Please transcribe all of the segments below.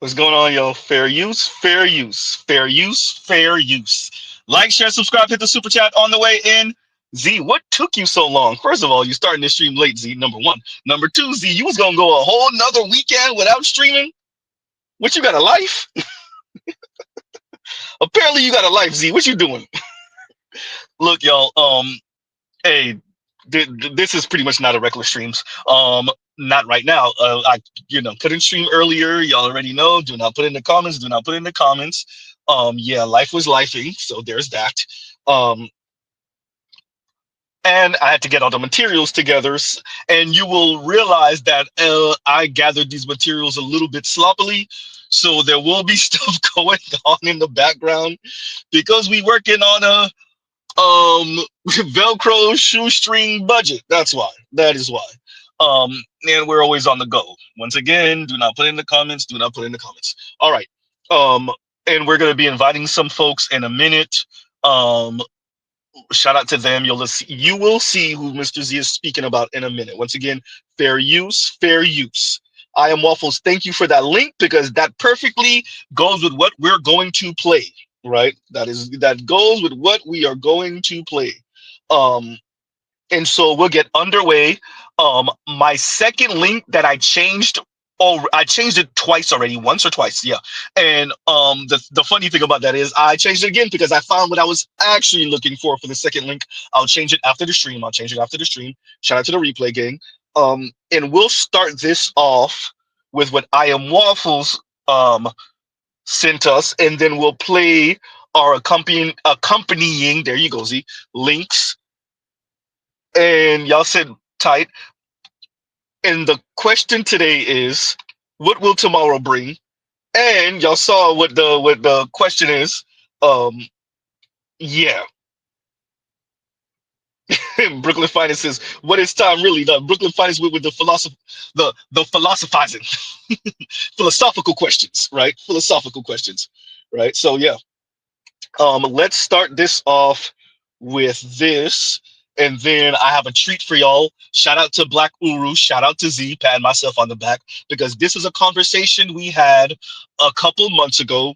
What's going on, yo? Fair use, fair use, fair use, fair use. Like, share, subscribe, hit the super chat on the way in. Z, what took you so long? First of all, you starting this stream late, Z, number one. Number two, Z, you was gonna go a whole nother weekend without streaming? What, you got a life? Apparently you got a life, Z. What you doing? Look, y'all, hey, this is pretty much not a regular streams. Not right now. I couldn't stream earlier. Y'all already know. Do not put in the comments. Do not put in the comments. Yeah, life was lifing, so there's that. And I had to get all the materials together, and you will realize that I gathered these materials a little bit sloppily, so there will be stuff going on in the background because we working on a Velcro shoestring budget. That's why. That is why. And we're always on the go. Once again, do not put in the comments. Do not put in the comments. All right. And we're gonna be inviting some folks in a minute. Shout out to them. You will see who Mr. Z is speaking about in a minute. Once again, fair use, fair use. I am Waffles. Thank you for that link because that perfectly goes with what we're going to play. Right, that goes with what we are going to play. And so we'll get underway. My second link that I changed, I changed it twice already, once or twice, yeah. And the funny thing about that is I changed it again because I found what I was actually looking for the second link. I'll change it after the stream. Shout out to the replay gang. And we'll start this off with what I Am Waffles sent us, and then we'll play our accompanying there you go, Z, links. And y'all sit tight. And the question today is, what will tomorrow bring? And y'all saw what the question is. Yeah. Brooklyn Finance says, what is time really? The Brooklyn Finance with the philosophizing. Philosophical questions, right? Philosophical questions, right? So yeah. Let's start this off with this, and then I have a treat for y'all. Shout out to Black Uru, shout out to Z, patting myself on the back, because this is a conversation we had a couple months ago.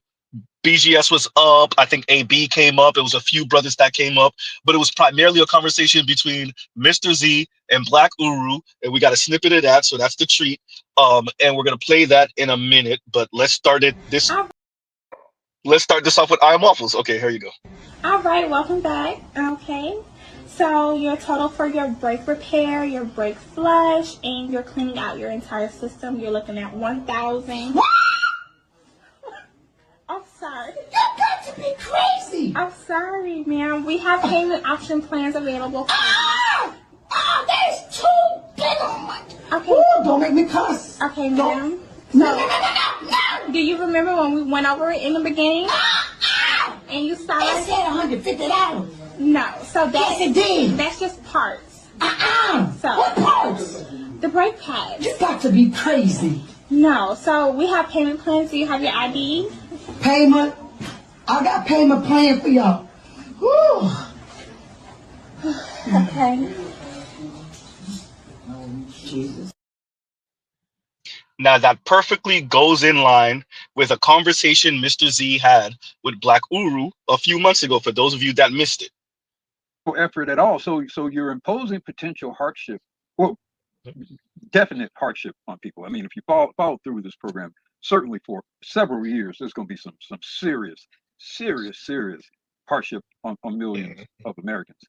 BGS was up, I think AB came up, it was a few brothers that came up, but it was primarily a conversation between Mr. Z and Black Uru, and we got a snippet of that, so that's the treat. And we're gonna play that in a minute, but let's start this off with I Am Waffles. Okay, here you go. All right, welcome back. Okay, so your total for your brake repair, your brake flush, and you're cleaning out your entire system, you're looking at 1,000. I'm sorry. You got to be crazy. I'm sorry, ma'am. We have payment option plans available. That's too big on my. Okay. Ooh, don't make me cuss. Okay, ma'am. No. Do you remember when we went over it in the beginning? And you saw it said $150. No. So yes, it did. That's just parts. So what parts? The brake pads. You got to be crazy. No. So we have payment plans. Do you have your ID? Payment. I got payment plan for y'all. Woo. Okay. Jesus. Now that perfectly goes in line with a conversation Mr. Z had with Black Uru a few months ago, for those of you that missed it. No effort at all. So you're imposing potential hardship, well, definite hardship on people. I mean, if you follow through with this program, certainly for several years, there's going to be some serious hardship on millions of Americans.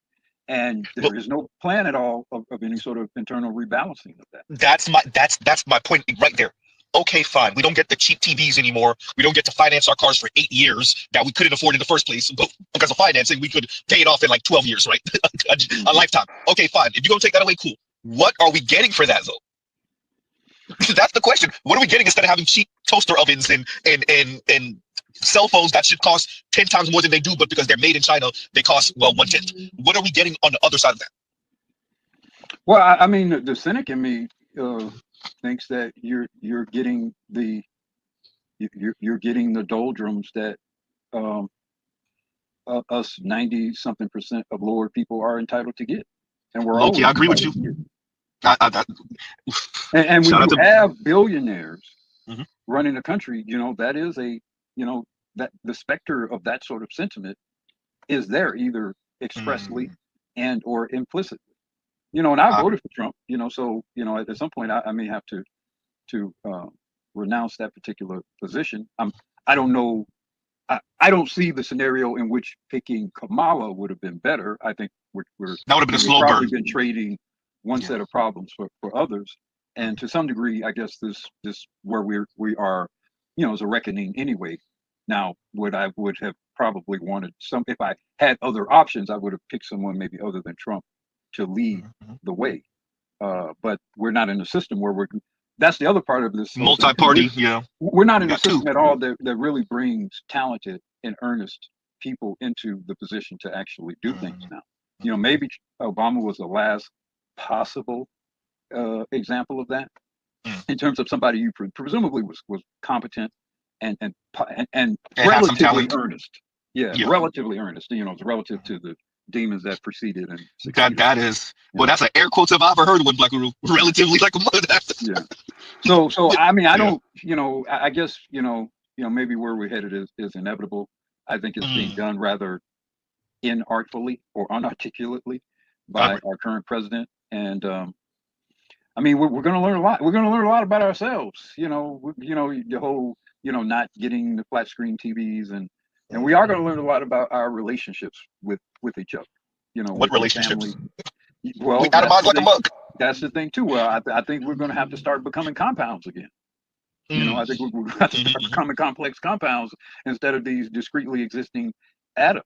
And there is no plan at all of any sort of internal rebalancing of that. That's my point right there. Okay, fine. We don't get the cheap TVs anymore. We don't get to finance our cars for 8 years that we couldn't afford in the first place. But because of financing, we could pay it off in like 12 years, right? a lifetime. Okay, fine. If you're going to take that away, cool. What are we getting for that, though? That's the question. What are we getting instead of having cheap toaster ovens and cell phones that should cost 10 times more than they do, but because they're made in China, they cost, well, 1/10. What are we getting on the other side of that? Well, I mean, the cynic in me thinks that you're getting the doldrums that us 90-something% of lower people are entitled to get, and we're all. I agree with you. And when you have billionaires Mhm. running the country, that is that the specter of that sort of sentiment is there either expressly Mm. and or implicitly. And I I agree. voted for Trump, so at some point I may have to renounce that particular position. I don't know. I don't see the scenario in which picking Kamala would have been better. I think That would have been a we've slow probably burn. been trading one Yeah. set of problems for others, and Mhm. to some degree, I guess this where we are, is a reckoning anyway. Now, what I would have probably wanted if I had other options, I would have picked someone maybe other than Trump to lead Mhm. Mhm. the way. But we're not in a system where that's the other part of this whole thing too. Multi-party. Yeah. We're not We in a got two. system at all that really brings talented and earnest people into the position to actually do things Mhm. now. Mhm. Maybe Obama was the last possible example of that Mm. in terms of somebody you presumably was competent and And have some relatively talent. earnest. Yeah, Yeah. relatively earnest. It's relative Mhm. to the demons that preceded and That succeeded. that is You well. know, That's an air quotes if I've ever heard one, Black Guru. Relatively like a mother. yeah. So I mean, I Yeah. don't, I guess, maybe where we're headed is inevitable. I think it's being Mm. done rather inartfully or unarticulately I by agree. our current president. And I mean, we're going to learn a lot. We're going to learn a lot about ourselves. The whole, not getting the flat screen TVs, and we are Mhm. going to learn a lot about our relationships with each other. What Within family. relationships? We Well, atomize like a mug. that's the thing too. Well, I think we're going to have to start becoming compounds again. Mm. I think we're going to have to Mhm. start Mhm. becoming complex compounds instead of these discretely existing atoms.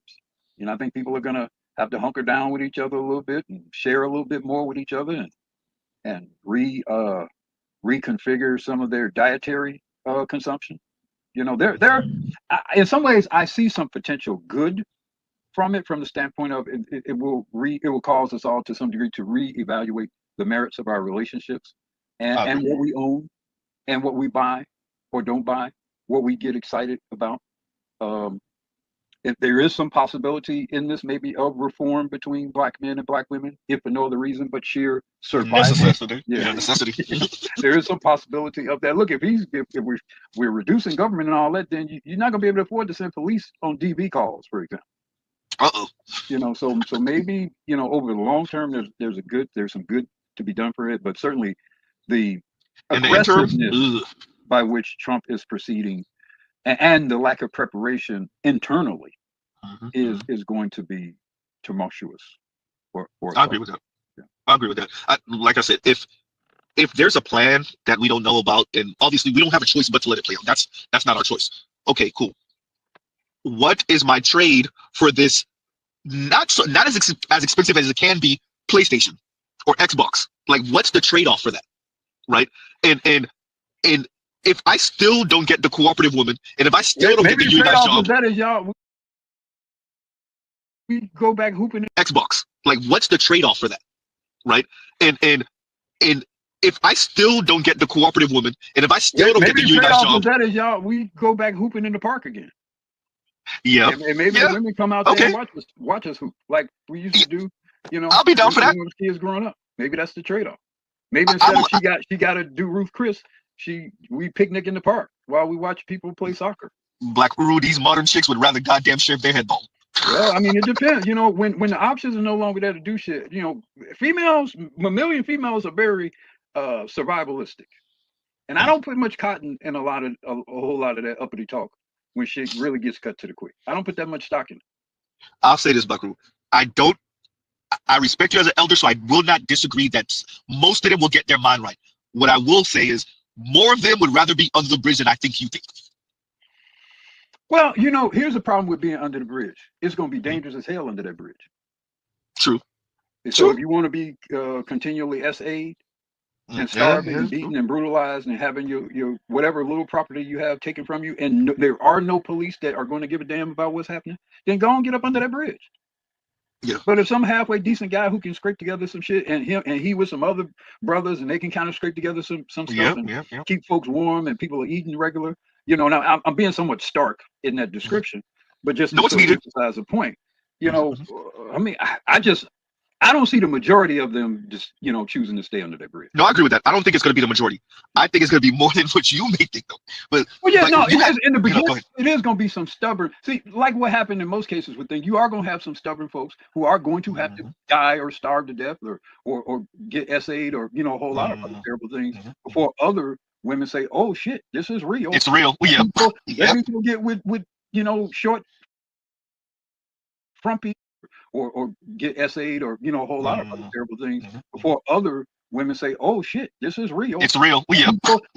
I think people are going to have to hunker down with each other a little bit and share a little bit more with each other and reconfigure some of their dietary consumption. There, in some ways, I see some potential good from it, from the standpoint of it will cause us all to some degree to reevaluate the merits of our relationships I and agree. what we own and what we buy or don't buy, what we get excited about. Um, if there is some possibility in this, maybe of reform between black men and black women, if for no other reason but sheer survival. Necessity. Yeah, Yeah. Necessity. there is some possibility of that. Look, if we're reducing government and all that, then you're not going to be able to afford to send police on DV calls, for example. Uh-oh. So maybe over the long term, there's some good to be done for it, but certainly the In the interim, aggressiveness ugh. by which Trump is proceeding and the lack of preparation internally Mhm. is Mhm. is going to be tumultuous for I us agree all. with that. Yeah. I agree with that. Like I said, if there's a plan that we don't know about, and obviously we don't have a choice but to let it play out. That's not our choice. Okay, cool. What is my trade for this? Not as expensive as it can be PlayStation or Xbox. Like, what's the trade off for that, right? And if I still don't get the cooperative woman, and if I still don't get Maybe the the unionized trade-off is job, that is y'all we go back hooping. Xbox. Like, what's the trade off for that, right? And if I still don't get the cooperative woman, and if I still don't get Maybe the the unionized trade-off is job, that is y'all we go back hooping in the park again. yeah, And maybe the yeah, women come out there okay, and watch us hoop like we used yeah, to do, I'll be down when for that. we was kids growing up. Maybe that's the trade-off. Maybe I instead will. of she got to do Ruth Chris, we picnic in the park while we watch people play soccer. Black Uru, these modern chicks would rather goddamn shave their head bald. Well, I mean, it depends. When the options are no longer there to do shit. Females, mammalian females are very survivalistic, and I don't put much cotton in a whole lot of that uppity talk when shit really gets cut to the quick. I don't put that much stock in it. I'll say this, Black Uru. I don't. I respect you as an elder, so I will not disagree that most of them will get their mind right. What I will say is more of them would rather be under the bridge than I think you think. Well, here's the problem with being under the bridge. It's going to be Mhm. dangerous as hell under that bridge. True. And so True. if you want to be continually SA'd and Yeah, starving yeah, and beaten and brutalized and having your whatever little property you have taken from you, and there are no police that are going to give a damn about what's happening, then go and get up under that bridge. yeah. But if some halfway decent guy who can scrape together some shit, and he with some other brothers, and they can kind of scrape together some stuff Yeah, and yeah, yeah. keep folks warm, and people are eating regular. Now I'm being somewhat stark in that Mhm. description, but just to No, it's sort of needed. emphasize a point. Mhm, mhm. I mean, I just I don't see the majority of them just, choosing to stay under that bridge. No, I agree with that. I don't think it's going to be the majority. I think it's going to be more than what you may think, though. But well, yeah, but no, you it have, is in the you know, beginning. go ahead. It is going to be some stubborn. See, like what happened in most cases with things, you are going to have some stubborn folks who are going to have to die or starve to death or get SA'd or a whole lot of other terrible things before other women say, "Oh shit, this is real. It's real." Yeah. Let me go get with short, frumpy, or get SA'd or a whole lot of other terrible things before other women say, "Oh shit, this is real. It's real. Yeah.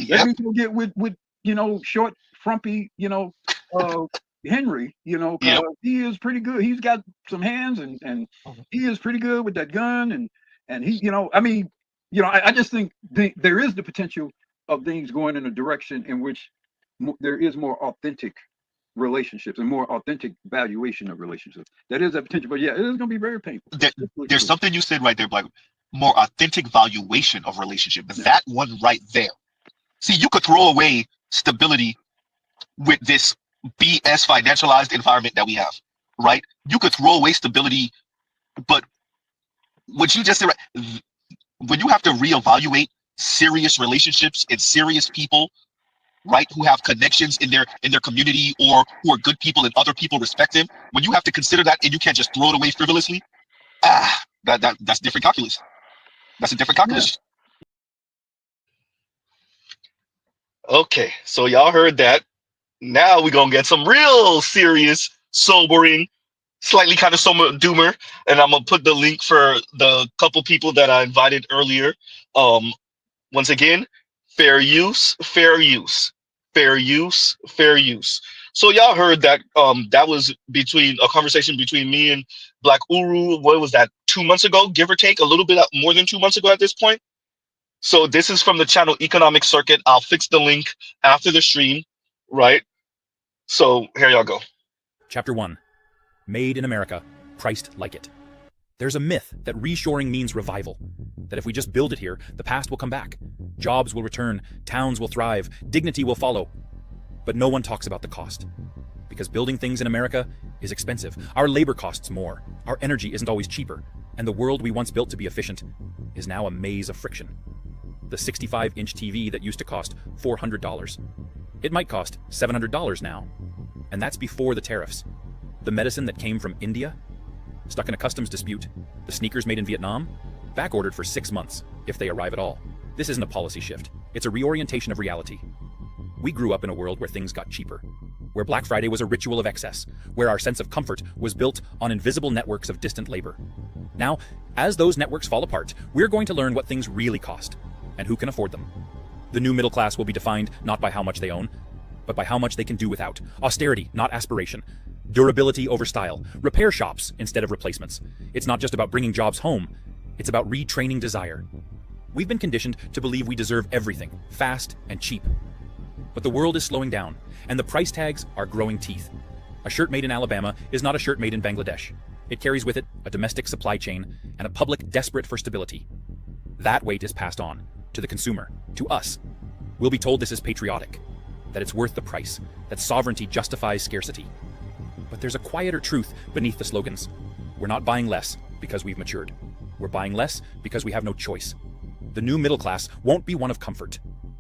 Let me go get with short, frumpy, Henry, he is pretty good. He's got some hands and he is pretty good with that gun and he, I just think there is the potential of things going in a direction in which there is more authentic relationships and more authentic valuation of relationships. That is a potential, but yeah, it is going to be very painful. There's something you said right there, Black. More authentic valuation of relationship. That one right there. See, you could throw away stability with this BS financialized environment that we have, right? You could throw away stability, but what you just said, right, when you have to reevaluate serious relationships and serious people, right, who have connections in their community or who are good people and other people respect them, when you have to consider that and you can't just throw it away frivolously, that's different calculus. That's a different calculus. Yeah. Okay, so y'all heard that. Now we're gonna get some real serious, sobering, slightly kind of doomer, and I'm gonna put the link for the couple people that I invited earlier. Once again, fair use, fair use, fair use, fair use. So y'all heard that that was a conversation between me and Black Uru. What was that, 2 months ago, give or take, a little bit more than 2 months ago at this point. So this is from the channel Economic Circuit. I'll fix the link after the stream, right? So here y'all go. Chapter 1. Made in America, priced like it. There's a myth that reshoring means revival, that if we just build it here, the past will come back. Jobs will return, towns will thrive, dignity will follow. But no one talks about the cost. Because building things in America is expensive. Our labor costs more. Our energy isn't always cheaper. And the world we once built to be efficient is now a maze of friction. The 65-inch TV that used to cost $400. It might cost $700 now. And that's before the tariffs. The medicine that came from India, stuck in a customs dispute. The sneakers made in Vietnam, back-ordered for 6 months, if they arrive at all. This isn't a policy shift. It's a reorientation of reality. We grew up in a world where things got cheaper, where Black Friday was a ritual of excess, where our sense of comfort was built on invisible networks of distant labor. Now, as those networks fall apart, we're going to learn what things really cost, and who can afford them. The new middle class will be defined not by how much they own, but by how much they can do without. Austerity, not aspiration. Durability over style. Repair shops instead of replacements. It's not just about bringing jobs home. It's about retraining desire. We've been conditioned to believe we deserve everything, fast and cheap. But the world is slowing down, and the price tags are growing teeth. A shirt made in Alabama is not a shirt made in Bangladesh. It carries with it a domestic supply chain and a public desperate for stability. That weight is passed on to the consumer, to us. We'll be told this is patriotic, that it's worth the price, that sovereignty justifies scarcity. But there's a quieter truth beneath the slogans. We're not buying less because we've matured. We're buying less because we have no choice. The new middle class won't be one of comfort.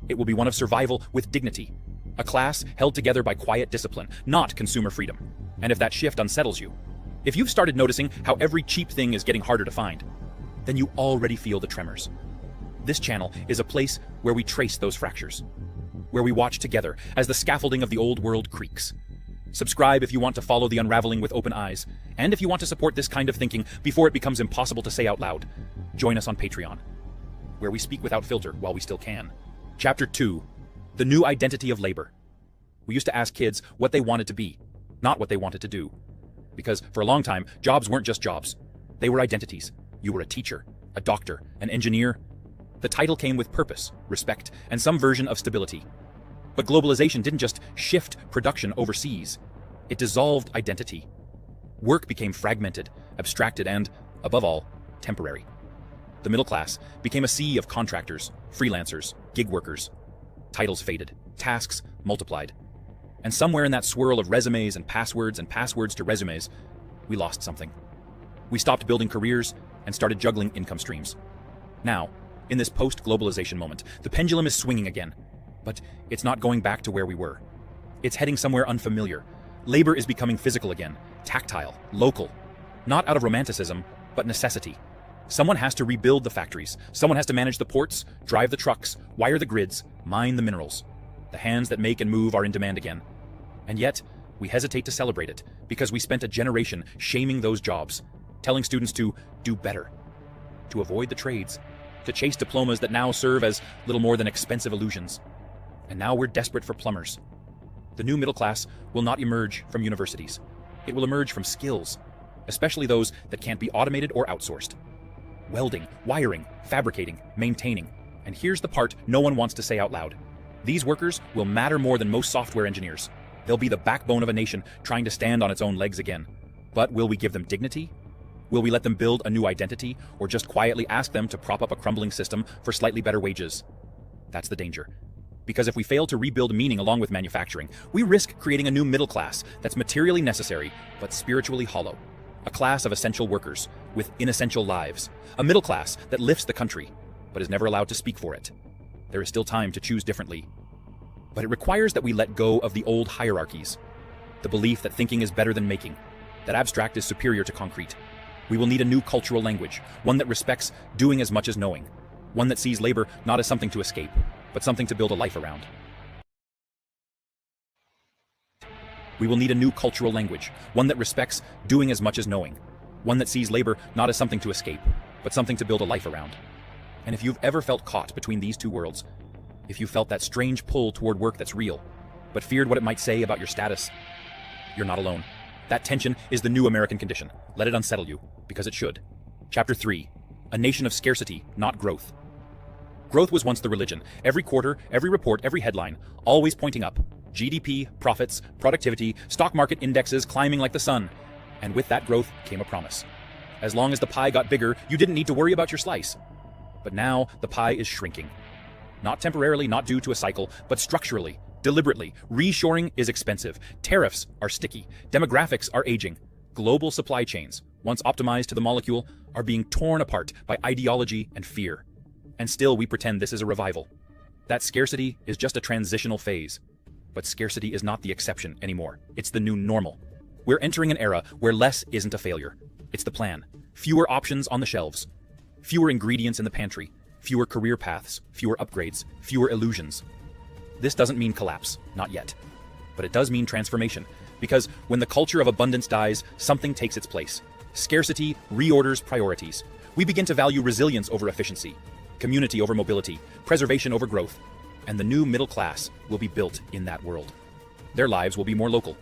It will be one of survival with dignity. A class held together by quiet discipline, not consumer freedom. And if that shift unsettles you, if you've started noticing how every cheap thing is getting harder to find, then you already feel the tremors. This channel is a place where we trace those fractures, where we watch together as the scaffolding of the old world creaks. Subscribe if you want to follow the unraveling with open eyes, and if you want to support this kind of thinking before it becomes impossible to say out loud, join us on Patreon, where we speak without filter while we still can. Chapter 2. The New Identity of Labor. We used to ask kids what they wanted to be, not what they wanted to do. Because for a long time, jobs weren't just jobs. They were identities. You were a teacher, a doctor, an engineer. The title came with purpose, respect, and some version of stability. But globalization didn't just shift production overseas. It dissolved identity. Work became fragmented, abstracted, and, above all, temporary. The middle class became a sea of contractors, freelancers, gig workers. Titles faded, tasks multiplied. And somewhere in that swirl of resumes and passwords to resumes, we lost something. We stopped building careers and started juggling income streams. Now, in this post-globalization moment, the pendulum is swinging again, but it's not going back to where we were. It's heading somewhere unfamiliar. Labor is becoming physical again, tactile, local, not out of romanticism, but necessity. Someone has to rebuild the factories. Someone has to manage the ports, drive the trucks, wire the grids, mine the minerals. The hands that make and move are in demand again. And yet, we hesitate to celebrate it because we spent a generation shaming those jobs, telling students to do better, to avoid the trades, to chase diplomas that now serve as little more than expensive illusions. And now we're desperate for plumbers. The new middle class will not emerge from universities. It will emerge from skills, especially those that can't be automated or outsourced. Welding, wiring, fabricating, maintaining. And here's the part no one wants to say out loud. These workers will matter more than most software engineers. They'll be the backbone of a nation trying to stand on its own legs again. But will we give them dignity? Will we let them build a new identity, or just quietly ask them to prop up a crumbling system for slightly better wages? That's the danger. Because if we fail to rebuild meaning along with manufacturing, we risk creating a new middle class that's materially necessary, but spiritually hollow. A class of essential workers with inessential lives. A middle class that lifts the country, but is never allowed to speak for it. There is still time to choose differently. But it requires that we let go of the old hierarchies. The belief that thinking is better than making, that abstract is superior to concrete. We will need a new cultural language, one that respects doing as much as knowing. One that sees labor not as something to escape, but something to build a life around. We will need a new cultural language, one that respects doing as much as knowing. One that sees labor not as something to escape, but something to build a life around. And if you've ever felt caught between these two worlds, if you felt that strange pull toward work that's real, but feared what it might say about your status, you're not alone. That tension is the new American condition. Let it unsettle you, because it should. Chapter 3. A nation of scarcity, not growth. Growth was once the religion. Every quarter, every report, every headline, always pointing up. GDP, profits, productivity, stock market indexes climbing like the sun. And with that growth came a promise. As long as the pie got bigger, you didn't need to worry about your slice. But now the pie is shrinking. Not temporarily, not due to a cycle, but structurally, deliberately. Reshoring is expensive. Tariffs are sticky. Demographics are aging. Global supply chains, once optimized to the molecule, are being torn apart by ideology and fear. And still we pretend this is a revival. That scarcity is just a transitional phase. But scarcity is not the exception anymore. It's the new normal. We're entering an era where less isn't a failure. It's the plan. Fewer options on the shelves. Fewer ingredients in the pantry. Fewer career paths. Fewer upgrades. Fewer illusions. This doesn't mean collapse, not yet. But it does mean transformation. Because when the culture of abundance dies, something takes its place. Scarcity reorders priorities. We begin to value resilience over efficiency, community over mobility, preservation over growth. And the new middle class will be built in that world. Their lives will be more local,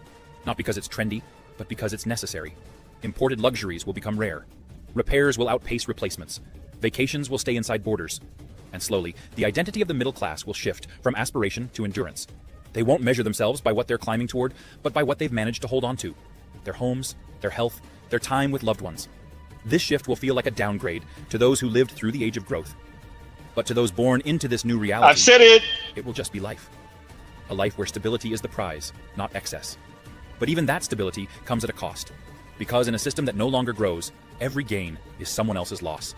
not because it's trendy, but because it's necessary. Imported luxuries will become rare. Repairs will outpace replacements. Vacations will stay inside borders. And slowly, the identity of the middle class will shift from aspiration to endurance. They won't measure themselves by what they're climbing toward, but by what they've managed to hold on to. Their homes, their health, their time with loved ones. This shift will feel like a downgrade to those who lived through the age of growth. But to those born into this new reality, I've said it. It will just be life. A life where stability is the prize, not excess. But even that stability comes at a cost. Because in a system that no longer grows, every gain is someone else's loss.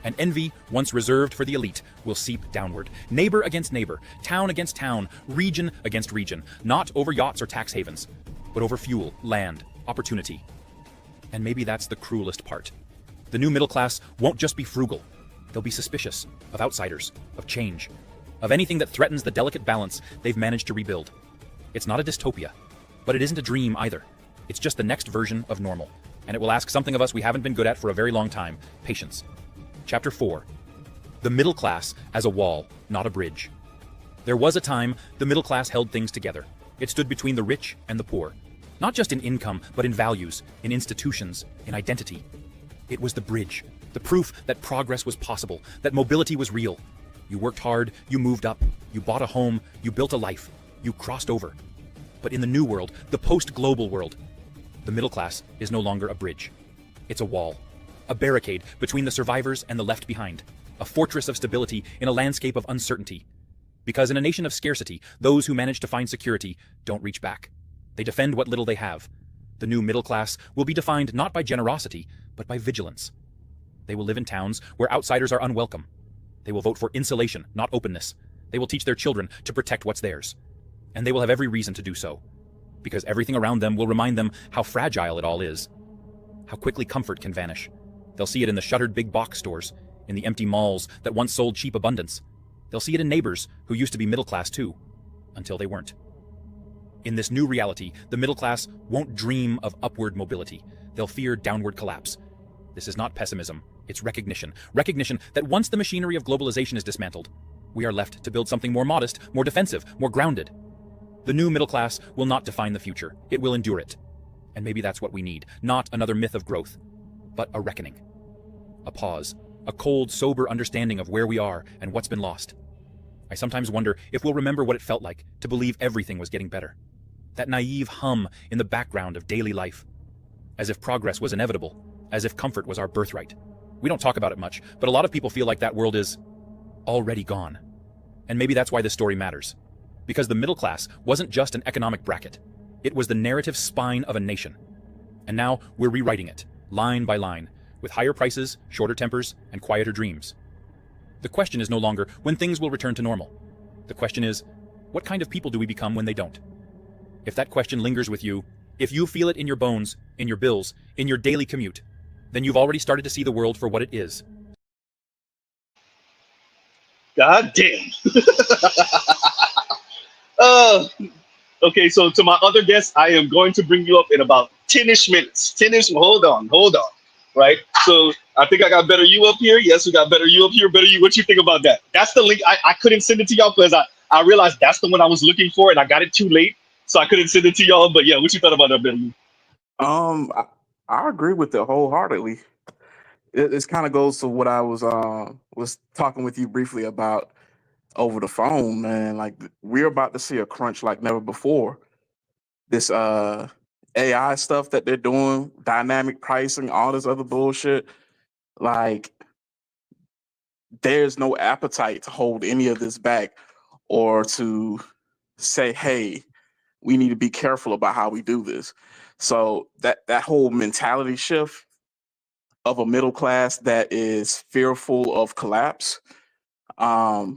And envy, once reserved for the elite, will seep downward. Neighbor against neighbor, town against town, region against region. Not over yachts or tax havens, but over fuel, land, opportunity. And maybe that's the cruelest part. The new middle class won't just be frugal. They'll be suspicious of outsiders, of change, of anything that threatens the delicate balance they've managed to rebuild. It's not a dystopia, but it isn't a dream either. It's just the next version of normal, and it will ask something of us we haven't been good at for a very long time: patience. Chapter 4. The middle class as a wall, not a bridge. There was a time the middle class held things together. It stood between the rich and the poor, not just in income, but in values, in institutions, in identity. It was the bridge. The proof that progress was possible, that mobility was real. You worked hard, you moved up, you bought a home, you built a life, you crossed over. But in the new world, the post-global world, the middle class is no longer a bridge. It's a wall, a barricade between the survivors and the left behind, a fortress of stability in a landscape of uncertainty. Because in a nation of scarcity, those who manage to find security don't reach back. They defend what little they have. The new middle class will be defined not by generosity, but by vigilance. They will live in towns where outsiders are unwelcome. They will vote for insulation, not openness. They will teach their children to protect what's theirs. And they will have every reason to do so, because everything around them will remind them how fragile it all is, how quickly comfort can vanish. They'll see it in the shuttered big box stores, in the empty malls that once sold cheap abundance. They'll see it in neighbors who used to be middle class too, until they weren't. In this new reality, the middle class won't dream of upward mobility. They'll fear downward collapse. This is not pessimism, it's recognition. Recognition that once the machinery of globalization is dismantled, we are left to build something more modest, more defensive, more grounded. The new middle class will not define the future, it will endure it. And maybe that's what we need, not another myth of growth, but a reckoning. A pause, a cold, sober understanding of where we are and what's been lost. I sometimes wonder if we'll remember what it felt like to believe everything was getting better. That naive hum in the background of daily life. As if progress was inevitable, as if comfort was our birthright. We don't talk about it much, but a lot of people feel like that world is already gone. And maybe that's why this story matters. Because the middle class wasn't just an economic bracket. It was the narrative spine of a nation. And now we're rewriting it, line by line, with higher prices, shorter tempers, and quieter dreams. The question is no longer when things will return to normal. The question is, what kind of people do we become when they don't? If that question lingers with you, if you feel it in your bones, in your bills, in your daily commute, then you've already started to see the world for what it is. God damn. Okay, so to my other guests, I am going to bring you up in about 10-ish minutes. 10-ish, hold on. Right? So I think I got better you up here. Yes, we got better you up here, better you. What you think about that? That's the link. I couldn't send it to y'all because I realized that's the one I was looking for and I got it too late. So I couldn't send it to y'all. But yeah, what you thought about that, better you? I agree with it wholeheartedly. It kind of goes to what I was talking with you briefly about over the phone, man. Like we're about to see a crunch like never before. This AI stuff that they're doing, dynamic pricing, all this other bullshit. Like there's no appetite to hold any of this back or to say, hey, we need to be careful about how we do this. So that whole mentality shift of a middle class that is fearful of collapse, I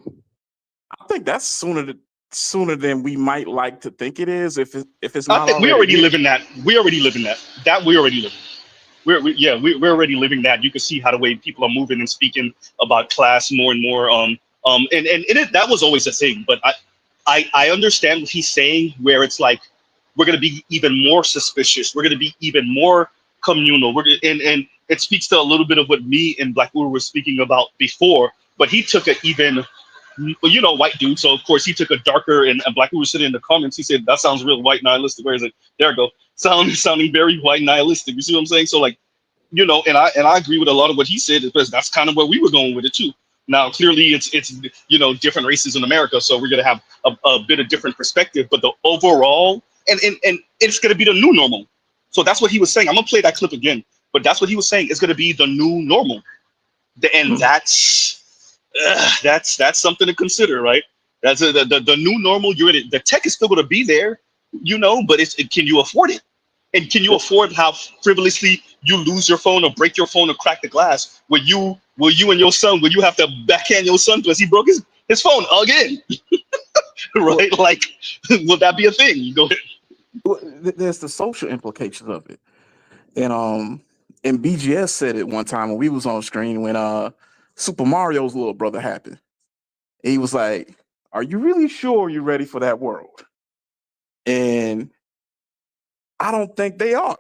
think that's sooner than we might like to think it is. If it's I not think we already already here. live in that. We already live in that. That we already live in. We're already living that. You can see how the way people are moving and speaking about class more and more. That was always a thing. But I understand what he's saying, where it's like we're gonna be even more suspicious. We're gonna be even more communal. And it speaks to a little bit of what me and Black Uru were speaking about before. But he took it even, white dude. So of course he took a darker, and Black Uru was sitting in the comments. He said that sounds real white nihilistic. Where is it? There we go. Sounding very white nihilistic. You see what I'm saying? So like, and I agree with a lot of what he said because that's kind of where we were going with it too. Now clearly it's different races in America, so we're gonna have a bit of different perspective. But the overall, and it's gonna be the new normal. So that's what he was saying. I'm gonna play that clip again, but that's what he was saying. It's gonna be the new normal, and that's something to consider, right? That's the new normal. You're in it. The tech is still gonna be there, but can you afford it? And can you afford how frivolously you lose your phone or break your phone or crack the glass? Will you and your son, will you have to backhand your son because he broke his phone again? Right? Like, will that be a thing? Go ahead. Well, there's the social implications of it. And BGS said it one time when we was on screen when Super Mario's little brother happened. And he was like, "Are you really sure you're ready for that world?" And I don't think they are.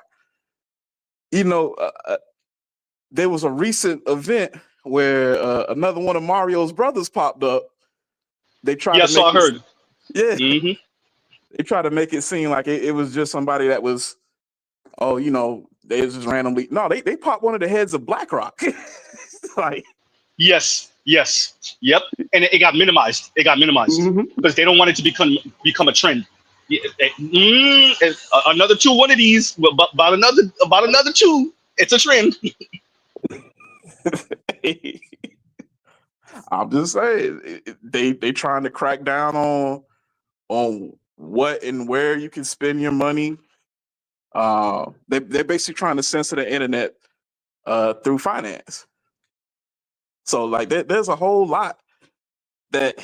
There was a recent event where another one of Mario's brothers popped up. They tried Yeah, to so make I heard. yeah, Hmm. they tried to make it seem like it was just somebody that was, they just randomly. No, they popped one of the heads of BlackRock. Like, Yes, yep. And it got minimized. It got minimized mhm. because they don't want it to become a trend. Yeah, another two, one of these, about another two. It's a trend. I'm just saying they trying to crack down on what and where you can spend your money. They're basically trying to censor the internet through finance. So like there's a whole lot that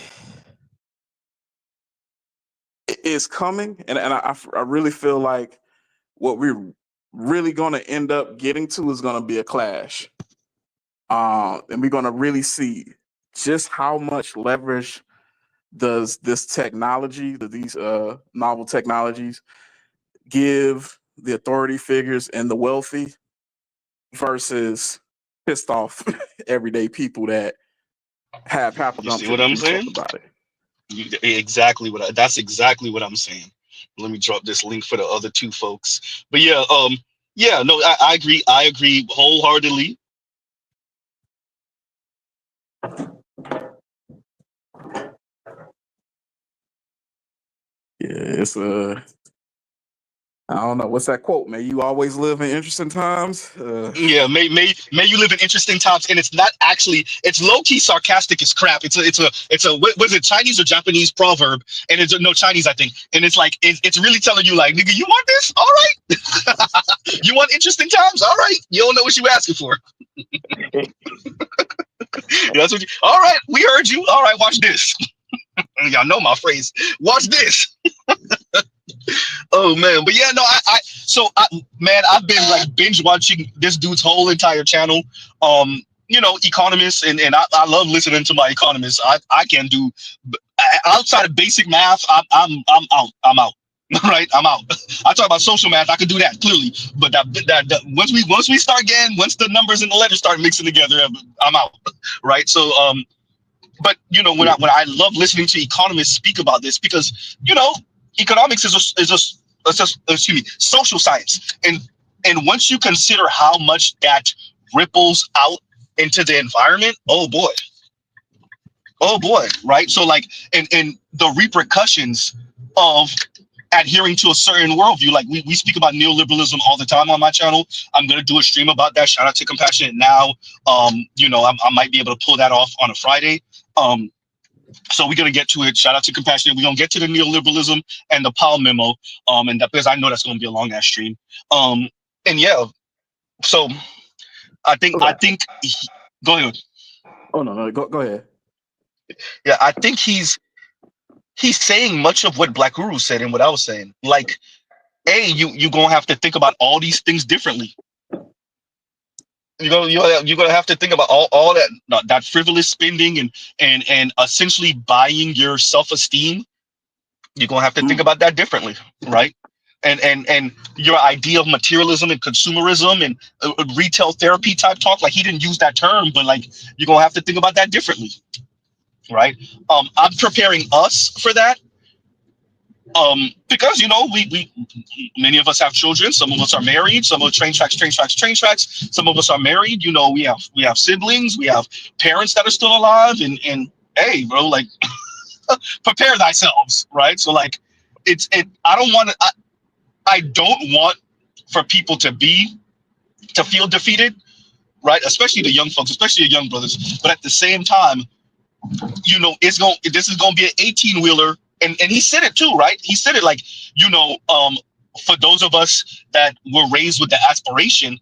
is coming, and I really feel like what we're really going to end up getting to is going to be a clash, and we're going to really see just how much leverage does this technology, these novel technologies, give the authority figures and the wealthy versus pissed off everyday people that have half a You see gumption what to I'm do something saying? about it. That's exactly what I'm saying. Let me drop this link for the other two folks. But yeah, no, I agree. I agree wholeheartedly. Yeah, it's I don't know what's that quote, man. You always live in interesting times. Yeah, may you live in interesting times, and it's not actually, it's low key sarcastic as crap. It's a what was it, Chinese or Japanese proverb, and it's no Chinese, I think, and it's like it's really telling you like, nigga, you want this? All right, you want interesting times? All right, you don't know what you asking for. That's what you. All right, we heard you. All right, watch this. Y'all know my phrase. Watch this. Oh man, but yeah, no, man, I've been like binge watching this dude's whole entire channel. Economists, and I love listening to my economists. I can do outside of basic math. I'm out. I'm out. Right, I'm out. I talk about social math. I could do that clearly, but that once the numbers and the letters start mixing together, I'm out. Right. So but when I love listening to economists speak about this, because economics is just excuse me, social science, and once you consider how much that ripples out into the environment, oh boy, right? So like, and the repercussions of adhering to a certain worldview, like we speak about neoliberalism all the time on my channel. I'm gonna do a stream about that. Shout out to Compassionate Now. I might be able to pull that off on a Friday. So we're gonna get to it. Shout out to Compassionate. We're gonna get to the neoliberalism and the Powell memo. And that, because I know that's gonna be a long ass stream. And yeah, so go ahead. Oh no, go ahead. Yeah, I think he's saying much of what Black Guru said and what I was saying. Like, you gonna have to think about all these things differently. You're gonna have to think about all that frivolous spending and essentially buying your self-esteem. You're gonna have to think about that differently, right? And your idea of materialism and consumerism and retail therapy type talk, like he didn't use that term, but like you're gonna have to think about that differently, right? I'm preparing us for that, because we many of us have children, some of us are married, some are train tracks, some of us are married. We have siblings, we have parents that are still alive, and hey, bro, like prepare thyself, right? So like I don't want for people to feel defeated, right? Especially the young folks, especially the young brothers. But at the same time, this is gonna be an 18-wheeler, and he said it too, right? He said it like, for those of us that were raised with the aspiration,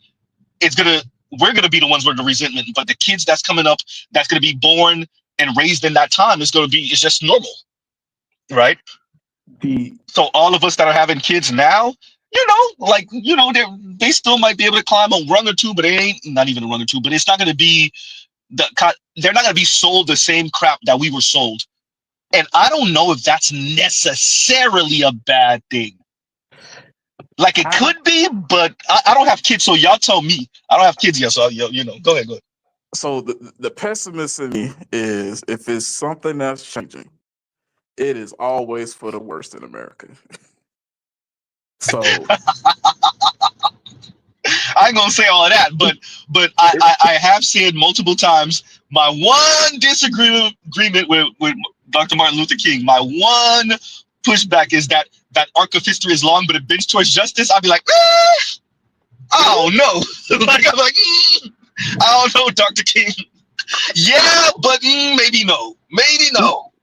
we're gonna be the ones with the resentment. But the kids that's coming up, that's gonna be born and raised in that time, it's just normal, right? So all of us that are having kids now, they still might be able to climb a rung or two, but they ain't, not even a rung or two, but it's not going to be they're not going to be sold the same crap that we were sold. And I don't know if that's necessarily a bad thing. Like it could be, but I don't have kids, so y'all tell me. I don't have kids yet, so go ahead. So the pessimist in me is, if it's something that's changing, it is always for the worst in America. So I ain't gonna say all of that, but I have said multiple times, my one disagreement with Dr. Martin Luther King, my one pushback is that arc of history is long, but it bends towards justice. I'd be like, I don't know. Like I'm like, I don't know, Dr. King. Yeah, but maybe no,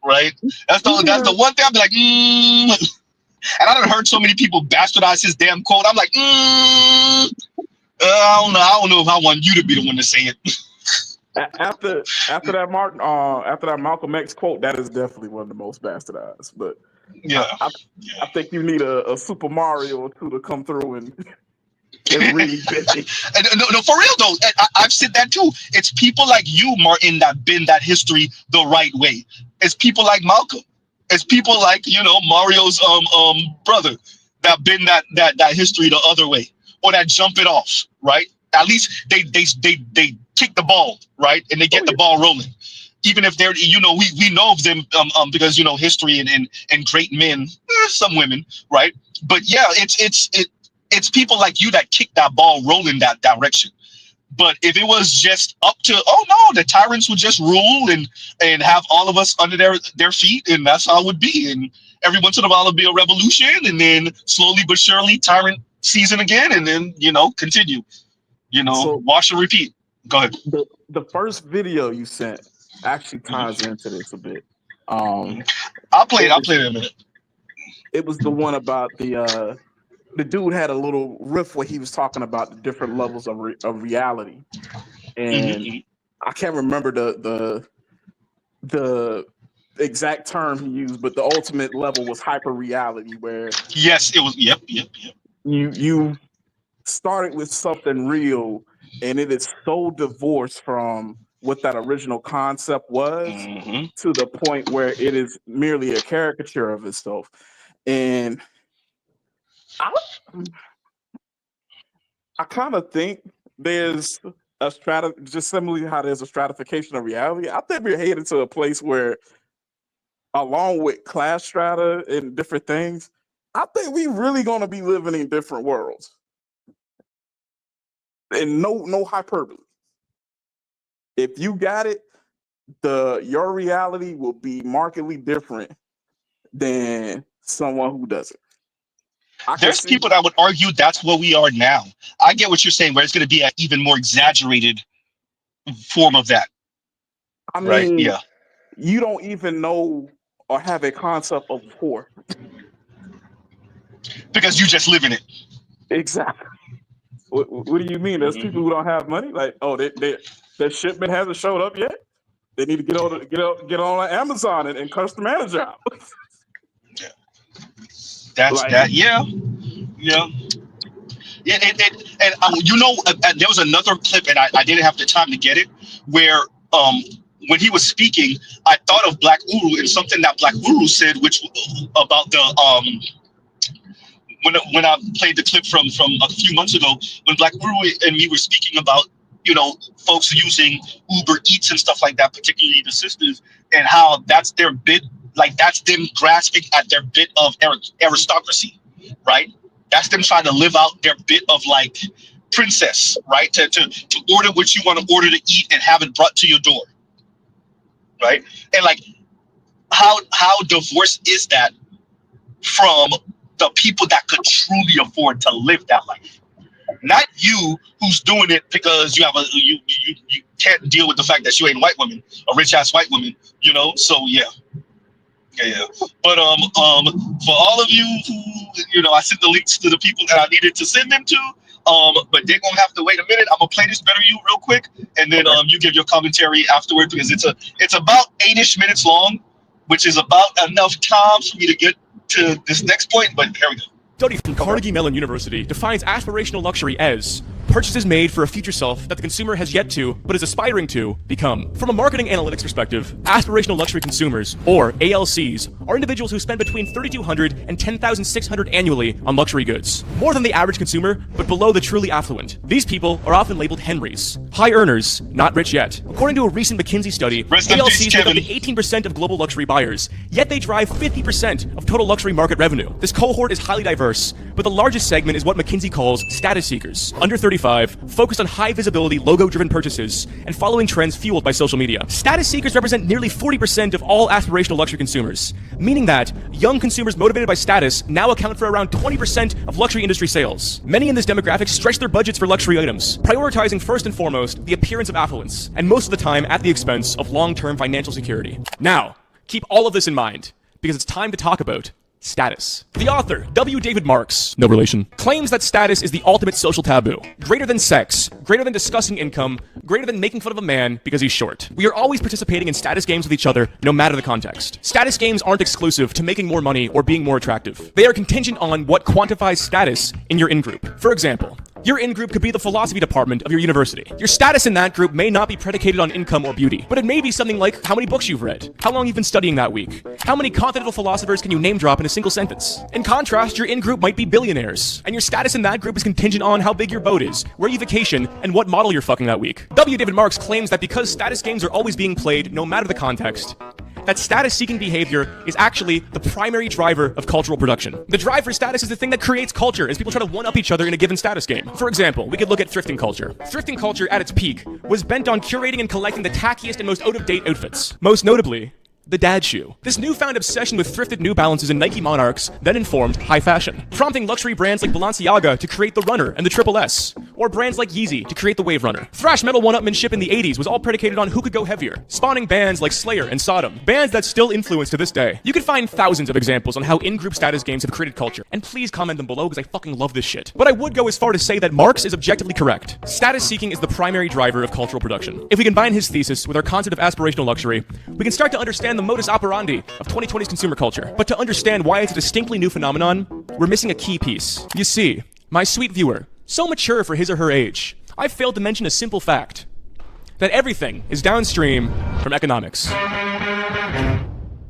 right? That's the one thing I'd be like, and I done heard so many people bastardize his damn quote. I'm like, I don't know if I want you to be the one to say it. After that Martin, after that Malcolm X quote, that is definitely one of the most bastardized. But Yeah. I think you need a Super Mario or two to come through and really big. No, for real though, I've said that too. It's people like you, Martin, that bend that history the right way. It's people like Malcolm. It's people like, Mario's brother that bend that history the other way, or that jump it off, right? At least they kick the ball, right, and they get the ball rolling. Even if they're, we know of them because history and great men, some women, right? But yeah, it's people like you that kick that ball rolling that direction. But if it was just up to, oh no, the tyrants would just rule and have all of us under their feet, and that's how it would be. And every once in a while it'll be a revolution, and then slowly but surely tyrant season again, and then continue. So wash and repeat. Go ahead. The first video you sent actually ties into this a bit. I'll play it in a minute. It was the one about the dude had a little riff where he was talking about the different levels of reality, and I can't remember the exact term he used, but the ultimate level was hyper reality, where yes, it was. Yep. You started with something real, and it is so divorced from what that original concept was to the point where it is merely a caricature of itself. And I kind of think there's a just similarly how there's a stratification of reality. I think we're headed to a place where, along with class strata and different things, I think we really going to be living in different worlds. And no hyperbole. If you got it, your reality will be markedly different than someone who doesn't. There's people that would argue that's where we are now. I get what you're saying, where it's going to be an even more exaggerated form of that. I mean, right? Yeah. You don't even know or have a concept of poor. Because you just live in it. Exactly. What do you mean? There's people who don't have money. Like, oh, their shipment hasn't showed up yet. They need to get on Amazon and custom manage job. Yeah. That's like, that. Yeah. Yeah. Yeah. And there was another clip, and I didn't have the time to get it, where when he was speaking, I thought of Black Uru and something that Black Uru said, which about the when I played the clip from a few months ago, when Black Uru and me were speaking about, folks using Uber Eats and stuff like that, particularly the sisters, and how that's their bit, like that's them grasping at their bit of aristocracy, right? That's them trying to live out their bit of like princess, right? To order what you want to order to eat and have it brought to your door, right? And like, how divorced is that from the people that could truly afford to live that life? Not you, who's doing it because you have you can't deal with the fact that you ain't a white woman, a rich ass white woman, So yeah. But for all of you who I sent the links to the people that I needed to send them to, but they're gonna have to wait a minute. I'm gonna play this Better You real quick, and then you give your commentary afterward, because it's about 8-ish minutes long, which is about enough time for me to get to this next point. But here we go. Study from Carnegie Mellon University defines aspirational luxury as purchases made for a future self that the consumer has yet to, but is aspiring to, become. From a marketing analytics perspective, aspirational luxury consumers, or ALCs, are individuals who spend between $3,200 and $10,600 annually on luxury goods. More than the average consumer, but below the truly affluent. These people are often labeled Henrys, high earners, not rich yet. According to a recent McKinsey study, ALCs make up to 18% of global luxury buyers, yet they drive 50% of total luxury market revenue. This cohort is highly diverse, but the largest segment is what McKinsey calls status seekers, under 35, focused on high visibility, logo-driven purchases, and following trends fueled by social media. Status seekers represent nearly 40% of all aspirational luxury consumers, meaning that young consumers motivated by status now account for around 20% of luxury industry sales. Many in this demographic stretch their budgets for luxury items, prioritizing first and foremost the appearance of affluence, and most of the time at the expense of long-term financial security. Now, keep all of this in mind, because it's time to talk about Status. The author, W. David Marks, no relation, claims that status is the ultimate social taboo. Greater than sex, greater than discussing income, greater than making fun of a man because he's short. We are always participating in status games with each other, no matter the context. Status games aren't exclusive to making more money or being more attractive. They are contingent on what quantifies status in your in-group. For example, your in-group could be the philosophy department of your university. Your status in that group may not be predicated on income or beauty, but it may be something like how many books you've read, how long you've been studying that week, how many continental philosophers can you name drop in a single sentence. In contrast, your in-group might be billionaires, and your status in that group is contingent on how big your boat is, where you vacation, and what model you're fucking that week. W. David Marks claims that because status games are always being played, no matter the context, that status-seeking behavior is actually the primary driver of cultural production. The drive for status is the thing that creates culture as people try to one-up each other in a given status game. For example, we could look at thrifting culture. Thrifting culture, at its peak, was bent on curating and collecting the tackiest and most out-of-date outfits. Most notably, the dad shoe. This newfound obsession with thrifted New Balances and Nike Monarchs then informed high fashion, prompting luxury brands like Balenciaga to create the Runner and the Triple S, or brands like Yeezy to create the Wave Runner. Thrash metal one-upmanship in the 80s was all predicated on who could go heavier, spawning bands like Slayer and Sodom, bands that still influence to this day. You can find thousands of examples on how in-group status games have created culture, and please comment them below because I fucking love this shit. But I would go as far to say that Marx is objectively correct. Status seeking is the primary driver of cultural production. If we combine his thesis with our concept of aspirational luxury, we can start to understand the modus operandi of 2020's consumer culture. But to understand why it's a distinctly new phenomenon, we're missing a key piece. You see, my sweet viewer, so mature for his or her age, I've failed to mention a simple fact: that everything is downstream from economics.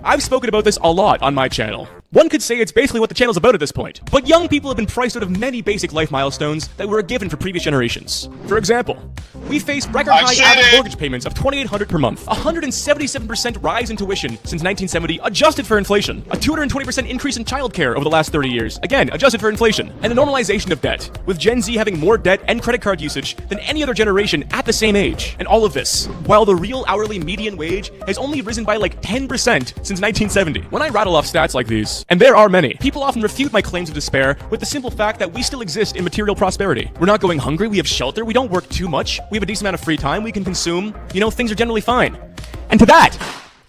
I've spoken about this a lot on my channel. One could say it's basically what the channel's about at this point. But young people have been priced out of many basic life milestones that were a given for previous generations. For example, we face record high average mortgage payments of $2,800 per month, a 177% rise in tuition since 1970, adjusted for inflation, a 220% increase in childcare over the last 30 years, again, adjusted for inflation, and a normalization of debt, with Gen Z having more debt and credit card usage than any other generation at the same age. And all of this, while the real hourly median wage has only risen by like 10% since 1970. When I rattle off stats like these, and there are many, people often refute my claims of despair with the simple fact that we still exist in material prosperity. We're not going hungry, we have shelter, we don't work too much, we have a decent amount of free time, we can consume, things are generally fine. And to that,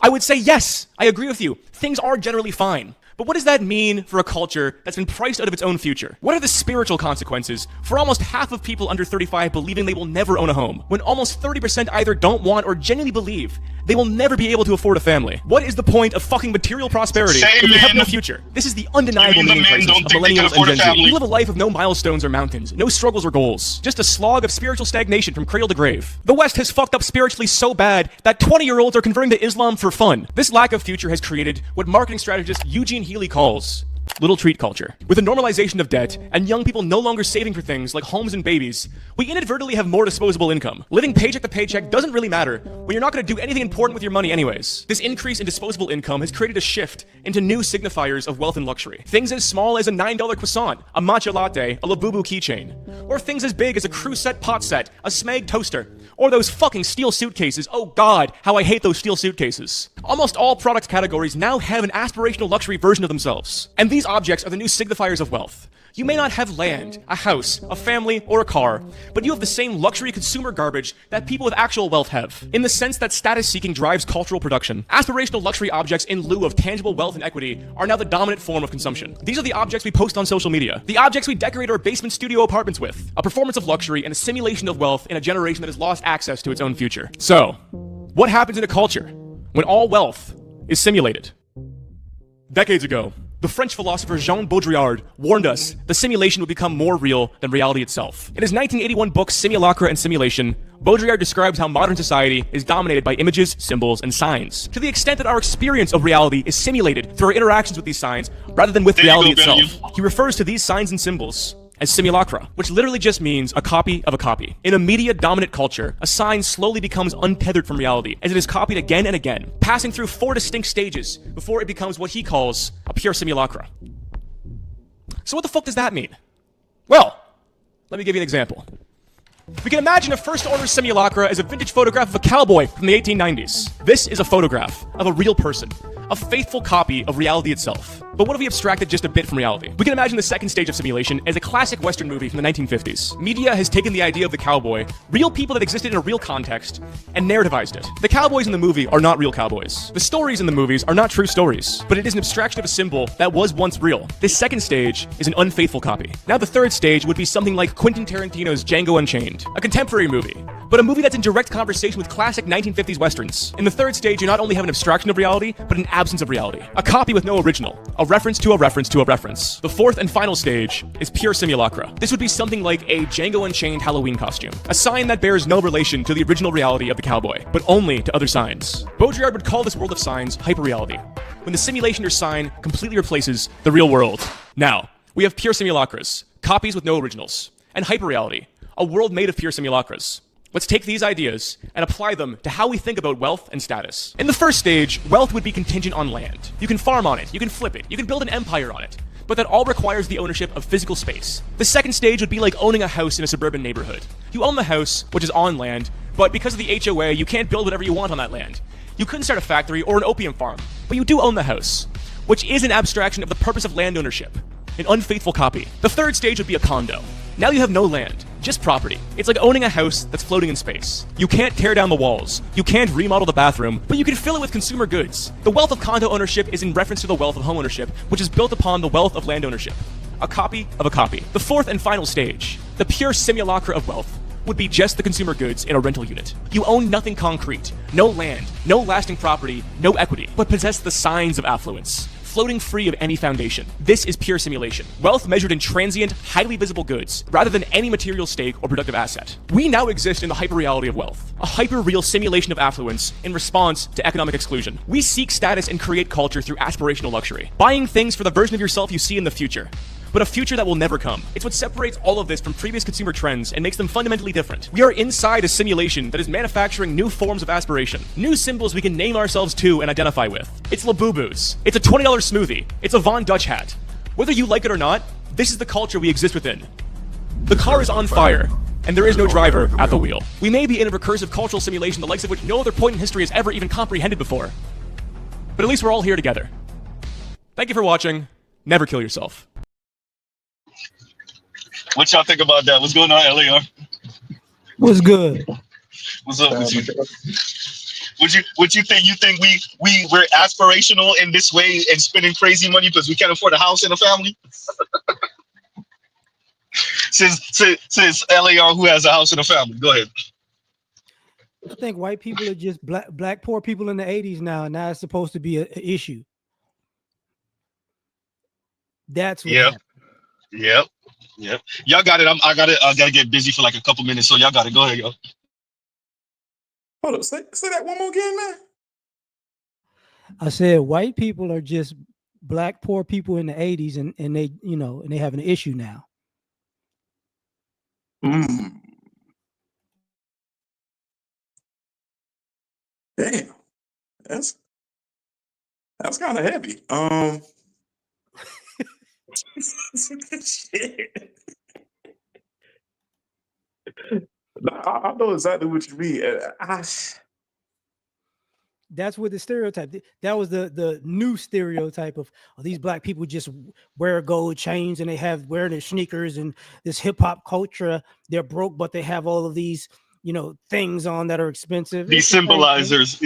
I would say yes, I agree with you, things are generally fine. But what does that mean for a culture that's been priced out of its own future? What are the spiritual consequences for almost half of people under 35 believing they will never own a home, when almost 30% either don't want or genuinely believe they will never be able to afford a family? What is the point of fucking material prosperity if we have no future? This is the undeniable meaning crisis of millennials and Gen Z. We live a life of no milestones or mountains, no struggles or goals, just a slog of spiritual stagnation from cradle to grave. The West has fucked up spiritually so bad that 20-year-olds are converting to Islam for fun. This lack of future has created what marketing strategist Eugene Healy calls little treat culture. With the normalization of debt and young people no longer saving for things like homes and babies, we inadvertently have more disposable income. Living paycheck to paycheck doesn't really matter when you're not going to do anything important with your money anyways. This increase in disposable income has created a shift into new signifiers of wealth and luxury. Things as small as a $9 croissant, a matcha latte, a Labubu keychain, or things as big as a crew set pot set, a Smeg toaster, or those fucking steel suitcases. Oh god, how I hate those steel suitcases. Almost all product categories now have an aspirational luxury version of themselves. And these objects are the new signifiers of wealth. You may not have land, a house, a family, or a car, but you have the same luxury consumer garbage that people with actual wealth have. In the sense that status seeking drives cultural production, aspirational luxury objects in lieu of tangible wealth and equity are now the dominant form of consumption. These are the objects we post on social media, the objects we decorate our basement studio apartments with, a performance of luxury and a simulation of wealth in a generation that has lost access to its own future. So, what happens in a culture when all wealth is simulated? Decades ago, the French philosopher Jean Baudrillard warned us the simulation would become more real than reality itself. In his 1981 book Simulacra and Simulation, Baudrillard describes how modern society is dominated by images, symbols, and signs, to the extent that our experience of reality is simulated through our interactions with these signs rather than with reality itself. He refers to these signs and symbols as simulacra, which literally just means a copy of a copy. In a media-dominant culture, a sign slowly becomes untethered from reality as it is copied again and again, passing through 4 distinct stages before it becomes what he calls a pure simulacra. So what the fuck does that mean? Well, let me give you an example. We can imagine a first-order simulacra as a vintage photograph of a cowboy from the 1890s. This is a photograph of a real person, a faithful copy of reality itself. But what if we abstracted just a bit from reality? We can imagine the second stage of simulation as a classic Western movie from the 1950s. Media has taken the idea of the cowboy, real people that existed in a real context, and narrativized it. The cowboys in the movie are not real cowboys. The stories in the movies are not true stories, but it is an abstraction of a symbol that was once real. This second stage is an unfaithful copy. Now the third stage would be something like Quentin Tarantino's Django Unchained, a contemporary movie, but a movie that's in direct conversation with classic 1950s westerns. In the third stage, you not only have an abstraction of reality, but an absence of reality. A copy with no original. A reference to a reference to a reference. The fourth and final stage is pure simulacra. This would be something like a Django Unchained Halloween costume. A sign that bears no relation to the original reality of the cowboy, but only to other signs. Baudrillard would call this world of signs hyperreality, when the simulation or sign completely replaces the real world. Now, we have pure simulacras, copies with no originals, and hyperreality, a world made of pure simulacras. Let's take these ideas and apply them to how we think about wealth and status. In the first stage, wealth would be contingent on land. You can farm on it, you can flip it, you can build an empire on it, but that all requires the ownership of physical space. The second stage would be like owning a house in a suburban neighborhood. You own the house, which is on land, but because of the HOA, you can't build whatever you want on that land. You couldn't start a factory or an opium farm, but you do own the house, which is an abstraction of the purpose of land ownership, an unfaithful copy. The third stage would be a condo. Now you have no land, just property. It's like owning a house that's floating in space. You can't tear down the walls, you can't remodel the bathroom, but you can fill it with consumer goods. The wealth of condo ownership is in reference to the wealth of homeownership, which is built upon the wealth of land ownership. A copy of a copy. The fourth and final stage, the pure simulacra of wealth, would be just the consumer goods in a rental unit. You own nothing concrete, no land, no lasting property, no equity, but possess the signs of affluence, floating free of any foundation. This is pure simulation. Wealth measured in transient, highly visible goods, rather than any material stake or productive asset. We now exist in the hyperreality of wealth, a hyper-real simulation of affluence in response to economic exclusion. We seek status and create culture through aspirational luxury, buying things for the version of yourself you see in the future, but a future that will never come. It's what separates all of this from previous consumer trends and makes them fundamentally different. We are inside a simulation that is manufacturing new forms of aspiration, new symbols we can name ourselves to and identify with. It's Labubu's. It's a $20 smoothie. It's a Von Dutch hat. Whether you like it or not, this is the culture we exist within. The car is on fire, and there is no driver at the wheel. We may be in a recursive cultural simulation the likes of which no other point in history has ever even comprehended before. But at least we're all here together. Thank you for watching. Never kill yourself. What y'all think about that? What's going on, LAR? What's good? What's up with you? What you think? You think we're aspirational in this way and spending crazy money because we can't afford a house and a family? Since LAR who has a house and a family. Go ahead. I think white people are just black poor people in the 80s now, and now it's supposed to be an issue. That's what happened. Yep. Y'all got it. I gotta get busy for like a couple minutes, so y'all got it. Go ahead, y'all. Hold up, say that one more again, man. I said white people are just black poor people in the 80s, and they, and they have an issue now. Damn, that's kind of heavy. Shit. I know exactly what you mean. That's what the stereotype. That was the new stereotype of these black people just wear gold chains and they wear their sneakers and this hip hop culture. They're broke, but they have all of these, things on that are expensive. These symbolizers.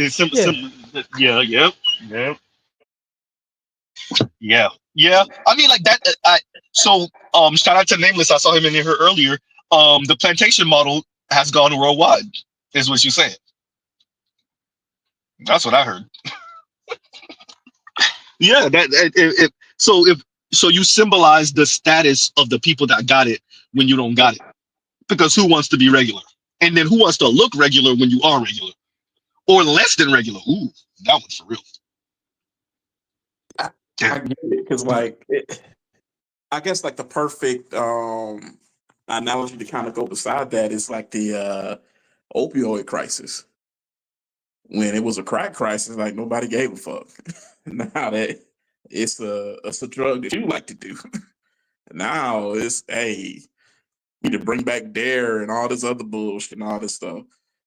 Yeah. I mean, like that. So shout out to Nameless. I saw him in here earlier. The plantation model has gone worldwide, is what you're saying. That's what I heard. Yeah, so you symbolize the status of the people that got it when you don't got it, because who wants to be regular, and then who wants to look regular when you are regular, or less than regular? Ooh, that one's for real. I get it, because I guess like the perfect analogy to kind of go beside that is like the opioid crisis. When it was a crack crisis, like nobody gave a fuck. Now that it's a drug that you like to do. Now it's we need to bring back DARE and all this other bullshit and all this stuff.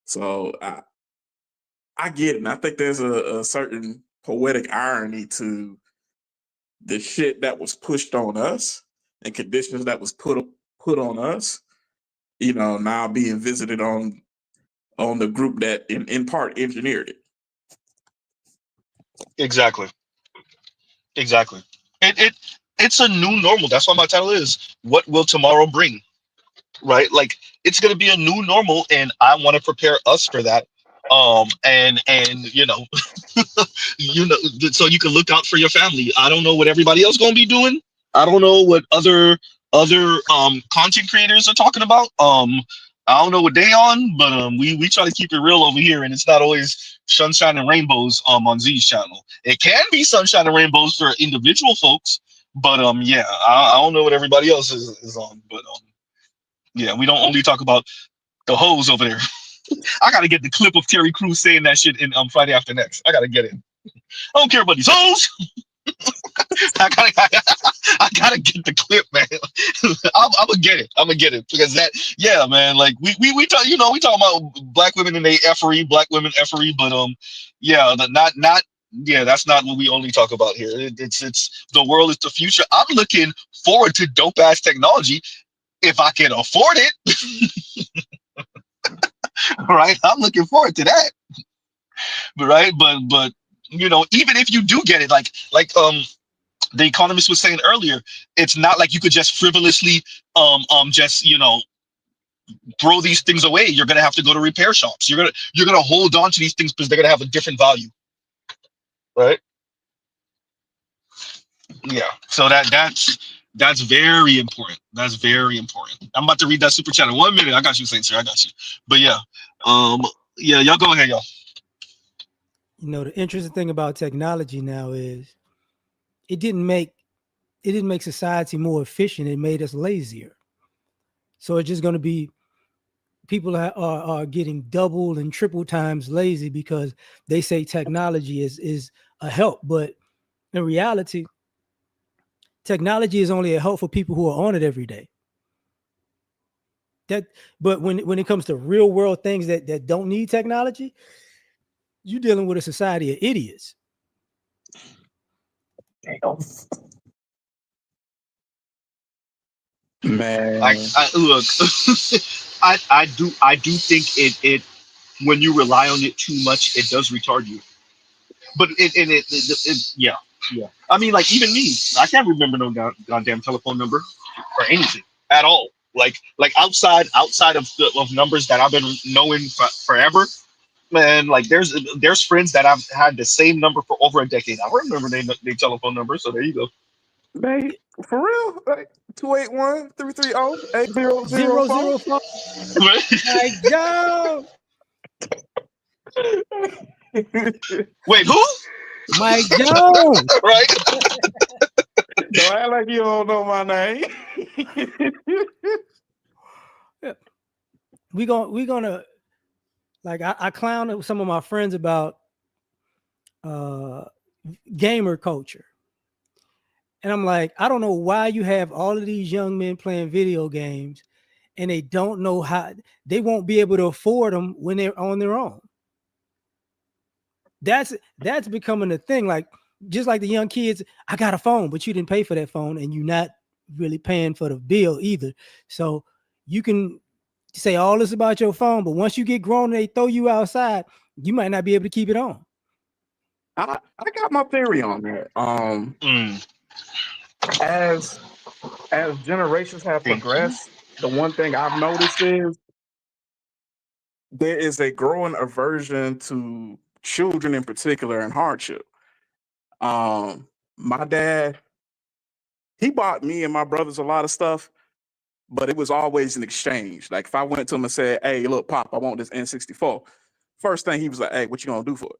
So I get it. And I think there's a certain poetic irony to the shit that was pushed on us and conditions that was put on us, now being visited on the group that in part engineered it. Exactly. It's a new normal. That's why my title is "What Will Tomorrow Bring?" Right? Like it's gonna be a new normal, and I want to prepare us for that. And so you can look out for your family. I don't know what everybody else gonna be doing. I don't know what other content creators are talking about. I don't know what they on, but we try to keep it real over here, and it's not always sunshine and rainbows on Z's channel. It can be sunshine and rainbows for individual folks, but yeah, I don't know what everybody else is on, but yeah, we don't only talk about the hoes over there. I gotta get the clip of Terry Crews saying that shit in Friday After Next. I gotta get it. I don't care about these hoes. I gotta get the clip, man. I'm gonna get it. I'm gonna get it because that, yeah, man. Like we talk, we talk about black women and they effery, black women effery, but yeah, not yeah, that's not what we only talk about here. It's the world is the future. I'm looking forward to dope ass technology if I can afford it. Right, I'm looking forward to that. But even if you do get it, like the Economist was saying earlier, it's not like you could just frivolously just throw these things away. You're gonna have to go to repair shops. You're gonna hold on to these things because they're gonna have a different value, right? Yeah. So that's very important. That's very important. I'm about to read that super chat in 1 minute. I got you, Saint Sir. I got you. But yeah, yeah, y'all go ahead, y'all. The interesting thing about technology now is it didn't make society more efficient. It made us lazier. So it's just going to be people are getting double and triple times lazy because they say technology is a help, but in reality, technology is only a help for people who are on it every day. But when it comes to real world things that don't need technology, you're dealing with a society of idiots. Man, I look. I do think it when you rely on it too much, it does retard you. But yeah. I mean, like even me, I can't remember no goddamn telephone number or anything at all. Like outside of numbers that I've been knowing forever, man. Like there's friends that I've had the same number for over a decade. I remember their telephone number. So there you go. man, for real? Like 281-330-8004? 004. My God. Wait, who? Mike Jones. Right? Don't act like you don't know my name. we gonna like I clown some of my friends about gamer culture. And I'm like, I don't know why you have all of these young men playing video games and they don't know how they won't be able to afford them when they're on their own. That's becoming a thing. Like just like the young kids, I got a phone, but you didn't pay for that phone and you're not really paying for the bill either. So you can say all this about your phone, but once you get grown and they throw you outside, you might not be able to keep it on. I got my theory on that. As generations have progressed, the one thing I've noticed is there is a growing aversion to children in particular and hardship. My dad, he bought me and my brothers a lot of stuff, but it was always an exchange. Like if I went to him and said, "Hey, look, Pop, I want this N64," first thing he was like, "Hey, what you gonna do for it?"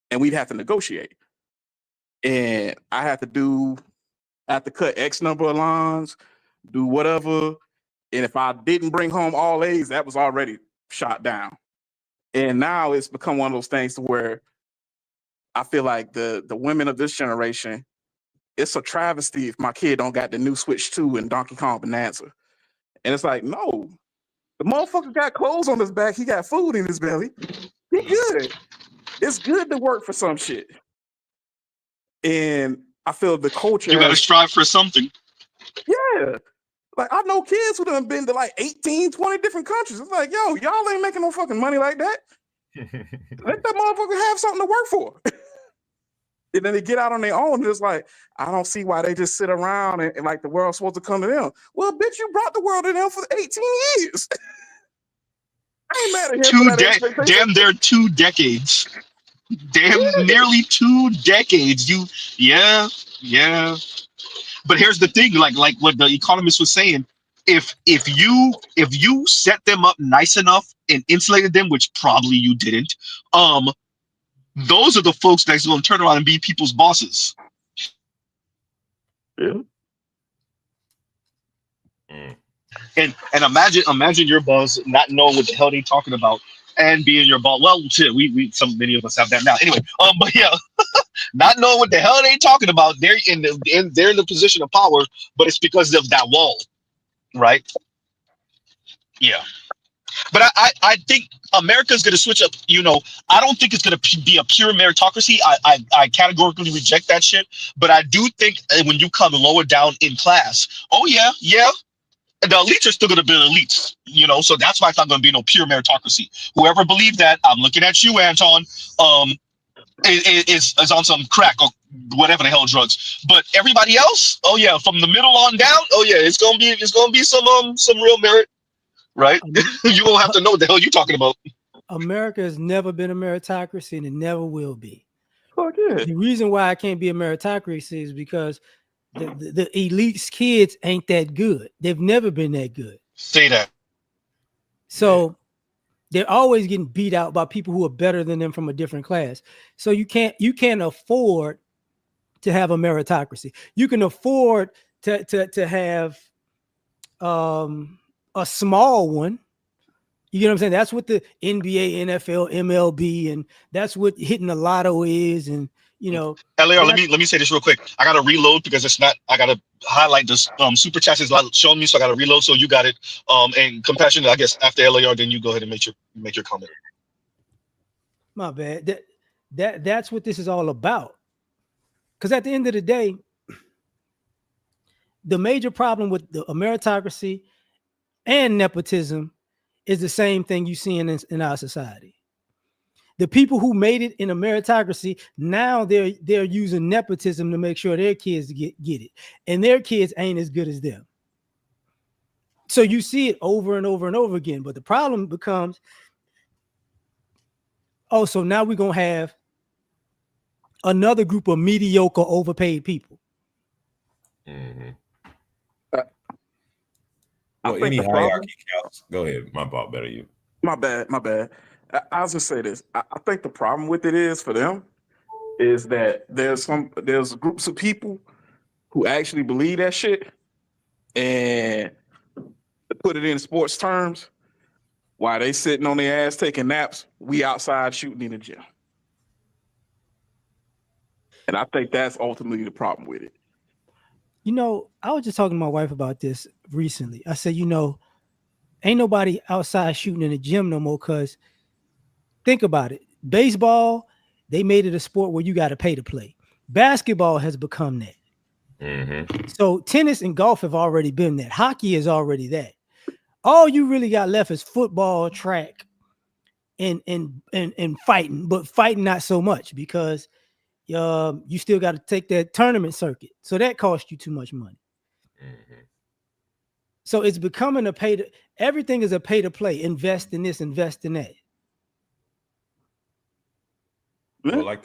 And we'd have to negotiate. And I had to cut X number of lines, do whatever. And if I didn't bring home all A's, that was already shot down. And now it's become one of those things to where I feel like the women of this generation, it's a travesty if my kid don't got the new Switch 2 and Donkey Kong Bonanza. And it's like, no, the motherfucker got clothes on his back. He got food in his belly. He good. It's good to work for some shit. And I feel the culture You got to strive for something. Yeah. Like, I know kids who done been to like 18, 20 different countries. It's like, yo, y'all ain't making no fucking money like that. Let that motherfucker have something to work for. And then they get out on their own, and it's like, I don't see why they just sit around and like the world's supposed to come to them. Well, bitch, you brought the world to them for 18 years. I ain't mad at him for that expectation. Damn, they're 2 decades. Damn, nearly 2 decades. Yeah. But here's the thing, like what the economist was saying, if you set them up nice enough and insulated them, which probably you didn't, those are the folks that's going to turn around and be people's bosses. Yeah. And imagine your boss not knowing what the hell they talking about and being your boss. Well, shit, many of us have that now. Anyway, but yeah, not knowing what the hell they talking about. They're in the position of power, but it's because of that wall, right? Yeah. But I think America's going to switch up. I don't think it's going to be a pure meritocracy. I categorically reject that shit. But I do think when you come lower down in class, oh yeah, the elites are still going to be elites. So that's why it's not going to be no pure meritocracy. Whoever believed that, I'm looking at you, Anton. Is on some crack or whatever the hell drugs. But everybody else, oh yeah, from the middle on down, oh yeah, it's gonna be some real merit. Right? You won't have to know what the hell you're talking about. America has never been a meritocracy and it never will be. Fuck yeah. The reason why I can't be a meritocracy is because the elite's kids ain't that good. They've never been that good. Say that. So they're always getting beat out by people who are better than them from a different class. So you can't afford to have a meritocracy. You can afford to have a small one. You get what I'm saying? That's what the NBA, NFL, MLB, and that's what hitting the lotto is. And LAR, let me say this real quick. I gotta reload because it's not. I gotta highlight this. Super chat is showing me, so I gotta reload. So you got it. And compassion. I guess after LAR, then you go ahead and make your comment. My bad. That's what this is all about. Because at the end of the day, the major problem with the meritocracy and nepotism is the same thing you see in our society. The people who made it in a meritocracy, now they're using nepotism to make sure their kids get it. And their kids ain't as good as them. So you see it over and over and over again. But the problem becomes, so now we're going to have another group of mediocre, overpaid people. Mm-hmm. Well, any hierarchy counts. Go ahead. My fault. Better you. My bad. I was just say this. I think the problem with it is for them is that there's groups of people who actually believe that shit, and to put it in sports terms, while they sitting on their ass taking naps, we outside shooting in the gym. And I think that's ultimately the problem with it. I was just talking to my wife about this recently. I said, ain't nobody outside shooting in the gym no more, because think about it. Baseball, they made it a sport where you got to pay to play. Basketball has become that. Mm-hmm. So tennis and golf have already been that. Hockey is already that. All you really got left is football, track, and fighting, but fighting not so much, because you still got to take that tournament circuit. So that costs you too much money. Mm-hmm. So it's becoming everything is a pay to play. Invest in this, invest in that. Well, like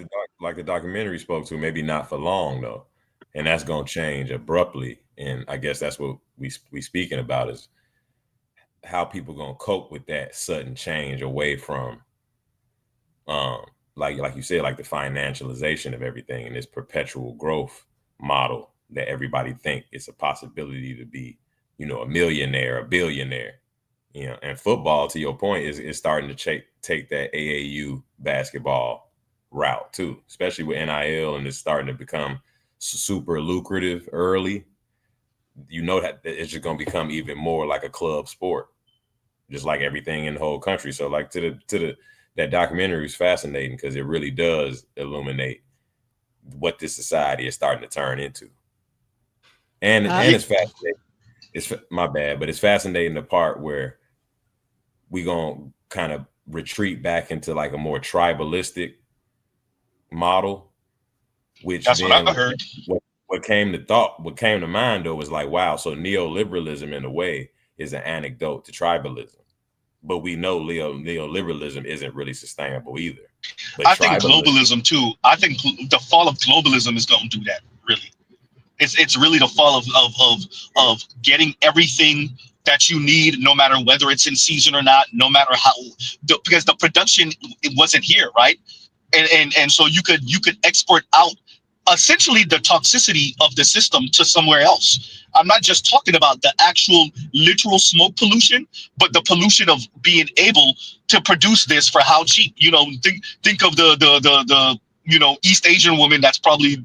the documentary spoke to, maybe not for long though. And that's going to change abruptly. And I guess that's what we speaking about, is how people going to cope with that sudden change away from, like you said, like the financialization of everything and this perpetual growth model that everybody think it's a possibility to be, a millionaire, a billionaire, and football, to your point, is starting to take that AAU basketball route too, especially with NIL, and it's starting to become super lucrative early. That it's just going to become even more like a club sport, just like everything in the whole country. So like that documentary is fascinating because it really does illuminate what this society is starting to turn into. And it's fascinating. It's my bad, but it's fascinating the part where we gonna kind of retreat back into like a more tribalistic model, which That's what then I heard. what came to mind though was like, wow, so neoliberalism in a way is an anecdote to tribalism. But we know neoliberalism isn't really sustainable either. But I think globalism too. I think the fall of globalism is going to do that. Really, it's really the fall of getting everything that you need, no matter whether it's in season or not, no matter how, because the production, it wasn't here, right? And so you could export out essentially the toxicity of the system to somewhere else. I'm not just talking about the actual literal smoke pollution, but the pollution of being able to produce this for how cheap. You know, think of the East Asian woman that's probably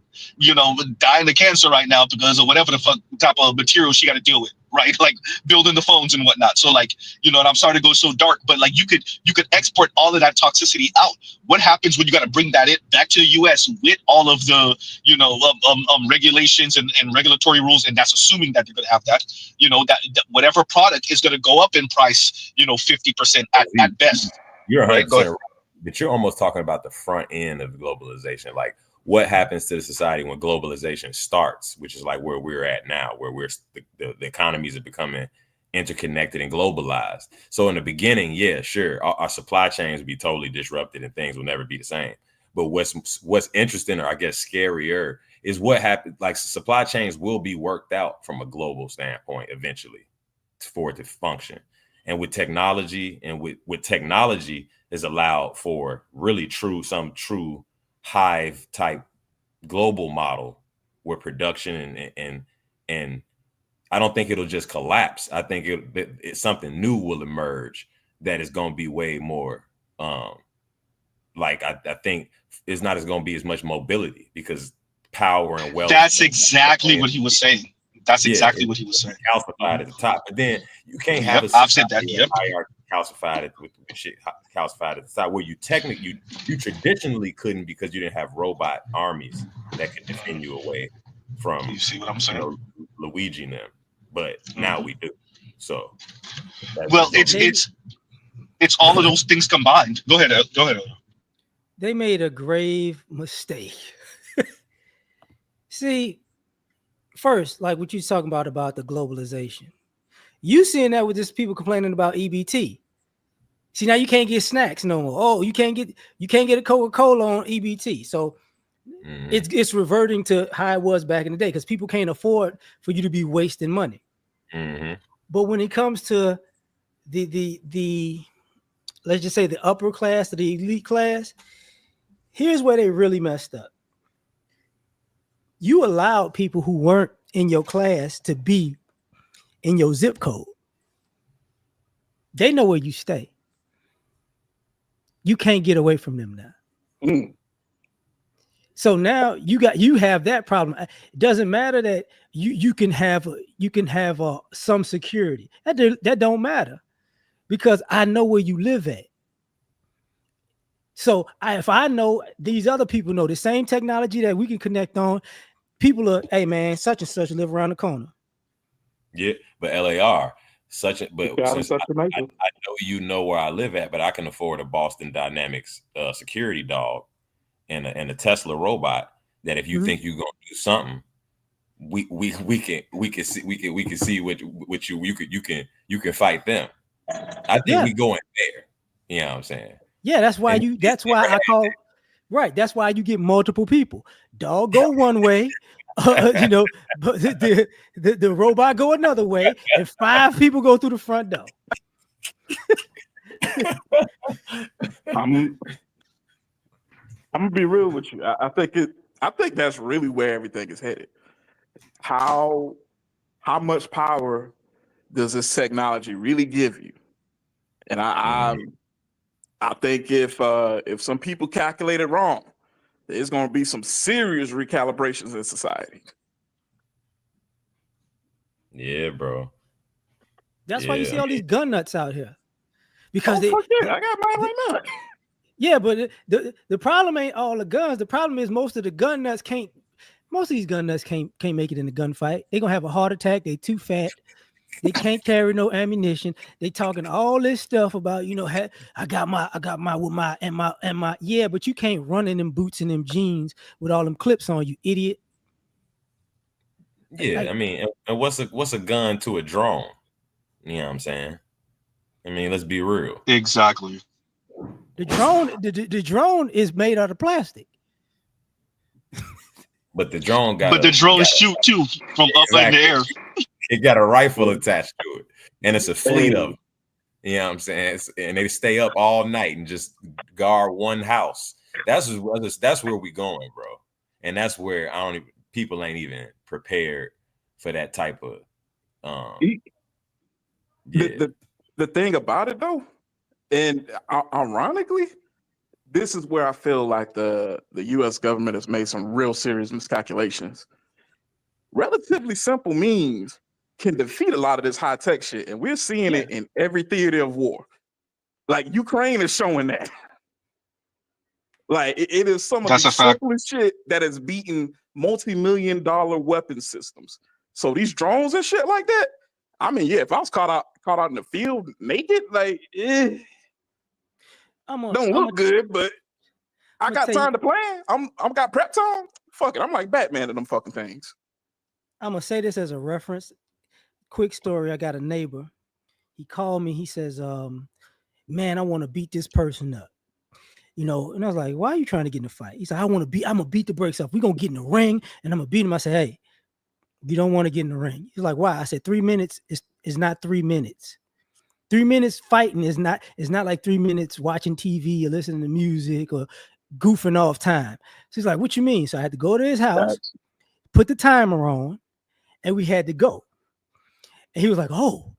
dying of cancer right now because of whatever the fuck type of material she got to deal with, right? Like building the phones and whatnot. So like, and I'm sorry to go so dark, but like you could export all of that toxicity out. What happens when you got to bring that back to the U.S. with all of the regulations and regulatory rules, and that's assuming that they're going to have that. That whatever product is going to go up in price, 50% at best. You're 100% right? right, but you're almost talking about the front end of globalization, like what happens to the society when globalization starts, which is like where we're at now, where the economies are becoming interconnected and globalized. So in the beginning, yeah, sure, our supply chains would be totally disrupted and things will never be the same. But what's interesting, or I guess scarier, is what happened. Like supply chains will be worked out from a global standpoint eventually for it to function. And with technology has allowed for really some true hive type global model where production and I don't think it'll just collapse. I think it's something new will emerge that is going to be way more like I think it's not going to be as much mobility because power and wealth. That's exactly what he was saying. That's exactly what he was saying. Calcified at the top, but then you can't Yep, have a I've said that. Yep. hierarchy calcified with shit calcified at the top, where you technically you traditionally couldn't because you didn't have robot armies that could defend you away from. You see what I'm saying? Luigi and them, but now we do. So, well, it's all of those things combined. Go ahead. They made a grave mistake. See. First, like what you're talking about the globalization, you seeing that with just people complaining about EBT. See, now you can't get snacks no more. Oh, you can't get a Coca-Cola on EBT. So it's reverting to how it was back in the day because people can't afford for you to be wasting money. But when it comes to the let's just say the upper class or the elite class, here's where they really messed up. You allowed people who weren't in your class to be in your zip code. They know where you stay. You can't get away from them now. So now you have that problem. It doesn't matter that you can have some security. That don't matter because I know where you live at. So if I know these other people know the same technology that we can connect on, people are, hey man, such and such live around the corner. Yeah, but LAR, I know you know where I live at, but I can afford a Boston Dynamics security dog and a Tesla robot that if you think you're gonna do something, we can see what you can fight them. I think we going there. You know what I'm saying? Yeah, that's why that's why you get multiple people. Dog go one way, but the robot go another way, and 5 people go through the front door. I'm gonna be real with you. I think that's really where everything is headed. How much power does this technology really give you? And I think if some people calculate it wrong, there's going to be some serious recalibrations in society. Yeah, bro. That's why you see all these gun nuts out here. Because I got mine right now. Yeah, but the problem ain't all the guns. The problem is most of the gun nuts can't. Most of these gun nuts can't make it in the gunfight. They gonna have a heart attack. They too fat. They can't carry no ammunition. They talking all this stuff about, you know, I got my with my and my yeah, but you can't run in them boots and them jeans with all them clips on, you idiot. Yeah, Like, I mean, and what's a gun to a drone? You know what I'm saying? I mean, let's be real. Exactly. the drone is made out of plastic. But the drone But the drones shoot too from up in the air. It got a rifle attached to it, and it's a fleet of them. You know what I'm saying? And they stay up all night and just guard one house. That's where we going, bro. And that's where people ain't even prepared for that type of. The thing about it though, and ironically, this is where I feel like the U.S. government has made some real serious miscalculations. Relatively simple means can defeat a lot of this high tech shit, and we're seeing it in every theater of war. Like Ukraine is showing that. Like it is some of the simplest shit that is beating multi-million-dollar weapon systems. So these drones and shit like that. I mean, yeah, if I was caught out in the field naked, like, don't look good, but I got time to plan. I'm got prep time. Fuck it, I'm like Batman in them fucking things. I'm gonna say this as a reference. Quick story. I got a neighbor. He called me. He says, "Man, I want to beat this person up." You know, and I was like, "Why are you trying to get in a fight?" He said, I'm gonna beat the brakes off. We're gonna get in the ring and I'm gonna beat him. I said, "Hey, you don't want to get in the ring." He's like, "Why?" I said, 3 minutes is not 3 minutes. 3 minutes fighting is not like 3 minutes watching TV or listening to music or goofing off time. So he's like, "What you mean?" So I had to go to his house, put the timer on, and we had to go. And he was like, "Oh,"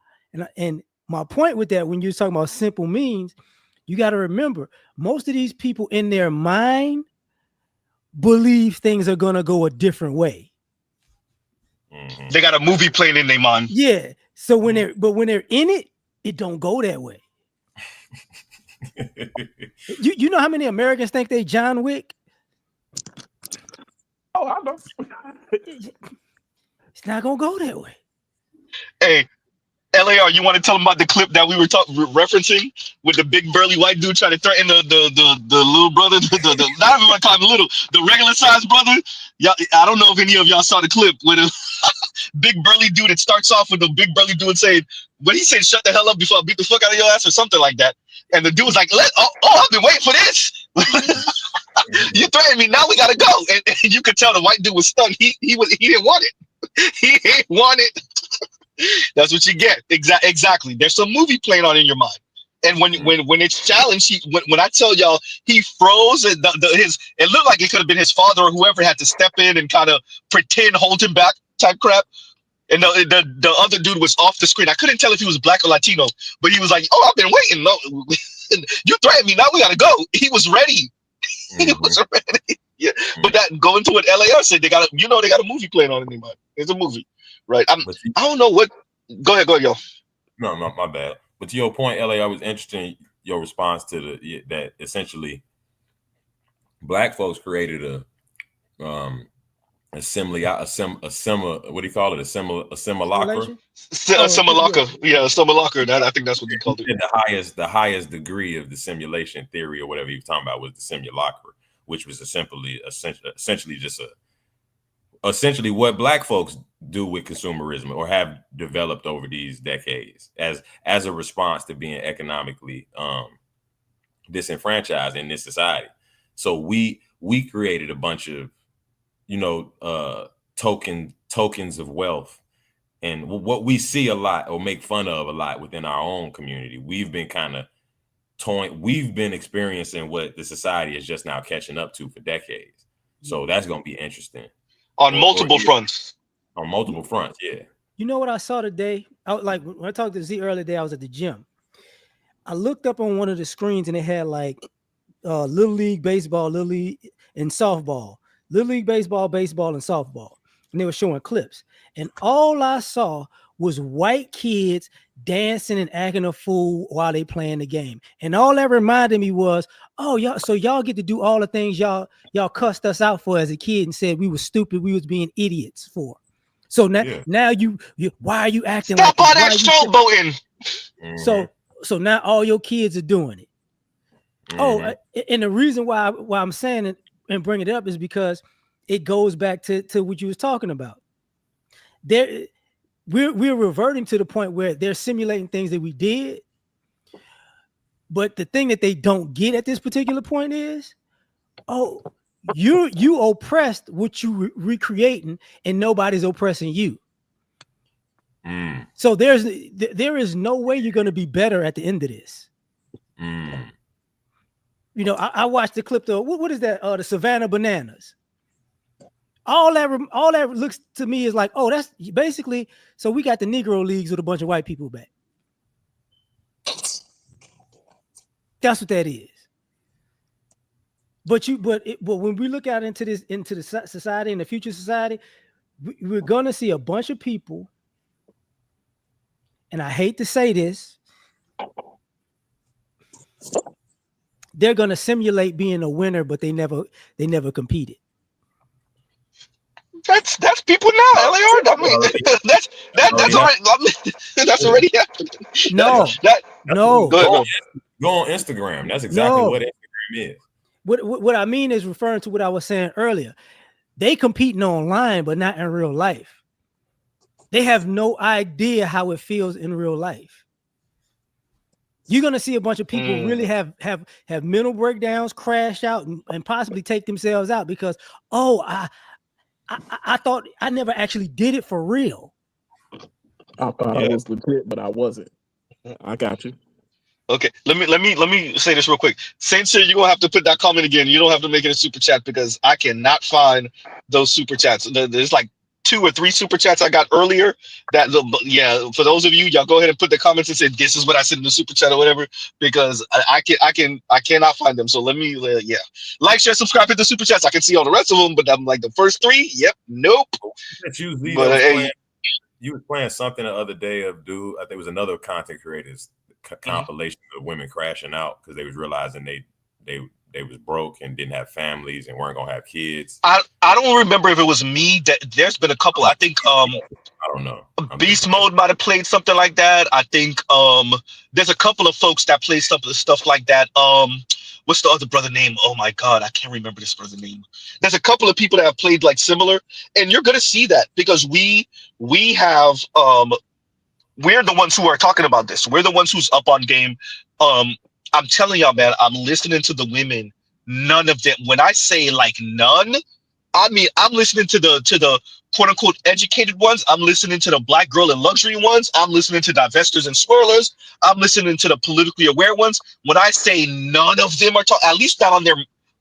and my point with that, when you're talking about simple means, you got to remember, most of these people in their mind believe things are gonna go a different way. They got a movie playing in their mind. Yeah. So when they're in it, it don't go that way. you know how many Americans think they John Wick? Oh, I know. It's not gonna go that way. Hey, LAR, you want to tell them about the clip that we were referencing with the big burly white dude trying to threaten the little brother, the not even call him little, the regular sized brother? Y'all, I don't know if any of y'all saw the clip with a big burly dude. It starts off with the big burly dude saying, "What he said, shut the hell up before I beat the fuck out of your ass," or something like that. And the dude was like, I've been waiting for this. You threatened me, now we gotta go. And you could tell the white dude was stung. He didn't want it. He didn't want it. That's what you get. Exactly. There's some movie playing on in your mind. And when it's challenged, when I tell y'all he froze, it looked like it could have been his father or whoever had to step in and kind of pretend hold him back type crap. And the other dude was off the screen. I couldn't tell if he was black or Latino, but he was like, "Oh, I've been waiting. No, you threatened me. Now we gotta go." He was ready. He was ready. Yeah. But that going to what LAR said, they got a movie playing on in their mind. It's a movie, right? I don't know what. Go ahead, yo. No, my bad. But to your point, LAR, was interesting your response to that essentially black folks created a what do you call it? A simulacra. A simulacra. Yeah, a simulacra. I think that's what they called it. The highest degree of the simulation theory or whatever you're talking about was the simulacra, which was essentially essentially what black folks do with consumerism or have developed over these decades as a response to being economically disenfranchised in this society. So we created a bunch of tokens of wealth, and what we see a lot or make fun of a lot within our own community. We've been kind of we've been experiencing what the society is just now catching up to for decades. So that's going to be interesting on multiple fronts. On multiple fronts, yeah. You know what I saw today? Like when I talked to Z earlier today, I was at the gym. I looked up on one of the screens and it had like Little League baseball, Little League and softball. Little League baseball, and softball. And they were showing clips. And all I saw was white kids dancing and acting a fool while they playing the game. And all that reminded me was, oh, y'all get to do all the things y'all cussed us out for as a kid and said we was stupid, we was being idiots for. So now you why are you acting Stop like all that showboating? So now all your kids are doing it. Oh, and the reason why I'm saying it and bring it up is because it goes back to what you was talking about. We're reverting to the point where they're simulating things that we did. But the thing that they don't get at this particular point is, oh, you oppressed what you recreating, and nobody's oppressing you. So there is no way you're going to be better at the end of this. You know, I watched the clip though. What is that? The Savannah Bananas. All that looks to me is like, oh, that's basically. So we got the Negro Leagues with a bunch of white people back. That's what that is. But when we look out into the society and the future society, we're gonna see a bunch of people. And I hate to say this, they're gonna simulate being a winner, but they never competed. That's people now, LAR. I mean, that's already happening. No. Go on Instagram. That's exactly what Instagram is. What I mean is referring to what I was saying earlier. They competing online, but not in real life. They have no idea how it feels in real life. You're gonna see a bunch of people really have mental breakdowns, crash out, and possibly take themselves out because I thought I never actually did it for real. I thought I was legit, but I wasn't. I got you. Okay, let me say this real quick. Saint Sir, you're gonna have to put that comment again. You don't have to make it a super chat because I cannot find those super chats. There's like 2 or 3 super chats I got earlier. For those of you, y'all go ahead and put the comments and say this is what I said in the super chat or whatever, because I cannot find them. So let me like, share, subscribe, hit the super chats. I can see all the rest of them, but I'm like the first 3. Yep, nope. You was playing something the other day of dude. I think it was another content creators compilation of women crashing out because they was realizing they was broke and didn't have families and weren't gonna have kids. I don't remember if it was me. There's been a couple. I think I don't know. Beast Mode might have played something like that. I think there's a couple of folks that play stuff like that. What's the other brother name? Oh my God, I can't remember this brother name. There's a couple of people that have played like similar, and you're gonna see that because we have we're the ones who are talking about this. We're the ones who's up on game. I'm telling y'all, man, I'm listening to the women. None of them, when I say like none, I mean, I'm listening to the quote unquote educated ones. I'm listening to the black girl and luxury ones. I'm listening to divestors and swirlers. I'm listening to the politically aware ones. When I say none of them are talking, at least not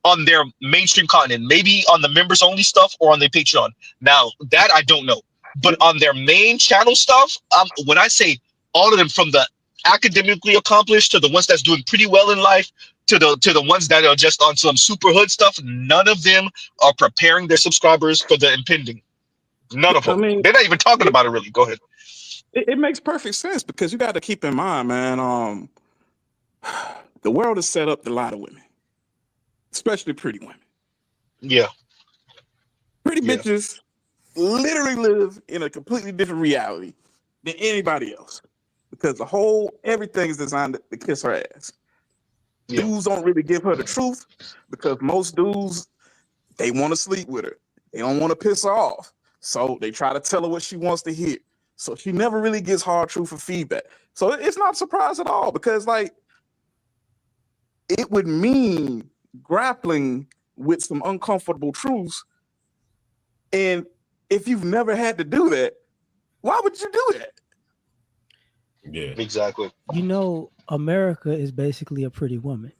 on their mainstream content, maybe on the members only stuff or on their Patreon. Now that I don't know, but on their main channel stuff, when I say all of them, from the academically accomplished to the ones that's doing pretty well in life to the ones that are just on some super hood stuff, none of them are preparing their subscribers for the impending. None of them. I mean, they're not even talking about it really. Go ahead. It makes perfect sense because you got to keep in mind, man, the world is set up to a lot of women, especially pretty women. Yeah. Pretty bitches literally live in a completely different reality than anybody else. Because everything is designed to kiss her ass. Yeah. Dudes don't really give her the truth because most dudes, they want to sleep with her. They don't want to piss her off. So they try to tell her what she wants to hear. So she never really gets hard truth or feedback. So it's not a surprise at all because like it would mean grappling with some uncomfortable truths. And if you've never had to do that, why would you do that? Yeah, exactly. You know, America is basically a pretty woman.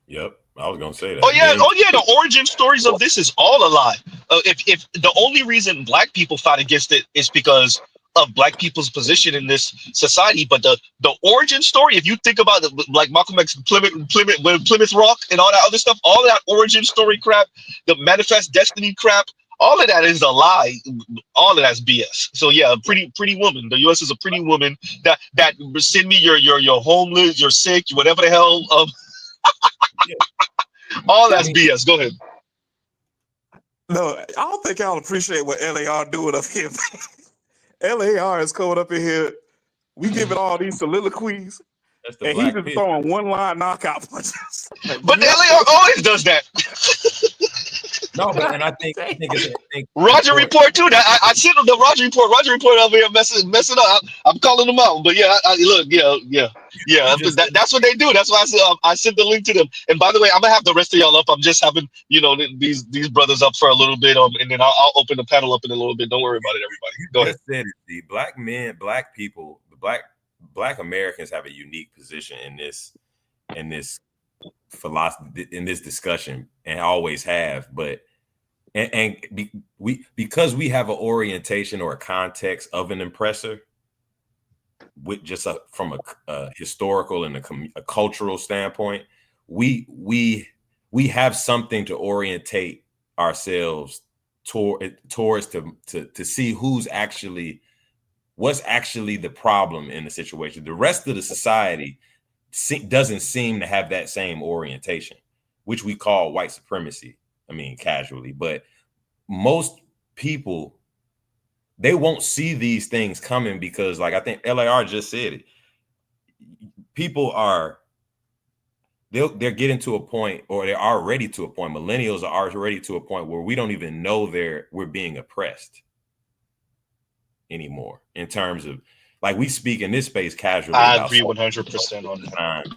Yep, I was gonna say that. Oh yeah. The origin stories of this is all a lie. If the only reason black people fought against it is because of black people's position in this society, but the origin story, if you think about it, like Malcolm X, Plymouth Rock, and all that other stuff, all that origin story crap, the manifest destiny crap, All of that is a lie. All of that's BS. So yeah, pretty woman. The U.S. is a pretty woman that send me your homeless, your sick, whatever the hell. All I that's mean, BS. Go ahead. No, I don't think y'all appreciate what LAR doing up here. LAR is coming up in here. We giving all these soliloquies, that's the and he black just pitch. throwing one line knockout punches. But the LAR always does that. No, but and I think it's Roger important. Report too. That I sent him the Roger Report. Roger Report over here messing up. I'm calling them out. But yeah, look, yeah. That's what they do. That's why I sent the link to them. And by the way, I'm gonna have the rest of y'all up. I'm just having these brothers up for a little bit. And then I'll open the panel up in a little bit. Don't worry about it, everybody. Go ahead. Said it, the black men, black people, the black Americans have a unique position in this philosophy, in this discussion, and always have. But because we have an orientation or a context of an oppressor, with just from a historical and a cultural standpoint, we have something to orientate ourselves towards to see what's actually the problem in the situation. The rest of the society doesn't seem to have that same orientation, which we call white supremacy. I mean, casually, but most people, they won't see these things coming because, like I think LAR just said it, people they're getting to a point, or they're already to a point. Millennials are already to a point where we don't even know we're being oppressed anymore, in terms of, like, we speak in this space casually. I agree 100% on that.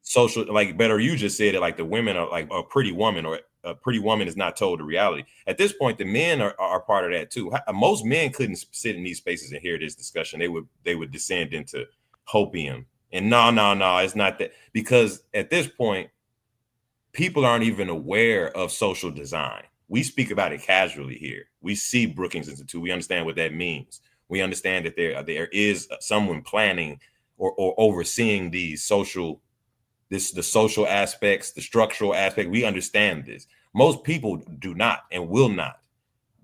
Social, like, better, you just said it, like the women are like a pretty woman, or a pretty woman is not told the reality. At this point, the men are part of that too. Most men couldn't sit in these spaces and hear this discussion. They would descend into hopium. And no, it's not that. Because at this point, people aren't even aware of social design. We speak about it casually here. We see Brookings Institute. We understand what that means. We understand that there is someone planning or overseeing these the social aspects, the structural aspect. We understand this. Most people do not and will not.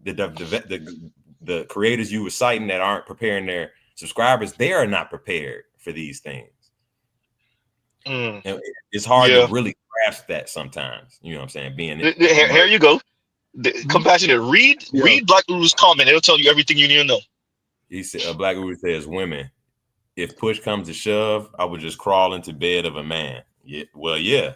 The creators you were citing that aren't preparing their subscribers, they are not prepared for these things. And it's hard to really grasp that sometimes. You know what I'm saying? Here you go. Compassionate. Read Black Uru's comment. It'll tell you everything you need to know. He said, Black Uru says, women, if push comes to shove, I would just crawl into bed of a man. Yeah. Well, yeah.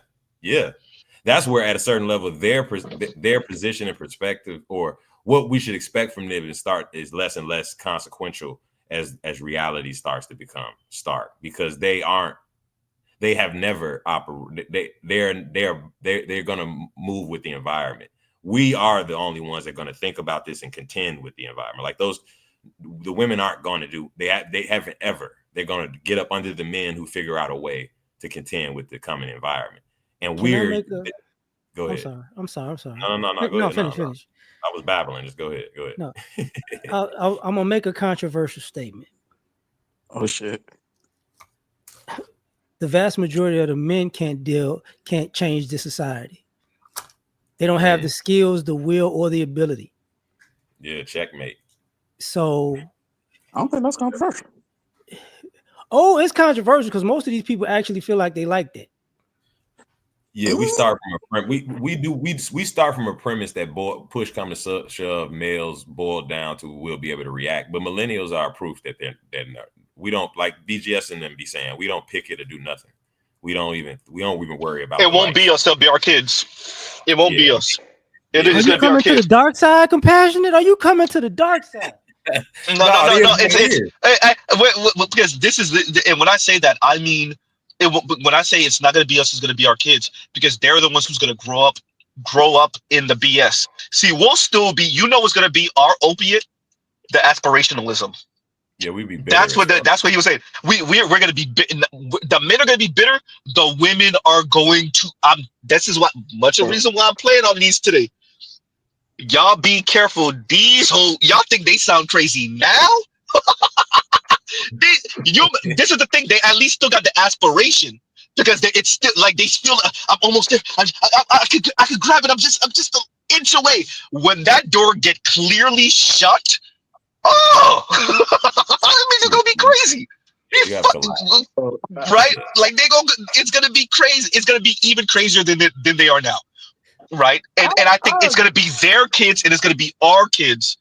That's where, at a certain level, their position and perspective, or what we should expect from them, is less and less consequential as reality starts to become stark, because they have never operated. They're going to move with the environment. We are the only ones that are going to think about this and contend with the environment. Like the women aren't going to do. They haven't ever. They're going to get up under the men who figure out a way to contend with the coming environment. And go ahead. I'm sorry. No. Go ahead. Finish. I was babbling. Just go ahead. No, I'm gonna make a controversial statement. Oh shit! The vast majority of the men can't change the society. They don't have the skills, the will, or the ability. Yeah, checkmate. So I don't think that's controversial. Oh, it's controversial because most of these people actually feel like they like that. Yeah, we start from we start from a premise that push come to shove, males boil down to will be able to react. But millennials are proof that they're not. We don't, like BGS and them be saying, we don't pick it or do nothing. We don't even worry about it. Won't be us, they'll be our kids. It won't be us. It is going to be our kids. Are you coming to the dark side, Compassionate? Are you coming to the dark side? No. It's because this is and when I say that, I mean when I say it's not going to be us, it's going to be our kids, because they're the ones who's going to grow up in the BS. See, we'll still be. What's going to be our opiate? The aspirationalism. Yeah, we be bitter. That's what he was saying. We're going to be the men are going to be bitter. The women are going to. This is much of the reason why I'm playing on these today. Y'all be careful. Y'all think they sound crazy now? This is the thing. They at least still got the aspiration, because it's still like they still. I'm almost there. I could grab it. I'm just inch away. When that door get clearly shut, oh, that means it's gonna be crazy. You have to Right? Like it's gonna be crazy. It's gonna be even crazier than they are now. Right? And I think it's gonna be their kids and it's gonna be our kids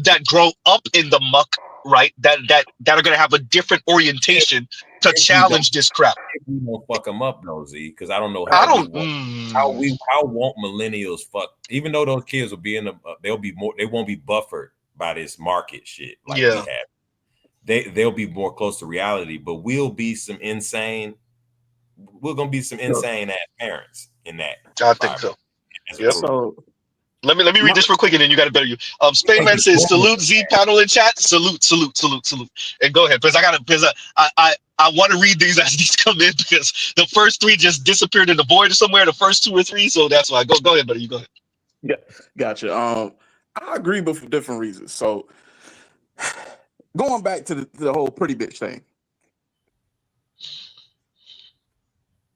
that grow up in the muck, right? That are gonna have a different orientation to challenge this crap. We won't fuck them up though, Z, because I don't know how how won't millennials fuck, even though those kids will be in the they won't be buffered by this market shit like we have. They'll be more close to reality, but we're gonna be some insane ass parents in that. I think so. Yep. So let me read this real quick and then you got to better you. Spainman says salute Z panel in chat. Salute. And go ahead, because I want to read these as these come in because the first three just disappeared in the void somewhere. The first two or three, so that's why. Go ahead, buddy. You go ahead. Yeah, gotcha. I agree, but for different reasons. So going back to the whole pretty bitch thing,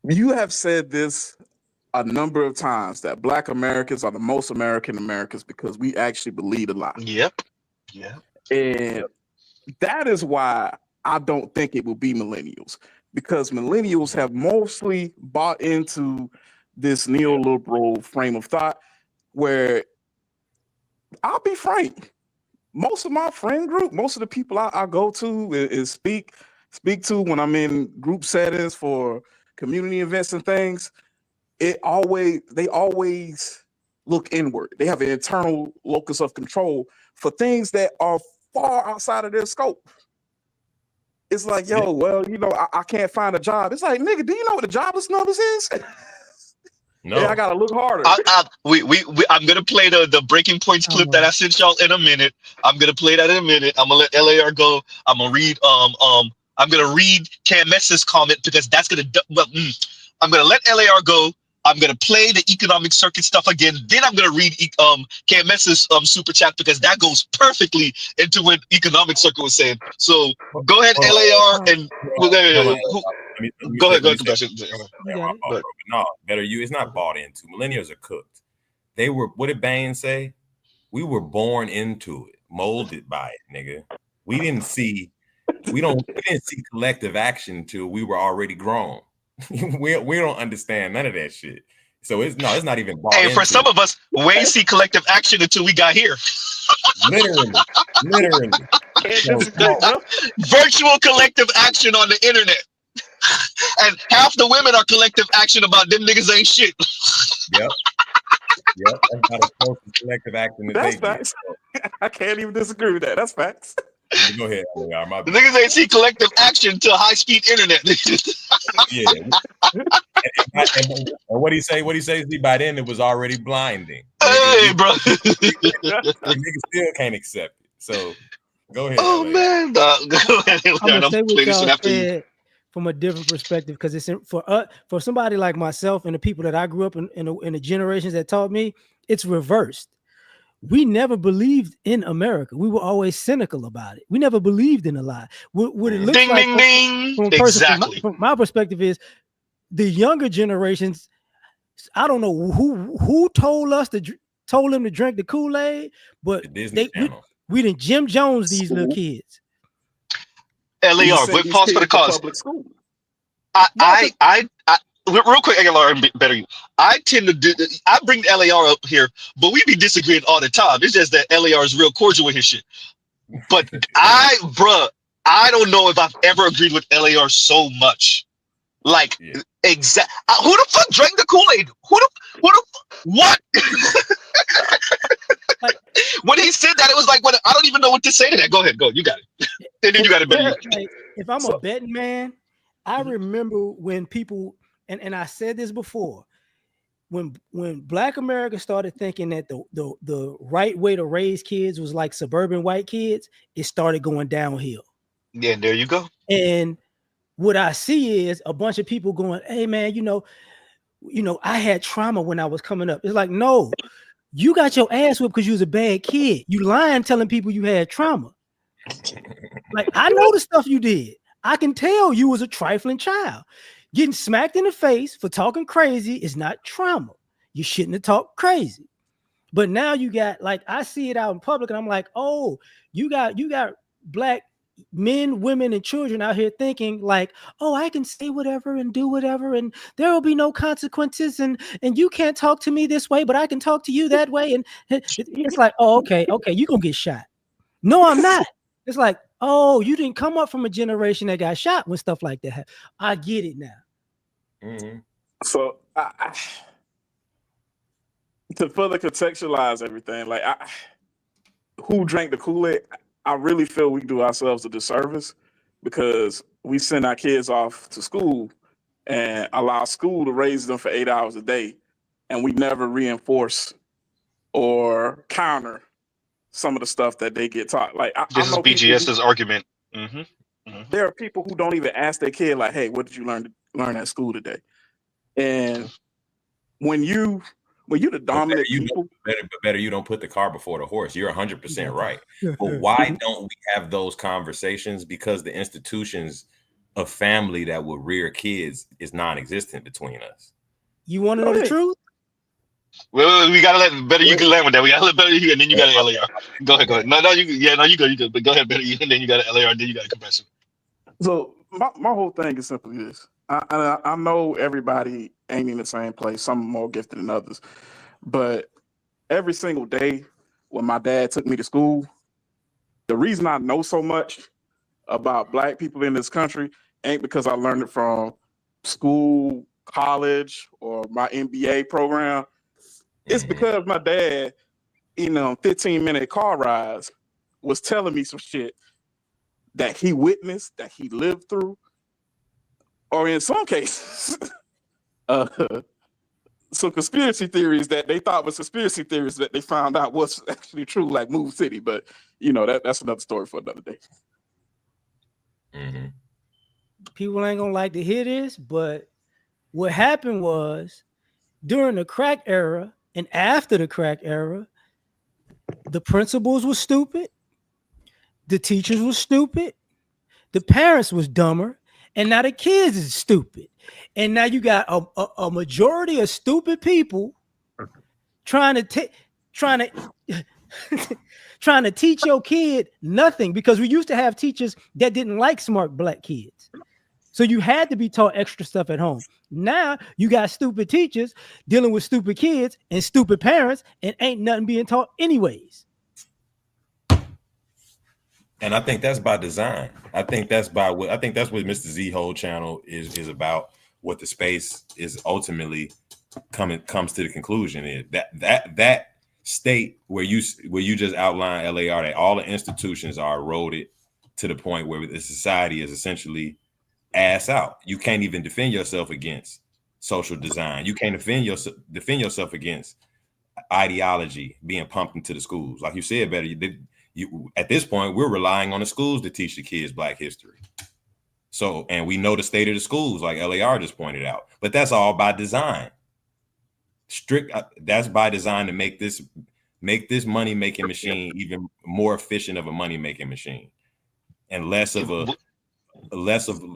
you have said this a number of times that Black Americans are the most American Americans because we actually believe a lot. Yep. Yeah. And that is why I don't think it will be millennials, because millennials have mostly bought into this neoliberal frame of thought where, I'll be frank, most of my friend group, most of the people I go to is speak to when I'm in group settings for community events and things, they always look inward. They have an internal locus of control for things that are far outside of their scope. It's like, yo, well, I can't find a job. It's like, nigga, do you know what the jobless numbers is? No, yeah, I gotta look harder. I'm gonna play the breaking points clip that I sent y'all in a minute. I'm gonna play that in a minute. I'm gonna let LAR go. I'm gonna read I'm gonna read KMS's comment because that's gonna I'm gonna let LAR go. I'm gonna play the economic circuit stuff again. Then I'm gonna read KMS's super chat because that goes perfectly into what economic circuit was saying. So go ahead, LAR, and go ahead. No, better you. It's not bought into. Millennials are cooked. They were. What did Bain say? We were born into it, molded by it, nigga. We didn't see collective action until we were already grown. we don't understand none of that shit. So it's not even bought into. For some of us, we ain't see collective action until we got here. Literally. Virtual collective action on the internet. And half the women are collective action about them niggas ain't shit. Yep. That's not as close to collective action as that's facts. I can't even disagree with that. That's facts. Go ahead. The niggas ain't see collective action to high-speed internet. Yeah. And what he say? See, by then it was already blinding. Hey, bro. Niggas still can't accept it. So go ahead. Oh man, go ahead. I'm gonna say what y'all said from a different perspective, because it's for somebody like myself and the people that I grew up in the generations that taught me, it's reversed. We never believed in America. We were always cynical about it. We never believed in a lie. What it looks ding, like ding, from exactly. From my perspective is the younger generations. I don't know who told them to drink the Kool-Aid, but we didn't Jim Jones these little kids. LAR, pause for the cause. I real quick, LAR, better you. I tend to I bring LAR up here, but we be disagreeing all the time. It's just that LAR is real cordial with his shit. But I don't know if I've ever agreed with LAR so much. Like, who the fuck drank the Kool-Aid? What? When he said that, it was like, I don't even know what to say to that. Go ahead, you got it. And then you got it. If I'm a betting man, I remember when people, and I said this before, when Black America started thinking that the right way to raise kids was like suburban white kids, it started going downhill. Yeah, there you go. And what I see is a bunch of people going, hey man, I had trauma when I was coming up. It's like, no, you got your ass whipped because you was a bad kid. You lying telling people you had trauma. Like, I know the stuff you did. I can tell you was a trifling child. Getting smacked in the face for talking crazy is not trauma. You shouldn't have talked crazy. But now you got, like, I see it out in public and I'm like, oh, you got black men, women, and children out here thinking like, oh, I can say whatever and do whatever and there will be no consequences and you can't talk to me this way, but I can talk to you that way. And it's like, oh, okay, you're gonna get shot. No, I'm not. It's like, oh, you didn't come up from a generation that got shot when stuff like that happened. I get it now. Mm-hmm. So to further contextualize everything, like who drank the Kool-Aid, I really feel we do ourselves a disservice because we send our kids off to school and allow school to raise them for 8 hours a day, and we never reinforce or counter some of the stuff that they get taught. Like This is BGS's argument. There are people who don't even ask their kid, like, "Hey, what did you learn at school today?" And when you the dominant people, better you don't put the car before the horse. You're 100% right. But why don't we have those conversations? Because the institutions of family that would rear kids is non-existent between us. You want to know the truth? Well, we gotta let Better you can land with that. We gotta let Better you, and then you got an LAR. Go ahead. No, you go. But go ahead, Better you, and then you got an LAR, and then you got a compressor. So my whole thing is simply this. I know everybody ain't in the same place. Some are more gifted than others. But every single day when my dad took me to school, the reason I know so much about Black people in this country ain't because I learned it from school, college, or my MBA program. It's because my dad, 15-minute car rides, was telling me some shit that he witnessed, that he lived through, or in some cases, some conspiracy theories that they thought was conspiracy theories that they found out was actually true, like Move City. But that's another story for another day. People ain't gonna like to hear this, but what happened was during the crack era and after the crack era, the principals were stupid, the teachers were stupid, the parents was dumber, and now the kids is stupid. And now you got a majority of stupid people trying to teach your kid nothing, because we used to have teachers that didn't like smart Black kids. So you had to be taught extra stuff at home. Now you got stupid teachers dealing with stupid kids and stupid parents, and ain't nothing being taught anyways. And I think that's by design. I think that's what Mr. Z whole channel is about. What the space is ultimately comes to the conclusion is that state where you just outlined, LAR, that all the institutions are eroded to the point where the society is essentially ass out. You can't even defend yourself against social design. You can't defend yourself against ideology being pumped into the schools. Like you said, Better, you at this point, we're relying on the schools to teach the kids Black history. So, and we know the state of the schools, like LAR just pointed out, but that's all by design. That's by design to make this money-making machine even more efficient of a money-making machine, and less of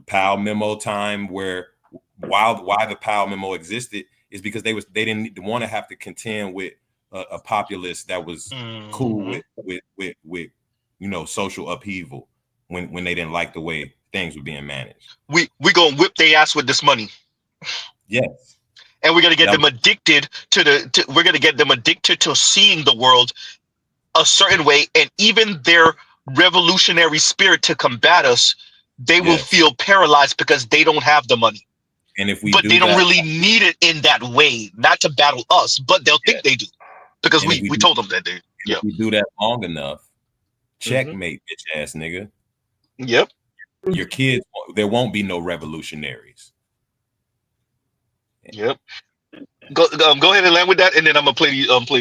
Powell memo time, where why the Powell memo existed is because they didn't want to have to contend with a populace that was cool with social upheaval when they didn't like the way things were being managed. We gonna whip their ass with this money. Yes. And we're gonna get them addicted we're gonna get them addicted to seeing the world a certain way, and even their revolutionary spirit to combat us, they will feel paralyzed because they don't have the money. And if they don't really need it in that way, not to battle us, but they'll think they do because we told them that they. If we do that long enough, checkmate, bitch ass nigga. Yep. Your kids, there won't be no revolutionaries. Yep. Go ahead and land with that, and then I'm gonna play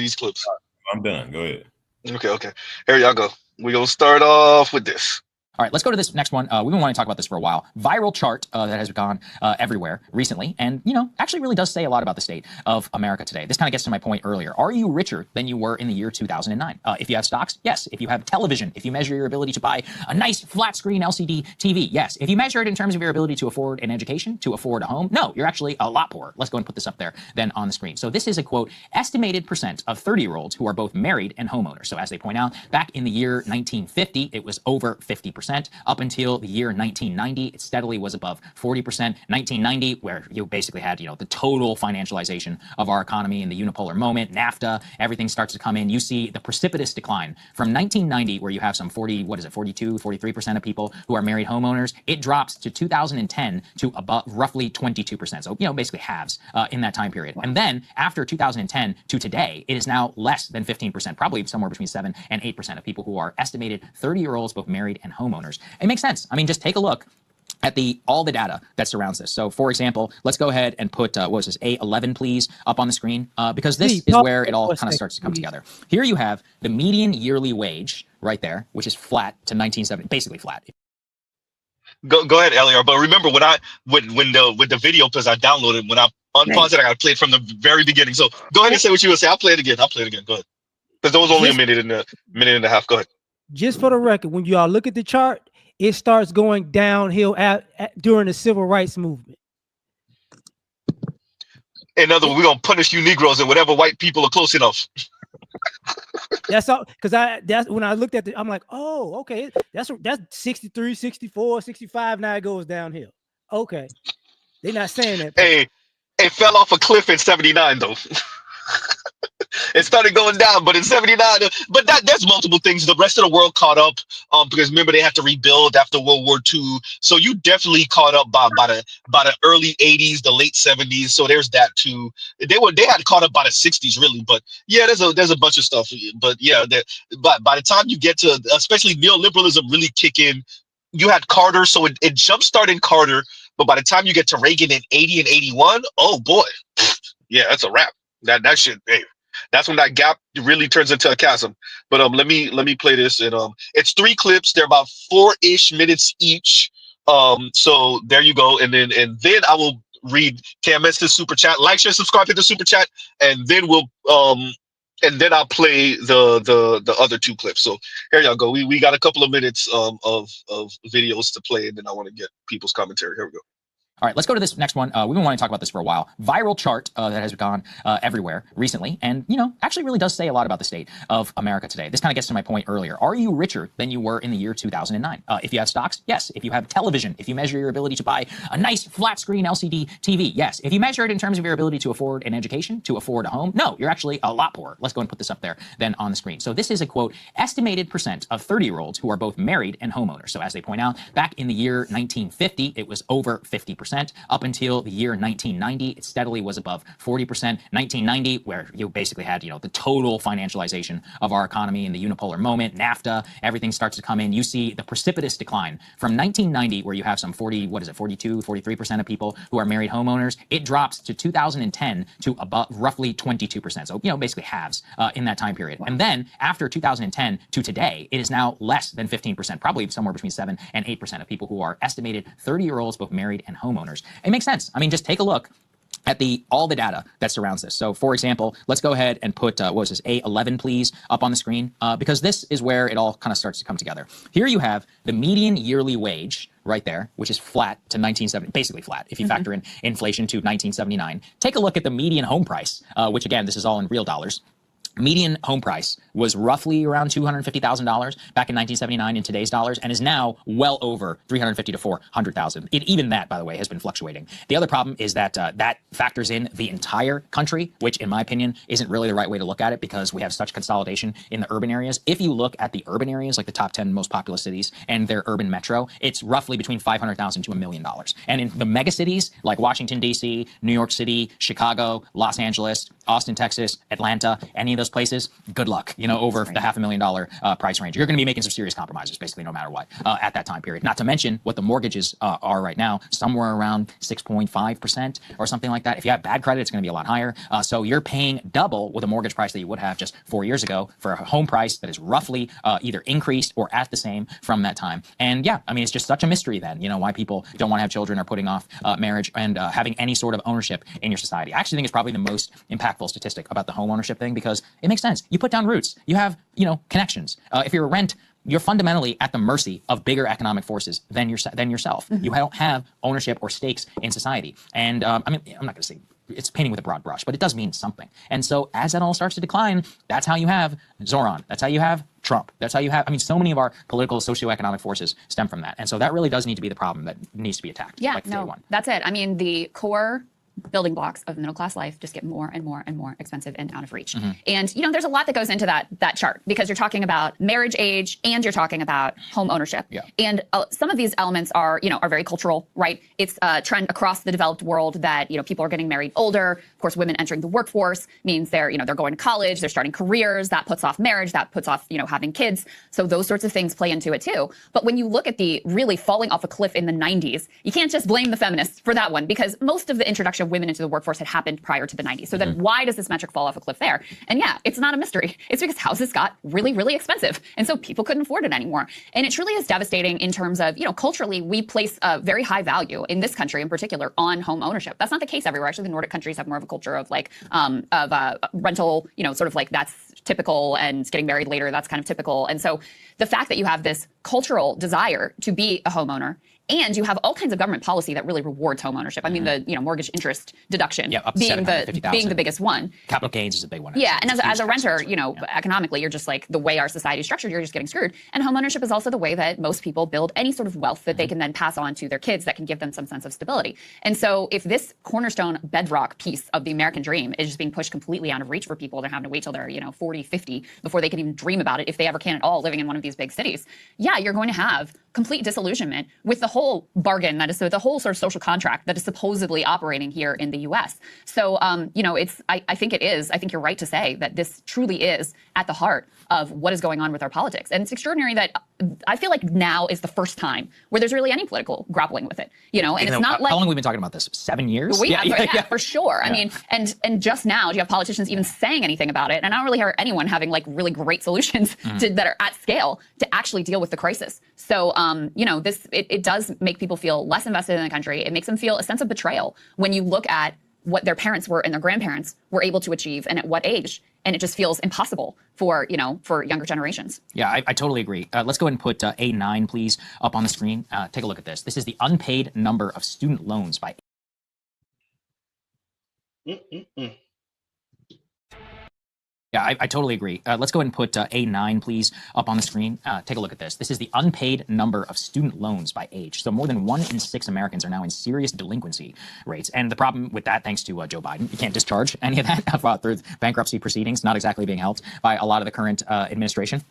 these clips. I'm done. Go ahead. Okay. Here y'all go. We're gonna start off with this. All right, let's go to this next one. We've been wanting to talk about this for a while. Viral chart that has gone everywhere recently, and actually really does say a lot about the state of America today. This kind of gets to my point earlier. Are you richer than you were in the year 2009? If you have stocks, yes. If you have television, if you measure your ability to buy a nice flat screen LCD TV, yes. If you measure it in terms of your ability to afford an education, to afford a home, no, you're actually a lot poorer. Let's go and put this up there then on the screen. So this is a quote, estimated percent of 30-year-olds who are both married and homeowners. So as they point out, back in the year 1950, it was over 50%. Up until the year 1990, it steadily was above 40%. 1990, where you basically had, the total financialization of our economy in the unipolar moment, NAFTA, everything starts to come in. You see the precipitous decline from 1990, where you have some 42, 43% of people who are married homeowners. It drops to 2010 to above roughly 22%. So, basically halves in that time period. And then after 2010 to today, it is now less than 15%, probably somewhere between 7 and 8% of people who are estimated 30-year-olds, both married and homeowners. It makes sense. I mean, just take a look at all the data that surrounds this. So, for example, let's go ahead and put, what was this, A11, please, up on the screen, because this is where it all kind of starts to come together. Here you have the median yearly wage right there, which is flat to 1970, basically flat. Go ahead, Eliar. But remember, when the video, because I downloaded, when I unpaused it, I got to play it from the very beginning. So go ahead and say what you would say. I'll play it again. Go ahead. Because there was only a minute and a half. Go ahead. Just for the record, when y'all look at the chart, it starts going downhill during the civil rights movement. In other words, we're gonna punish you Negroes and whatever white people are close enough. That's all, because that's when I looked at I'm like, oh, okay, that's 63, 64, 65. Now it goes downhill. Okay, they're not saying that. Hey, it fell off a cliff in 79 though. It started going down, but in 79, but there's multiple things. The rest of the world caught up, because remember they had to rebuild after World War II. So you definitely caught up by the early 80s, the late 70s. So there's that too. They had caught up by the 60s really, but yeah, there's a bunch of stuff. But yeah, but by the time you get to, especially neoliberalism really kick in, you had Carter, so it jump-started Carter, but by the time you get to Reagan in 80 and 81, oh boy, yeah, that's a wrap. That shit, hey. That's when that gap really turns into a chasm. But let me play this, and it's 3 clips. They're about 4-ish minutes each. So there you go, and then I will read KMS's super chat. Like, share, subscribe, hit the super chat, and then I'll play the other 2 clips. So here y'all go. We got a couple of minutes of videos to play, and then I want to get people's commentary. Here we go. All right, let's go to this next one. We've been wanting to talk about this for a while. Viral chart that has gone everywhere recently, and actually really does say a lot about the state of America today. This kind of gets to my point earlier. Are you richer than you were in the year 2009? If you have stocks, yes. If you have television, if you measure your ability to buy a nice flat screen LCD TV, yes. If you measure it in terms of your ability to afford an education, to afford a home, no, you're actually a lot poorer. Let's go and put this up there then on the screen. So this is a quote, estimated percent of 30-year-olds who are both married and homeowners. So as they point out, back in the year 1950, it was over 50%. Up until the year 1990, it steadily was above 40%. 1990, where you basically had, the total financialization of our economy in the unipolar moment, NAFTA, everything starts to come in. You see the precipitous decline from 1990, where you have some 42, 43% of people who are married homeowners. It drops to 2010 to above roughly 22%. So, basically halves in that time period. And then after 2010 to today, it is now less than 15%, probably somewhere between 7 and 8% of people who are estimated 30-year-olds, both married and homeowners. It makes sense. I mean, just take a look at all the data that surrounds this. So, for example, let's go ahead and put, what was this, A11, please, up on the screen, because this is where it all kind of starts to come together. Here you have the median yearly wage right there, which is flat to 1970, basically flat if you factor in inflation to 1979. Take a look at the median home price, which again, this is all in real dollars. Median home price was roughly around $250,000 back in 1979 in today's dollars, and is now well over $350,000 to $400,000. Even that, by the way, has been fluctuating. The other problem is that that factors in the entire country, which, in my opinion, isn't really the right way to look at it, because we have such consolidation in the urban areas. If you look at the urban areas, like the top 10 most populous cities and their urban metro, it's roughly between $500,000 to $1 million. And in the megacities like Washington, D.C., New York City, Chicago, Los Angeles, Austin, Texas, Atlanta, any of those those places, good luck, you know, over the $500,000 price range. You're going to be making some serious compromises, basically, no matter what, at that time period. Not to mention what the mortgages are right now, somewhere around 6.5% or something like that. If you have bad credit, it's going to be a lot higher. So you're paying double with a mortgage price that you would have just 4 years ago for a home price that is roughly either increased or at the same from that time. And yeah, I mean, it's just such a mystery then, you know, why people don't want to have children or putting off marriage and having any sort of ownership in your society. I actually think it's probably the most impactful statistic about the home ownership thing, because it makes sense. You put down roots, you have, you know, connections. If you're a rent, you're fundamentally at the mercy of bigger economic forces than yourself. You don't have ownership or stakes in society. And I mean, I'm not going to say it's painting with a broad brush, but it does mean something. And so as that all starts to decline, that's how you have Zoran. That's how you have Trump. That's how you have, I mean, so many of our political, socioeconomic forces stem from that. And so that really does need to be the problem that needs to be attacked. Yeah, like day one. That's it. I mean, the core building blocks of middle-class life just get more and more and more expensive and out of reach. And, you know, there's a lot that goes into that chart, because you're talking about marriage age and you're talking about home ownership. And some of these elements are, you know, are very cultural, right? It's a trend across the developed world that, you know, people are getting married older. Of course, women entering the workforce means they're, you know, they're going to college, they're starting careers, that puts off marriage, that puts off, you know, having kids. So those sorts of things play into it too. But when you look at the really falling off a cliff in the 90s, you can't just blame the feminists for that one, because most of the introduction of women into the workforce had happened prior to the 90s. So then why does this metric fall off a cliff there? And yeah, it's not a mystery. It's because houses got really, really expensive. And so people couldn't afford it anymore. And it truly is devastating in terms of, you know, culturally, we place a very high value in this country in particular on home ownership. That's not the case everywhere. Actually, the Nordic countries have more of a culture of like, rental, you know, sort of like that's typical, and getting married later, that's kind of typical. And so the fact that you have this cultural desire to be a homeowner, and you have all kinds of government policy that really rewards home ownership. I mean, the, you know, mortgage interest dededuction up to being the biggest one. Capital gains is a big one. Yeah, and as a renter, you know, economically, you're just like, the way our society is structured, you're just getting screwed. And home ownership is also the way that most people build any sort of wealth that they can then pass on to their kids that can give them some sense of stability. And so if this cornerstone bedrock piece of the American dream is just being pushed completely out of reach for people, they're having to wait till they're, you know, 40, 50 before they can even dream about it, if they ever can at all, living in one of these big cities. Yeah, you're going to have complete disillusionment with the whole bargain, that is the whole sort of social contract that is supposedly operating here in the US. So, you know, I think you're right to say that this truly is at the heart of what is going on with our politics. And it's extraordinary that I feel like now is the first time where there's really any political grappling with it, you know, and it's not like— How long have we been talking about this? 7 years? For sure. I mean, and just now, do you have politicians even saying anything about it? And I don't really hear anyone having like really great solutions that are at scale to actually deal with the crisis. So, you know, it does make people feel less invested in the country. It makes them feel a sense of betrayal when you look at what their parents were and their grandparents were able to achieve and at what age. And it just feels impossible for, you know, for younger generations. Yeah, I totally agree. Let's go ahead and put A9, please, up on the screen. Take a look at this. This is the unpaid number of student loans by— Yeah, I totally agree. Let's go ahead and put A9, please, up on the screen. Take a look at this. This is the unpaid number of student loans by age. So more than 1 in 6 Americans are now in serious delinquency rates. And the problem with that, thanks to Joe Biden, you can't discharge any of that through bankruptcy proceedings, not exactly being helped by a lot of the current administration.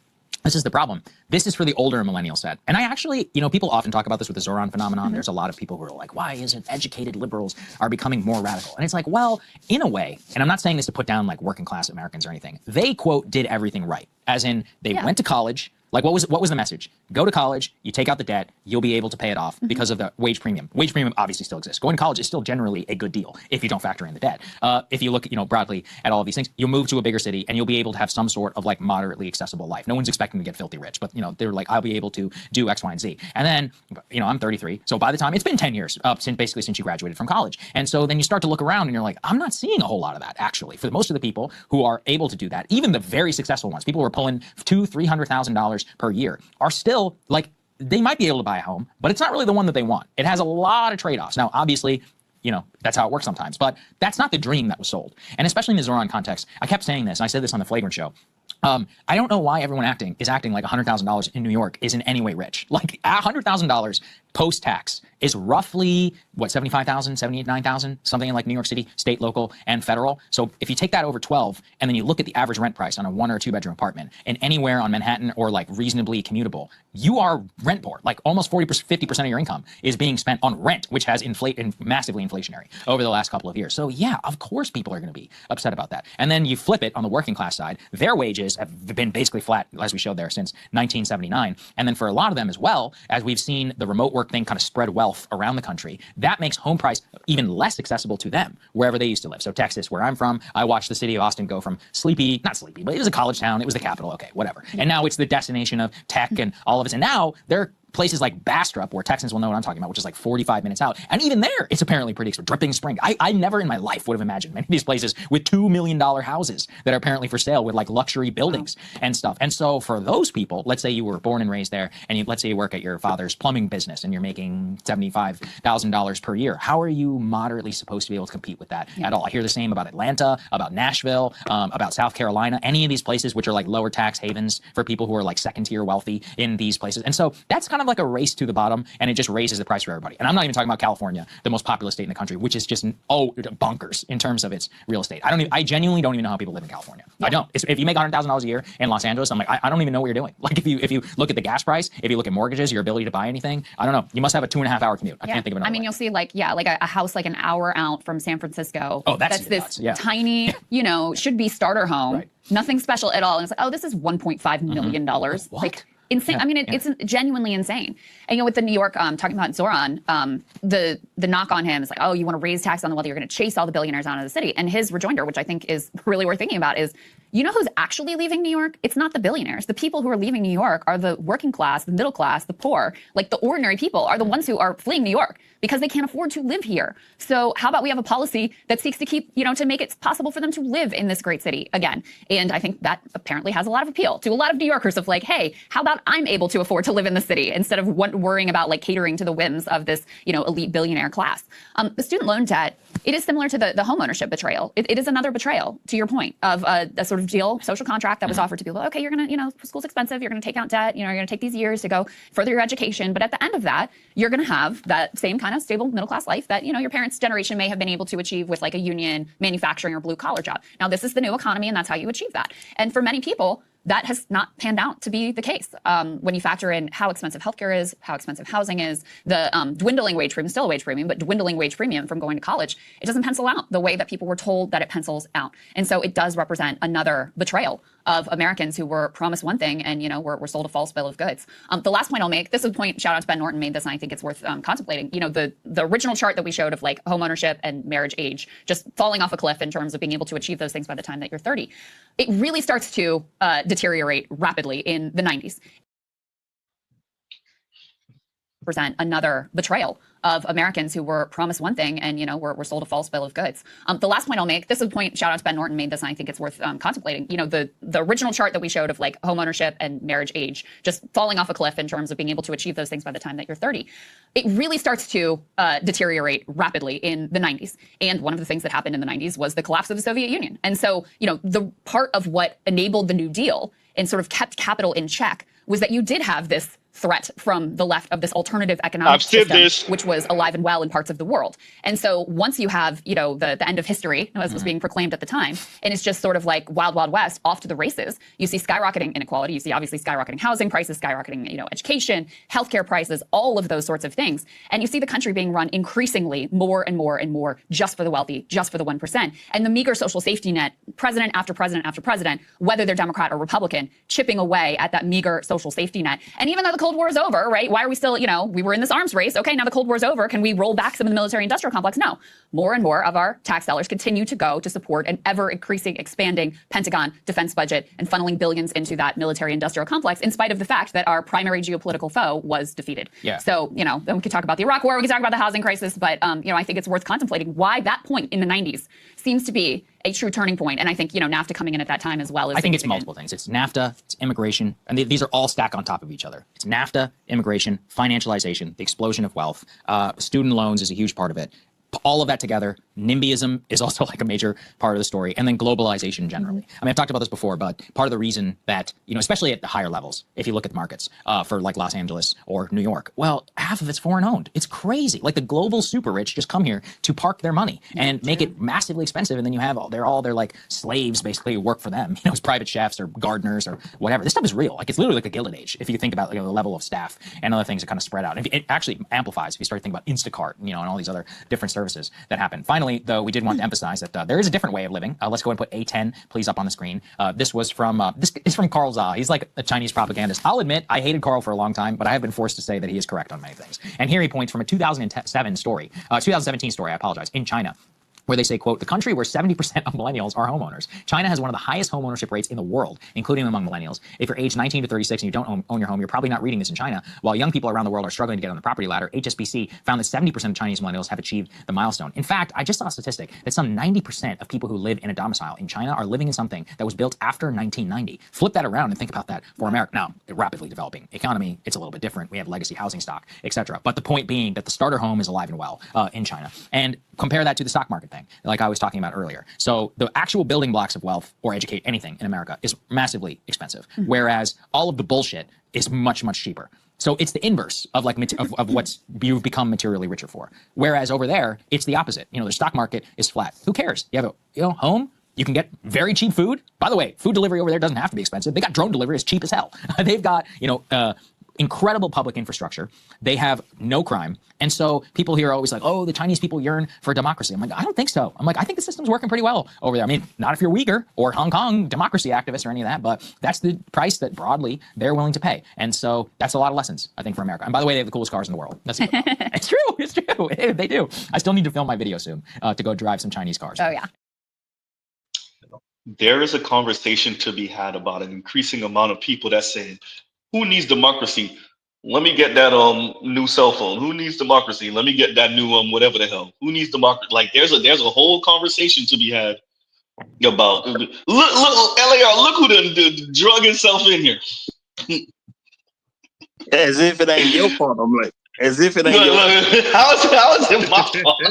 This is the problem. This is for the older millennial set. And I actually, you know, people often talk about this with the Zoran phenomenon. There's a lot of people who are like, why is it educated liberals are becoming more radical? And it's like, well, in a way, and I'm not saying this to put down like working class Americans or anything, they, quote, did everything right. As in, they went to college. Like, what was the message? Go to college, you take out the debt, you'll be able to pay it off because of the wage premium. Wage premium obviously still exists. Going to college is still generally a good deal if you don't factor in the debt. If you look, you know, broadly at all of these things, you'll move to a bigger city and you'll be able to have some sort of like moderately accessible life. No one's expecting to get filthy rich, but you know, they're like, I'll be able to do X, Y, and Z. And then, you know, I'm 33, so by the time it's been 10 years since you graduated from college, and so then you start to look around and you're like, I'm not seeing a whole lot of that actually. For most of the people who are able to do that, even the very successful ones, people who are pulling $200,000-$300,000 per year, are still like, they might be able to buy a home, but it's not really the one that they want. It has a lot of trade-offs. Now, obviously, you know, that's how it works sometimes, but that's not the dream that was sold. And especially in the Zoran context, I kept saying this, and I said this on the Flagrant show. I don't know why everyone is acting like $100,000 in New York is in any way rich. Like $100,000 post-tax is roughly what, 75,000, 79,000, something in like New York City, state, local, and federal. So if you take that over 12 and then you look at the average rent price on a 1 or 2 bedroom apartment and anywhere on Manhattan or like reasonably commutable, you are rent poor. Like almost 40%, 50% of your income is being spent on rent, which has massively inflationary over the last couple of years. So yeah, of course people are going to be upset about that. And then you flip it on the working class side, their wages have been basically flat, as we showed there, since 1979. And then for a lot of them as well, as we've seen the remote work thing kind of spread wealth around the country, that makes home price even less accessible to them wherever they used to live. So Texas, where I'm from, I watched the city of Austin go from sleepy, not sleepy, but it was a college town, it was the capital, okay, whatever. And now it's the destination of tech and all of us. And now they're places like Bastrop, where Texans will know what I'm talking about, which is like 45 minutes out. And even there, it's apparently pretty expensive. Dripping Spring. I never in my life would have imagined many of these places with $2 million houses that are apparently for sale with like luxury buildings and stuff. And so for those people, let's say you were born and raised there, and let's say you work at your father's plumbing business and you're making $75,000 per year. How are you moderately supposed to be able to compete with that at all? I hear the same about Atlanta, about Nashville, about South Carolina, any of these places which are like lower tax havens for people who are like second tier wealthy in these places. And so that's kind of like a race to the bottom, and it just raises the price for everybody. And I'm not even talking about California, the most populous state in the country, which is just bonkers in terms of its real estate. I genuinely don't even know how people live in California. I don't. If you make $100,000 a year in Los Angeles, I'm like, I don't even know what you're doing. Like if you look at the gas price, if you look at mortgages, your ability to buy anything, I don't know. You must have a 2.5-hour commute. I can't think of another way. You'll see like a house like an hour out from San Francisco. Oh, that's this tiny, should be starter home. Right. Nothing special at all. And it's like, oh, this is $1.5 million. What? Like, insane. I mean, it's genuinely insane. And with the New York, talking about Zoran, the knock on him is like, oh, you want to raise tax on the wealthy, you're going to chase all the billionaires out of the city. And his rejoinder, which I think is really worth thinking about, is, you know who's actually leaving New York? It's not the billionaires. The people who are leaving New York are the working class, the middle class, the poor. Like the ordinary people are the ones who are fleeing New York because they can't afford to live here. So how about we have a policy that seeks to keep, to make it possible for them to live in this great city again? And I think that apparently has a lot of appeal to a lot of New Yorkers of like, hey, how about I'm able to afford to live in the city instead of worrying about like catering to the whims of this, elite billionaire class. The student loan debt, it is similar to the homeownership betrayal. It is another betrayal, to your point, of a sort of deal, social contract that was offered to people. Okay, you're going to, school's expensive. You're going to take out debt. You're going to take these years to go further your education. But at the end of that, you're going to have that same kind of stable middle class life that, your parents' generation may have been able to achieve with like a union, manufacturing, or blue collar job. Now, this is the new economy, and that's how you achieve that. And for many people, that has not panned out to be the case. When you factor in how expensive healthcare is, how expensive housing is, the dwindling wage premium, still a wage premium, but dwindling wage premium from going to college, it doesn't pencil out the way that people were told that it pencils out. And so it does represent another betrayal of Americans who were promised one thing and, were sold a false bill of goods. The last point I'll make, this is a point, shout out to Ben Norton made this, and I think it's worth contemplating. The original chart that we showed of like homeownership and marriage age just falling off a cliff in terms of being able to achieve those things by the time that you're 30. It really starts to deteriorate rapidly in the 90s. Present another betrayal of Americans who were promised one thing and, were sold a false bill of goods. The last point I'll make, this is a point, shout out to Ben Norton made this, and I think it's worth contemplating. The original chart that we showed of like homeownership and marriage age just falling off a cliff in terms of being able to achieve those things by the time that you're 30. It really starts to deteriorate rapidly in the 90s. And one of the things that happened in the 90s was the collapse of the Soviet Union. And so, the part of what enabled the New Deal and sort of kept capital in check was that you did have this threat from the left of this alternative economic system, which was alive and well in parts of the world. And so once you have, the end of history, as was being proclaimed at the time, and it's just sort of like wild, wild west, off to the races, you see skyrocketing inequality, you see obviously skyrocketing housing prices, skyrocketing, education, healthcare prices, all of those sorts of things. And you see the country being run increasingly more and more and more just for the wealthy, just for the 1%. And the meager social safety net, president after president after president, whether they're Democrat or Republican, chipping away at that meager social safety net. And even though the Cold War is over, right? Why are we still, we were in this arms race. Okay, now the Cold War is over. Can we roll back some of the military industrial complex? No. More and more of our tax dollars continue to go to support an ever increasing, expanding Pentagon defense budget and funneling billions into that military industrial complex, in spite of the fact that our primary geopolitical foe was defeated. Yeah. So, then we could talk about the Iraq War, we could talk about the housing crisis, but, I think it's worth contemplating why that point in the 90s seems to be a true turning point. And I think, NAFTA coming in at that time as well. I think it's multiple things. It's NAFTA, it's immigration, and these are all stacked on top of each other. It's NAFTA, immigration, financialization, the explosion of wealth, student loans is a huge part of it. All of that together, NIMBYism is also like a major part of the story, and then globalization generally. I mean, I've talked about this before, but part of the reason that, especially at the higher levels, if you look at the markets for like Los Angeles or New York, well, half of it's foreign owned. It's crazy. Like the global super rich just come here to park their money and make it massively expensive. And then you have all their like slaves basically who work for them, as private chefs or gardeners or whatever. This stuff is real. Like it's literally like a Gilded Age. If you think about the level of staff and other things that kind of spread out. And it actually amplifies if you start thinking about Instacart, and all these other different services that happen. Finally, though, we did want to emphasize that there is a different way of living. Let's go and put A10, please, up on the screen. This was from this is from Carl Zha. He's like a Chinese propagandist. I'll admit I hated Carl for a long time, but I have been forced to say that he is correct on many things. And here he points from a 2017 story, I apologize, in China, where they say, quote, the country where 70% of millennials are homeowners. China has one of the highest home ownership rates in the world, including among millennials. If you're age 19 to 36 and you don't own your home, you're probably not reading this in China. While young people around the world are struggling to get on the property ladder, HSBC found that 70% of Chinese millennials have achieved the milestone. In fact, I just saw a statistic that some 90% of people who live in a domicile in China are living in something that was built after 1990. Flip that around and think about that for America. Now, a rapidly developing economy, it's a little bit different. We have legacy housing stock, etc. But the point being that the starter home is alive and well in China. And compare that to the stock market thing, like I was talking about earlier. So the actual building blocks of wealth or educate anything in America is massively expensive, whereas all of the bullshit is much, much cheaper. So it's the inverse of like of what's you've become materially richer for. Whereas over there, it's the opposite. The stock market is flat. Who cares? You have a home. You can get very cheap food. By the way, food delivery over there doesn't have to be expensive. They got drone delivery as cheap as hell. They've got incredible public infrastructure. They have no crime. And so people here are always like, oh, the Chinese people yearn for democracy. I'm like, I don't think so. I'm like, I think the system's working pretty well over there. I mean, not if you're Uyghur or Hong Kong democracy activists or any of that, but that's the price that broadly they're willing to pay. And so that's a lot of lessons, I think, for America. And by the way, they have the coolest cars in the world. That's it's true. It's true. They do. I still need to film my video soon to go drive some Chinese cars. Oh, yeah. There is a conversation to be had about an increasing amount of people that say, who needs democracy? Let me get that new cell phone. Who needs democracy? Let me get that new whatever the hell. Who needs democracy? Like there's a whole conversation to be had about. Look, LAR, look who done drug himself in here. As if it ain't your fault. I'm like, as if it ain't your fault. How is it my fault?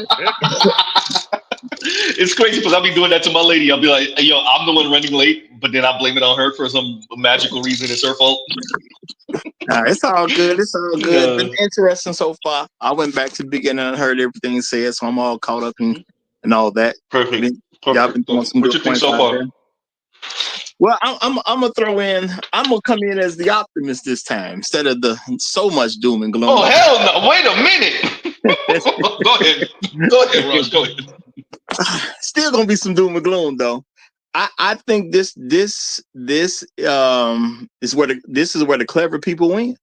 It's crazy because I'll be doing that to my lady. I'll be like, hey, yo, I'm the one running late, but then I blame it on her for some magical reason. It's her fault. Nah, it's all good. It's all good. Been interesting so far. I went back to the beginning and heard everything said, so I'm all caught up in and all that. Perfect. Y'all been doing some what good you think points so out far? there. Well, I'm gonna throw in. I'm gonna come in as the optimist this time instead of the so much doom and gloom. Oh hell no! Wait a minute. Go ahead, Raj. Go ahead. Still gonna be some doom and gloom though. I think this is where the clever people win.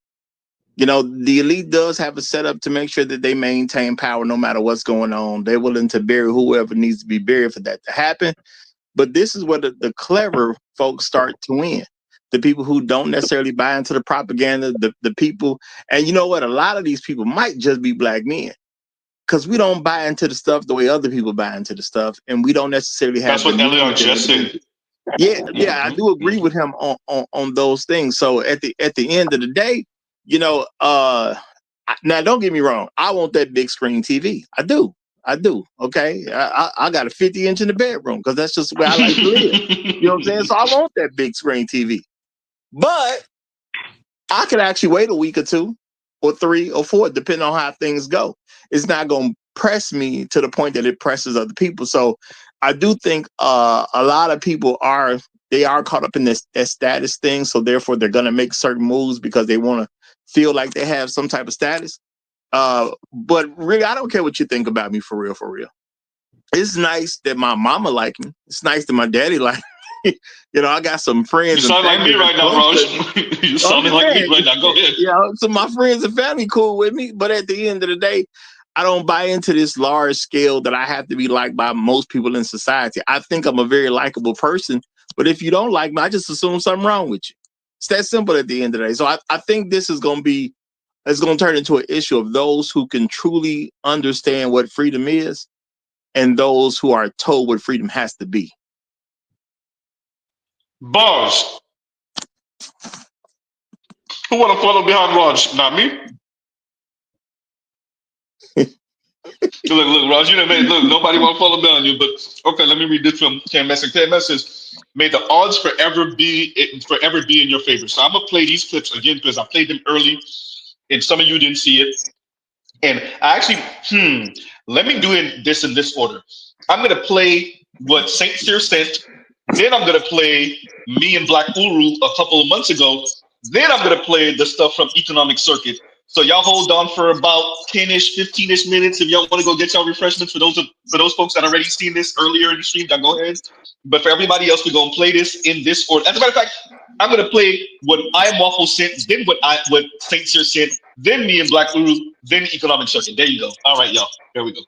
The elite does have a setup to make sure that they maintain power no matter what's going on. They're willing to bury whoever needs to be buried for that to happen. But this is where the clever folks start to win. The people who don't necessarily buy into the propaganda, the people, and you know what? A lot of these people might just be black men. Because we don't buy into the stuff the way other people buy into the stuff, and we don't necessarily have. That's what LAR just said. Yeah, I do agree with him on those things. So at the end of the day, now don't get me wrong, I want that big screen TV. I do. Okay, I got a 50-inch in the bedroom because that's just where I like to live. You know what I'm saying? So I want that big screen TV, but I could actually wait a week or two, or 3 or 4, depending on how things go. It's not going to press me to the point that it presses other people. So I do think a lot of people are caught up in that status thing. So therefore, they're going to make certain moves because they want to feel like they have some type of status. But really, I don't care what you think about me for real. It's nice that my mama like me. It's nice that my daddy like me. I got some friends. You sound like me right now, Raj. You sounding like me right now. Go ahead. So my friends and family cool with me, but at the end of the day, I don't buy into this large scale that I have to be liked by most people in society. I think I'm a very likable person, but if you don't like me, I just assume something wrong with you. It's that simple at the end of the day. So I think this is going to turn into an issue of those who can truly understand what freedom is and those who are told what freedom has to be. Bars. Who want to follow behind Raj? Not me. Look, Raj, nobody want to follow behind you, but okay, let me read this from KMS. And KMS says, may the odds forever be in your favor. So I'm going to play these clips again because I played them early and some of you didn't see it. And I actually, let me do this in this order. I'm gonna play what Saint Cyr sent. Then I'm gonna play me and Black Uru a couple of months ago. Then I'm gonna play the stuff from Economic Circuit. So y'all hold on for about 10-ish, 15-ish minutes. If y'all want to go get y'all refreshments, for those folks that already seen this earlier in the stream, y'all go ahead. But for everybody else, we're gonna play this in this order. As a matter of fact, I'm gonna play what I Am Waffle sent, then what Saint Cyr sent, then me and Black Uru, then Economic Circuit. There you go. All right, y'all. There we go.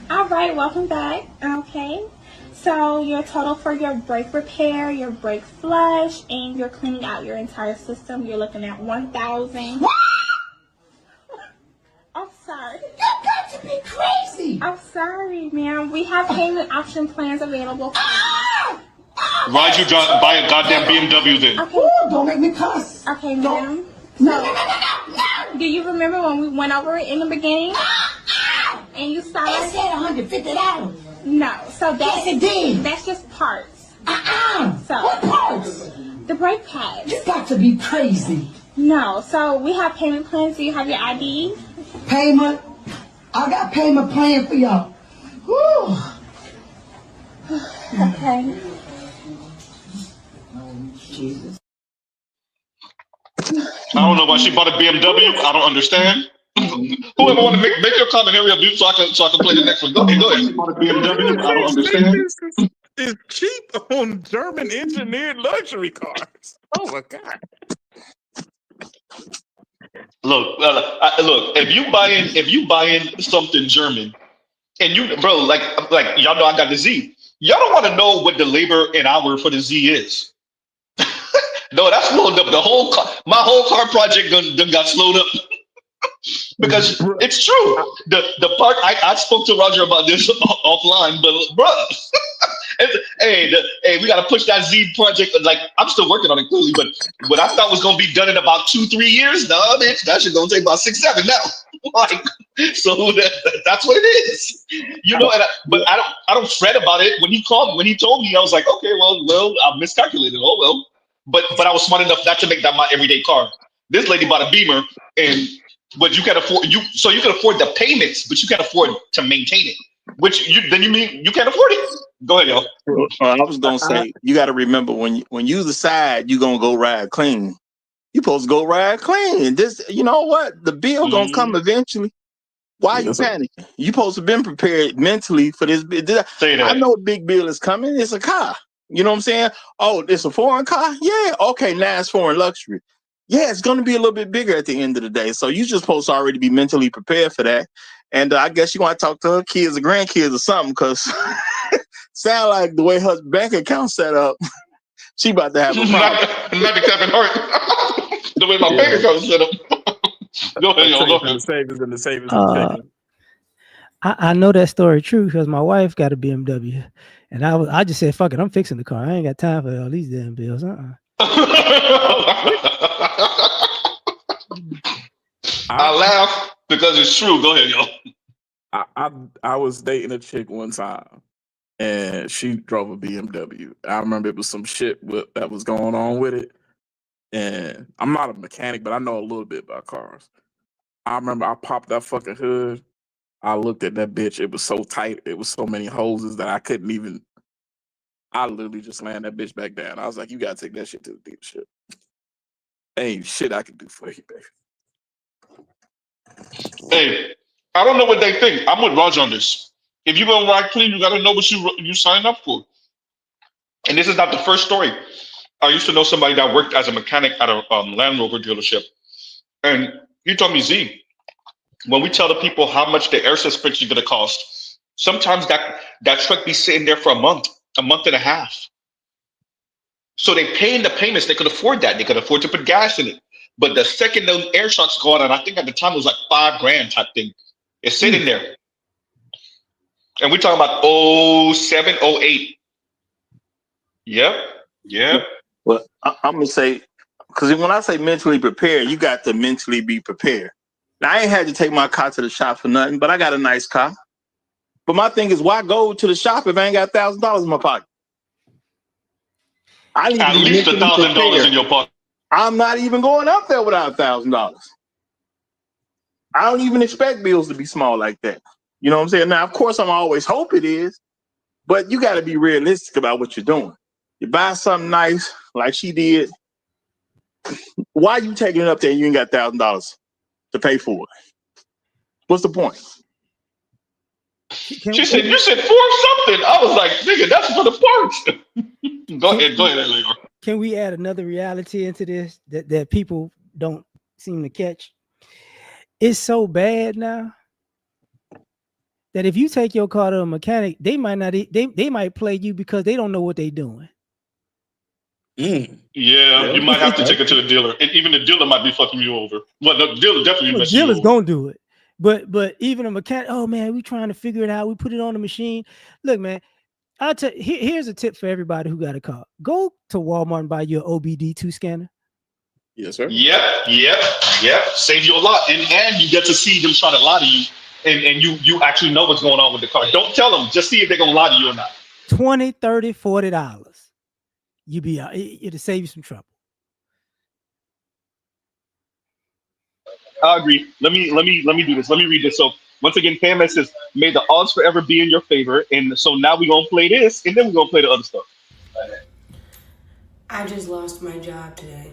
All right, welcome back. Okay. So your total for your brake repair, your brake flush, and you're cleaning out your entire system, you're looking at 1,000. I'm sorry. You got to be crazy. I'm sorry, ma'am. We have payment option plans available. Why'd you buy a goddamn BMW then? Okay. Ooh, don't make me cuss. Okay, ma'am. No. Do you remember when we went over it in the beginning? And you saw It said $150. No. So Yes, it did. that's just parts. So What parts? the brake pads. You got to be crazy. No. So we have payment plans. Do you have your ID? Payment. I got payment plan for y'all. Woo. Okay. Jesus. I don't know why she bought a BMW. I don't understand. Whoever want to make your comment, hurry up, dude, so I can play the next one. Go ahead. She bought a BMW. I don't understand. It's cheap on German engineered luxury cars. Oh my god! Look, look. If you buying something German, and you, bro, like y'all know I got the Z. Y'all don't want to know what the labor an hour for the Z is. No, that's slowed up. My whole car project done got slowed up. Because it's true. The part I spoke to Roger about this offline, but bruh, hey, we gotta push that Z project. Like, I'm still working on it clearly, but what I thought was gonna be done in about 2-3 years, no, bitch, that shit gonna take about 6-7 now. Like, so that's what it is, you know. But I don't fret about it. When he told me, I was like, okay, well, I miscalculated. Oh well, but I was smart enough not to make that my everyday car. This lady bought a Beamer, but you can afford you can afford the payments, but you can't afford to maintain it. Then you mean you can't afford it? Go ahead, y'all. I was gonna say, you got to remember when you decide you're gonna go ride clean, you supposed to go ride clean. This, you know what? The bill gonna come eventually. Why are you panicking? You supposed to been prepared mentally for this. I know a big bill is coming. It's a car. You know what I'm saying? Oh, it's a foreign car? Yeah. Okay, now it's foreign luxury. Yeah, it's going to be a little bit bigger at the end of the day. So you just supposed to already be mentally prepared for that. And I guess you want to talk to her kids or grandkids or something, because sound like the way her bank account set up, she about to have a problem. Not the Kevin Hart. The way my bank account set up. Go ahead, y'all. Go ahead. The savings. I know that story true because my wife got a BMW, and I just said, "Fuck it, I'm fixing the car. I ain't got time for all these damn bills." I laugh because it's true. Go ahead, yo. I was dating a chick one time, and she drove a BMW. I remember it was some shit that was going on with it, and I'm not a mechanic, but I know a little bit about cars. I remember I popped that fucking hood. I looked at that bitch. It was so tight. It was so many hoses that I couldn't even. I literally just landed that bitch back down. I was like, "You gotta take that shit to the dealership. Ain't shit I can do for you, baby." Hey, I don't know what they think. I'm with Roger on this. If you're gonna ride clean, you gotta know what you signed up for. And this is not the first story. I used to know somebody that worked as a mechanic at a Land Rover dealership, and he told me, Z, when we tell the people how much the air suspension is gonna cost, sometimes that truck be sitting there for a month and a half. So they paying the payments. They could afford that. They could afford to put gas in it. But the second those air shocks go on, and I think at the time it was like $5,000 type thing, it's sitting there. And we're talking about 07, 08. Yep. Well, I'm gonna say, because when I say mentally prepared, you got to mentally be prepared. Now, I ain't had to take my car to the shop for nothing, but I got a nice car. But my thing is, why go to the shop if I ain't got $1,000 in my pocket? I need at least $1,000 in your pocket. I'm not even going up there without $1,000. I don't even expect bills to be small like that. You know what I'm saying? Now, of course, I'm always hope it is, but you got to be realistic about what you're doing. You buy something nice like she did. Why are you taking it up there and you ain't got $1,000 to pay for it? What's the point? She said, you said 4 something. I was like, nigga, that's for the parts. Go ahead, Leor. Can we add another reality into this that people don't seem to catch? It's so bad now that if you take your car to a mechanic, they might not. They might play you because they don't know what they're doing. Yeah, you might have to take it to the dealer, and even the dealer might be fucking you over. Well, the dealer definitely messing you over. Dealer's gonna do it, but even a mechanic. Oh man, we trying to figure it out. We put it on the machine. Look, man, I'll tell. Here's a tip for everybody who got a car. Go to Walmart and buy your OBD2 scanner. Yes, sir. Yep. Save you a lot, and you get to see them try to lie to you, and you actually know what's going on with the car. Don't tell them. Just see if they're gonna lie to you or not. $20, $30, $40. You be out. It'll save you some trouble. I agree. Let me do this. Let me read this. So once again, Pam says, "May the odds forever be in your favor." And so now we're gonna play this, and then we're gonna play the other stuff. I just lost my job today.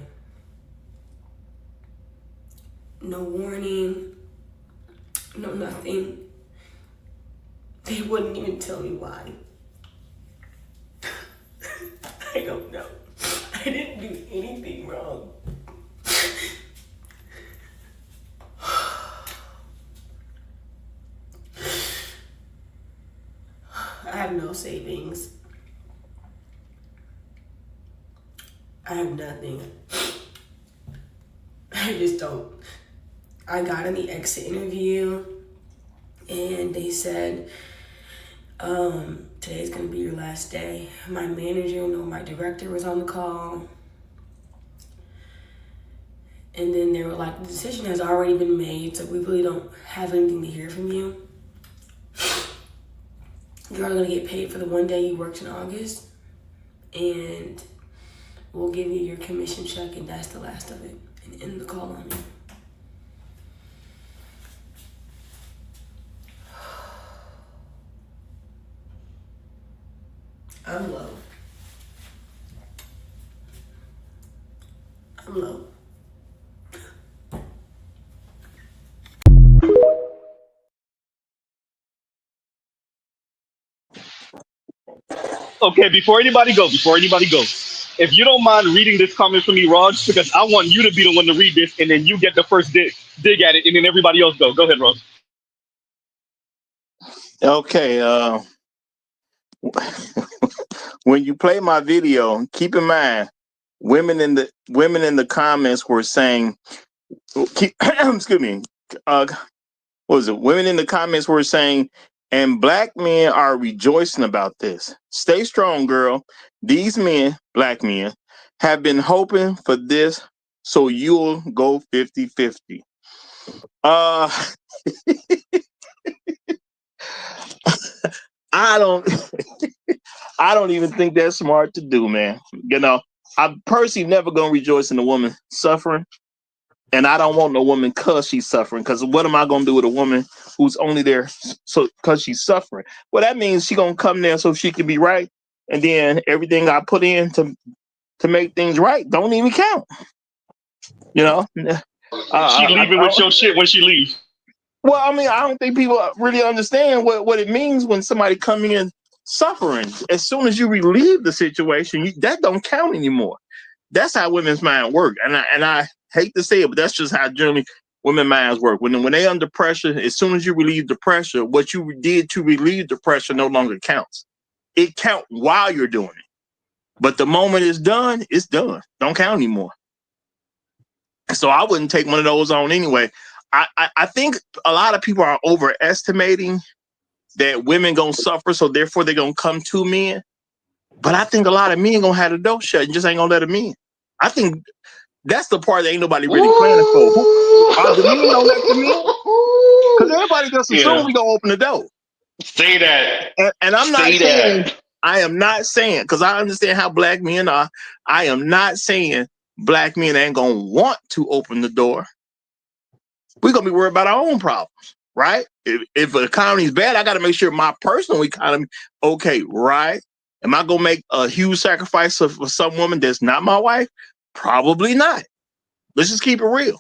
No warning. No nothing. They wouldn't even tell me why. I don't know. I didn't do anything wrong. I have no savings. I have nothing. I just don't. I got in the exit interview and they said, today's gonna be your last day. My manager, my director was on the call. And then they were like, the decision has already been made, so we really don't have anything to hear from you. You're only gonna get paid for the one day you worked in August, and we'll give you your commission check, and that's the last of it. And end the call on me. I'm low. I'm low. Okay, before anybody goes, if you don't mind reading this comment for me, Raj, because I want you to be the one to read this, and then you get the first dig at it, and then everybody else go. Go ahead, Raj. Okay. When you play my video, keep in mind, women in the comments were saying, excuse me, what was it? Women in the comments were saying, and black men are rejoicing about this. Stay strong, girl. These men, black men, have been hoping for this, so you'll go 50-50. I don't even think that's smart to do, man. I'm personally never gonna rejoice in a woman suffering. And I don't want no woman because she's suffering. Because what am I going to do with a woman who's only there so because she's suffering? Well, that means she's going to come there so she can be right. And then everything I put in to make things right don't even count. She leaving with your shit when she leaves. Well, I mean, I don't think people really understand what it means when somebody coming in suffering. As soon as you relieve the situation, that don't count anymore. That's how women's mind work. And I hate to say it, but that's just how generally women's minds work. When they're under pressure, as soon as you relieve the pressure, what you did to relieve the pressure no longer counts. It counts while you're doing it. But the moment it's done, it's done. Don't count anymore. So I wouldn't take one of those on anyway. I think a lot of people are overestimating that women gonna suffer, so therefore they're gonna come to men. But I think a lot of men gonna have the door shut and just ain't gonna let them in. I think that's the part that ain't nobody really planning for. The men don't let them in? Because everybody just assume we gonna open the door. Say that. And I'm not saying, I am not saying, because I understand how black men are, I am not saying black men ain't gonna want to open the door. We're gonna be worried about our own problems, right? If the economy is bad, I got to make sure my personal economy okay, right? Am I gonna make a huge sacrifice for some woman that's not my wife? Probably not. Let's just keep it real,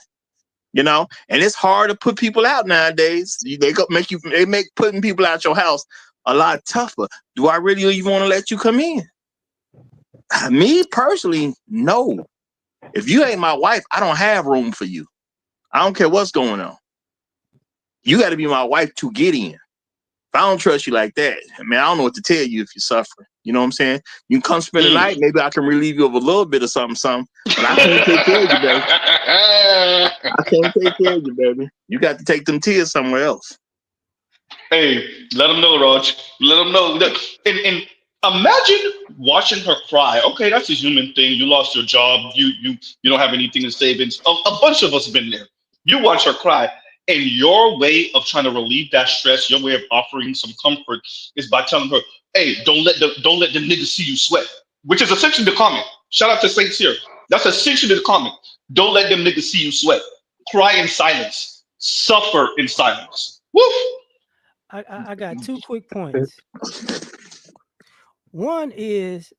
you know. And it's hard to put people out nowadays. They make putting people out your house a lot tougher. Do I really even want to let you come in? Me personally, no. If you ain't my wife, I don't have room for you. I don't care what's going on. You got to be my wife to get in. If I don't trust you like that, man, I don't know what to tell you if you're suffering. You know what I'm saying? You can come spend the night. Maybe I can relieve you of a little bit of something. But I can't take care of you, baby. I can't take care of you, baby. You got to take them tears somewhere else. Hey, let them know, Raj. Let them know. And imagine watching her cry. Okay, that's a human thing. You lost your job. You don't have anything in savings. A bunch of us have been there. You watch her cry, and your way of trying to relieve that stress, your way of offering some comfort, is by telling her, "Hey, don't let them niggas see you sweat," which is essentially the comment. Shout out to Saints here. That's essentially the comment. Don't let them niggas see you sweat. Cry in silence. Suffer in silence. Woof. I got 2 quick points. One is,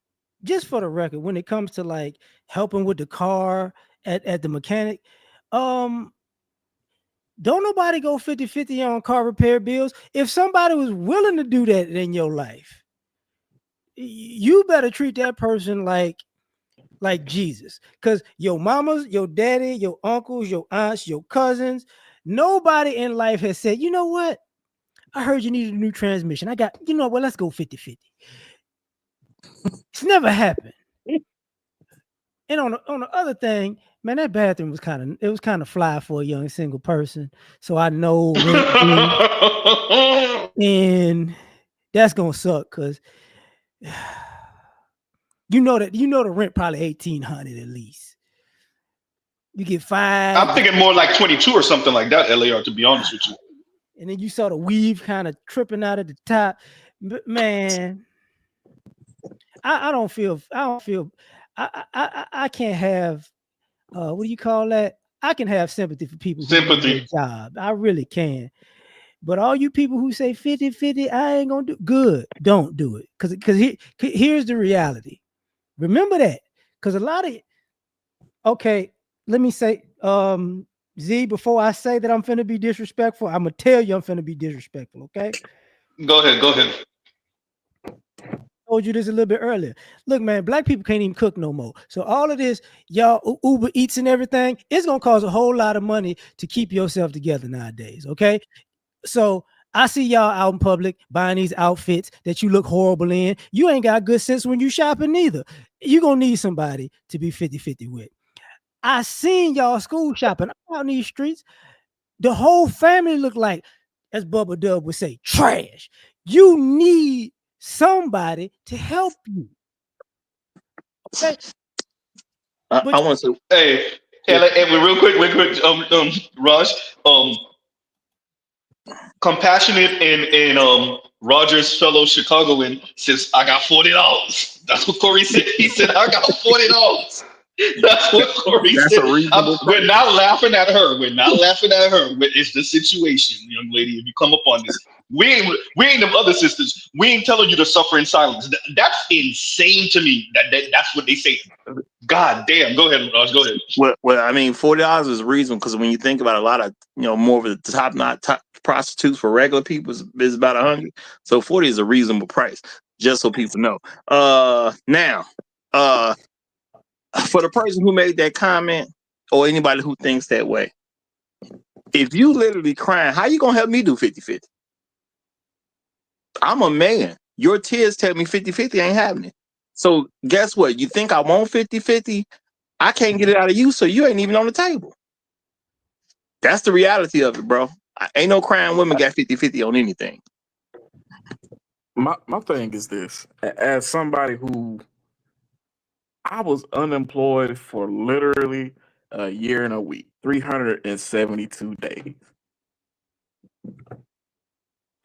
just for the record, when it comes to like helping with the car at the mechanic, don't nobody go 50-50 on car repair bills. If somebody was willing to do that in your life, you better treat that person like Jesus. Because your mamas, your daddy, your uncles, your aunts, your cousins, nobody in life has said, you know what? I heard you needed a new transmission. I got, you know what? Let's go 50-50. It's never happened. And on the other thing, man, that bathroom was kind of fly for a young single person. So I know and that's gonna suck because you know the rent probably $1,800 at least. You get 5. I'm thinking more like 22 or something like that, LAR, to be honest with you. And then you saw the weave kind of tripping out at the top. But man, I can't have what do you call that? I can have sympathy for people who do their job. I really can. But all you people who say 50-50, I ain't gonna do good. Don't do it. Because here's the reality. Remember that. Because a lot of let me say, Z, before I say that I'm finna be disrespectful, I'm gonna tell you I'm finna be disrespectful, okay? Go ahead. I told you this a little bit earlier. Look, man, black people can't even cook no more. So all of this, y'all Uber Eats and everything, it's gonna cost a whole lot of money to keep yourself together nowadays, okay? So I see y'all out in public buying these outfits that you look horrible in. You ain't got good sense when you shopping neither. You're gonna need somebody to be 50-50 with. I seen y'all school shopping out in these streets. The whole family look like, as Bubba Dub would say, trash. You need somebody to help you. Okay. I want to say, hey, real quick, Raj, compassionate and Roger's fellow Chicagoan says, I got $40. That's what Corey said. He said, I got $40. That's what Corey said. We're not laughing at her. It's the situation, young lady. If you come up on this, we ain't them other sisters. We ain't telling you to suffer in silence. That's insane to me. That's what they say. God damn. Go ahead, Raj. Go ahead. Well, I mean, $40 is reasonable because when you think about a lot of, more of the top prostitutes for regular people is about 100. So 40 is a reasonable price, just so people know. Now, for the person who made that comment or anybody who thinks that way, if you literally crying, how you gonna help me do 50-50? I'm a man. Your tears tell me 50-50 ain't happening. So guess what? You think I want 50-50? I can't get it out of you, so you ain't even on the table. That's the reality of it, bro. Ain't no crying women got 50-50 on anything. My thing is this. As somebody who I was unemployed for literally a year and a week, 372 days.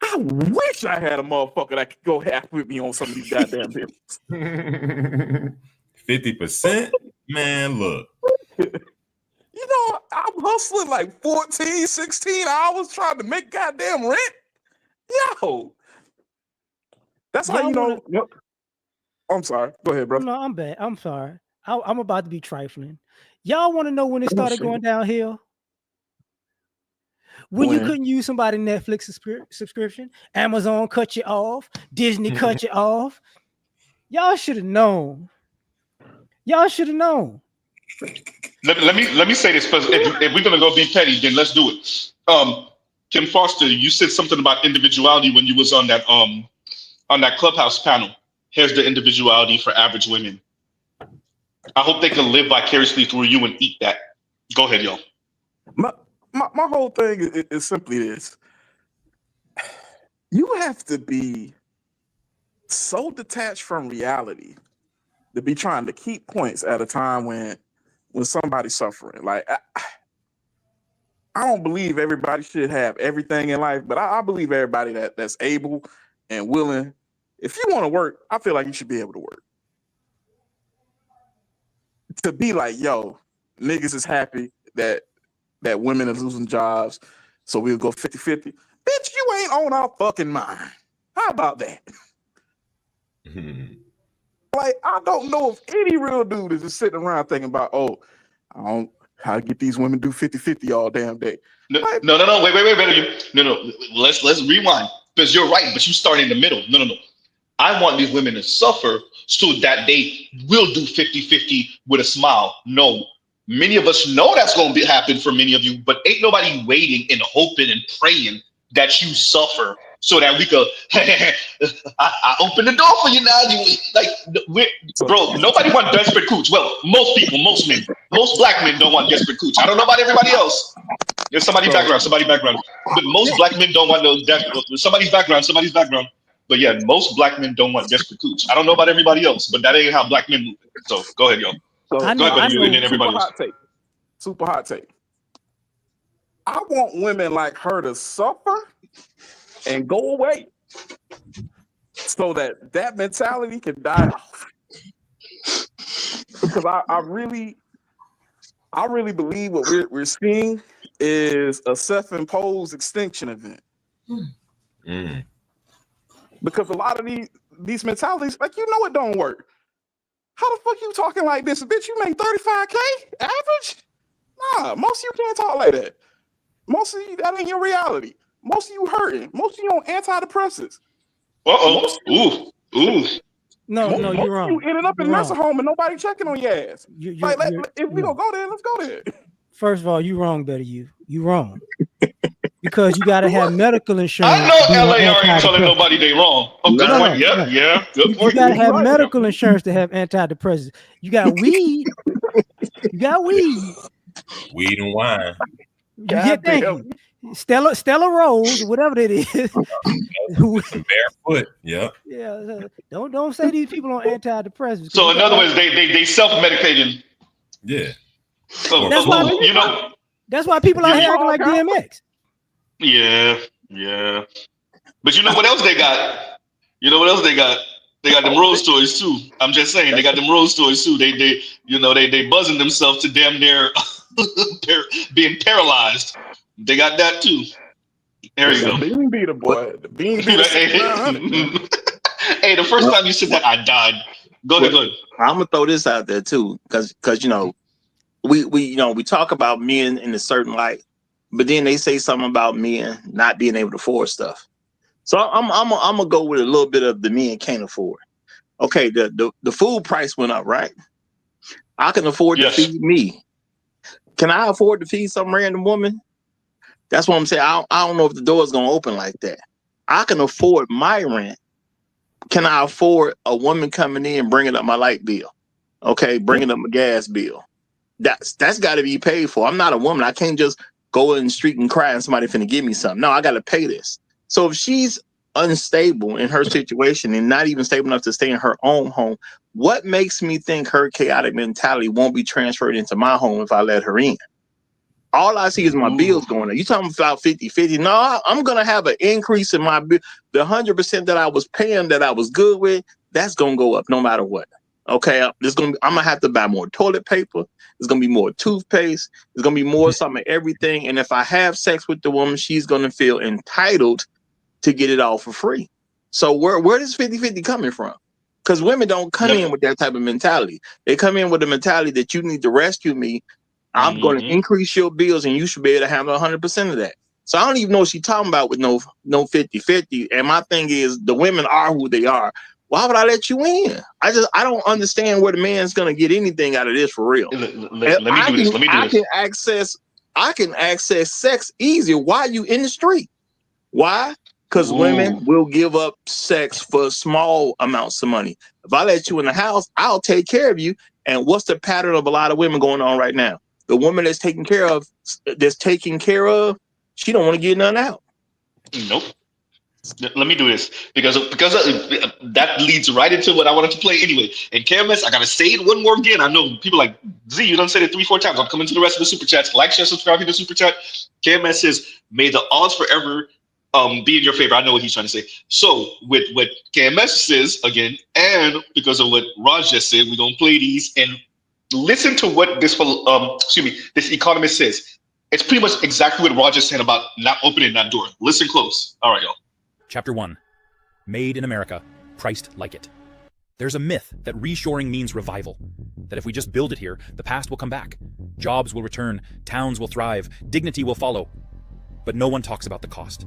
I wish I had a motherfucker that could go half with me on some of these goddamn bills. 50%? Man, look. You know know, I'm hustling like 14, 16 hours trying to make goddamn rent. Yo, that's how Y'all you wanna? know. I'm sorry. Go ahead, brother. No, I'm bad. I'm sorry. I'm about to be trifling. Y'all want to know when it Oh, started shit. going downhill? When you When? couldn't use somebody's Netflix subscription, Amazon cut you off, Disney cut you off. Y'all should have known. Y'all should have known. Let me say this first. If we're gonna go be petty, then let's do it. Kim Foster, you said something about individuality when you was on that Clubhouse panel. Here's the individuality for average women. I hope they can live vicariously through you and eat that. Go ahead, yo. My whole thing is simply this. You have to be so detached from reality to be trying to keep points at a time when somebody's suffering. Like, I don't believe everybody should have everything in life, but I believe everybody that's able and willing. If you want to work, I feel like you should be able to work. To be like, yo, niggas is happy that women are losing jobs, so we'll go 50-50. Bitch, you ain't on our fucking mind. How about that? Like, I don't know if any real dude is just sitting around thinking about, oh, I don't how to get these women do 50-50 all damn day. No, wait. No. Let's rewind. Because you're right, but you start in the middle. No. I want these women to suffer so that they will do 50-50 with a smile. No. Many of us know that's going to happen for many of you, but ain't nobody waiting and hoping and praying that you suffer so that we could, I open the door for you now. Bro, nobody wants desperate cooch. Well, most people, most men, most black men don't want desperate cooch. I don't know about everybody else. There's somebody's background. But most black men don't want no desperate. Somebody's background. But yeah, most black men don't want desperate cooch. I don't know about everybody else, but that ain't how black men move. So go ahead, yo. So, go ahead, buddy, you and then everybody else. Super hot take. I want women like her to suffer and go away so that mentality can die off. Because I really believe what we're seeing is a self-imposed extinction event. Because a lot of these mentalities, like, you know, it don't work. How the fuck you talking like this? Bitch, you make 35K average? Nah, most of you can't talk like that. Most of you, that ain't your reality. Most of you hurting. Most of you on antidepressants. Ooh. No, you're wrong. You ended up in nursing home and nobody checking on your ass. If we don't go there, let's go there. First of all, you wrong, Betty. You wrong. Because you got to have medical insurance. I know LA ain't telling nobody they wrong. Oh, good point. Yeah. Good point. You got to have medical insurance to have antidepressants. You got weed. Weed and wine. Thank you. Stella Rose, whatever it is. Barefoot. Yep. Yeah. Don't say these people on antidepressants. So in other words, they self-medicating. Yeah. So that's why people out here acting like DMX. Yeah. But you know what else they got? They got them rose toys too. I'm just saying, they got them rose toys too. They buzzing themselves to damn near being paralyzed. They got that too. There you go. Bean be the boy. The bean be the Hey, the first time you said that, I died. Go ahead. I'm gonna throw this out there too, because we talk about men in a certain light, but then they say something about men not being able to afford stuff. So I'm gonna go with a little bit of the men can't afford. Okay, the food price went up, right? I can afford to feed me. Can I afford to feed some random woman? That's what I'm saying. I don't know if the door is gonna open like that. I can afford my rent. Can I afford a woman coming in and bringing up my light bill? Okay, bringing up my gas bill. That's got to be paid for. I'm not a woman. I can't just go in the street and cry and somebody finna give me something. No, I got to pay this. So if she's unstable in her situation and not even stable enough to stay in her own home, what makes me think her chaotic mentality won't be transferred into my home if I let her in? All I see is my bills going up. You talking about 50-50? No, I'm going to have an increase in my bill. The 100% that I was paying that I was good with, that's going to go up no matter what. Okay, I'm gonna have to buy more toilet paper. There's gonna be more toothpaste. There's gonna be more some of everything. And if I have sex with the woman, she's gonna feel entitled to get it all for free. So where does 50-50 coming from? Because women don't come in with that type of mentality. They come in with the mentality that you need to rescue me. I'm going to increase your bills, and you should be able to handle 100% of that. So I don't even know what she's talking about with no 50-50. And my thing is, the women are who they are. Why would I let you in? I don't understand where the man's gonna get anything out of this for real. Let me do this. I can access sex easier. Why you in the street? Why? Because women will give up sex for small amounts of money. If I let you in the house, I'll take care of you. And what's the pattern of a lot of women going on right now? The woman that's taken care of, she don't want to get none out. Nope. Let me do this because that leads right into what I wanted to play anyway. And KMS, I gotta say it one more again. I know people like Z, you done said it 3-4 times. I'm coming to the rest of the super chats. Like, share, subscribe to the super chat. KMS says, "May the odds forever be in your favor." I know what he's trying to say. So with what KMS says again, and because of what Raj just said, we're gonna play these and listen to what this this economist says. It's pretty much exactly what Raj just said about not opening that door. Listen close. All right, y'all. Chapter 1. Made in America, priced like it. There's a myth that reshoring means revival, that if we just build it here, the past will come back. Jobs will return, towns will thrive, dignity will follow. But no one talks about the cost.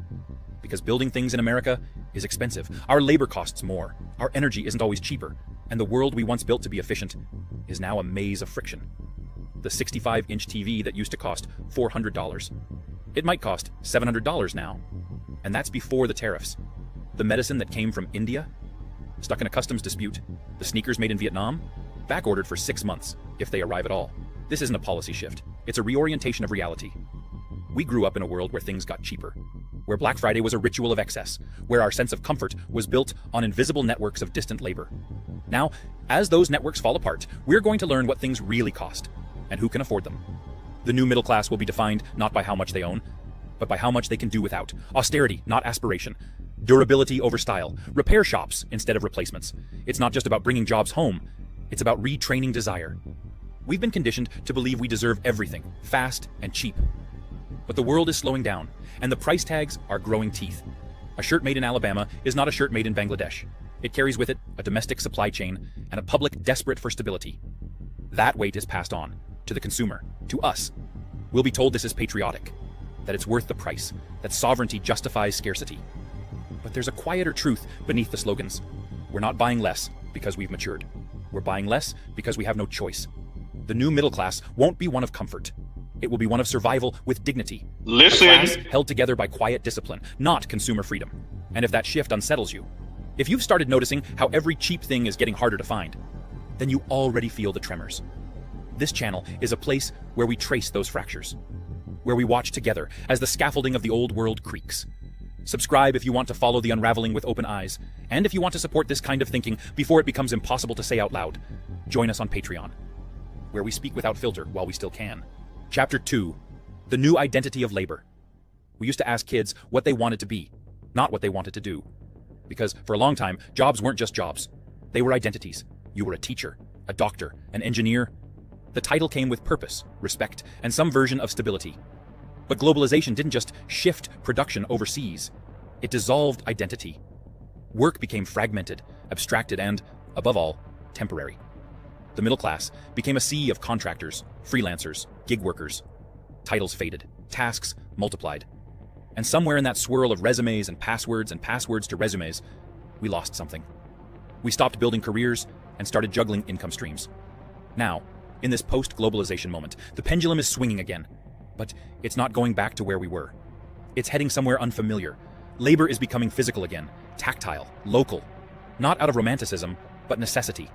Because building things in America is expensive. Our labor costs more. Our energy isn't always cheaper. And the world we once built to be efficient is now a maze of friction. The 65-inch TV that used to cost $400. It might cost $700 now. And that's before the tariffs. The medicine that came from India, stuck in a customs dispute. The sneakers made in Vietnam, back-ordered for 6 months, if they arrive at all. This isn't a policy shift. It's a reorientation of reality. We grew up in a world where things got cheaper, where Black Friday was a ritual of excess, where our sense of comfort was built on invisible networks of distant labor. Now, as those networks fall apart, we're going to learn what things really cost, and who can afford them. The new middle class will be defined not by how much they own, but by how much they can do without. Austerity, not aspiration. Durability over style. Repair shops instead of replacements. It's not just about bringing jobs home. It's about retraining desire. We've been conditioned to believe we deserve everything, fast and cheap. But the world is slowing down, and the price tags are growing teeth. A shirt made in Alabama is not a shirt made in Bangladesh. It carries with it a domestic supply chain and a public desperate for stability. That weight is passed on to the consumer, to us. We'll be told this is patriotic, that it's worth the price, that sovereignty justifies scarcity. But there's a quieter truth beneath the slogans. We're not buying less because we've matured. We're buying less because we have no choice. The new middle class won't be one of comfort. It will be one of survival with dignity. Listen. A class held together by quiet discipline, not consumer freedom. And if that shift unsettles you, if you've started noticing how every cheap thing is getting harder to find, then you already feel the tremors. This channel is a place where we trace those fractures, where we watch together as the scaffolding of the old world creaks. Subscribe if you want to follow the unraveling with open eyes, and if you want to support this kind of thinking before it becomes impossible to say out loud, join us on Patreon, where we speak without filter while we still can. Chapter 2. The new identity of labor. We used to ask kids what they wanted to be, not what they wanted to do. Because for a long time, jobs weren't just jobs. They were identities. You were a teacher, a doctor, an engineer. The title came with purpose, respect, and some version of stability. But globalization didn't just shift production overseas. It dissolved identity. Work became fragmented, abstracted, and, above all, temporary. The middle class became a sea of contractors, freelancers, gig workers. Titles faded, tasks multiplied. And somewhere in that swirl of resumes and passwords to resumes, we lost something. We stopped building careers and started juggling income streams. Now, in this post-globalization moment, the pendulum is swinging again. But it's not going back to where we were. It's heading somewhere unfamiliar. Labor is becoming physical again, tactile, local. Not out of romanticism, but necessity.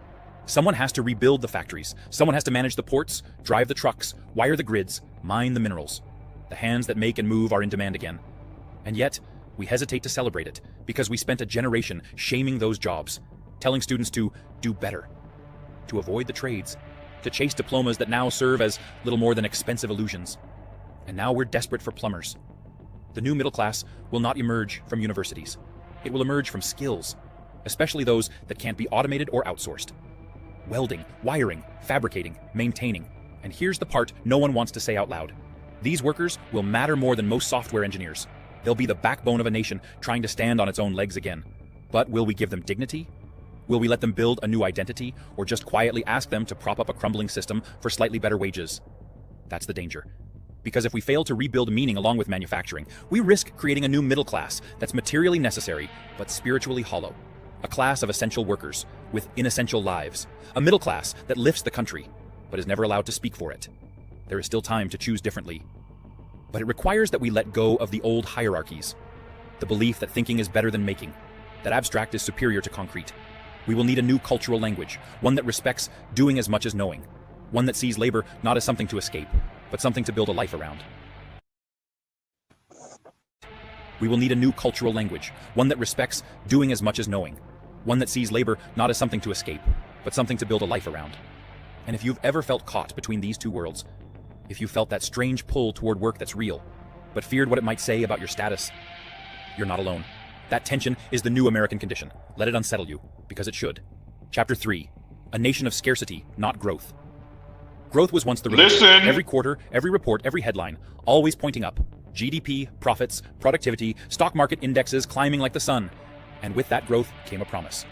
Someone has to rebuild the factories. Someone has to manage the ports, drive the trucks, wire the grids, mine the minerals. The hands that make and move are in demand again. And yet, we hesitate to celebrate it because we spent a generation shaming those jobs, telling students to do better, to avoid the trades, to chase diplomas that now serve as little more than expensive illusions. And now we're desperate for plumbers. The new middle class will not emerge from universities. It will emerge from skills, especially those that can't be automated or outsourced. welding, wiring, fabricating, maintaining. And here's the part no one wants to say out loud. These workers will matter more than most software engineers. They'll be the backbone of a nation trying to stand on its own legs again. But will we give them dignity? Will we let them build a new identity, or just quietly ask them to prop up a crumbling system for slightly better wages? That's the danger. Because if we fail to rebuild meaning along with manufacturing, we risk creating a new middle class that's materially necessary, but spiritually hollow. A class of essential workers with inessential lives. A middle class that lifts the country, but is never allowed to speak for it. There is still time to choose differently. But it requires that we let go of the old hierarchies. The belief that thinking is better than making, that abstract is superior to concrete. We will need a new cultural language, one that respects doing as much as knowing, one that sees labor not as something to escape, but something to build a life around. We will need a new cultural language, one that respects doing as much as knowing, one that sees labor not as something to escape, but something to build a life around. And if you've ever felt caught between these two worlds, if you felt that strange pull toward work that's real, but feared what it might say about your status, you're not alone. That tension is the new American condition. Let it unsettle you, because it should. Chapter 3, a nation of scarcity, not growth. Growth was once the religion. Every quarter, every report, every headline, always pointing up. GDP, profits, productivity, stock market indexes climbing like the sun. And with that growth came a promise.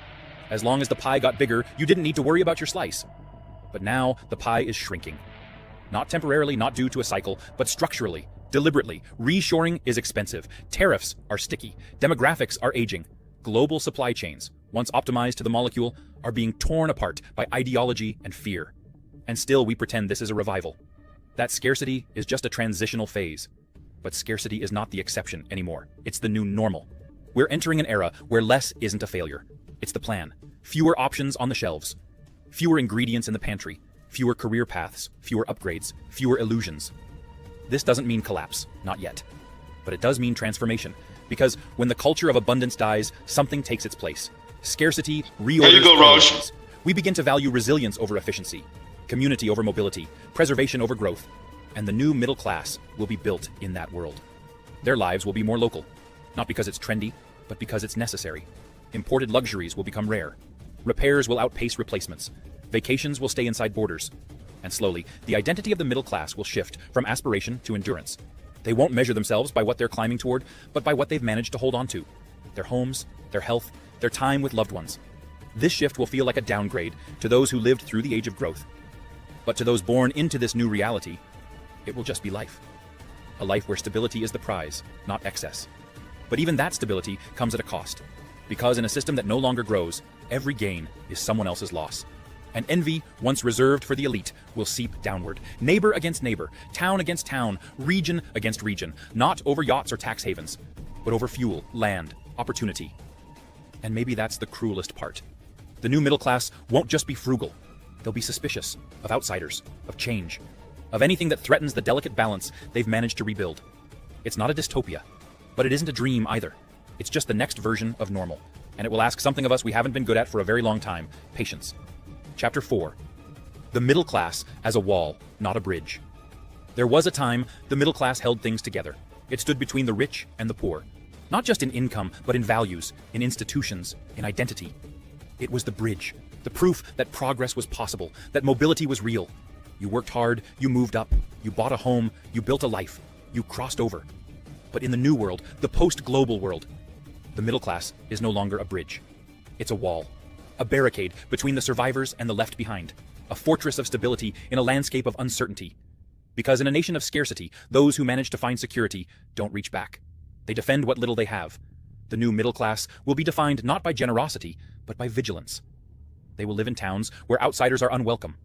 As long as the pie got bigger, you didn't need to worry about your slice. But now the pie is shrinking. Not temporarily, not due to a cycle, but structurally, deliberately. Reshoring is expensive. Tariffs are sticky. Demographics are aging. Global supply chains, once optimized to the molecule, are being torn apart by ideology and fear. And still we pretend this is a revival. That scarcity is just a transitional phase. But scarcity is not the exception anymore. It's the new normal. We're entering an era where less isn't a failure. It's the plan. Fewer options on the shelves. Fewer ingredients in the pantry. Fewer career paths. Fewer upgrades. Fewer illusions. This doesn't mean collapse, not yet. But it does mean transformation. Because when the culture of abundance dies, something takes its place. Scarcity reorders There you go, Raj. priorities. We begin to value resilience over efficiency, community over mobility, preservation over growth. And the new middle class will be built in that world. Their lives will be more local, not because it's trendy, but because it's necessary. Imported luxuries will become rare. Repairs will outpace replacements. Vacations will stay inside borders. And slowly, the identity of the middle class will shift from aspiration to endurance. They won't measure themselves by what they're climbing toward, but by what they've managed to hold on to. Their homes, their health, their time with loved ones. This shift will feel like a downgrade to those who lived through the age of growth. But to those born into this new reality, it will just be life. A life where stability is the prize, not excess. But even that stability comes at a cost. Because in a system that no longer grows, every gain is someone else's loss. And envy, once reserved for the elite, will seep downward. Neighbor against neighbor, town against town, region against region. Not over yachts or tax havens, but over fuel, land, opportunity. And maybe that's the cruelest part. The new middle class won't just be frugal. They'll be suspicious of outsiders, of change, of anything that threatens the delicate balance they've managed to rebuild. It's not a dystopia, but it isn't a dream either. It's just the next version of normal. And it will ask something of us we haven't been good at for a very long time: patience. Chapter 4. The middle class as a wall, not a bridge. There was a time the middle class held things together. It stood between the rich and the poor. Not just in income, but in values, in institutions, in identity. It was the bridge, the proof that progress was possible, that mobility was real. You worked hard, you moved up, you bought a home, you built a life, you crossed over. But in the new world, the post-global world, the middle class is no longer a bridge. It's a wall, a barricade between the survivors and the left behind, a fortress of stability in a landscape of uncertainty. Because in a nation of scarcity, those who manage to find security don't reach back. They defend what little they have. The new middle class will be defined not by generosity, but by vigilance. They will live in towns where outsiders are unwelcome.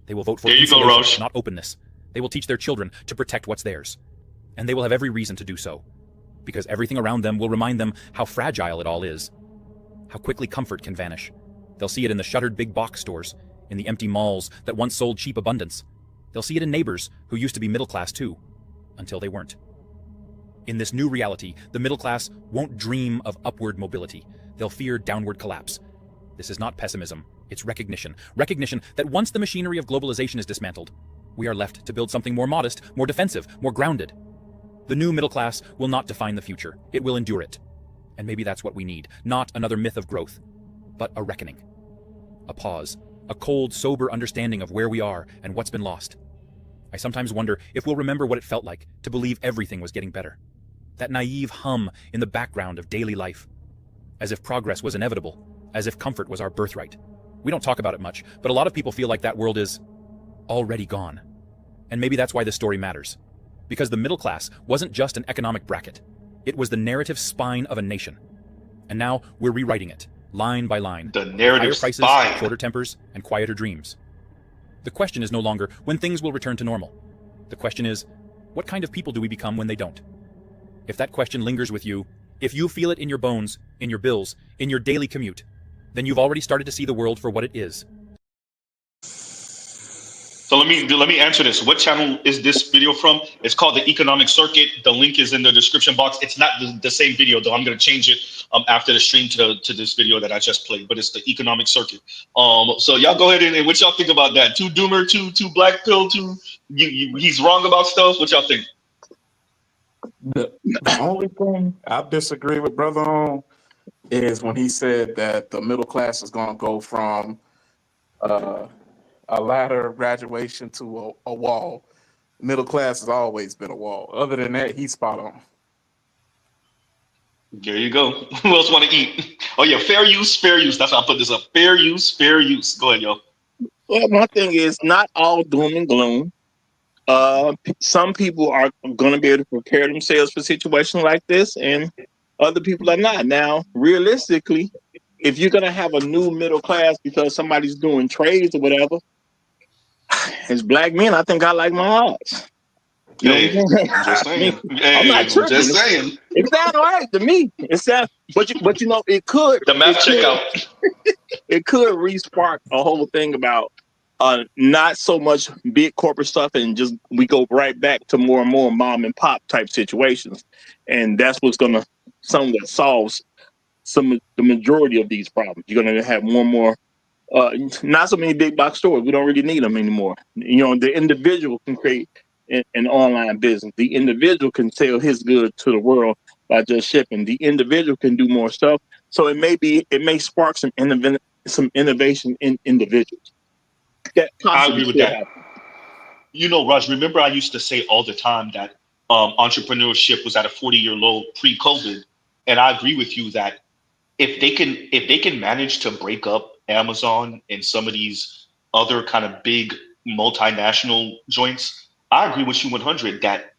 They will vote for insulation, not openness. They will teach their children to protect what's theirs. And they will have every reason to do so, because everything around them will remind them how fragile it all is, how quickly comfort can vanish. They'll see it in the shuttered big box stores, in the empty malls that once sold cheap abundance. They'll see it in neighbors who used to be middle class too, until they weren't. In this new reality, the middle class won't dream of upward mobility. They'll fear downward collapse. This is not pessimism, it's recognition. Recognition that once the machinery of globalization is dismantled, we are left to build something more modest, more defensive, more grounded. The new middle class will not define the future. It will endure it. And maybe that's what we need. Not another myth of growth, but a reckoning. A pause. a cold, sober understanding of where we are and what's been lost. I sometimes wonder if we'll remember what it felt like to believe everything was getting better. That naive hum in the background of daily life. As if progress was inevitable, as if comfort was our birthright. We don't talk about it much, but a lot of people feel like that world is already gone. And maybe that's why this story matters. Because the middle class wasn't just an economic bracket. It was the narrative spine of a nation. And now we're rewriting it, line by line. The narrative higher prices, spine. shorter tempers, and quieter dreams. The question is no longer when things will return to normal. The question is, what kind of people do we become when they don't? If that question lingers with you, if you feel it in your bones, in your bills, in your daily commute, then you've already started to see the world for what it is. So let me answer this. What channel is this video from? It's called The Economic Circuit. The link is in the description box. It's not the same video though. I'm gonna change it after the stream to this video that I just played. But it's The Economic Circuit. So y'all go ahead and what y'all think about that? Too doomer, too black pill, he's wrong about stuff. What y'all think? The only thing I disagree with brother on is when he said that the middle class is going to go from a ladder of graduation to a wall. Middle class has always been a wall. Other than that, he's spot on. There you go. Who else want to eat? Oh yeah, fair use, fair use. That's how I put this up. Fair use, fair use. Go ahead, yo. Well, my thing is not all doom and gloom. Some people are going to be able to prepare themselves for situations like this, and other people are not. Now, realistically, if you're going to have a new middle class because somebody's doing trades or whatever, as black men, I think I like my odds. You know what I'm saying? I'm just saying. I'm not tripping. Just saying. It sounds all right to me. It sounds, but you know, it could. The math check out. It could re-spark a whole thing about not so much big corporate stuff, and just we go right back to more and more mom and pop type situations, and that's what's going to somewhat solve the majority of these problems. You're going to have more and more. Not so many big box stores. We don't really need them anymore. You know, the individual can create an online business. The individual can sell his goods to the world by just shipping. The individual can do more stuff. So it may spark some innovation in individuals. I agree with that. You know, Raj, remember I used to say all the time that entrepreneurship was at a 40-year low pre-COVID, and I agree with you that if they can manage to break up Amazon and some of these other kind of big multinational joints, I agree with you 100 that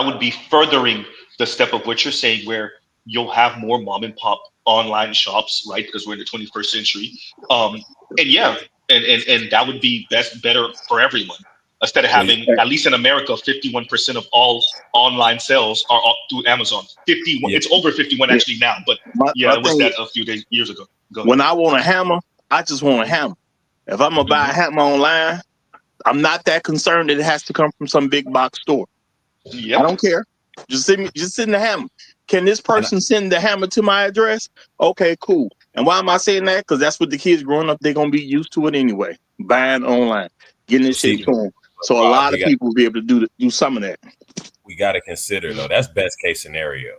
would be furthering the step of what you're saying, where you'll have more mom and pop online shops, right? Because we're in the 21st century. And that would be better for everyone. Instead of having, at least in America, 51% of all online sales are through Amazon. 51, it's over 51 actually now, but it was that a few years ago. When I want a hammer, I just want a hammer. If I'm gonna buy a hammer online, I'm not that concerned that it has to come from some big box store. I don't care. Just send the hammer. Can this person send the hammer to my address? Okay, cool. And why am I saying that? Because that's what the kids growing up, they're gonna be used to it anyway. Buying online, getting this shit to them. So a lot of people will be able to do some of that. We got to consider though, that's best case scenario.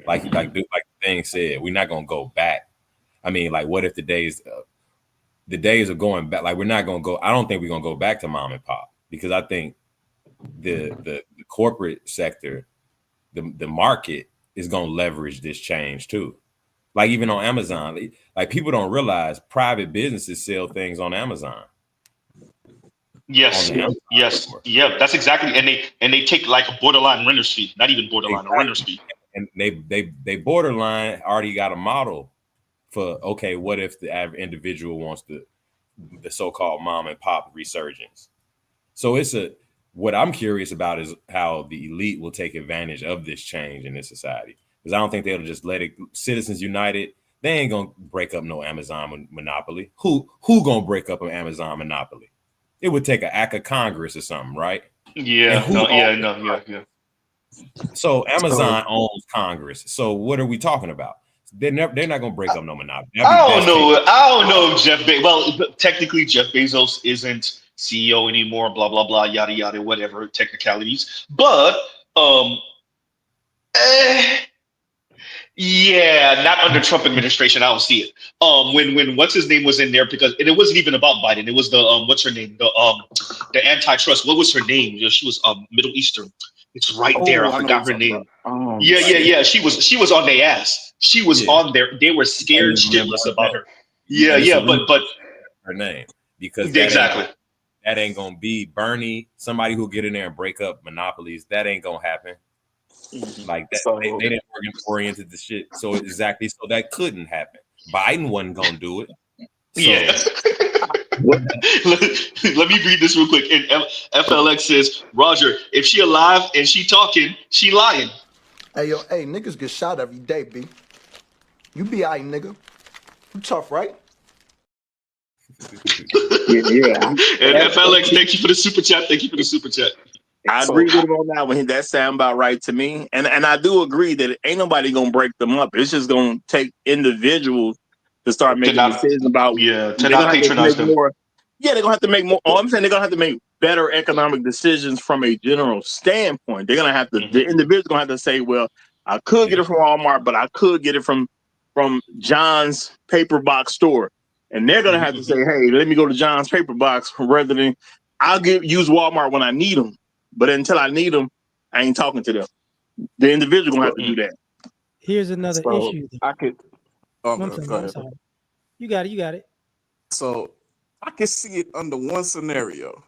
Like the thing said, we're not gonna go back. I mean, like, what if the days of going back? Like, we're not gonna go. I don't think we're gonna go back to mom and pop, because I think the corporate sector, the market is gonna leverage this change too. Like even on Amazon, like people don't realize private businesses sell things on Amazon. Yes. That's exactly, and they take like a borderline renter's fee, not even borderline, a renter's fee. And they borderline already got a model for, okay, what if the average individual wants the so-called mom and pop resurgence? So what I'm curious about is how the elite will take advantage of this change in this society. Because I don't think they'll just let it. Citizens United, they ain't gonna break up no Amazon monopoly. Who gonna break up an Amazon monopoly? It would take an act of Congress or something, right? Yeah. So Amazon owns Congress. So what are we talking about? They're not gonna break up no monopoly. I don't know, Jeff Bezos. Well, technically, Jeff Bezos isn't CEO anymore. Blah blah blah, yada yada, whatever technicalities. But Yeah, not under Trump administration. I don't see it. When what's his name was in there, because and it wasn't even about Biden. It was the what's her name, the antitrust. What was her name? She was Middle Eastern. It's right there. Oh, I I know what forgot her you're talking name. about. Yeah. She was on their ass. She was Yeah, on there. They were I scared just remember shitless her about name. her. Yeah, And it's a yeah, reason but her name, because exactly. that ain't gonna be Bernie, somebody who'll get in there and break up monopolies. That ain't gonna happen. Like that, So they didn't oriented the shit. So exactly, so that couldn't happen. Biden wasn't gonna do it. So Yeah. let me read this real quick. And FLX says, Roger, if she alive and she talking, she lying. Hey, yo, hey, niggas get shot every day, B. You be alright, nigga. You tough, right? Yeah. And FLX, thank you for the super chat. Thank you for the super chat. I agree with him on that one. That sound about right to me. And I do agree that ain't nobody gonna break them up. It's just gonna take individuals to start To making not, decisions about. yeah, to They're not gonna have to patronize make them. more. Yeah, they're gonna have to make more. Oh, I'm saying they're gonna have to make better economic decisions from a general standpoint. They're gonna have to. The individual's gonna have to say, well, I could get it from Walmart, but I could get it from John's paper box store. And they're gonna have to say, hey, let me go to John's paper box rather than use Walmart when I need them. But until I need them, I ain't talking to them. The individual gonna have to do that. Here's another issue. I could. I'm Go sorry. ahead. You got it. You got it. So I can see it under one scenario.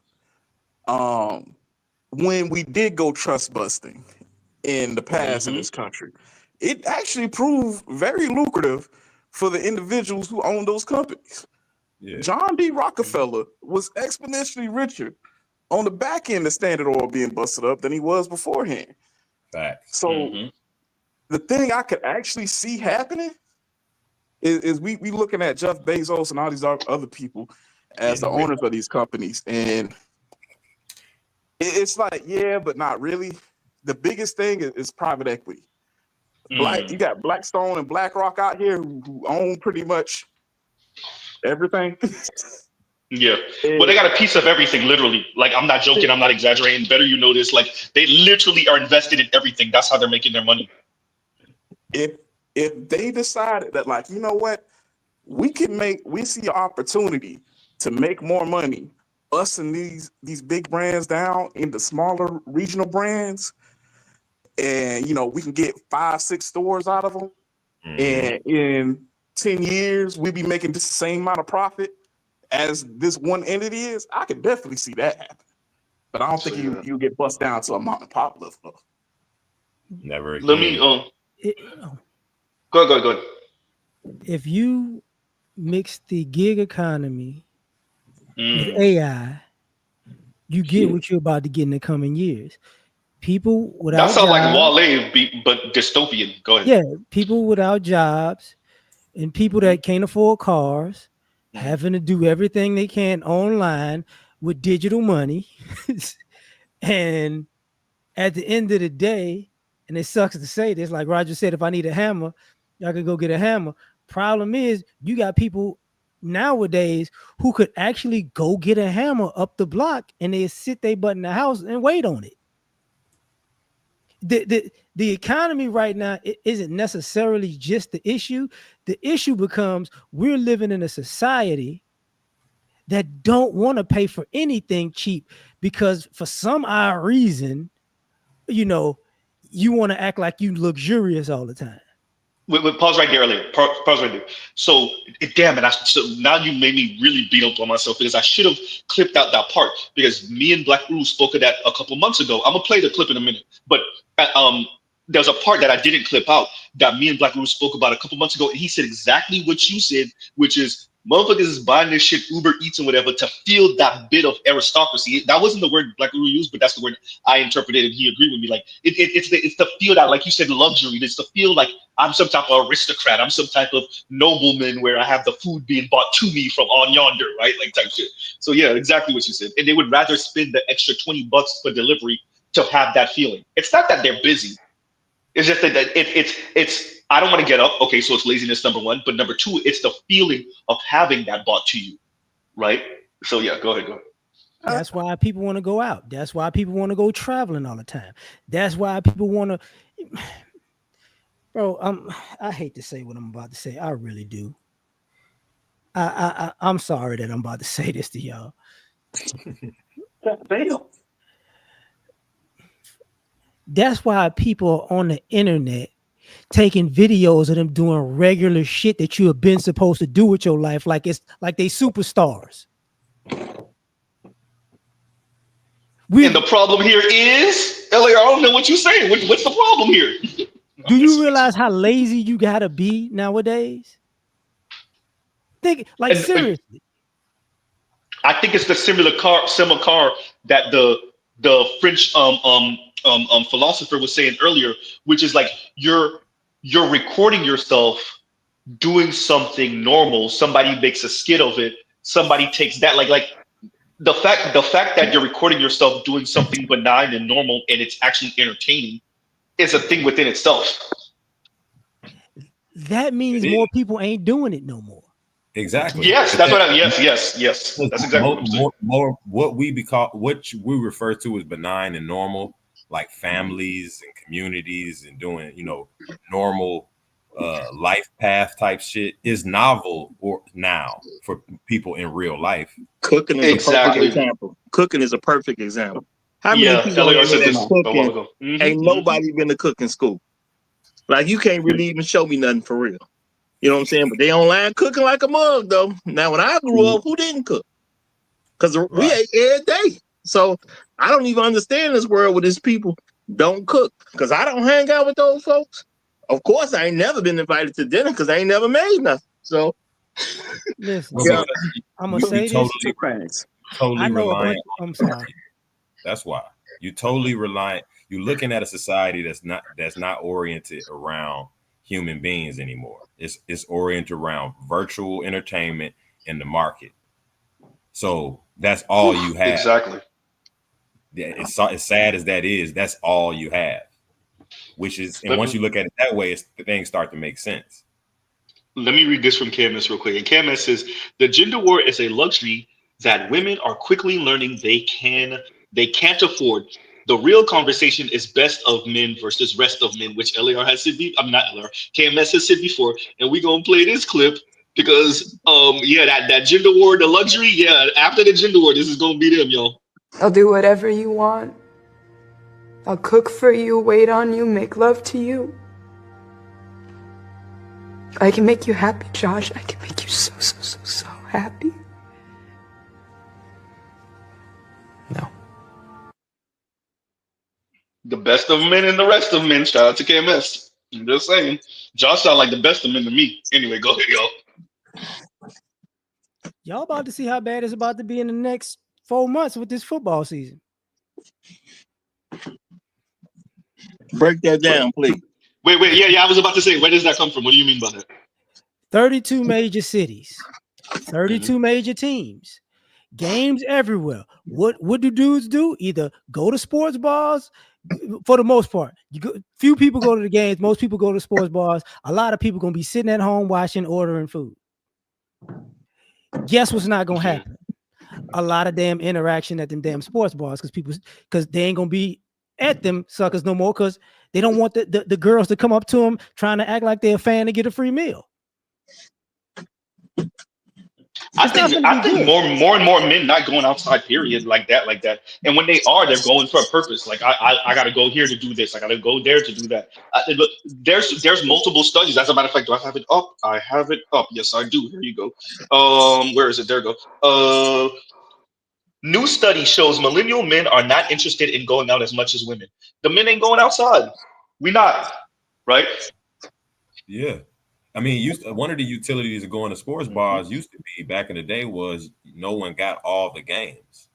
When we did go trust busting in the past in this country, it actually proved very lucrative for the individuals who own those companies. Yeah. John D. Rockefeller was exponentially richer on the back end of Standard Oil being busted up than he was beforehand. Facts. So the thing I could actually see happening is we looking at Jeff Bezos and all these other people as the owners of these companies, and it's like, yeah, but not really. The biggest thing is private equity. You got Blackstone and BlackRock out here who own pretty much everything. Yeah. Well, they got a piece of everything, literally. Like, I'm not joking. I'm not exaggerating. Better you know this. Like, they literally are invested in everything. That's how they're making their money. If they decided that, like, you know what, we see an opportunity to make more money, us and these big brands down into smaller regional brands, and we can get 5-6 stores out of them, and in 10 years we be making just the same amount of profit as this one entity is. I could definitely see that happen, but I don't think you get bust down to a mom and pop level. Never again. Let me go ahead. If you mix the gig economy with AI, you get what you're about to get in the coming years. People without that sounds jobs, like Wale, but dystopian. Go ahead. Yeah, people without jobs and people that can't afford cars, having to do everything they can online with digital money. And at the end of the day, and it sucks to say this, like Roger said, if I need a hammer, y'all could go get a hammer. Problem is, you got people nowadays who could actually go get a hammer up the block and they sit their butt in the house and wait on it. The economy right now isn't necessarily just the issue. The issue becomes we're living in a society that don't want to pay for anything cheap because for some odd reason, you want to act like you luxurious all the time. Wait, pause right there earlier. Pause right there. So, damn it. So now you made me really beat up on myself because I should have clipped out that part because me and Black Rule spoke of that a couple months ago. I'm going to play the clip in a minute. But there's a part that I didn't clip out that me and Black Rule spoke about a couple months ago. And he said exactly what you said, which is motherfuckers is buying this shit, Uber Eats and whatever, to feel that bit of aristocracy. That wasn't the word Black Rule used, but that's the word I interpreted, and he agreed with me. Like it's to feel that, like you said, luxury. It's to feel like I'm some type of aristocrat. I'm some type of nobleman where I have the food being bought to me from on yonder, right? Like type shit. So yeah, exactly what you said. And they would rather spend the extra $20 for delivery to have that feeling. It's not that they're busy. It's just that it's I don't want to get up. Okay, so it's laziness, number one. But number two, it's the feeling of having that bought to you, right? So yeah, go ahead. That's why people want to go out. That's why people want to go traveling all the time. That's why people want to. Bro, I hate to say what I'm about to say. I really do. I'm sorry that I'm about to say this to y'all. That's why people on the internet taking videos of them doing regular shit that you have been supposed to do with your life, like it's like they superstars. And the problem here is, Elliot, I don't know what you're saying. What's the problem here? Do you realize how lazy you gotta be nowadays? Think like And seriously. I think it's the similar car that the French philosopher was saying earlier, which is like you're recording yourself doing something normal. Somebody makes a skit of it. Somebody takes that like the fact that you're recording yourself doing something benign and normal and it's actually entertaining is a thing within itself. That means more people ain't doing it no more. Exactly. Yes, that's what. Yes. That's exactly what I'm saying. More what we refer to as benign and normal, like families and communities and doing, normal life path type shit is novel or now for people in real life. Cooking is a perfect example. Cooking is a perfect example. How many people Eleanor said this a while cooking? ago. Ain't nobody been to cooking school. Like you can't really even show me nothing for real. You know what I'm saying? But they online cooking like a mug though. Now when I grew up, who didn't cook? Because we ate every day. So I don't even understand this world where these people don't cook. Because I don't hang out with those folks. Of course, I ain't never been invited to dinner because I ain't never made nothing. So listen, Yeah. I'm gonna say this. Totally I know a bunch. reliant. I'm sorry. That's why you totally reliant. You're looking at a society that's not oriented around human beings anymore. It's oriented around virtual entertainment and the market. So that's all you have. Exactly. Yeah, it's sad as that is. That's all you have. Which is, and once you look at it that way, things start to make sense. Let me read this from KMS real quick. And KMS says the gender war is a luxury that women are quickly learning they can't afford. The real conversation is best of men versus rest of men, which LAR has said. I'm not LAR. KMS has said before, and we're gonna play this clip because that gender war, the luxury, after the gender war, this is gonna be them, y'all. I'll do whatever you want. I'll cook for you, wait on you, make love to you. I can make you happy, Josh. I can make you so happy. The best of men and the rest of men. Shout out to KMS. I'm just saying. Josh sound like the best of men to me. Anyway, go ahead, y'all. Y'all about to see how bad it's about to be in the next 4 months with this football season. Break that down, please. Wait. Yeah. I was about to say, where does that come from? What do you mean by that? 32 major cities, 32 major teams, games everywhere. What do dudes do? Either go to sports bars, for the most part. Few people go to the games. Most people go to sports bars. A lot of people gonna be sitting at home watching, ordering food. Guess what's not gonna happen? A lot of damn interaction at them damn sports bars because they ain't gonna be at them suckers no more because they don't want the girls to come up to them trying to act like they're a fan to get a free meal. I think more and more men not going outside, period, like that. And when they are, they're going for a purpose. Like I gotta go here to do this. I gotta go there to do that. Look, there's multiple studies. As a matter of fact, do I have it up? I have it up. Yes, I do. Here you go. Where is it? There you go. New study shows millennial men are not interested in going out as much as women. The men ain't going outside. We not, right? Yeah. I mean, one of the utilities of going to sports bars used to be back in the day was no one got all the games.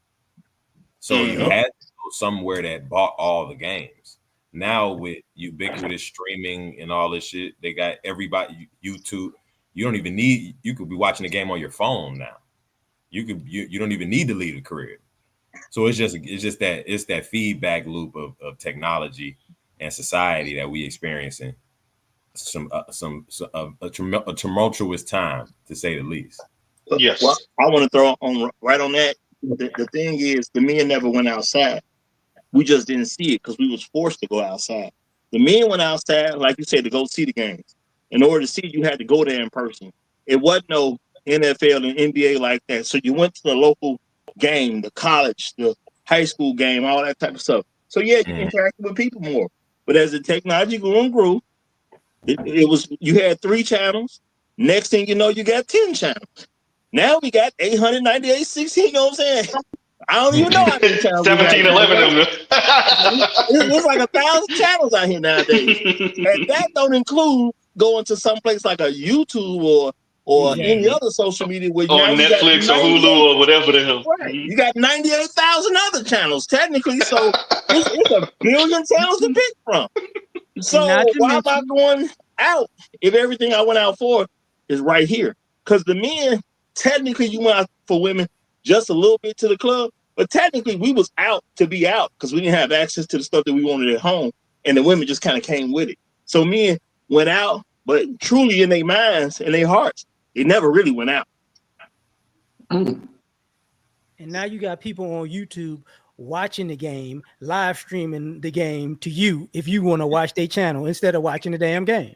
So you had to go somewhere that bought all the games. Now with ubiquitous streaming and all this shit, they got everybody YouTube. You could be watching the game on your phone now. You don't even need to leave the crib. So it's that feedback loop of technology and society that we experiencing. A tumultuous time, to say the least. Yes. Well, I want to throw on right on that. The thing is, the men never went outside. We just didn't see it because we was forced to go outside. The men went outside, like you said, to go see the games. In order to see, you had to go there in person. It wasn't no NFL and NBA like that. So you went to the local game, the college, the high school game, all that type of stuff. So yeah, you interacted with people more. But as the technology grew and grew, it was, you had 3 channels. Next thing you know, you got 10 channels. Now we got 898, 16, you know what I'm saying? I don't even know how many channels 17, 11 of them. It's like 1,000 channels out here nowadays. And that don't include going to some place like a YouTube or any other social media where or now Netflix or Hulu or whatever the hell. Right. You got 98,000 other channels technically, so it's a billion channels to pick from. So why am I going out if everything I went out for is right here? Because the men, technically you went out for women just a little bit to the club, but technically we was out to be out because we didn't have access to the stuff that we wanted at home, and the women just kind of came with it. So men went out, but truly in their minds and their hearts, it never really went out. And now you got people on YouTube watching the game, live streaming the game to you if you want to watch their channel instead of watching the damn game.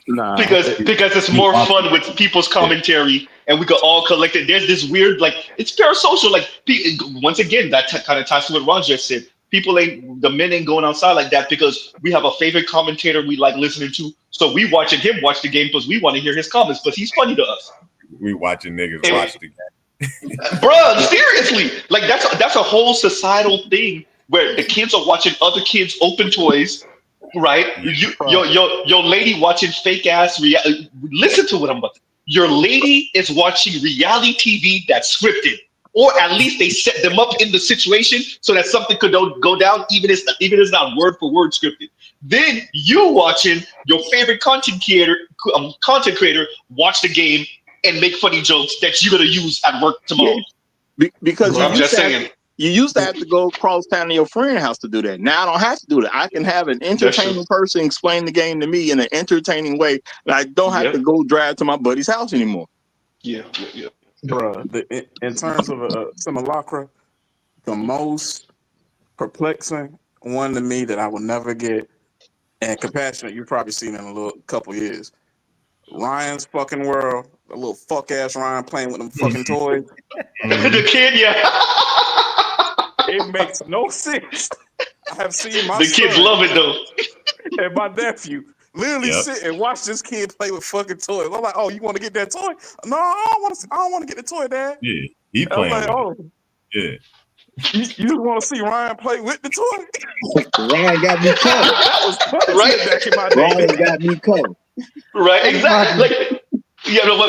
Nah, because it's more fun with people's commentary, and we could all collect it. There's this weird, like, it's parasocial. Like, once again, that kind of ties to what Ron just said. The men ain't going outside like that because we have a favorite commentator we like listening to. So we watching him watch the game because we want to hear his comments, but he's funny to us. We watching niggas watch the game. Bruh, seriously. Like, that's a whole societal thing where the kids are watching other kids open toys, right? Your lady watching fake ass listen to what I'm about to. Your lady is watching reality TV that's scripted. Or at least they set them up in the situation so that something could go down, even if it's not word for word scripted. Then you watching your favorite content creator watch the game and make funny jokes that you're gonna use at work tomorrow. Because I'm just saying. You used to have to go across town to your friend's house to do that. Now I don't have to do that. I can have an entertaining person explain the game to me in an entertaining way. And I don't have to go drive to my buddy's house anymore. Yeah. Bruh, in terms of a simulacra, the most perplexing one to me that I will never get, and compassionate, you've probably seen in a couple years. Ryan's fucking world, a little fuck ass Ryan playing with them fucking toys. The kid, yeah. It makes no sense. I have seen my the kids love it though. And my nephew literally sit and watch this kid play with fucking toys. I'm like, oh, you want to get that toy? No, I don't want to get the toy, Dad. Yeah, he playing. I'm like, oh, yeah. You just want to see Ryan play with the toy? Ryan got me covered. That was punishment Right? back in my day. Ryan got me covered. Right, exactly. Like,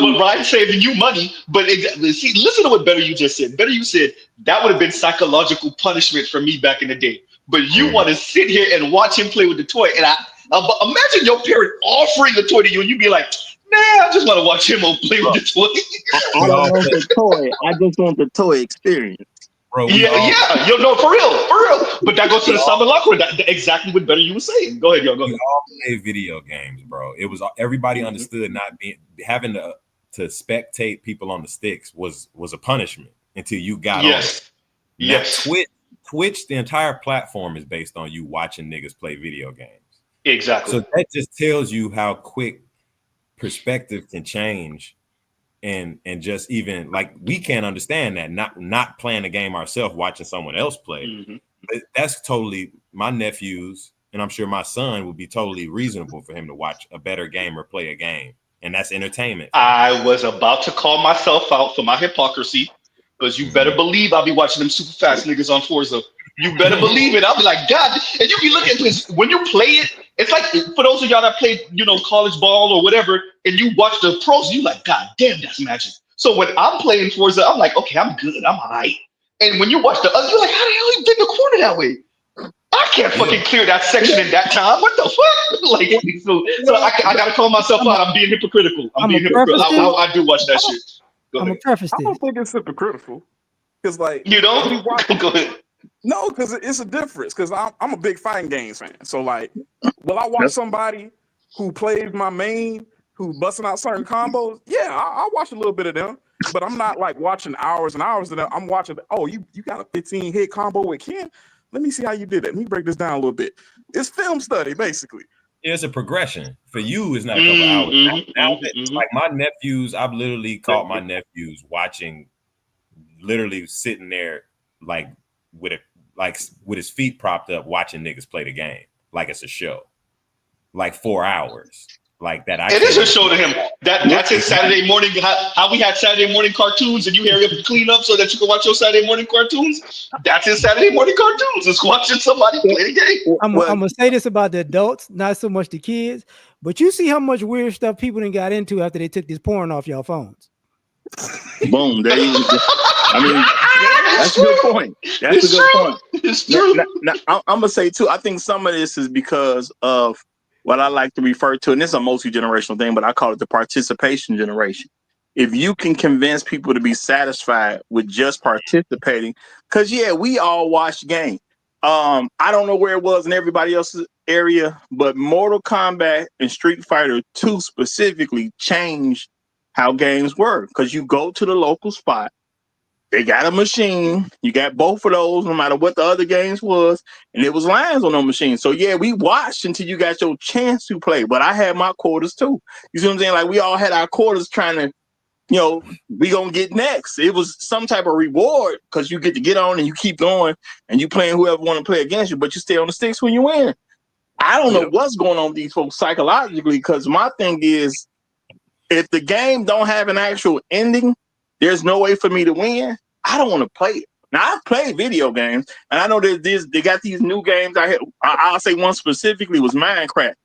what Ryan's saving you money, but see, listen to what Better You just said. Better You said that would have been psychological punishment for me back in the day. But you want to sit here and watch him play with the toy, and imagine your parent offering a toy to you, and you be like, "Nah, I just want to watch him play with the toy." I don't want the toy. I just want the toy experience. Bro, no, for real. But that goes to the simulacra. That exactly what Better You was saying. Go ahead, go ahead. We all play video games, bro. It was everybody understood not having to spectate people on the sticks was a punishment until you got on. Yes. Twitch, the entire platform is based on you watching niggas play video games. Exactly. So that just tells you how quick perspective can change. And just even like we can't understand that not playing the game ourselves, watching someone else play. That's totally my nephews, and I'm sure my son would be totally reasonable for him to watch a better game or play a game, and that's entertainment. I was about to call myself out for my hypocrisy, because you better believe I'll be watching them super fast niggas on Forza. You better believe it. I'll be like, God, and you be looking at this when you play it. It's like for those of y'all that played, college ball or whatever, and you watch the pros, you like, God damn, that's magic. So when I'm playing Forza, I'm like, okay, I'm good, I'm all right. And when you watch the other, you're like, how the hell you get in the corner that way? I can't fucking clear that section in that time. What the fuck? Like, so I gotta call myself out. I'm being hypocritical. I'm being hypocritical. I do watch that shit. I'm a preface this. I don't think it's hypocritical. Because like you don't go ahead. No, because it's a difference. Because I'm a big fighting games fan. So like, will I watch somebody who plays my main, who busting out certain combos? Yeah, I'll watch a little bit of them. But I'm not like watching hours and hours of them. I'm watching. Oh, you got a 15 hit combo with Ken? Let me see how you did it. Let me break this down a little bit. It's film study, basically. It's a progression. For you, it's not a couple hours. Now like my nephews, I've literally caught my nephews watching, literally sitting there like with his feet propped up, watching niggas play the game like it's a show, like 4 hours. Like that, it is a show to him. That's his Saturday morning. How we had Saturday morning cartoons, and you hurry up and clean up so that you can watch your Saturday morning cartoons. That's his Saturday morning cartoons. Is watching somebody play the game. I'm gonna say this about the adults, not so much the kids, but you see how much weird stuff people done got into after they took this porn off y'all phones. Boom, there you go. I mean, that's a good point. That's a good point. It's true. Now, I'm gonna say too, I think some of this is because of what I like to refer to, and this is a multi-generational thing, but I call it the participation generation. If you can convince people to be satisfied with just participating, because yeah, we all watch game. I don't know where it was in everybody else's area, but Mortal Kombat and Street Fighter 2 specifically changed how games work. Because you go to the local spot, they got a machine, you got both of those, no matter what the other games was, and it was lines on those machines. So yeah, we watched until you got your chance to play, but I had my quarters too. You see what I'm saying? Like we all had our quarters trying to, you know, we gonna get next. It was some type of reward because you get to get on and you keep going and you playing whoever want to play against you, but you stay on the sticks when you win. I don't know what's going on with these folks psychologically, because my thing is, if the game don't have an actual ending, there's no way for me to win. I don't want to play it. Now, I've played video games, and I know that they got these new games. I'll say one specifically was Minecraft.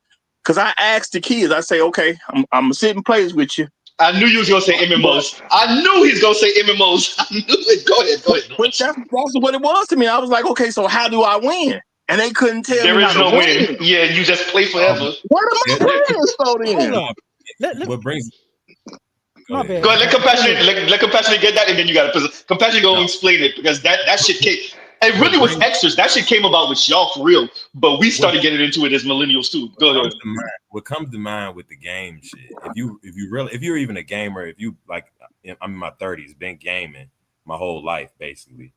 Because I asked the kids, I say, okay, I'm going to sit and play with you. I knew you was going to say MMOs. I knew he was going to say MMOs. I knew it. Go ahead. Which that's what it was to me. I was like, okay, so how do I win? And they couldn't tell me there is how no to win. Yeah, you just play forever. What am I playing so then? Hold on. What brings? My bad. Go ahead, let Compassionate get that, and then you got to Compassionate go explain it, because that shit came. It really was extras. That shit came about with y'all for real, but we started getting into it as millennials too. Go ahead. What comes to mind with the game shit? If you're even a gamer, if you like, I'm in my 30s, been gaming my whole life basically.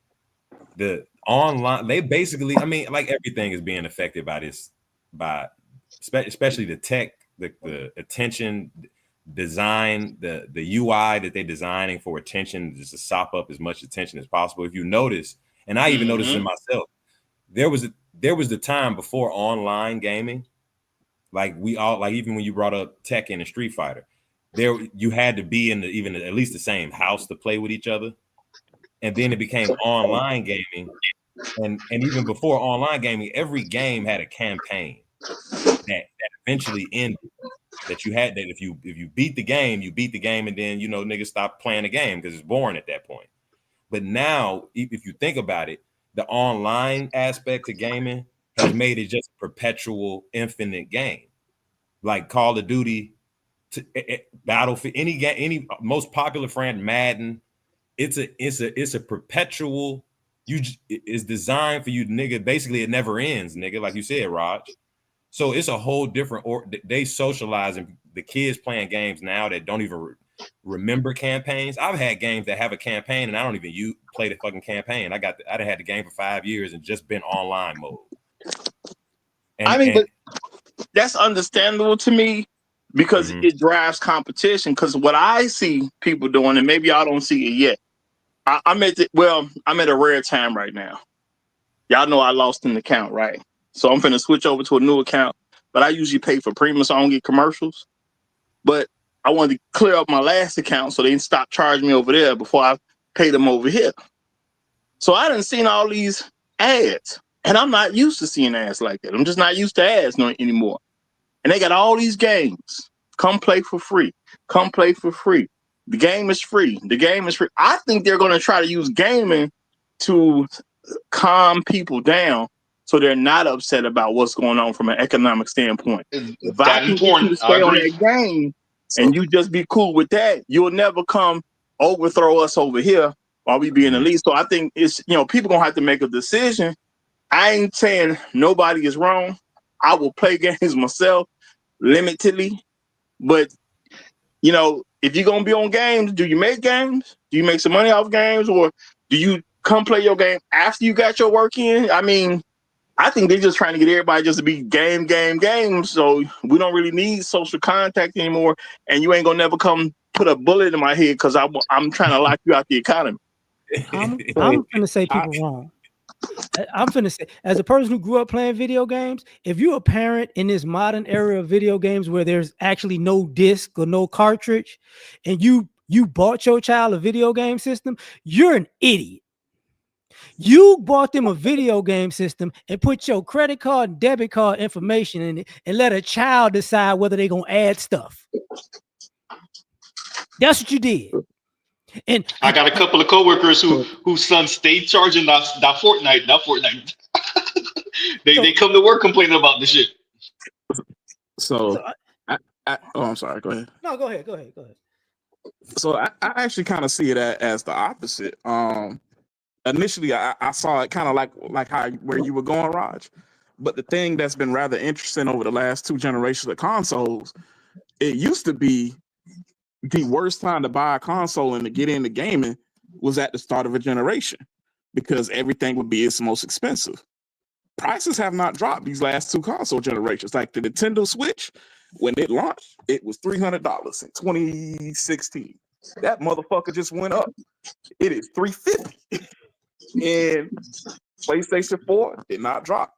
The online, they basically, I mean, like everything is being affected by this, especially the tech, the attention design, the UI that they're designing for attention, just to sop up as much attention as possible. If you notice, and I even noticed in myself, there was the time before online gaming, like we all, like even when you brought up Tekken and Street Fighter, there you had to be in even at least the same house to play with each other, and then it became online gaming, and even before online gaming, every game had a campaign that eventually ended. That you had, that if you beat the game, you beat the game, and then niggas stop playing the game because it's boring at that point. But now, if you think about it, the online aspect of gaming has made it just a perpetual, infinite game. Like Call of Duty, Battlefield, any game, any most popular friend, Madden. It's a perpetual. It's designed for you, nigga. Basically, it never ends, nigga. Like you said, Raj. So it's a whole different, or they socialize, and the kids playing games now that don't even remember campaigns. I've had games that have a campaign and I don't even play the fucking campaign. I had the game for 5 years and just been online mode. But that's understandable to me because it drives competition. Because what I see people doing, and maybe y'all don't see it yet. I'm at a rare time right now. Y'all know I lost an account, right? So I'm finna switch over to a new account, but I usually pay for premium so I don't get commercials. But I wanted to clear up my last account so they didn't stop charging me over there before I pay them over here. So I done seen all these ads, and I'm not used to seeing ads like that. I'm just not used to ads anymore. And they got all these games. Come play for free. Come play for free. The game is free. The game is free. I think they're going to try to use gaming to calm people down so they're not upset about what's going on from an economic standpoint. If I can get you to stay on that game and you just be cool with that, you'll never come overthrow us over here while we be in the lead. So I think it's, people going to have to make a decision. I ain't saying nobody is wrong. I will play games myself limitedly. But, if you're going to be on games, do you make games? Do you make some money off games? Or do you come play your game after you got your work in. I mean, I think they're just trying to get everybody just to be game. So we don't really need social contact anymore. And you ain't gonna never come put a bullet in my head because I'm trying to lock you out the economy. I'm gonna say people wrong. I'm finna say, as a person who grew up playing video games, if you're a parent in this modern era of video games where there's actually no disc or no cartridge, and you bought your child a video game system, you're an idiot. You bought them a video game system and put your credit card and debit card information in it and let a child decide whether they're gonna add stuff. That's what you did. And I got a couple of coworkers whose sons stayed charging that Fortnite. They come to work complaining about this shit. So, I'm sorry. Go ahead. No, go ahead. So I actually kind of see it as the opposite. Initially, I saw it kind of like where you were going, Raj. But the thing that's been rather interesting over the last 2 generations of consoles, it used to be the worst time to buy a console and to get into gaming was at the start of a generation because everything would be its most expensive. Prices have not dropped these last 2 console generations. Like the Nintendo Switch, when it launched, it was $300 in 2016. That motherfucker just went up. It is $350. And PlayStation 4 did not drop.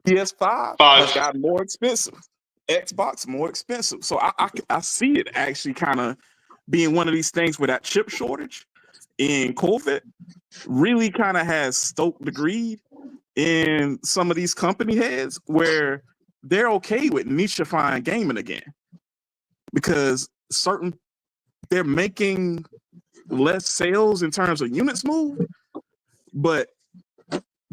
PS5 has gotten more expensive. Xbox more expensive. So I see it actually kind of being one of these things where that chip shortage in COVID really kind of has stoked the greed in some of these company heads where they're okay with nichifying gaming again because they're making less sales in terms of units moved, but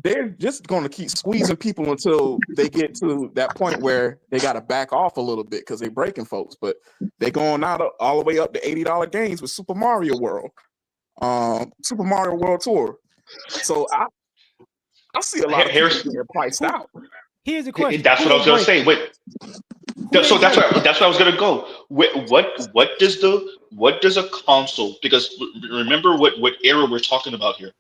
they're just going to keep squeezing people until they get to that point where they got to back off a little bit because they're breaking folks. But they're going out all the way up to $80 games with Super Mario World, Super Mario World Tour. So I see a lot of people getting priced out. Here's the question. That's what I was going to say. Wait. So that's where I was going to go. What does a console? Because remember what era we're talking about here.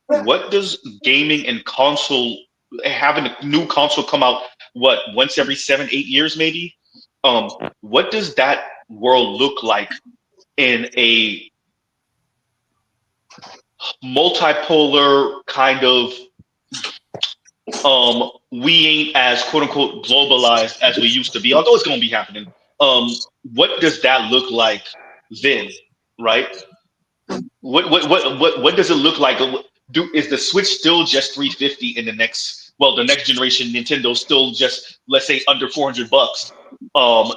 What does gaming and console, having a new console come out, once every 7-8 years maybe? What does that world look like in a multipolar kind of, we ain't as quote unquote globalized as we used to be, although it's going to be happening. What does that look like then, right? What does it look like? Is the Switch still just $350 in the next generation? Nintendo's still just, let's say, under $400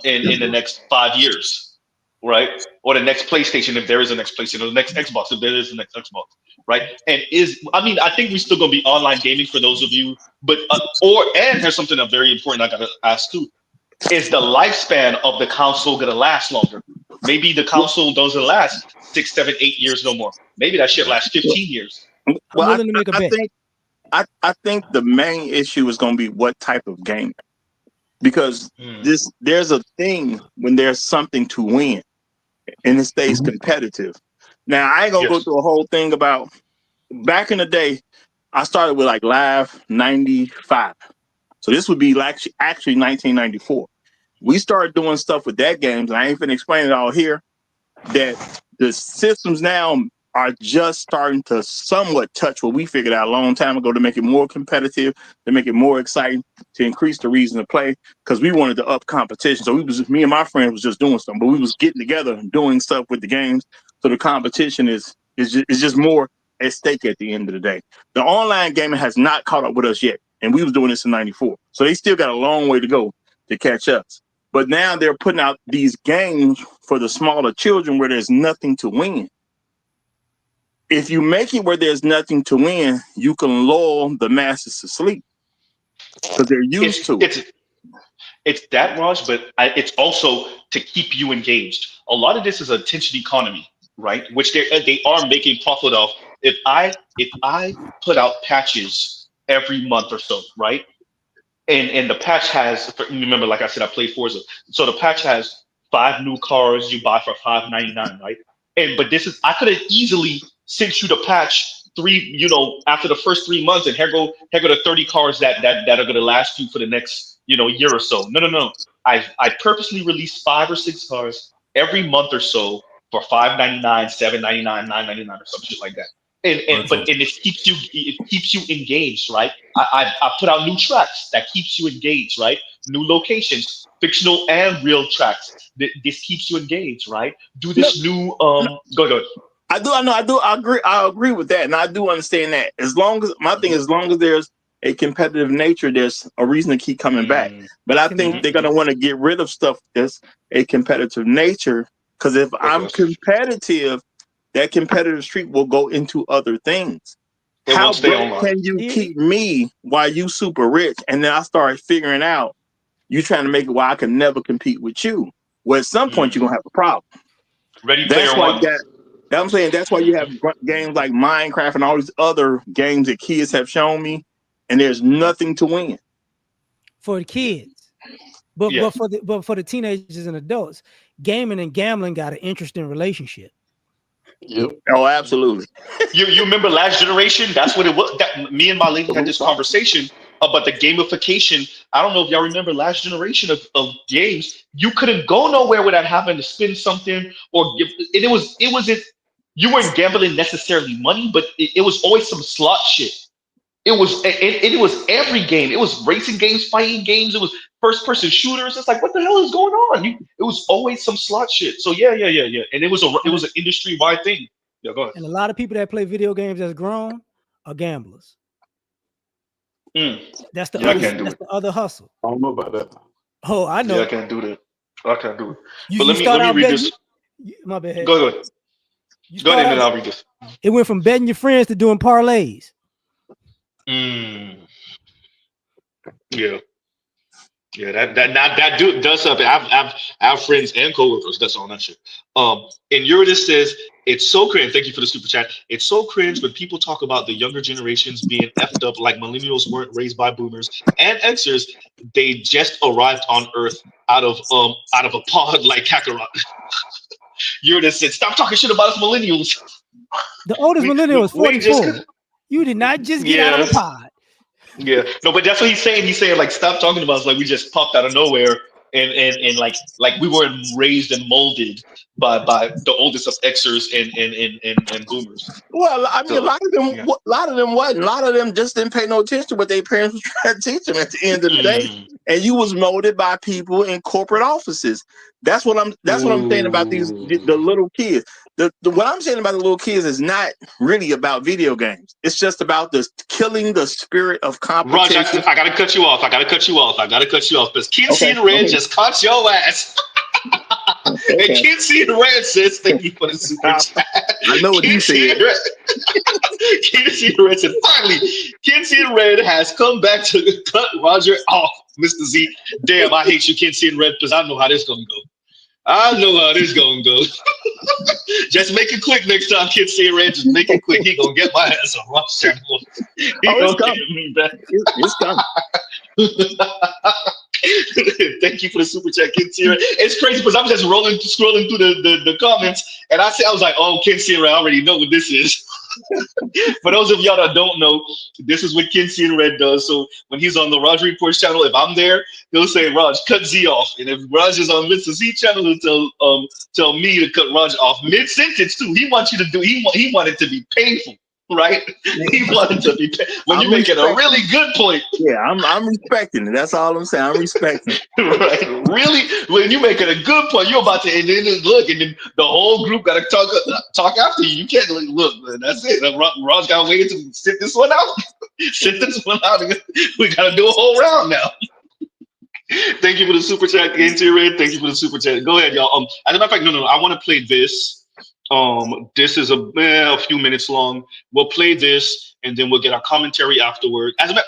in the next 5 years, right? Or the next PlayStation, if there is a next PlayStation, or the next Xbox, if there is a next Xbox, right? And I think we're still gonna be online gaming for those of you, but and here's something that's very important I gotta ask too: is the lifespan of the console gonna last longer? Maybe the console doesn't last 6, 7, 8 years no more. Maybe that shit lasts 15 years. Well, I think the main issue is going to be what type of game, because there's a thing when there's something to win, and it stays competitive. Now I ain't gonna go through a whole thing about back in the day. I started with like Live 95, so this would be like actually 1994. We started doing stuff with that games, and I ain't finna explain it all here. That the systems now are just starting to somewhat touch what we figured out a long time ago to make it more competitive, to make it more exciting, to increase the reason to play, because we wanted to up competition. So me and my friends was just doing something, but we was getting together and doing stuff with the games. So the competition is just more at stake at the end of the day. The online gaming has not caught up with us yet, and we was doing this in 94. So they still got a long way to go to catch us. But now they're putting out these games for the smaller children where there's nothing to win. If you make it where there's nothing to win, you can lull the masses to sleep because they're used to it. It's that, Raj, but it's also to keep you engaged. A lot of this is attention economy, right? Which they are making profit off. If I put out patches every month or so, right? And the patch has, remember, like I said, I play Forza. So the patch has 5 new cars you buy for $5.99, right? But I could have easily sent you the patch after the first 3 months, and here go the 30 cars that are going to last you for the next, year or so. No. I purposely release 5 or 6 cars every month or so for $5.99, $7.99, $9.99, or some shit like that. And it keeps you engaged, right? I put out new tracks that keeps you engaged, right? New locations, fictional and real tracks. This keeps you engaged, right? Do this new go. I agree with that, and I do understand that. As long as there's a competitive nature, there's a reason to keep coming back. But I think they're gonna want to get rid of stuff that's a competitive nature, because if I'm competitive, that competitive streak will go into other things. How broke can you keep me while you super rich? And then I started figuring out you trying to make it why I can never compete with you. Well, at some point you're gonna have a problem. Ready Player One. I'm saying that's why you have games like Minecraft and all these other games that kids have shown me, and there's nothing to win for the kids. But for the teenagers and adults, gaming and gambling got an interesting relationship. Yep. Oh, absolutely. You remember last generation? That's what it was. Me and my lady had this conversation about the gamification. I don't know if y'all remember last generation of games. You couldn't go nowhere without having to spend something it wasn't. You weren't gambling necessarily money, but it was always some slot shit. It was every game. It was racing games, fighting games. It was first-person shooters. It's like, what the hell is going on? It was always some slot shit. So yeah. And it was an industry-wide thing. Yeah, go ahead. And a lot of people that play video games that's grown are gamblers. That's the other hustle. I don't know about that. Oh, I know. Yeah, I can't do that. But let me read this. My bad. Go ahead. Go ahead, and I'll read this. It went from betting your friends to doing parlays. Yeah, that dude does something. I have friends and coworkers that's on that shit. And Eurydice says it's so cringe. Thank you for the super chat. It's so cringe when people talk about the younger generations being effed up like millennials weren't raised by boomers and Xers. They just arrived on Earth out of a pod like Kakarot. Eurydice said, "Stop talking shit about us millennials." The oldest millennial is 44. You did not just get out of the pod. Yeah, no, but that's what he's saying. He's saying like, stop talking about us like we just popped out of nowhere, and like we weren't raised and molded by the oldest of Xers and boomers. Well, I mean, a lot of them wasn't. A lot of them just didn't pay no attention to what their parents were trying to teach them at the end of the day. And you was molded by people in corporate offices. That's what I'm saying about the little kids. What I'm saying about the little kids is not really about video games. It's just about killing the spirit of competition. Raj, I gotta cut you off. Because Kinsey and Red just caught your ass. And Kinsey and Red says, "Thank you for the super chat." I know what you said. Kinsey and Red said, "Finally, Kinsey and Red has come back to cut Roger off." Mr. Z, damn, I hate you, Kinsey and Red, because I know how this gonna go. Just make it quick next time, Kinsey and Red. Just make it quick. He gonna get my ass on Ross channel. It's coming. Thank you for the super chat, Kinsey. It's crazy because I'm just scrolling through the comments, and I was like, "Oh, Kinsey, I already know what this is." For those of y'all that don't know, this is what Kinsey and Red does. So when he's on the Raj Reports channel, if I'm there, he'll say, "Raj, cut Z off." And if Raj is on Mr. Z channel, he'll tell me to cut Raj off mid sentence too. He wants you to do. He wanted it to be painful. Right? He wanted to be when you making a really good point. Yeah, I'm respecting it. That's all I'm saying. I'm respecting it. Right. Really, when you making a good point, you're about to and then the whole group gotta talk after you. You can't look, man, that's it. Raj gotta wait to sit this one out. We gotta do a whole round now. Thank you for the super chat, Kinsey Red. Thank you for the super chat. Go ahead, y'all. As a matter of fact, no, I want to play this. This is a few minutes long. We'll play this and then we'll get our commentary afterward. I'm gonna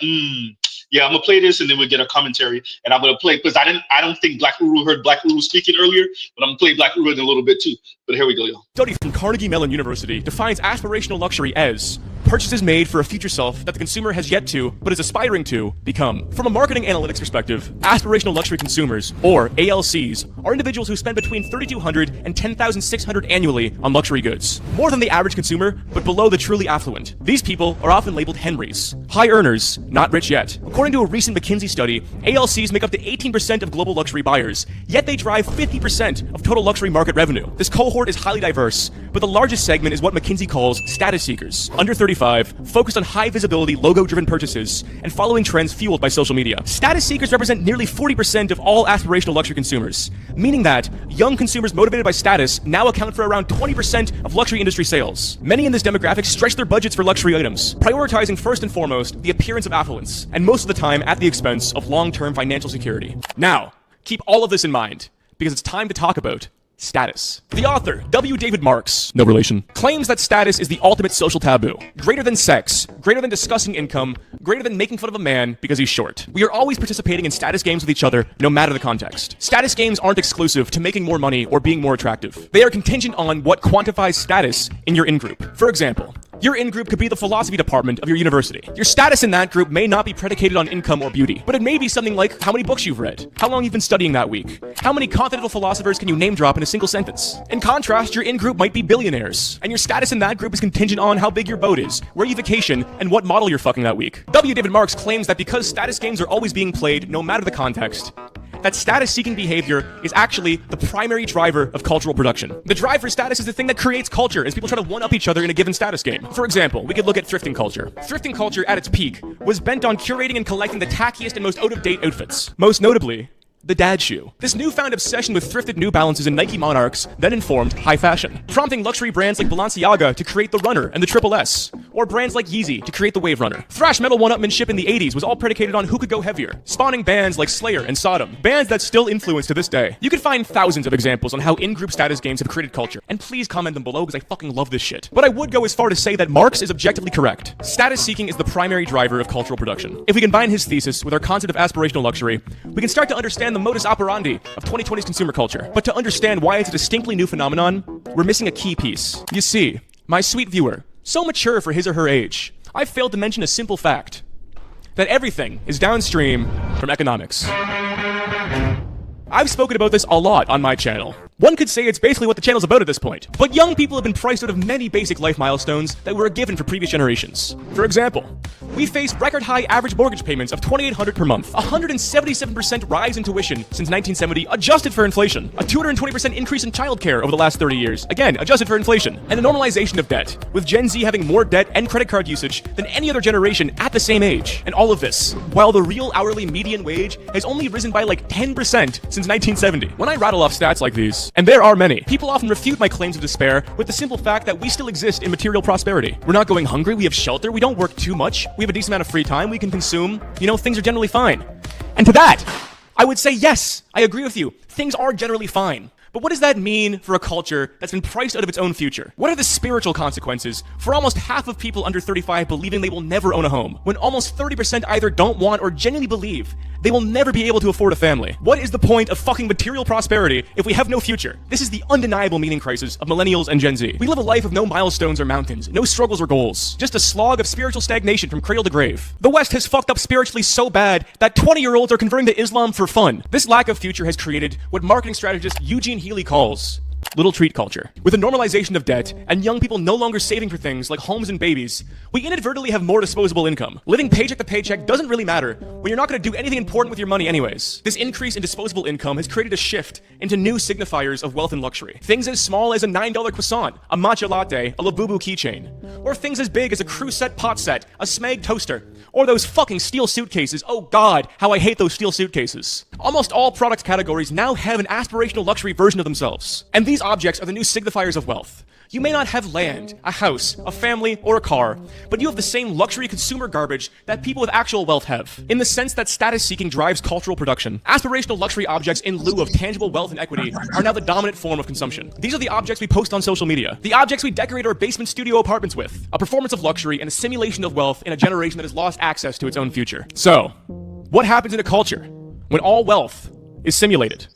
play this and then we'll get a commentary. And I'm gonna play because I don't think Black Uru heard Black Uru speaking earlier, but I'm gonna play Black Uru in a little bit too. But here we go, y'all. Study from Carnegie Mellon University defines aspirational luxury as purchases made for a future self that the consumer has yet to, but is aspiring to, become. From a marketing analytics perspective, aspirational luxury consumers, or ALCs, are individuals who spend between $3,200 and $10,600 annually on luxury goods. More than the average consumer, but below the truly affluent. These people are often labeled Henrys. High earners, not rich yet. According to a recent McKinsey study, ALCs make up to 18% of global luxury buyers, yet they drive 50% of total luxury market revenue. This cohort is highly diverse, but the largest segment is what McKinsey calls status seekers, under 35, focused on high visibility, logo-driven purchases, and following trends fueled by social media. Status seekers represent nearly 40% of all aspirational luxury consumers, meaning that young consumers motivated by status now account for around 20% of luxury industry sales. Many in this demographic stretch their budgets for luxury items, prioritizing first and foremost the appearance of affluence, and most of the time at the expense of long-term financial security. Now, keep all of this in mind, because it's time to talk about status. The author, W. David Marks, no relation, claims that status is the ultimate social taboo. Greater than sex, greater than discussing income, greater than making fun of a man because he's short. We are always participating in status games with each other, no matter the context. Status games aren't exclusive to making more money or being more attractive. They are contingent on what quantifies status in your in-group. For example, your in-group could be the philosophy department of your university. Your status in that group may not be predicated on income or beauty, but it may be something like how many books you've read, how long you've been studying that week, how many continental philosophers can you name drop in a single sentence. In contrast, your in-group might be billionaires, and your status in that group is contingent on how big your boat is, where you vacation, and what model you're fucking that week. W. David Marks claims that because status games are always being played, no matter the context, that status-seeking behavior is actually the primary driver of cultural production. The drive for status is the thing that creates culture as people try to one-up each other in a given status game. For example, we could look at thrifting culture. Thrifting culture, at its peak, was bent on curating and collecting the tackiest and most out-of-date outfits. Most notably, the dad shoe. This newfound obsession with thrifted New Balances and Nike Monarchs then informed high fashion, prompting luxury brands like Balenciaga to create the Runner and the Triple S, or brands like Yeezy to create the Wave Runner. Thrash metal one-upmanship in the 80s was all predicated on who could go heavier, spawning bands like Slayer and Sodom, bands that still influence to this day. You can find thousands of examples on how in-group status games have created culture, and please comment them below because I fucking love this shit. But I would go as far to say that Marx is objectively correct. Status seeking is the primary driver of cultural production. If we combine his thesis with our concept of aspirational luxury, we can start to understand the modus operandi of 2020's consumer culture. But to understand why it's a distinctly new phenomenon, we're missing a key piece. You see, my sweet viewer, so mature for his or her age, I've failed to mention a simple fact, that everything is downstream from economics. I've spoken about this a lot on my channel. One could say it's basically what the channel's about at this point. But young people have been priced out of many basic life milestones that were a given for previous generations. For example, we face record high average mortgage payments of $2,800 per month, a 177% rise in tuition since 1970, adjusted for inflation, a 220% increase in childcare over the last 30 years, again, adjusted for inflation, and a normalization of debt, with Gen Z having more debt and credit card usage than any other generation at the same age. And all of this, while the real hourly median wage has only risen by like 10% since 1970. When I rattle off stats like these, and there are many, people often refute my claims of despair with the simple fact that we still exist in material prosperity. We're not going hungry, we have shelter, we don't work too much, we have a decent amount of free time, we can consume, things are generally fine. And to that, I would say yes, I agree with you, things are generally fine. But what does that mean for a culture that's been priced out of its own future? What are the spiritual consequences for almost half of people under 35 believing they will never own a home, when almost 30% either don't want or genuinely believe they will never be able to afford a family? What is the point of fucking material prosperity if we have no future? This is the undeniable meaning crisis of millennials and Gen Z. We live a life of no milestones or mountains, no struggles or goals, just a slog of spiritual stagnation from cradle to grave. The West has fucked up spiritually so bad that 20-year-olds are converting to Islam for fun. This lack of future has created what marketing strategist Eugene Healy calls little treat culture. With the normalization of debt and young people no longer saving for things like homes and babies, we inadvertently have more disposable income. Living paycheck to paycheck doesn't really matter when you're not going to do anything important with your money anyways. This increase in disposable income has created a shift into new signifiers of wealth and luxury. Things as small as a $9 croissant, a matcha latte, a Labubu keychain, or things as big as a Crusette pot set, a Smeg toaster, or those fucking steel suitcases. Oh god, how I hate those steel suitcases. Almost all product categories now have an aspirational luxury version of themselves. And these objects are the new signifiers of wealth. You may not have land, a house, a family, or a car, but you have the same luxury consumer garbage that people with actual wealth have, in the sense that status seeking drives cultural production. Aspirational luxury objects in lieu of tangible wealth and equity are now the dominant form of consumption. These are the objects we post on social media, the objects we decorate our basement studio apartments with, a performance of luxury and a simulation of wealth in a generation that has lost access to its own future. So, what happens in a culture when all wealth is simulated?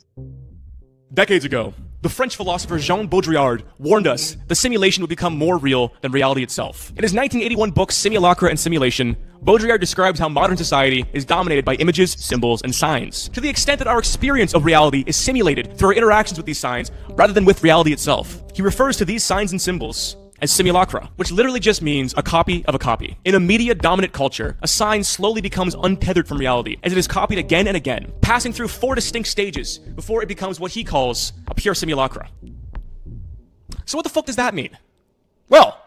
Decades ago, The French philosopher Jean Baudrillard warned us the simulation would become more real than reality itself. In his 1981 book Simulacra and Simulation, Baudrillard describes how modern society is dominated by images, symbols, and signs, to the extent that our experience of reality is simulated through our interactions with these signs rather than with reality itself. He refers to these signs and symbols as simulacra, which literally just means a copy of a copy. In a media-dominant culture, a sign slowly becomes untethered from reality as it is copied again and again, passing through 4 distinct stages before it becomes what he calls a pure simulacra. So what the fuck does that mean? Well,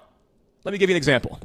let me give you an example.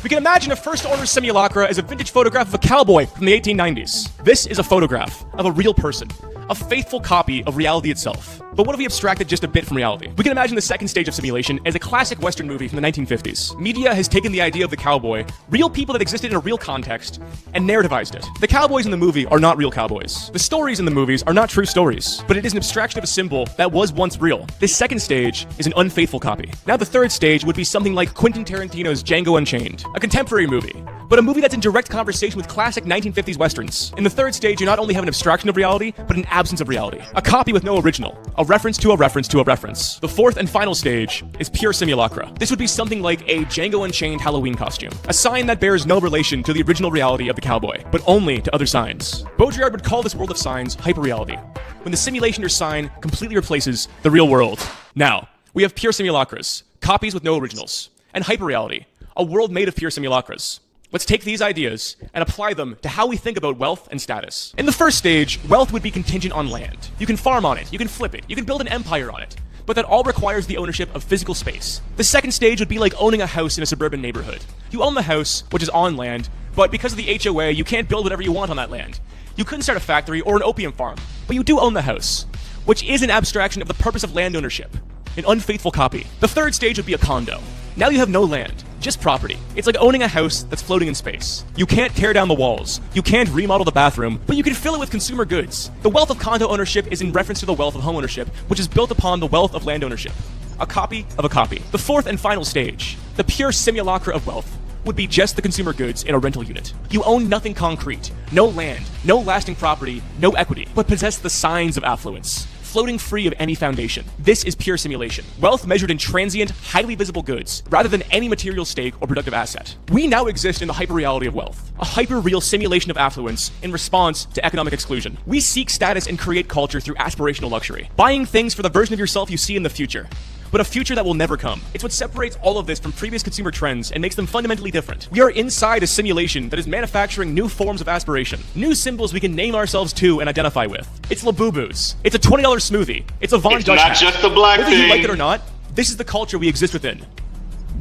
We can imagine a first-order simulacra as a vintage photograph of a cowboy from the 1890s. This is a photograph of a real person, a faithful copy of reality itself. But what if we abstracted just a bit from reality? We can imagine the second stage of simulation as a classic Western movie from the 1950s. Media has taken the idea of the cowboy, real people that existed in a real context, and narrativized it. The cowboys in the movie are not real cowboys. The stories in the movies are not true stories, but it is an abstraction of a symbol that was once real. This second stage is an unfaithful copy. Now the third stage would be something like Quentin Tarantino's Django Unchained, a contemporary movie, but a movie that's in direct conversation with classic 1950s Westerns. In the third stage, you not only have an abstraction of reality, but an absence of reality. A copy with no original. A reference to a reference to a reference. The fourth and final stage is pure simulacra. This would be something like a Django Unchained Halloween costume. A sign that bears no relation to the original reality of the cowboy, but only to other signs. Baudrillard would call this world of signs hyperreality, when the simulation or sign completely replaces the real world. Now, we have pure simulacras, copies with no originals, and hyperreality, a world made of pure simulacras. Let's take these ideas and apply them to how we think about wealth and status. In the first stage, wealth would be contingent on land. You can farm on it, you can flip it, you can build an empire on it, but that all requires the ownership of physical space. The second stage would be like owning a house in a suburban neighborhood. You own the house, which is on land, but because of the HOA, you can't build whatever you want on that land. You couldn't start a factory or an opium farm, but you do own the house, which is an abstraction of the purpose of land ownership, an unfaithful copy. The third stage would be a condo. Now you have no land, just property. It's like owning a house that's floating in space. You can't tear down the walls, you can't remodel the bathroom, but you can fill it with consumer goods. The wealth of condo ownership is in reference to the wealth of homeownership, which is built upon the wealth of land ownership. A copy of a copy. The fourth and final stage, the pure simulacra of wealth, would be just the consumer goods in a rental unit. You own nothing concrete, no land, no lasting property, no equity, but possess the signs of affluence, floating free of any foundation. This is pure simulation. Wealth measured in transient, highly visible goods, rather than any material stake or productive asset. We now exist in the hyperreality of wealth, a hyper-real simulation of affluence in response to economic exclusion. We seek status and create culture through aspirational luxury, buying things for the version of yourself you see in the future, but a future that will never come. It's what separates all of this from previous consumer trends and makes them fundamentally different. We are inside a simulation that is manufacturing new forms of aspiration, new symbols we can name ourselves to and identify with. It's Labubu's. It's a $20 smoothie. It's a Von Dutch hat. It's not just the black thing. Whether you like it or not, this is the culture we exist within.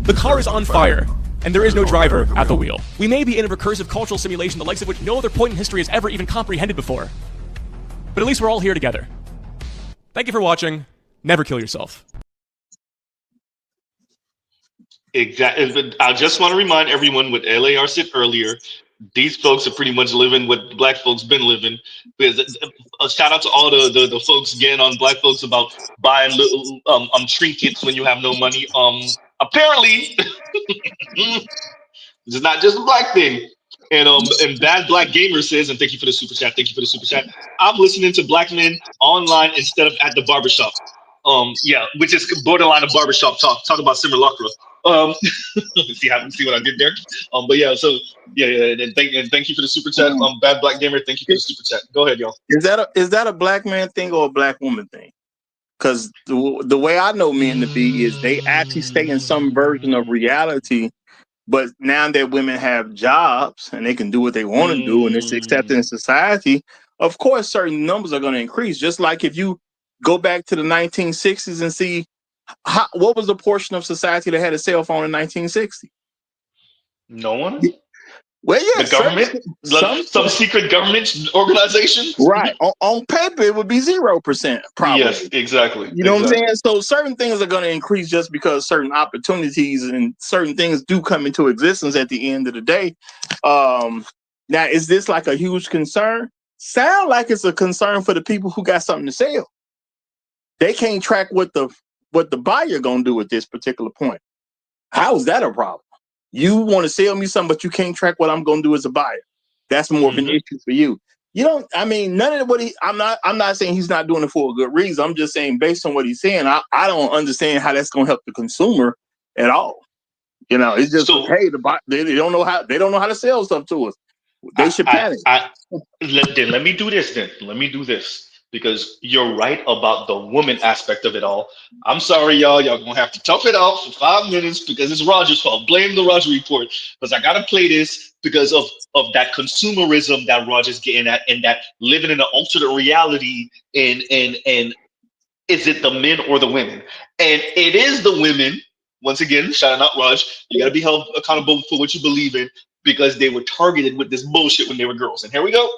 The car is on fire, and there is no driver at the wheel. We may be in a recursive cultural simulation the likes of which no other point in history has ever even comprehended before. But at least we're all here together. Thank you for watching. Never kill yourself. Exactly. I just want to remind everyone what LAR said earlier. These folks are pretty much living what black folks been living. A shout out to all the folks again on black folks about buying little trinkets when you have no money. Apparently, this is not just a black thing. And Bad Black Gamer says, and thank you for the super chat. Thank you for the super chat. I'm listening to black men online instead of at the barbershop. Yeah, which is borderline of barbershop talk. Talk about simulacra. See what I did there? But yeah, so yeah, and thank you for the super chat. Bad Black Gamer, thank you for the super chat. Go ahead, y'all. Is that a black man thing or a black woman thing? Because the way I know men to be is they actually stay in some version of reality, but now that women have jobs and they can do what they want to do and it's accepted in society, of course certain numbers are going to increase. Just like if you go back to the 1960s and see what was the portion of society that had a cell phone in 1960? No one. Well, yeah, the government, some secret government organization, right? On paper, it would be 0%, probably. Yes, exactly. You know what I'm saying? So certain things are going to increase just because certain opportunities and certain things do come into existence at the end of the day. Now, is this like a huge concern? Sound like it's a concern for the people who got something to sell. They can't track what the buyer gonna do at this particular point. How is that a problem? You want to sell me something, but you can't track what I'm gonna do as a buyer. That's more of an issue for you. You don't. I mean, none of what he. I'm not saying he's not doing it for a good reason. I'm just saying, based on what he's saying, I don't understand how that's going to help the consumer at all. You know, it's just hey, they don't know how to sell stuff to us. They should panic. Let me do this then. Let me do this. Because you're right about the woman aspect of it all. I'm sorry, y'all. Y'all gonna have to tough it out for 5 minutes because it's Roger's fault. Blame the Roger Report because I gotta play this because of that consumerism that Roger's getting at, and that living in an alternate reality. And is it the men or the women? And it is the women. Once again, shouting out Raj. You gotta be held accountable for what you believe in because they were targeted with this bullshit when they were girls. And here we go.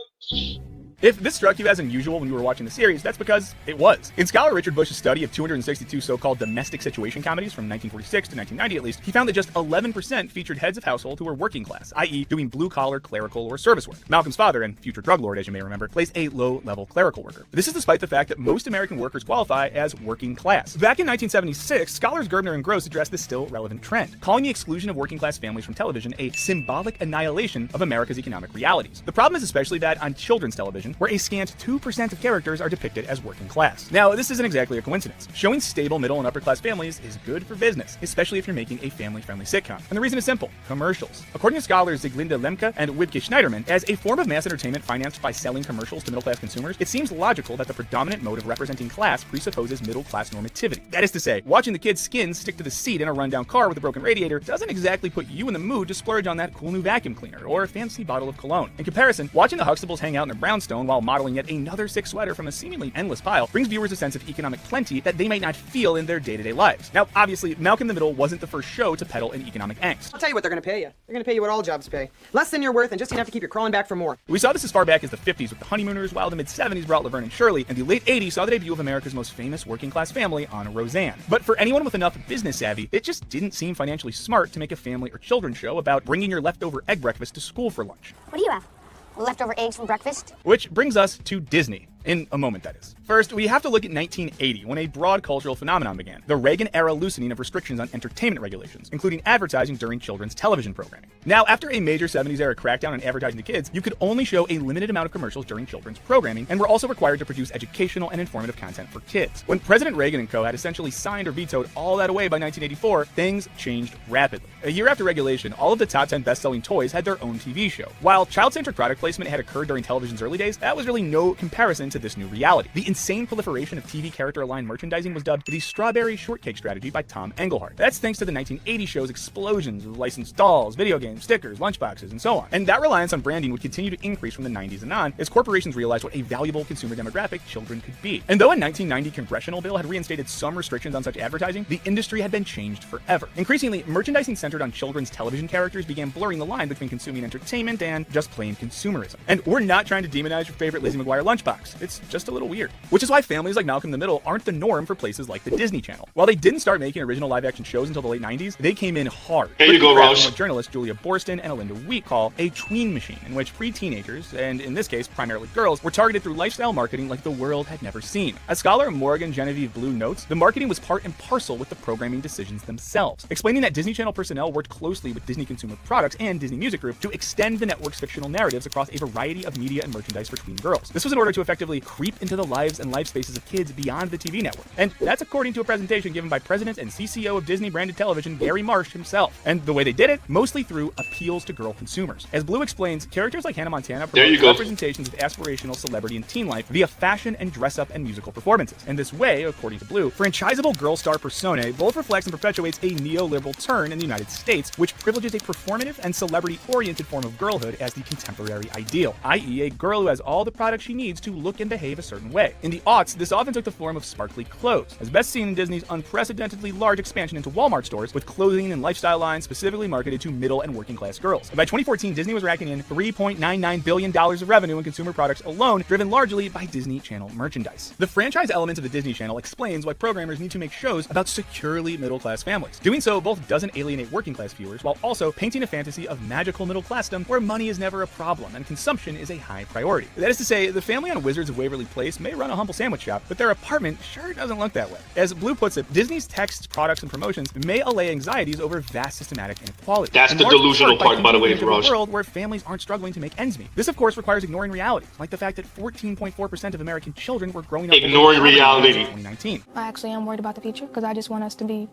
If this struck you as unusual when you were watching the series, that's because it was. In scholar Richard Bush's study of 262 so-called domestic situation comedies from 1946 to 1990 at least, he found that just 11% featured heads of household who were working class, i.e. doing blue-collar, clerical, or service work. Malcolm's father, and future drug lord as you may remember, plays a low-level clerical worker. This is despite the fact that most American workers qualify as working class. Back in 1976, scholars Gerbner and Gross addressed this still relevant trend, calling the exclusion of working-class families from television a symbolic annihilation of America's economic realities. The problem is especially bad on children's television, where a scant 2% of characters are depicted as working class. Now, this isn't exactly a coincidence. Showing stable middle and upper class families is good for business, especially if you're making a family-friendly sitcom. And the reason is simple: commercials. According to scholars Zieglinde Lemke and Wibke Schneiderman, as a form of mass entertainment financed by selling commercials to middle-class consumers, it seems logical that the predominant mode of representing class presupposes middle-class normativity. That is to say, watching the kids' skins stick to the seat in a rundown car with a broken radiator doesn't exactly put you in the mood to splurge on that cool new vacuum cleaner or a fancy bottle of cologne. In comparison, watching the Huxtables hang out in a brownstone while modeling yet another sick sweater from a seemingly endless pile brings viewers a sense of economic plenty that they might not feel in their day-to-day lives. Now, obviously, Malcolm in the Middle wasn't the first show to peddle an economic angst. I'll tell you what they're going to pay you. They're going to pay you what all jobs pay. Less than you're worth and just enough to keep you crawling back for more. We saw this as far back as the 50s with the Honeymooners, while the mid-70s brought Laverne and Shirley, and the late 80s saw the debut of America's most famous working-class family on Roseanne. But for anyone with enough business savvy, it just didn't seem financially smart to make a family or children's show about bringing your leftover egg breakfast to school for lunch. What do you have? Leftover eggs from breakfast? Which brings us to Disney. In a moment, that is. First, we have to look at 1980, when a broad cultural phenomenon began, the Reagan-era loosening of restrictions on entertainment regulations, including advertising during children's television programming. Now, after a major 70s-era crackdown on advertising to kids, you could only show a limited amount of commercials during children's programming, and were also required to produce educational and informative content for kids. When President Reagan and co. had essentially signed or vetoed all that away by 1984, things changed rapidly. A year after regulation, all of the top 10 best-selling toys had their own TV show. While child-centric product placement had occurred during television's early days, that was really no comparison to this new reality. The insane proliferation of TV character-aligned merchandising was dubbed the Strawberry Shortcake strategy by Tom Engelhardt. That's thanks to the 1980 show's explosions of licensed dolls, video games, stickers, lunchboxes, and so on. And that reliance on branding would continue to increase from the 90s and on as corporations realized what a valuable consumer demographic children could be. And though a 1990 congressional bill had reinstated some restrictions on such advertising, the industry had been changed forever. Increasingly, merchandising centered on children's television characters began blurring the line between consuming entertainment and just plain consumerism. And we're not trying to demonize your favorite Lizzie McGuire lunchbox. It's just a little weird. Which is why families like Malcolm in the Middle aren't the norm for places like the Disney Channel. While they didn't start making original live-action shows until the late 90s, they came in hard. There you go, Rose. What journalists Julia Borston and Alinda Wheat call a tween machine, in which pre-teenagers, and in this case primarily girls, were targeted through lifestyle marketing like the world had never seen. As scholar Morgan Genevieve Blue notes, the marketing was part and parcel with the programming decisions themselves, explaining that Disney Channel personnel worked closely with Disney Consumer Products and Disney Music Group to extend the network's fictional narratives across a variety of media and merchandise for tween girls. This was in order to effectively creep into the lives and life spaces of kids beyond the TV network. And that's according to a presentation given by President and CCO of Disney branded television, Gary Marsh himself. And the way they did it, mostly through appeals to girl consumers. As Blue explains, characters like Hannah Montana promote representations of aspirational celebrity and teen life via fashion and dress-up and musical performances. And this way, according to Blue, franchisable girl star personae both reflects and perpetuates a neoliberal turn in the United States, which privileges a performative and celebrity-oriented form of girlhood as the contemporary ideal, i.e. a girl who has all the products she needs to look and behave a certain way. In the aughts, this often took the form of sparkly clothes, as best seen in Disney's unprecedentedly large expansion into Walmart stores with clothing and lifestyle lines specifically marketed to middle and working class girls. And by 2014, Disney was racking in $3.99 billion of revenue in consumer products alone, driven largely by Disney Channel merchandise. The franchise element of the Disney Channel explains why programmers need to make shows about securely middle-class families. Doing so both doesn't alienate working-class viewers, while also painting a fantasy of magical middle-classdom where money is never a problem and consumption is a high priority. That is to say, the family on Wizards of Waverly Place may run a humble sandwich shop, but their apartment sure doesn't look that way. As Blue puts it, Disney's texts, products, and promotions may allay anxieties over vast systematic inequality. That's the delusional part, by the way, into Raj. a world where families aren't struggling to make ends meet. This, of course, requires ignoring reality, like the fact that 14.4% of American children were growing up ignoring reality in 2019. I actually am worried about the future because I just want us to be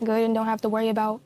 good and don't have to worry about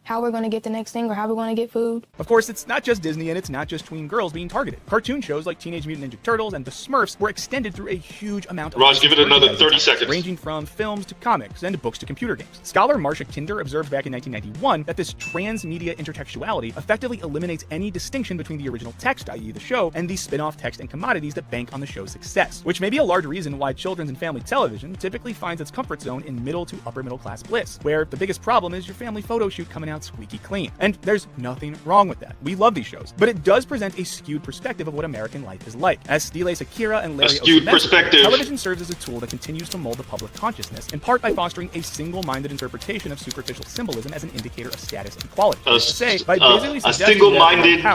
how we're going to get the next thing or how we're going to get food. Of course, it's not just Disney and it's not just tween girls being targeted. Cartoon shows like Teenage Mutant Ninja Turtles and the Smurfs were extended through a huge amount of Raj, give it another 30 seconds. Ranging from films to comics and books to computer games. Scholar Marcia Kinder observed back in 1991 that this transmedia intertextuality effectively eliminates any distinction between the original text, i.e. the show, and the spin-off text and commodities that bank on the show's success, which may be a large reason why children's and family television typically finds its comfort zone in middle to upper middle class bliss, where the biggest problem is your family photo shoot coming out squeaky clean. And there's nothing wrong with that. We love these shows, but it does present a skewed perspective of what American life is like. As Stile Sakira and Larry television serves as a tool that continues to mold the public consciousness, in part by fostering a single-minded interpretation of superficial symbolism as an indicator of status and quality. By basically a single-minded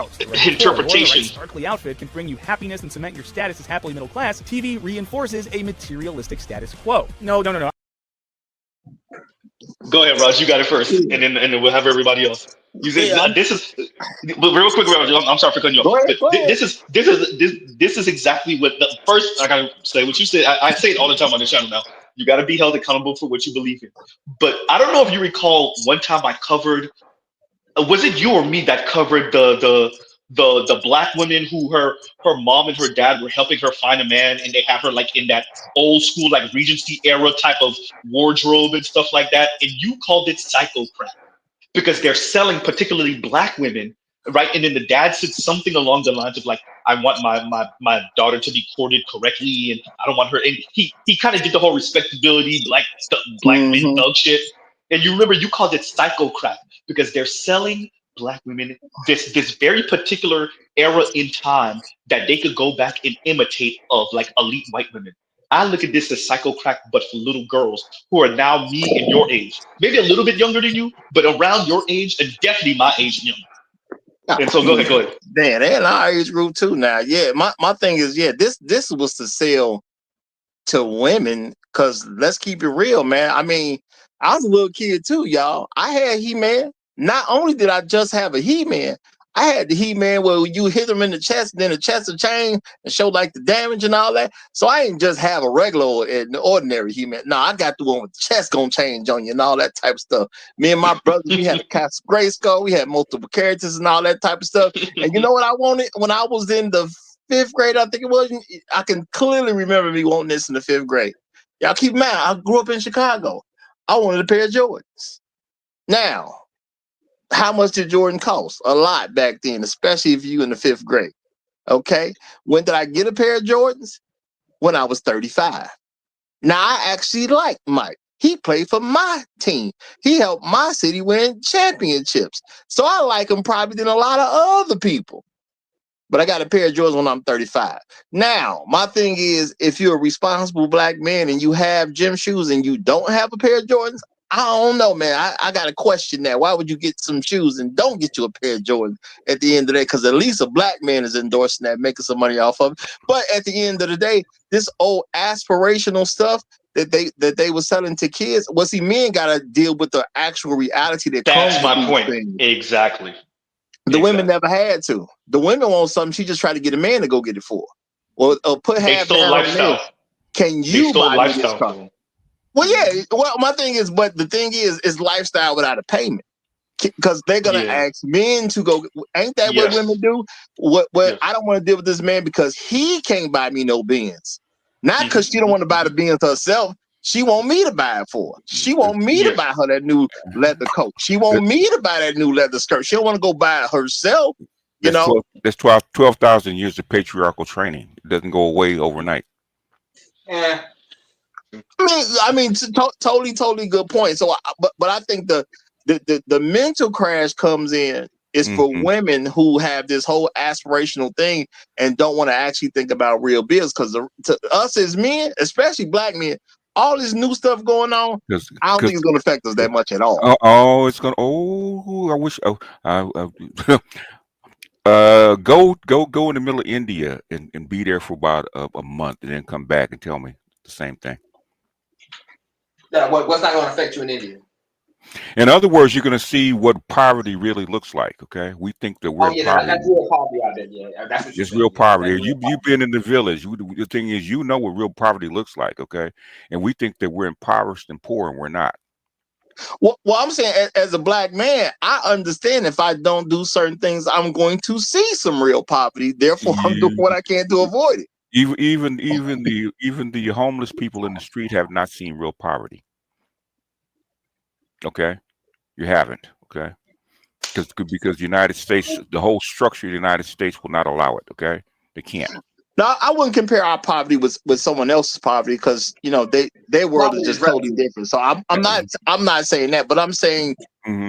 interpretation. The sparkly outfit can bring you happiness and cement your status as happily middle class. TV reinforces a materialistic status quo. No. Go ahead, Raj. You got it first, and then we'll have everybody else. You said this is, but real quick, Raj. I'm sorry for cutting you off. This is exactly what the first. I gotta say what you said. I say it all the time on the channel now. You got to be held accountable for what you believe in. But I don't know if you recall one time I covered. Was it you or me that covered the black women who her mom and her dad were helping her find a man, and they have her like in that old school like Regency era type of wardrobe and stuff like that, and you called it psycho crap because they're selling particularly black women, right? And then the dad said something along the lines of like, I want my daughter to be courted correctly, and I don't want her. And he kind of did the whole respectability black men thug shit. And you remember you called it psycho crap because they're selling black women this very particular era in time that they could go back and imitate of like elite white women. I look at this as psycho crack, but for little girls who are now me and your age, maybe a little bit younger than you, but around your age and definitely my age and younger. And so go ahead. Damn, they're in our age group too now. Yeah, my thing is, this was to sell to women, because let's keep it real, man. I mean, I was a little kid too, y'all. I had He-Man. Not only did I just have a He-Man, I had the He-Man where you hit him in the chest, and then the chest would change and show like the damage and all that. So I didn't just have a regular and ordinary He-Man. No, I got the one with the chest gonna change on you and all that type of stuff. Me and my brothers, we had a Castle Grayskull, we had multiple characters and all that type of stuff. And you know what I wanted when I was in the 5th grade? I think it was. I can clearly remember me wanting this in the 5th grade. Y'all keep in mind, I grew up in Chicago. I wanted a pair of Jordans. Now, how much did Jordan cost? A lot back then, especially if you in the 5th grade. Okay. When did I get a pair of Jordans? When I was 35. Now, I actually like Mike. He played for my team. He helped my city win championships. So I like him probably than a lot of other people. But I got a pair of Jordans when I'm 35. Now, my thing is, if you're a responsible black man and you have gym shoes and you don't have a pair of Jordans, I don't know, man. I got to question that. Why would you get some shoes and don't get you a pair of Jordans at the end of the day? Because at least a black man is endorsing that, making some money off of it. But at the end of the day, this old aspirational stuff that they were selling to kids, men got to deal with the actual reality that comes with my point. Things. Exactly. The women never had to. The women want something. She just tried to get a man to go get it for her. Or put half down on men. Can you buy me this car? Well, yeah. Well, my thing is, but the thing is lifestyle without a payment, because they're gonna ask men to go. Ain't that what women do? What? I don't want to deal with this man because he can't buy me no Benz. Not because she don't want to buy the Benz herself. She want me to buy it for her. She want me to buy her that new leather coat. She want me to buy that new leather skirt. She don't want to go buy it herself. You know, that's 12,000 years of patriarchal training. It doesn't go away overnight. I mean, totally good point. So, but I think the mental crash comes in is for women who have this whole aspirational thing and don't want to actually think about real bills. Because to us as men, especially black men, all this new stuff going on, I don't think it's going to affect us that much at all. It's going to. Oh, I wish. Go in the middle of India and be there for about a month, and then come back and tell me the same thing. What's not going to affect you in India? In other words, you're going to see what poverty really looks like. Okay, we think that we're Oh in yeah, poverty. that's real poverty out there. Yeah, that's what you're It's saying. real Yeah, poverty. that's real You've been in the village. The thing is, you know what real poverty looks like. Okay, and we think that we're impoverished and poor, and we're not. Well, I'm saying as a black man, I understand if I don't do certain things, I'm going to see some real poverty. Therefore, I'm doing what I can to avoid it. Even the homeless people in the street have not seen real poverty. Okay, you haven't. Okay, because the United States, the whole structure of the United States will not allow it. Okay, they can't. Now, I wouldn't compare our poverty with someone else's poverty because their world is just totally different. So I'm not saying that, but I'm saying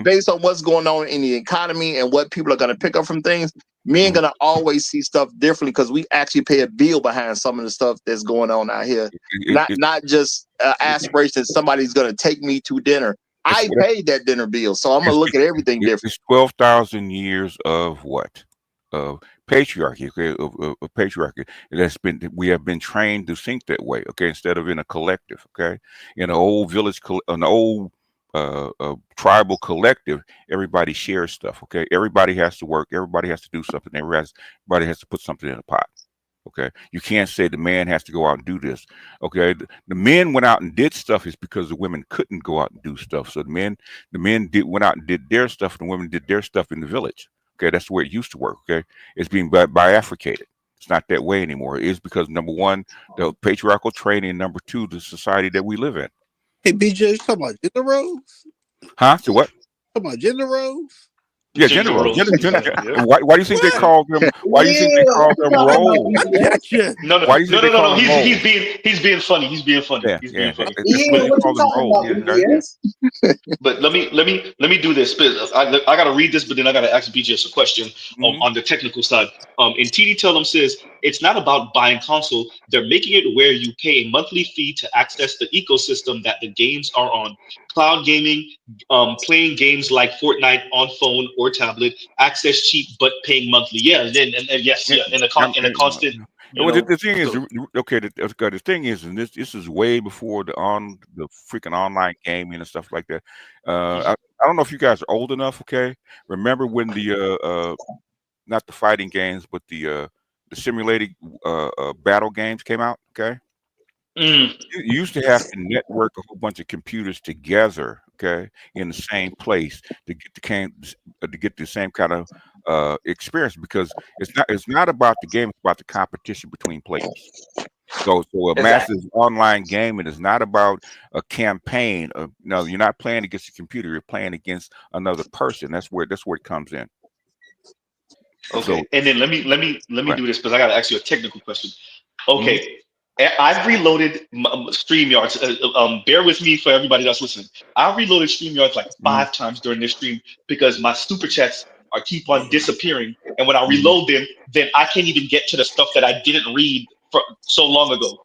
based on what's going on in the economy and what people are going to pick up from things, men going to always see stuff differently because we actually pay a bill behind some of the stuff that's going on out here. Not just aspirations. Somebody's going to take me to dinner. I paid that dinner bill, so I'm going to look at everything different. It's 12,000 years of what? Of patriarchy, okay, of patriarchy. We have been trained to think that way, okay, instead of in a collective, okay, in an old village, an old tribal collective, everybody shares stuff, okay. Everybody has to work, everybody has to do something, everybody has to put something in the pot, okay. You can't say the man has to go out and do this, okay. The men went out and did stuff is because the women couldn't go out and do stuff, so the men went out and did their stuff, and the women did their stuff in the village. Okay, that's the way it used to work. Okay, it's being bifurcated. It's not that way anymore. It's because number one, the patriarchal training. Number two, the society that we live in. Hey, BJ, you talking about gender roles? Huh? So what? Talking about gender roles? Yeah, gender roles. Why do you think they call them? Why do you think they call them roles? No. Why do you think they call them roles? He's being funny. He's being funny. Yeah, he's being funny. Yeah, what you talking about? But let me do this. I got to read this, but then I got to ask BJ a question on the technical side. And TD Tell them says it's not about buying console. They're making it where you pay a monthly fee to access the ecosystem that the games are on. Cloud gaming, playing games like Fortnite on phone or tablet, access cheap but paying monthly. Yeah, and yes, yeah, in a constant. The thing is, okay. The thing is, and this is way before the freaking online gaming and stuff like that. I don't know if you guys are old enough. Okay, remember when the not the fighting games, but the simulated battle games came out? Okay. You used to have to network a whole bunch of computers together, okay, in the same place to get the same kind of experience, because it's not about the game, it's about the competition between players. So a massive online gaming is not about a campaign. No, you're not playing against the computer, you're playing against another person. That's where it comes in. Okay, and then let me do this because I got to ask you a technical question. Okay. I've reloaded StreamYards. Bear with me for everybody that's listening. I've reloaded StreamYards like 5 times during this stream because my super chats keep on disappearing. And when I reload them, then I can't even get to the stuff that I didn't read for so long ago.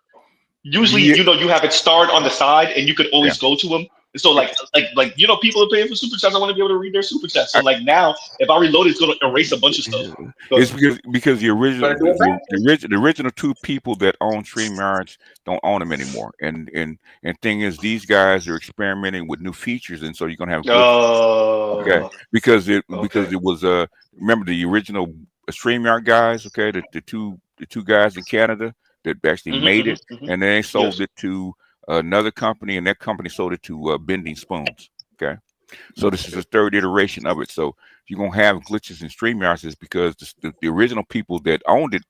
Usually, you have it starred on the side and you could always go to them. So like people are paying for super chats. I want to be able to read their super chats. So like now, if I reload, it's going to erase a bunch of stuff. It's because the original 2 people that own StreamYards don't own them anymore. And thing is, these guys are experimenting with new features, and so you're going to have okay, because it was remember the original StreamYard guys, okay, the two guys in Canada that actually made it, and then they sold it to another company, and that company sold it to Bending Spoons. Okay, so this is the 3rd iteration of it. So you're gonna have glitches in StreamYards is because the original people that owned it,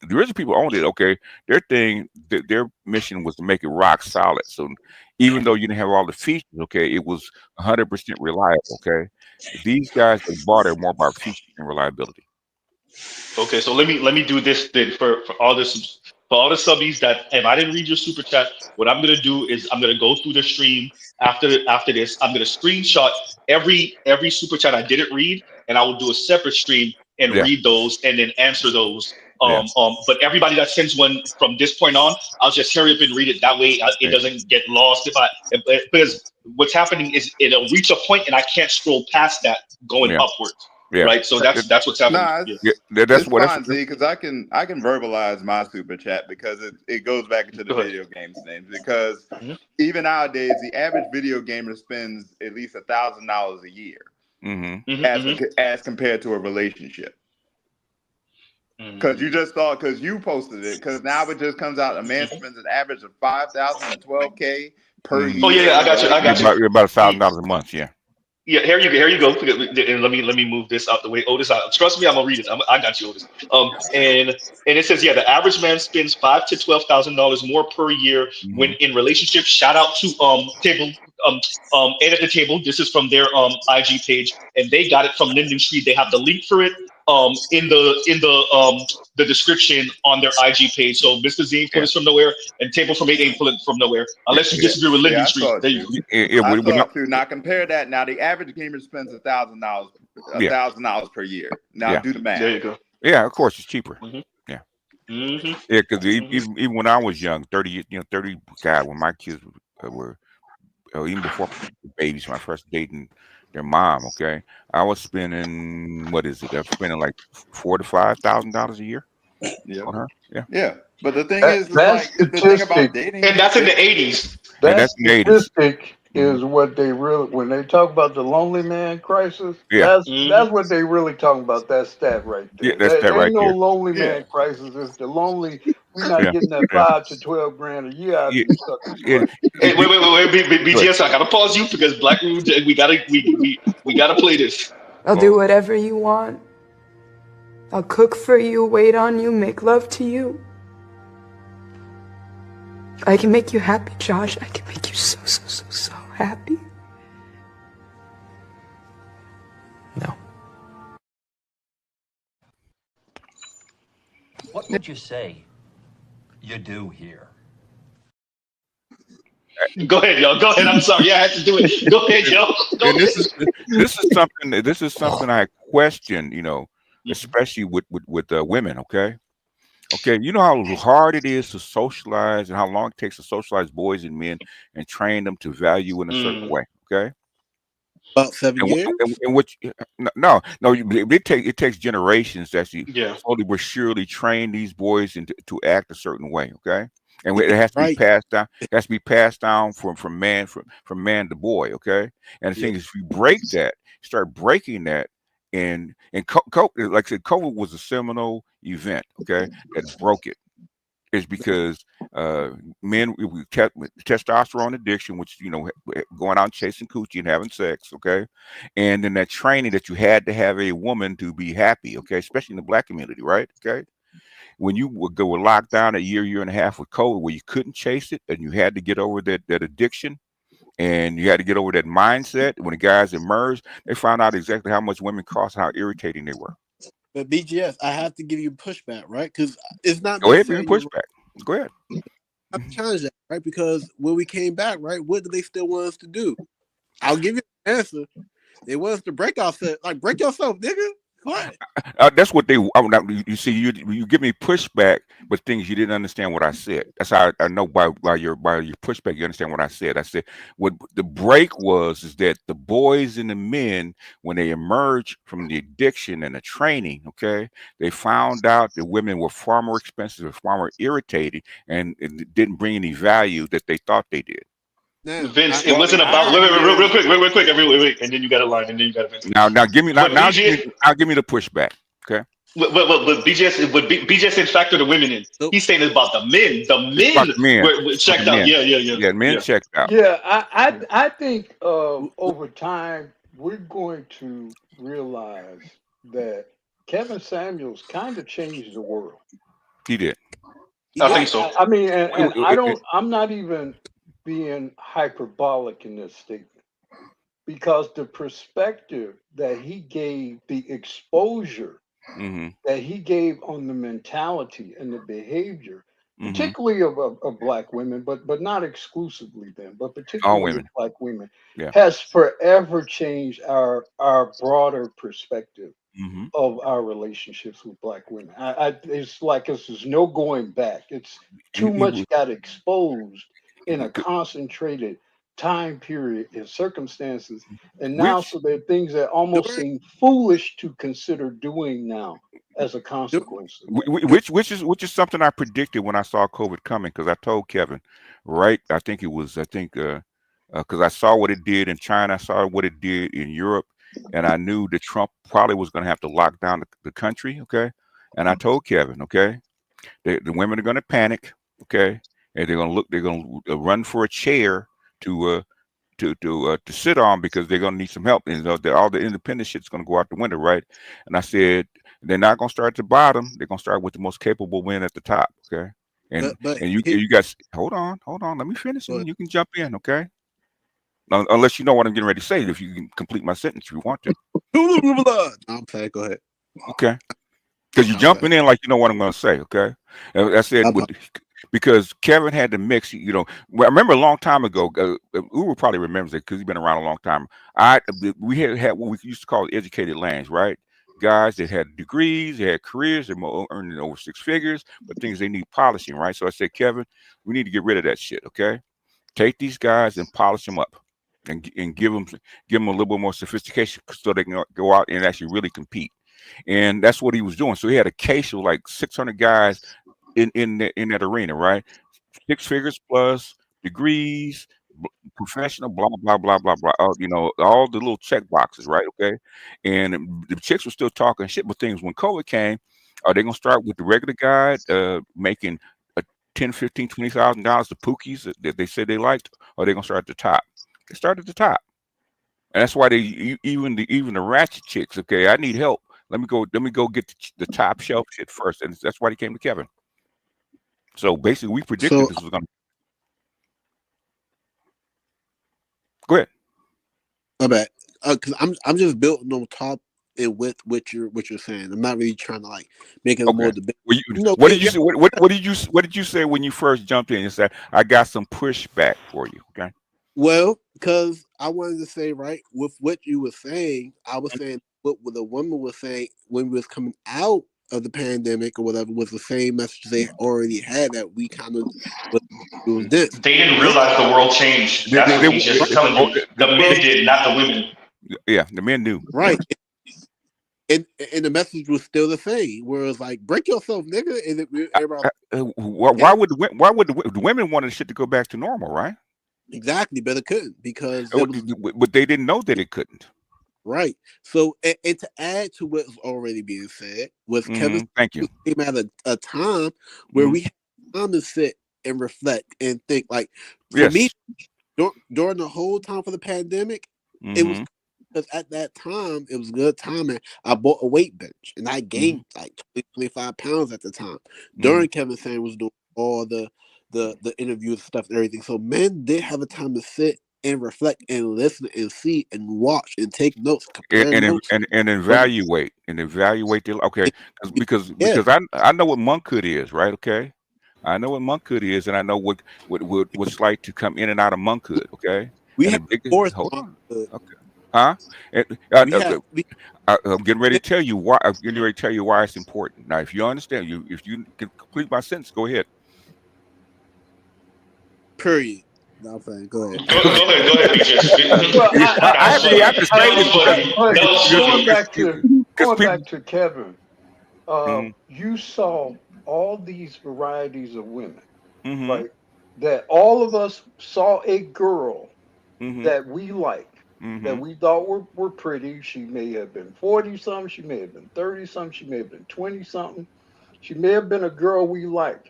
okay, their mission was to make it rock solid. So even though you didn't have all the features, okay, it was 100% reliable. Okay, these guys that bought it more about features and reliability. Okay, so let me do this then for all this. For all the subbies that, if I didn't read your super chat, what I'm gonna do is I'm gonna go through the stream after this. I'm gonna screenshot every super chat I didn't read, and I will do a separate stream and read those and then answer those. But everybody that sends one from this point on, I'll just hurry up and read it. That way it doesn't get lost. Because what's happening is it'll reach a point and I can't scroll past that going upwards. Yeah. right? So that's what's happening. Nah, Yeah. That's it's what fine, Z, because I can verbalize my super chat because it goes back into the Go ahead. video games thing. Because Mhm. even nowadays, the average video gamer spends at least $1,000 a year as compared to a relationship. Because you just saw, because you posted it, because now it just comes out a man spends an average of $5,000 to $12K per Mhm. Oh year. yeah, I got you. I got you. About $1,000 a month. Yeah. Yeah, here you go. Here you go. And let me move this out the way. Otis, trust me, I'm gonna read it. I got you, Otis. And it says, yeah, the average man spends $5,000 to $12,000 more per year when in relationships. Shout out to table and at the table. This is from their IG page, and they got it from Linden Street. They have the link for it in the description on their IG page. So Mr. Z ain't put us from nowhere, and Table from 8 ain't put it from nowhere, unless you disagree with Linden I Street. saw it There you too. go. I saw it too. Now compare that. Now the average gamer spends $1,000 per year. Now do the math. There you go. Yeah, of course, it's cheaper. Yeah. Mm-hmm. Yeah, because even when I was young, 30, 30, God, when my kids were even before babies, when I first dating their mom, okay, I was spending, what is it? I'm spending like $4,000 to $5,000 a year on her. Yeah. Yeah. But the thing is that like the thing about statistic, dating, and that's in the 80s. And that that's in the 80s. statistic is what they really, when they talk about the lonely man crisis, Yeah. that's what they really talking about. That stat right Yeah, there. that's that There right ain't no there. lonely man crisis. It's the lonely. We're not Yeah. getting that Yeah. 5 to 12 grand a year out of Yeah. these suckers. Yeah. Hey, wait, Go ahead. BGS, I gotta pause you because Black Room, we gotta play this. I'll do whatever you want. I'll cook for you, wait on you, make love to you. I can make you happy, Josh. I can make you so happy. What would you say you do here? Go ahead, y'all. Go ahead. I'm sorry. Yeah, I had to do it. Go ahead, y'all. Go And ahead. this is something I question, especially with women. Okay, you know how hard it is to socialize and how long it takes to socialize boys and men and train them to value in a certain way. Okay. About 7 years. And which no, it takes generations to actually slowly but surely train these boys to act a certain way. Okay, and it has to be passed down. It has to be passed down from man to boy. Okay, and the thing is, if you break that, start breaking that, and like I said, COVID was a seminal event. Okay, that broke it. Is because men with testosterone addiction, which going out and chasing coochie and having sex, okay, and then that training that you had to have a woman to be happy, okay, especially in the Black community, right? Okay, when you would go locked down a year and a half with COVID, where you couldn't chase it, and you had to get over that addiction, and you had to get over that mindset. When the guys emerged, they found out exactly how much women cost, how irritating they were. But BGS, I have to give you pushback, right? Because it's not Go ahead, give necessarily me pushback. Go ahead. I have to challenge that, right? Because when we came back, right, what do they still want us to do? I'll give you an answer. They want us to break ourselves, like break yourself, nigga. What? That's what they. You see, you give me pushback, but things you didn't understand what I said. That's how I know by your pushback you understand what I said. I said what the break was is that the boys and the men, when they emerged from the addiction and the training, okay, they found out that women were far more expensive, far more irritating, and it didn't bring any value that they thought they did. Now, Vince, it wasn't about. Wait, real quick, wait, and then you got a line, and then you got a Vince. Now give me But now BGS, give me the pushback, okay? but BGS in factor the women in. He's saying it's about the men. The About men the men. were checked out. Yeah, Men checked out. Yeah, I think over time we're going to realize that Kevin Samuels kind of changed the world. He did. I think so. I mean, and I'm not even being hyperbolic in this statement, because the perspective that he gave, the exposure that he gave on the mentality and the behavior, particularly of Black women, but not exclusively them, but particularly of women. Black women, Yeah. has forever changed our broader perspective of our relationships with Black women. It's like there's no going back. It's too much got exposed in a concentrated time period and circumstances, and now Which so there are things that almost seem foolish to consider doing now as a consequence of that. which is something I predicted when I saw COVID coming, because I told Kevin, right? I think because I saw what it did in China, I saw what it did in Europe, and I knew that Trump probably was going to have to lock down the country. Okay, and I told Kevin, okay, the women are going to panic, okay, and they're going to run for a chair to to sit on, because they're going to need some help, and all the independent shit's going to go out the window, right? And I said they're not going to start at the bottom; they're going to start with the most capable men at the top, okay? And but you guys, hold on, let me finish, and you can jump in, okay? Unless you know what I'm getting ready to say, if you can complete my sentence, if you want to. I'm saying, go ahead. Okay, because you're jumping in like you know what I'm going to say, okay? I said because Kevin had to mix, I remember a long time ago, Uber probably remembers it because he's been around a long time. We had what we used to call educated lanes, right? Guys that had degrees, they had careers, they're earning over 6 figures, but things they need polishing, right? So I said, Kevin, we need to get rid of that shit, okay? Take these guys and polish them up, and give them a little bit more sophistication so they can go out and actually really compete. And that's what he was doing. So he had a case of like 600 guys in that arena, right? 6 figures plus, degrees, professional, blah blah blah blah blah. All the little check boxes, right? Okay, and the chicks were still talking shit, but things when COVID came, are they gonna start with the regular guy making a $10,000, $15,000, $20,000 the pookies that they said they liked, or are they gonna start at the top? They start at the top, and that's why even the ratchet chicks. Okay, I need help. Let me go get the top shelf shit first, and that's why they came to Kevin. So basically, we predicted this was going to. Go ahead. My bad. Because I'm just building on top and with what you're saying. I'm not really trying to like make it more debate. What did you say? What did you say when you first jumped in? You said I got some pushback for you. Okay. Well, because I wanted to say, right, with what you were saying, I was saying what the woman was saying when we was coming out of the pandemic or whatever was the same message they already had, that we kind of was this. They didn't realize the world changed. That's what he's just telling you. The men did, not the women. Yeah, the men knew. Right. And the message was still the same, where it's like, break yourself, nigga. And why would the women wanted shit to go back to normal, right? Exactly, but it couldn't, because but they didn't know that it couldn't. Right. So, and to add to what's already being said, was Kevin. Thank you. Came at a time where we had time to sit and reflect and think. Like for me, during the whole time for the pandemic, it was because at that time it was good timing. I bought a weight bench and I gained like 25 pounds at the time. During Kevin Sanders was doing all the interviews stuff and everything. So men did have a time to sit and reflect and listen and see and watch and take notes, compare notes. And evaluate the because I know what monkhood is, right? Okay, I know what monkhood is, and I know what it's like to come in and out of monkhood. Okay, we have hold on. Okay, huh? I'm getting ready to tell you why. I'm getting ready to tell you why it's important. Now, if you understand, if you can complete my sentence, go ahead. Period. No, I'm saying, go ahead. Go ahead, PJ. Going back to Kevin, you saw all these varieties of women, right? That all of us saw a girl that we liked, that we thought were pretty. She may have been 40-something, she may have been 30-something, she may have been 20-something. She may have been a girl we liked.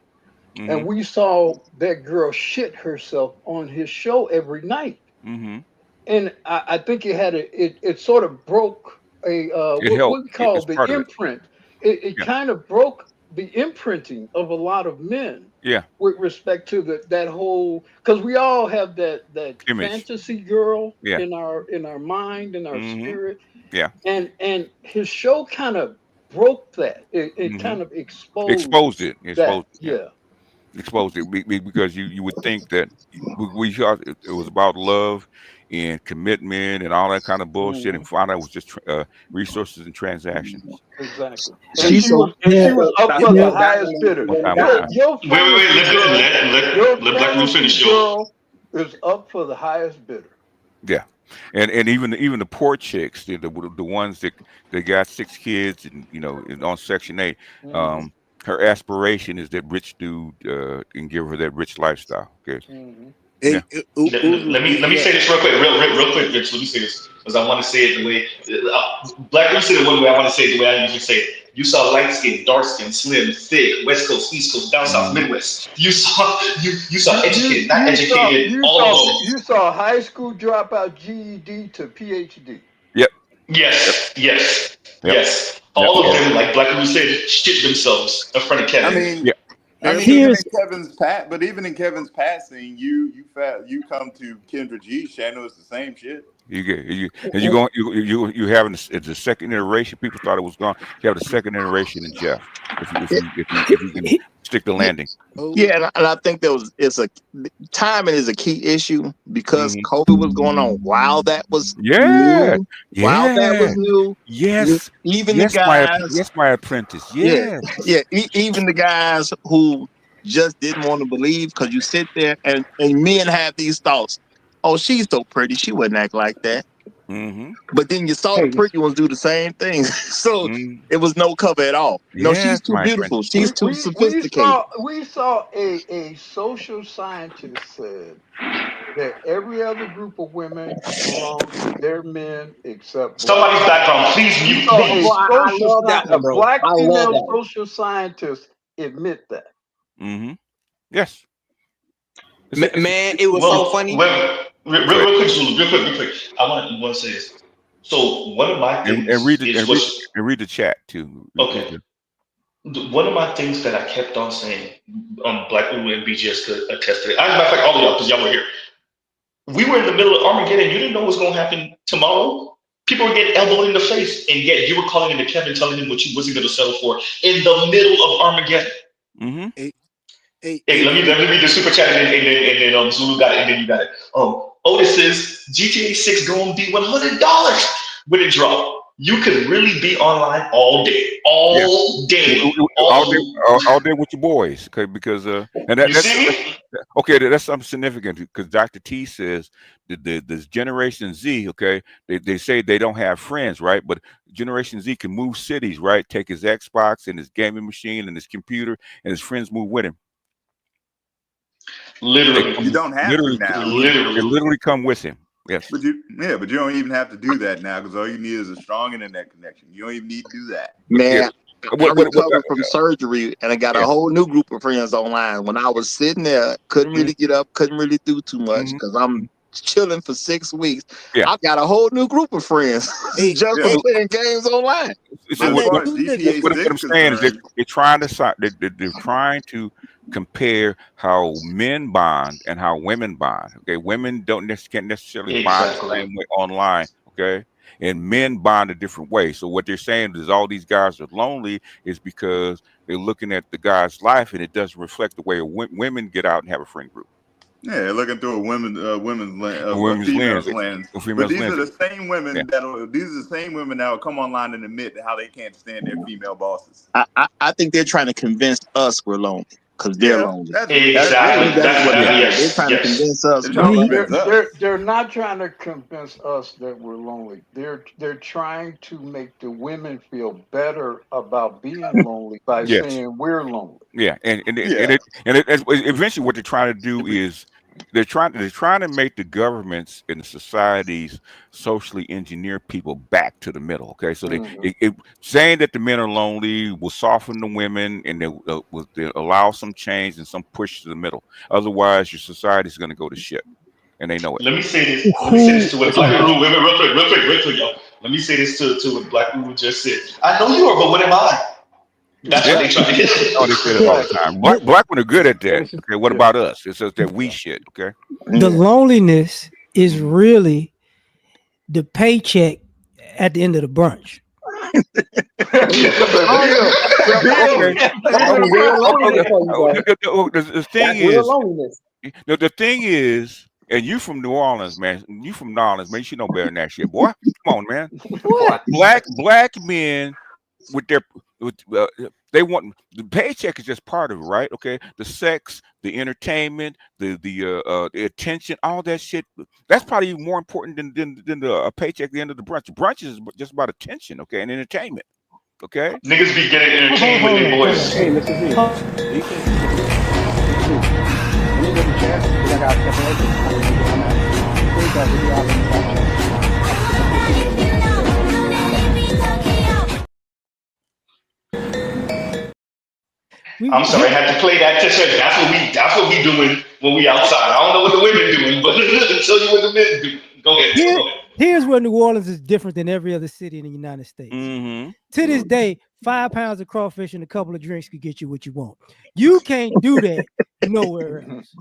And we saw that girl shit herself on his show every night. And I think it had it sort of broke what we call the imprint. It kind of broke the imprinting of a lot of men. Yeah. With respect to that whole, because we all have that image. Fantasy girl in our mind, in our spirit. Yeah. And his show kind of broke that. It kind of exposed it. Exposed it because you would think that we thought it was about love and commitment and all that kind of bullshit, and found out it was just resources and transactions. Exactly. And she was up for the highest bidder. Wait, let Black Rule finish, yo. It's up for the highest bidder. Yeah, and even the poor chicks, the ones that got 6 kids and on Section 8, Mm-hmm. her aspiration is that rich dude can give her that rich lifestyle. Okay. Mm-hmm. Yeah. Let me say this real quick, real quick, Rich. Let me say this because I want to say it the way Black. Let me say it one way. I want to say it the way I usually say it. You saw light skin, dark skin, slim, thick, West Coast, East Coast, down South, Midwest. You saw educated, not educated. All of them. You saw high school dropout, GED to PhD. Yep. Yes. All of them, like Black people said, shit themselves in front of Kevin. I mean, even in Kevin's passing, you come to Kendra G. Shannon, it's the same shit. You having it's the second iteration. People thought it was gone. You have the second iteration in Jeff. If you can stick the landing. Yeah, and I think timing is a key issue because COVID was going on while that was new. While that was new. Yes. Even the guys. Yes, my apprentice. Yeah. Even the guys who just didn't want to believe, because you sit there and men have these thoughts. Oh, she's so pretty. She wouldn't act like that. But then you saw the pretty ones do the same thing. So it was no cover at all. No, she's too beautiful. She's too sophisticated. We saw a social scientist said that every other group of women belong to their men except somebody's background. Please mute. A black female social scientist admit that. Yes. Man, it was so funny. Real quick. I want to say this. So one of my things read the chat too. Okay. One of my things that I kept on saying, Black Women and BGS could attest to it. As a matter of fact, all of y'all, because y'all were here. We were in the middle of Armageddon. You didn't know what was going to happen tomorrow. People were getting elbowed in the face, and yet you were calling into Kevin, telling him what you wasn't going to settle for in the middle of Armageddon. Hey, let me read the super chat, and then Zulu got it, and then you got it. Otis says GTA 6 going to be $100 when it drops. You could really be online all day, all day with your boys. Okay, because that's something significant. Because Dr. T says this Generation Z, okay, they say they don't have friends, right? But Generation Z can move cities, right? Take his Xbox and his gaming machine and his computer, and his friends move with him. Literally, you don't have to now. They literally come with him. Yes, but you don't even have to do that now because all you need is a strong internet connection. You don't even need to do that. Man, I recovered from surgery, and I got a whole new group of friends online. When I was sitting there, couldn't really get up, couldn't really do too much because I'm chilling for 6 weeks. I've got a whole new group of friends just for playing games online. So what I'm saying is they're trying to compare how men bond and how women bond. Okay, women can't necessarily bond the same way online. Okay, and men bond a different way. So what they're saying is all these guys are lonely is because they're looking at the guy's life and it doesn't reflect the way women get out and have a friend group. Yeah, they're looking through a women's lens. But these are the same women that will come online and admit how they can't stand their female bosses. I think they're trying to convince us we're lonely. Because they're lonely. Exactly. They're trying to convince us. They're not trying to convince us that we're lonely. They're trying to make the women feel better about being lonely by saying we're lonely. Yeah, and eventually what they're trying to do is they're trying to make the governments and the societies socially engineer people back to the middle. Okay, so they saying that the men are lonely will soften the women and they allow some change and some push to the middle. Otherwise, your society is going to go to shit, and they know it. Let me say this to what Black Guru, real quick, y'all. Let me say this to what Black Guru just said. I know you are, but what am I? That's what they try to hit. Oh, they say it all the time. Black men are good at that. Okay, what about us? It's just that we shit. Okay. The loneliness is really the paycheck at the end of the brunch. The thing is, and you from New Orleans, man. You from New Orleans, man. You should know better than that shit, boy. Come on, man. Black men with their They want the paycheck is just part of it, right? Okay, the sex, the entertainment, the attention, all that shit. That's probably even more important than the paycheck at the end of the brunch. Brunch is just about attention, okay, and entertainment. Okay, niggas be getting entertained with their boys. Hey, Mr. Z. You can, let me go to chat because I got to step away from I'm sorry, I had to play that to say that's what we doing when we outside. I don't know what the women doing, but I'll tell you what the men do. Go ahead. Here's where New Orleans is different than every other city in the United States. Mm-hmm. To this day, 5 pounds of crawfish and a couple of drinks could get you what you want. You can't do that nowhere else.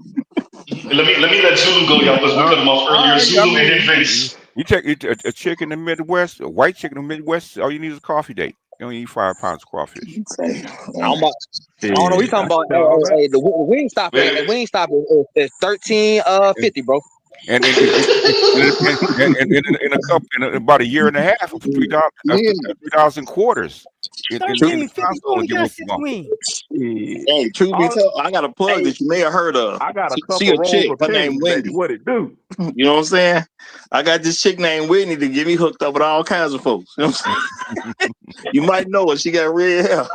Let me let Zulu go, y'all, because we cut him off earlier. Zulu and then Vince. You take a chick in the Midwest, a white chick in the Midwest. All you need is a coffee date. You don't eat 5 pounds of crawfish. I don't know. We talking about the wing stop. The wing stop is $13.50, bro. And in a couple, in about a year and a half, for $3 and quarters. $13.50. Hey, truth be told, I got a plug that you may have heard of. I got a couple She a rolls chick. of Her name pennies, Wendy. baby. What it do? You know what I'm saying? I got this chick named Whitney to get me hooked up with all kinds of folks. You know what I'm saying? You might know her. She got red hair.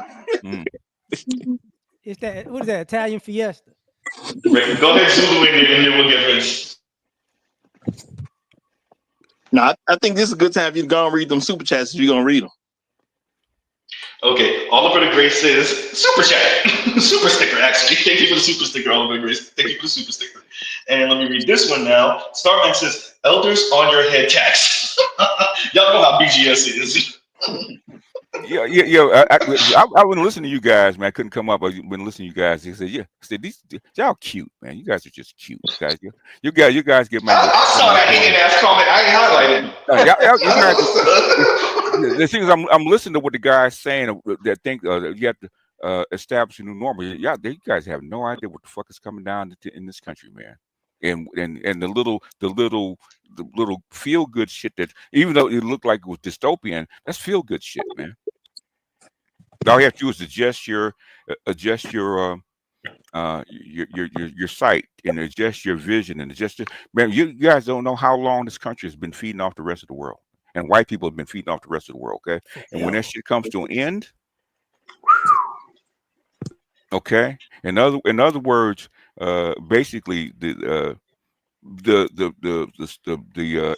It's that. What is that? Italian Fiesta. Go ahead, Zulu, and then we'll get Vince. No, I think this is a good time for you to go and read them super chats if you're gonna read them. Okay, Oliver the Grace says super chat, super sticker. Actually, thank you for the super sticker, Oliver the Grace. Thank you for the super sticker. And let me read this one now. Starman says, "Elders on your head tax." Y'all know how BGS is. Yeah. I've been listening to you guys, man. I couldn't come up. I've been listening to you guys. He said, "Yeah, I said these y'all cute, man. You guys are just cute, guys. You guys get my." I saw that hating ass comment. I ain't highlighted. The thing is, I'm listening to what the guys saying that think you have to establish a new normal. Yeah, you guys have no idea what the fuck is coming down in this country, man. And the little feel good shit that, even though it looked like it was dystopian, that's feel good shit, man. All you have to do is adjust your sight and adjust your vision and adjust man. You guys don't know how long this country has been feeding off the rest of the world, and white people have been feeding off the rest of the world. Okay, and when that shit comes to an end, okay. In other words, basically the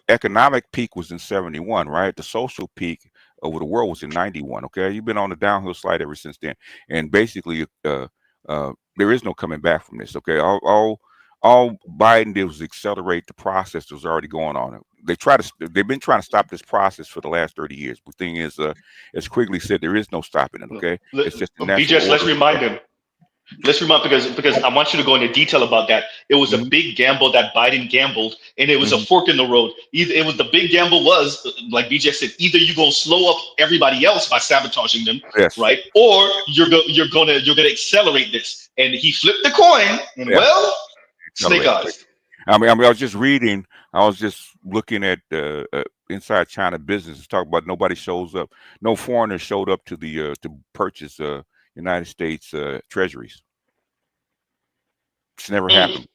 economic peak was in 71, right? The social peak over the world was in 91. Okay, you've been on the downhill slide ever since then, and basically there is no coming back from this. Okay, all Biden did was accelerate the process that was already going on. They've been trying to stop this process for the last 30 years. The thing is, as Quigley said, there is no stopping it. Okay, it's just a natural BGS, let's remind him. Let's remind, because I want you to go into detail about that. It was a big gamble that Biden gambled, and it was a fork in the road. It was the big gamble was, like BJ said, either you're gonna slow up everybody else by sabotaging them, right? Or you're gonna accelerate this. And he flipped the coin, and well, snake eyes. I was just reading. I was just looking at Inside China Business. Talk about nobody shows up. No foreigner showed up to the to purchase United States treasuries. It's never happened.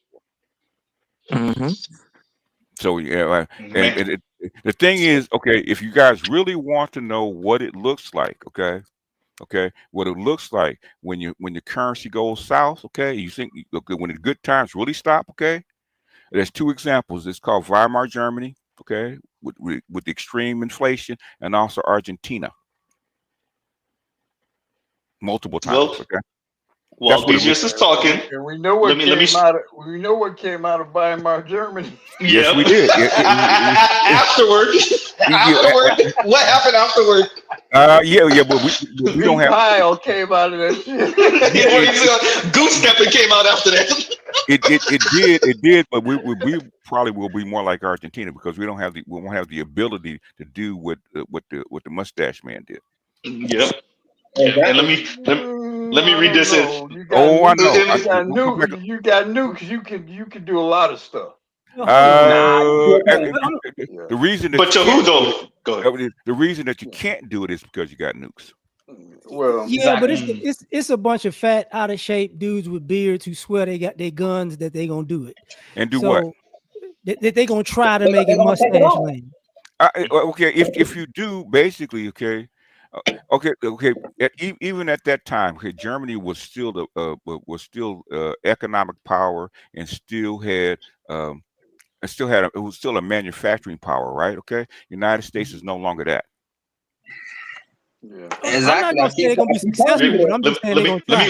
So yeah, and the thing is, okay, if you guys really want to know what it looks like, okay, what it looks like when the currency goes south, okay, you think when the good times really stop, okay, there's two examples. It's called Weimar Germany, okay, with extreme inflation, and also Argentina. Multiple times, okay. Well, BGS is talking. And we know what came out of Weimar Germany. Yes, we did. Afterward, what happened afterward? But we don't have. Pile came out of that shit. Goose stepping came out after that. It did, but we probably will be more like Argentina because we won't have the ability to do what the mustache man did. Yep. And let me read this. I know. You got nukes. You can do a lot of stuff. The reason that but to who though? Go ahead. The reason that you can't do it is because you got nukes. Well, yeah, but it's a bunch of fat, out of shape dudes with beards who swear they got their guns that they gonna do it. And do what? So they gonna try to make it mustache lane. Okay, if you do basically, okay, even at that time, okay, Germany was still the economic power and still had it was still a manufacturing power, right? Okay, United States is no longer that. Yeah. I'm not gonna say they're gonna be successful, but I'm just saying they're gonna try.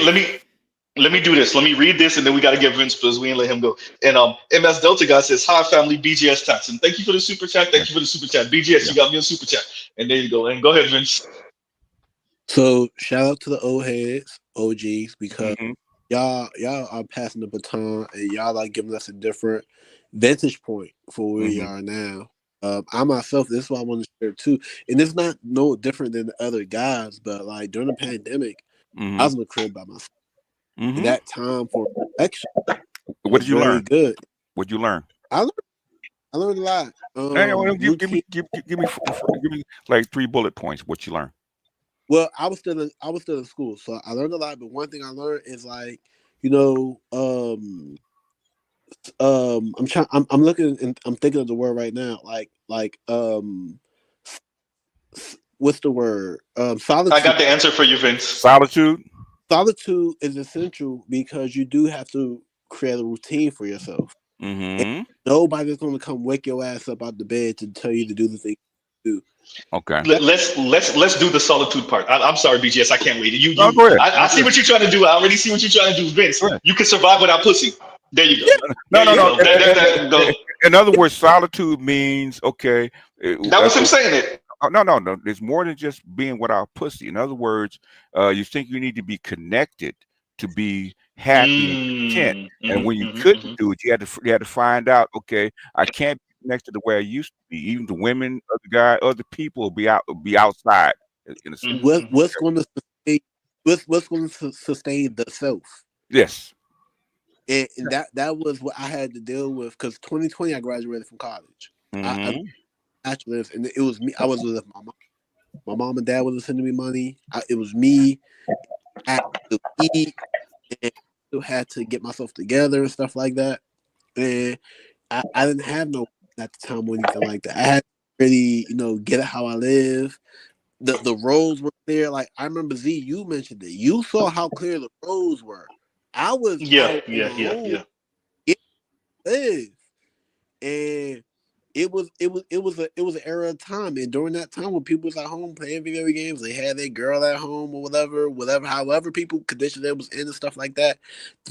Let me do this. Let me read this, and then we got to get Vince because we ain't let him go. And MS Delta guy says, "Hi family, BGS tax." And thank you for the super chat. Thank you for the super chat, BGS. You got me on super chat. And there you go. And go ahead, Vince. So shout out to the old heads, OGs, because y'all are passing the baton and y'all are giving us a different vantage point for where we are now. I myself, this is what I want to share too, and it's not no different than the other guys, but like during the pandemic, I was in the crib by myself. And that time for reflection What did you learn? Good. What'd you learn? I learned a lot. Give me like 3 bullet points. What you learned? Well, I was still in school, so I learned a lot. But one thing I learned is like, you know, I'm looking and I'm thinking of the word right now. What's the word? Solitude. I got the answer for you, Vince. Solitude. Solitude is essential because you do have to create a routine for yourself. Nobody's going to come wake your ass up out the bed to tell you to do the thing you do. Okay. Let's do the solitude part. I'm sorry, BGS. I can't wait. No, go ahead. I see what you're trying to do. I already see what you're trying to do, Vince. You can survive without pussy. There you go. No. In other words, solitude means okay. That was him saying it. No. There's more than just being without pussy. In other words, you think you need to be connected to be happy and content. And when you couldn't do it, you had to find out. Okay, I can't be connected the way I used to be. Even the women, other guy, other people will be outside. In a sense. What's going to sustain the self? Yes. And that was what I had to deal with because 2020 I graduated from college. I bachelor's, and it was me. I was with my mom. My mom and dad wasn't sending me money. It was me. I had to eat and still had to get myself together and stuff like that. And I didn't have no at the time or anything like that. I had to really, get it how I live. The roads were clear. Like I remember Z, you mentioned it. You saw how clear the roads were. I was yeah. Live. And it was an era of time, and during that time when people was at home playing video games, they had their girl at home or however people condition they was in and stuff like that.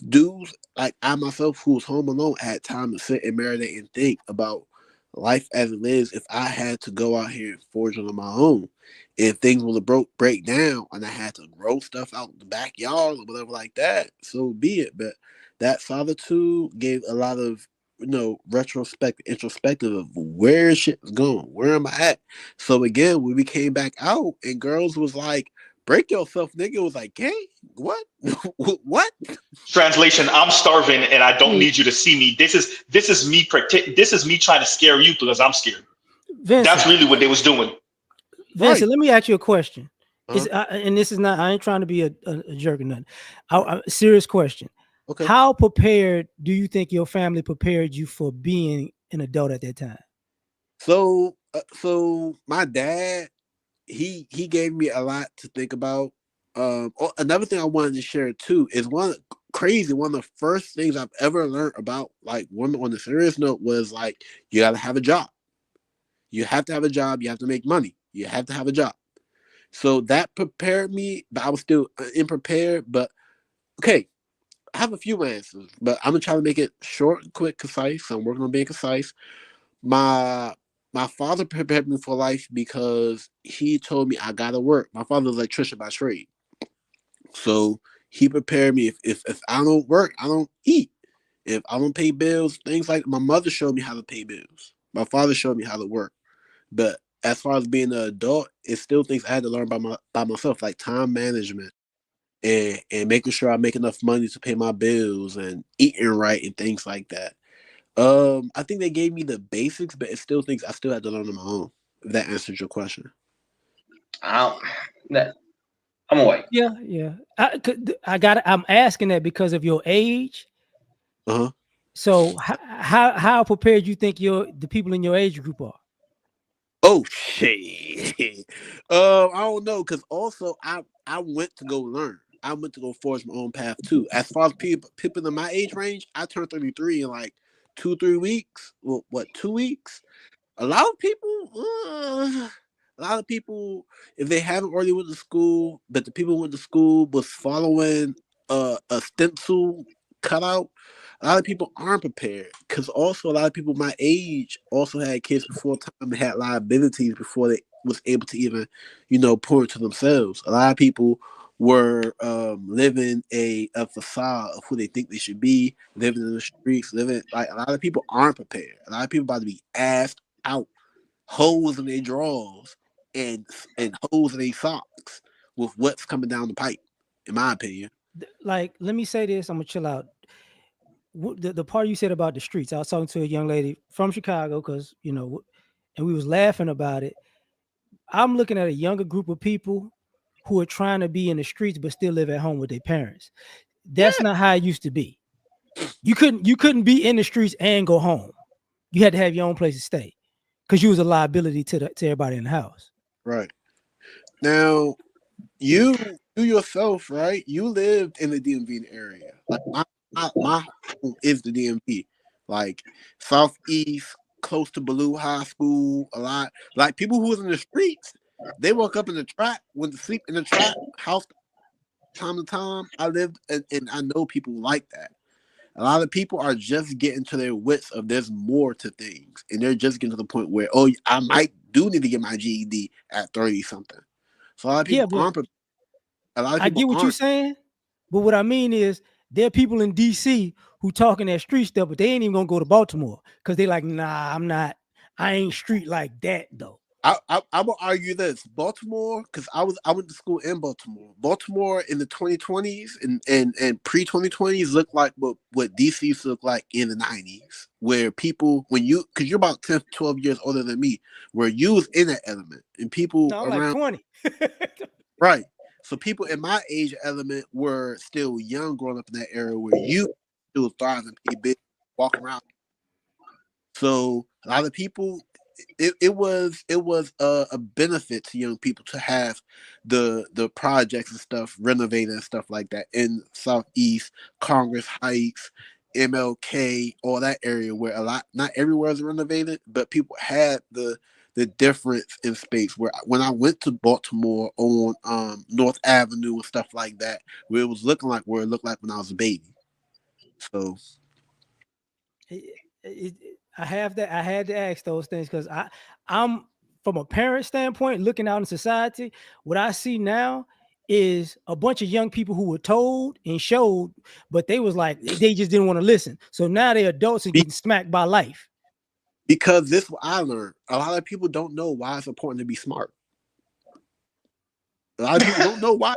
Dudes like I myself, who was home alone, had time to sit and marinate and think about life as it is. If I had to go out here and forge on my own, if things would break down and I had to grow stuff out in the backyard or whatever like that, so be it. But that solitude gave a lot of introspective of where shit's going, where am I at? So again, when we came back out and girls was like, break yourself, nigga, it was like, hey, what? What? Translation, I'm starving and I don't need you to see me. This is me trying to scare you because I'm scared. Vincent, that's really what they was doing. Vincent, let me ask you a question. And this is not, I ain't trying to be a jerk or nothing. A serious question. Okay. How prepared do you think your family prepared you for being an adult at that time? So my dad, he gave me a lot to think about. Another thing I wanted to share too is one of the first things I've ever learned about like women on the serious note was like, you got to have a job. You have to have a job. You have to make money. You have to have a job. So that prepared me, but I was still unprepared. But okay. I have a few answers, but I'm gonna try to make it short, quick, concise. I'm working on being concise. My father prepared me for life because he told me I gotta work. My father's an electrician by trade, so he prepared me. If I don't work, I don't eat. If I don't pay bills, things like my mother showed me how to pay bills. My father showed me how to work. But as far as being an adult, it's still things I had to learn by myself, like time management. And making sure I make enough money to pay my bills and eating right and things like that. I think they gave me the basics, but it's still things I still had to learn on my own. If that answers your question. I'm white. Yeah. I'm asking that because of your age. Uh-huh. So how prepared you think the people in your age group are? Oh shit. I don't know, because also I went to go learn. I went to go forge my own path too. As far as people in my age range, I turned 33 in like 2-3 weeks. Well, what, 2 weeks? A lot of people, if they haven't already went to school, but the people who went to school was following a stencil cutout, a lot of people aren't prepared, because also a lot of people my age also had kids before time and had liabilities before they was able to even, pour into themselves. A lot of people were living a facade of who they think they should be, living in the streets, living like a lot of people aren't prepared. A lot of people about to be asked out, holes in their drawers and holes in their socks with what's coming down the pipe, in my opinion. Like, let me say this, I'm gonna chill out. The part you said about the streets, I was talking to a young lady from Chicago, because and we was laughing about it. I'm looking at a younger group of people who are trying to be in the streets but still live at home with their parents. That's not how it used to be. You couldn't be in the streets and go home. You had to have your own place to stay, because you was a liability to everybody in the house. Right. Now, you yourself, right? You lived in the DMV area. Like my home is the DMV, like Southeast, close to Ballou High School. A lot, like people who was in the streets, they woke up in the trap, went to sleep in the trap house time to time. I lived, and I know people like that. A lot of people are just getting to their wits of there's more to things, and they're just getting to the point where, oh, I might do need to get my GED at 30 something. So a lot of people aren't. A lot of people I get what you're saying, but what I mean is there are people in DC who talking that street stuff, but they ain't even gonna go to Baltimore because they like, nah, I'm not. I ain't street like that though. I will argue this: Baltimore, because I went to school in Baltimore. Baltimore in the 2020s and pre 2020s looked like what DC used to look like in the 90s, where people, because you're about 10, 12 years older than me, where you was in that element, and people I'm around like 20. right. So people in my age element were still young growing up in that era where you still thriving, pay big, walk around. So a lot of people, it was a benefit to young people to have the projects and stuff renovated and stuff like that in Southeast, Congress Heights, MLK, all that area where not everywhere is renovated, but people had the difference in space. Where when I went to Baltimore on North Avenue and stuff like that, where it was looking like where it looked like when I was a baby. So I had to ask those things because I'm from a parent standpoint looking out in society. What I see now is a bunch of young people who were told and showed, but they was like they just didn't want to listen. So now they're adults and getting smacked by life. Because this is what I learned. A lot of people don't know why it's important to be smart. A lot of people don't know why.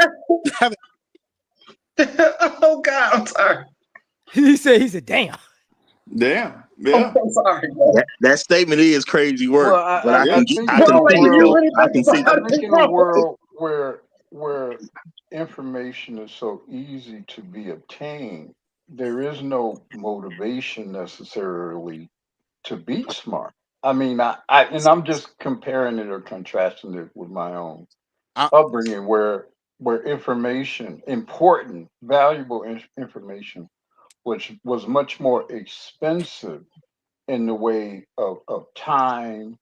Oh God, I'm sorry. He said, damn. Damn. Yeah. I'm sorry. That statement is crazy work, Well, but I I can think I can see it though. I can see I it. think in a world where information is so easy to be obtained, there is no motivation necessarily to be smart. I mean, and I'm just comparing it or contrasting it with my own upbringing, where information, important, valuable information, which was much more expensive in the way of time,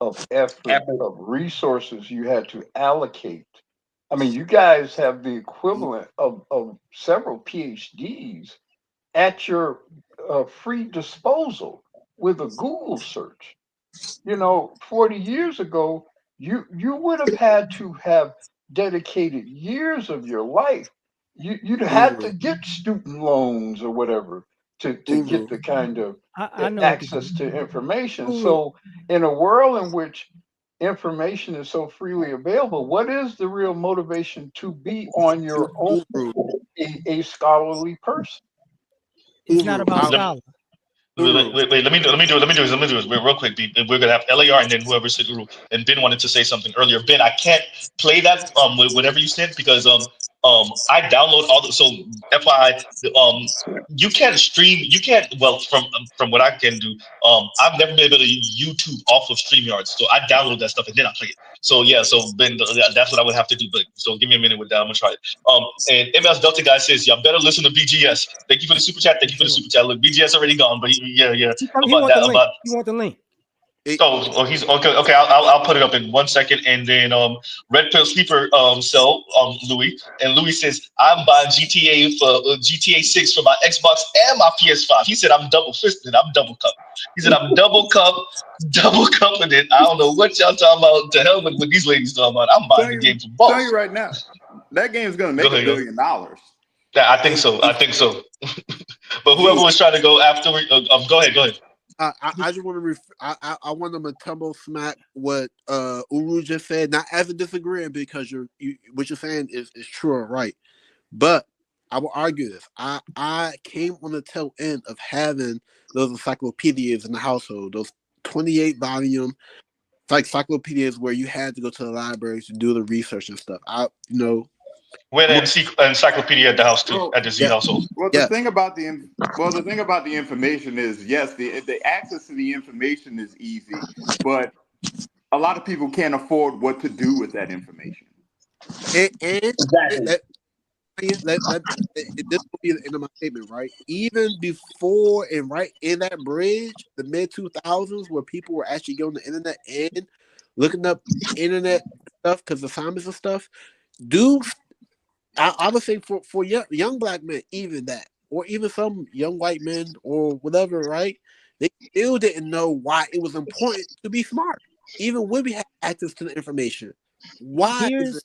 of effort, of resources you had to allocate. I mean, you guys have the equivalent of several PhDs at your free disposal with a Google search. 40 years ago, you would have had to have dedicated years of your life. You'd had to get student loans or whatever to get the kind of I know access to information. So in a world in which information is so freely available, what is the real motivation to be on your own a scholarly person? It's not about scholar. Wait. Let me do this real quick. We're gonna have LAR and then whoever said Uru. And Ben wanted to say something earlier. Ben, I can't play that whatever you said because I download all the so FYI you can't stream. You can't. Well, from what I can do, I've never been able to YouTube off of StreamYard, so I download that stuff and then I play it. So yeah, so Ben, that's what I would have to do. But so give me a minute with that. I'm gonna try it. And MS Delta guy says, y'all better listen to BGS. Thank you for the super chat. Look, BGS already gone, but yeah. He want the link. He's okay. Okay, I'll put it up in 1 second, and then Red Pill Sleeper Louis says I'm buying GTA 6 for my Xbox and my PS5. He said I'm double fisted. I'm double cup. He said I'm double cupping it. I don't know what y'all talking about. To hell with what these ladies talking about. I'm buying the game for both. Tell you right now, that game is gonna make $1 billion. Yeah, I think so. But whoever was trying to go after, go ahead. I just want to I want them to tumble smack what Uru just said, not as a disagreement because what you're saying is true or right, but I will argue this. I came on the tail end of having those encyclopedias in the household, those 28 volume encyclopedias where you had to go to the libraries to do the research and stuff. We had an encyclopedia at the house too, at the Z household. Well, the thing about the information is, yes, the access to the information is easy, but a lot of people can't afford what to do with that information. This will be the end of my statement, right? Even before and right in that bridge, the mid 2000s, where people were actually going to the internet and looking up internet stuff because assignments and stuff, dudes. I would say for young black men, even that, or even some young white men or whatever, right? They still didn't know why it was important to be smart, even when we had access to the information. Why? Here's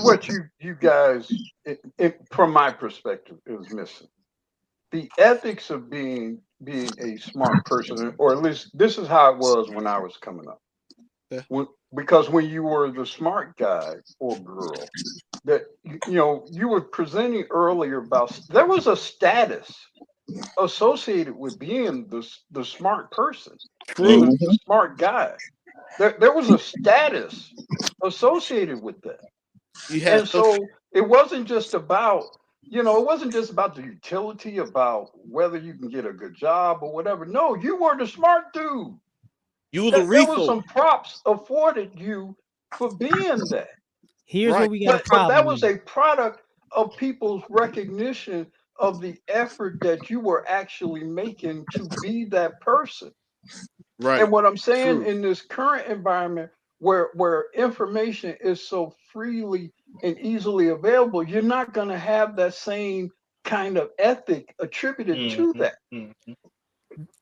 what you guys, from my perspective, is missing. The ethics of being a smart person, or at least this is how it was when I was coming up. Because when you were the smart guy or girl, that you were presenting earlier about, there was a status associated with being the smart person, the smart guy. There was a status associated with that, and so it wasn't just about the utility, about whether you can get a good job or whatever. No, you were the smart dude. You was there was some props afforded you for being that. Here's where we got a problem. But that was a product of people's recognition of the effort that you were actually making to be that person. Right. And what I'm saying, in this current environment where information is so freely and easily available, you're not going to have that same kind of ethic attributed to that.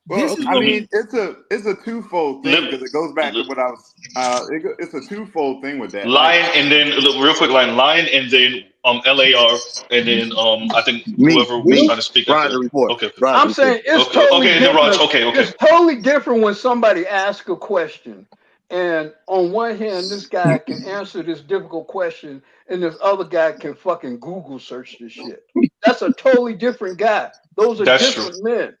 Well, it's a twofold thing because it goes back to what I was. It's a twofold thing with that. Lion, and then real quick line, Lion, and then LAR, and then I think whoever was trying to speak. Okay. I'm saying it's totally different. Raj, okay. It's totally different when somebody asks a question, and on one hand, this guy can answer this difficult question, and this other guy can fucking Google search this shit. That's a totally different guy. Those are different men.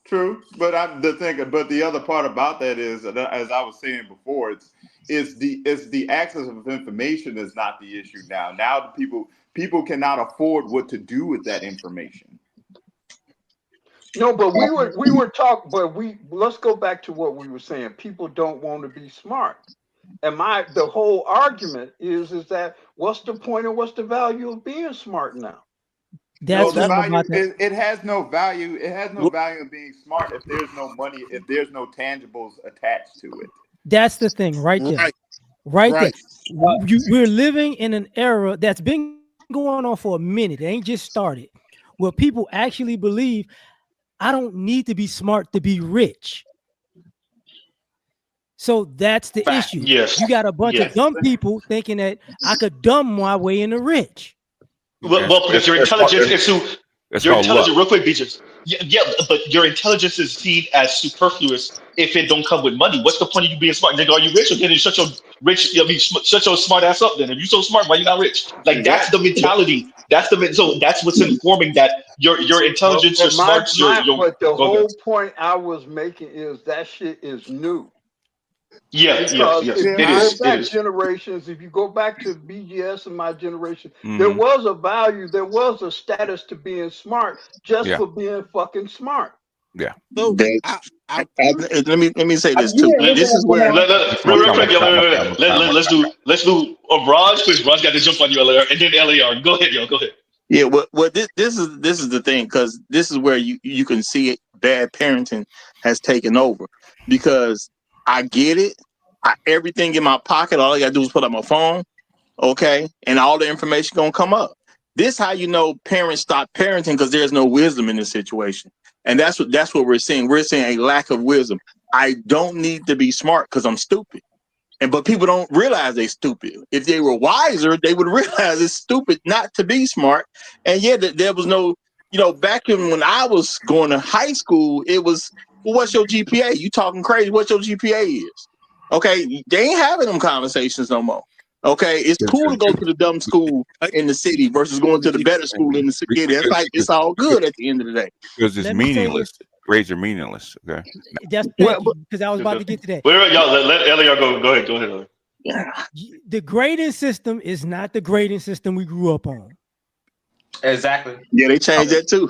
True, but the other part about that is, as I was saying before, it's the access of information is not the issue now. Now the people cannot afford what to do with that information. No, but we were talking, but let's go back to what we were saying. People don't want to be smart, and the whole argument is that what's the point and what's the value of being smart now? It has no value. It has no value in being smart if there's no money, if there's no tangibles attached to it. That's the thing, right there. Right there. We're living in an era that's been going on for a minute. It ain't just started. Where people actually believe, I don't need to be smart to be rich. So that's the issue. Yes. You got a bunch of dumb people thinking that I could dumb my way into rich. Well, because your intelligence is real quick, Beaches. Yeah, but your intelligence is seen as superfluous if it don't come with money. What's the point of you being smart? Nigga, are you rich or can you shut your rich. I mean, shut your smart ass up. Then if you're so smart, why you not rich? Like that's the mentality. So that's what's informing that your intelligence, your smarts, your. But the Go ahead. whole point I was making is that shit is new. Yeah, because yes, if you it go is. back It is. generations, if you go back to BGS and my generation, Mm-hmm. there was a value, there was a status to being smart just Yeah. for being fucking smart. Yeah. So let me say this too. This is where real quick, let's do Raj, because Raj got to jump on you, LAR, and then LAR. Go ahead, yo. Go ahead. Yeah, well, this is the thing, because this is where you can see it. Bad parenting has taken over, because I get it. Everything in my pocket, all I gotta do is put up my phone, okay, and all the information gonna come up. This how you know parents stop parenting, because there's no wisdom in this situation, and that's what we're seeing. We're seeing a lack of wisdom. I don't need to be smart because I'm stupid. But people don't realize they're stupid. If they were wiser, they would realize it's stupid not to be smart. And yeah, there was no, back when I was going to high school, it was, well, what's your GPA? You talking crazy? What your GPA is? Okay, they ain't having them conversations no more. Okay, it's cool to go to the dumb school in the city versus going to the better school in the city. That's like, it's all good at the end of the day. Because it's meaningless. Grades are meaningless. Okay. Just thank you, because I was about to get to that. Wait, y'all, let Eliar go. Go ahead. Yeah. The grading system is not the grading system we grew up on. Exactly. Yeah, they changed that too.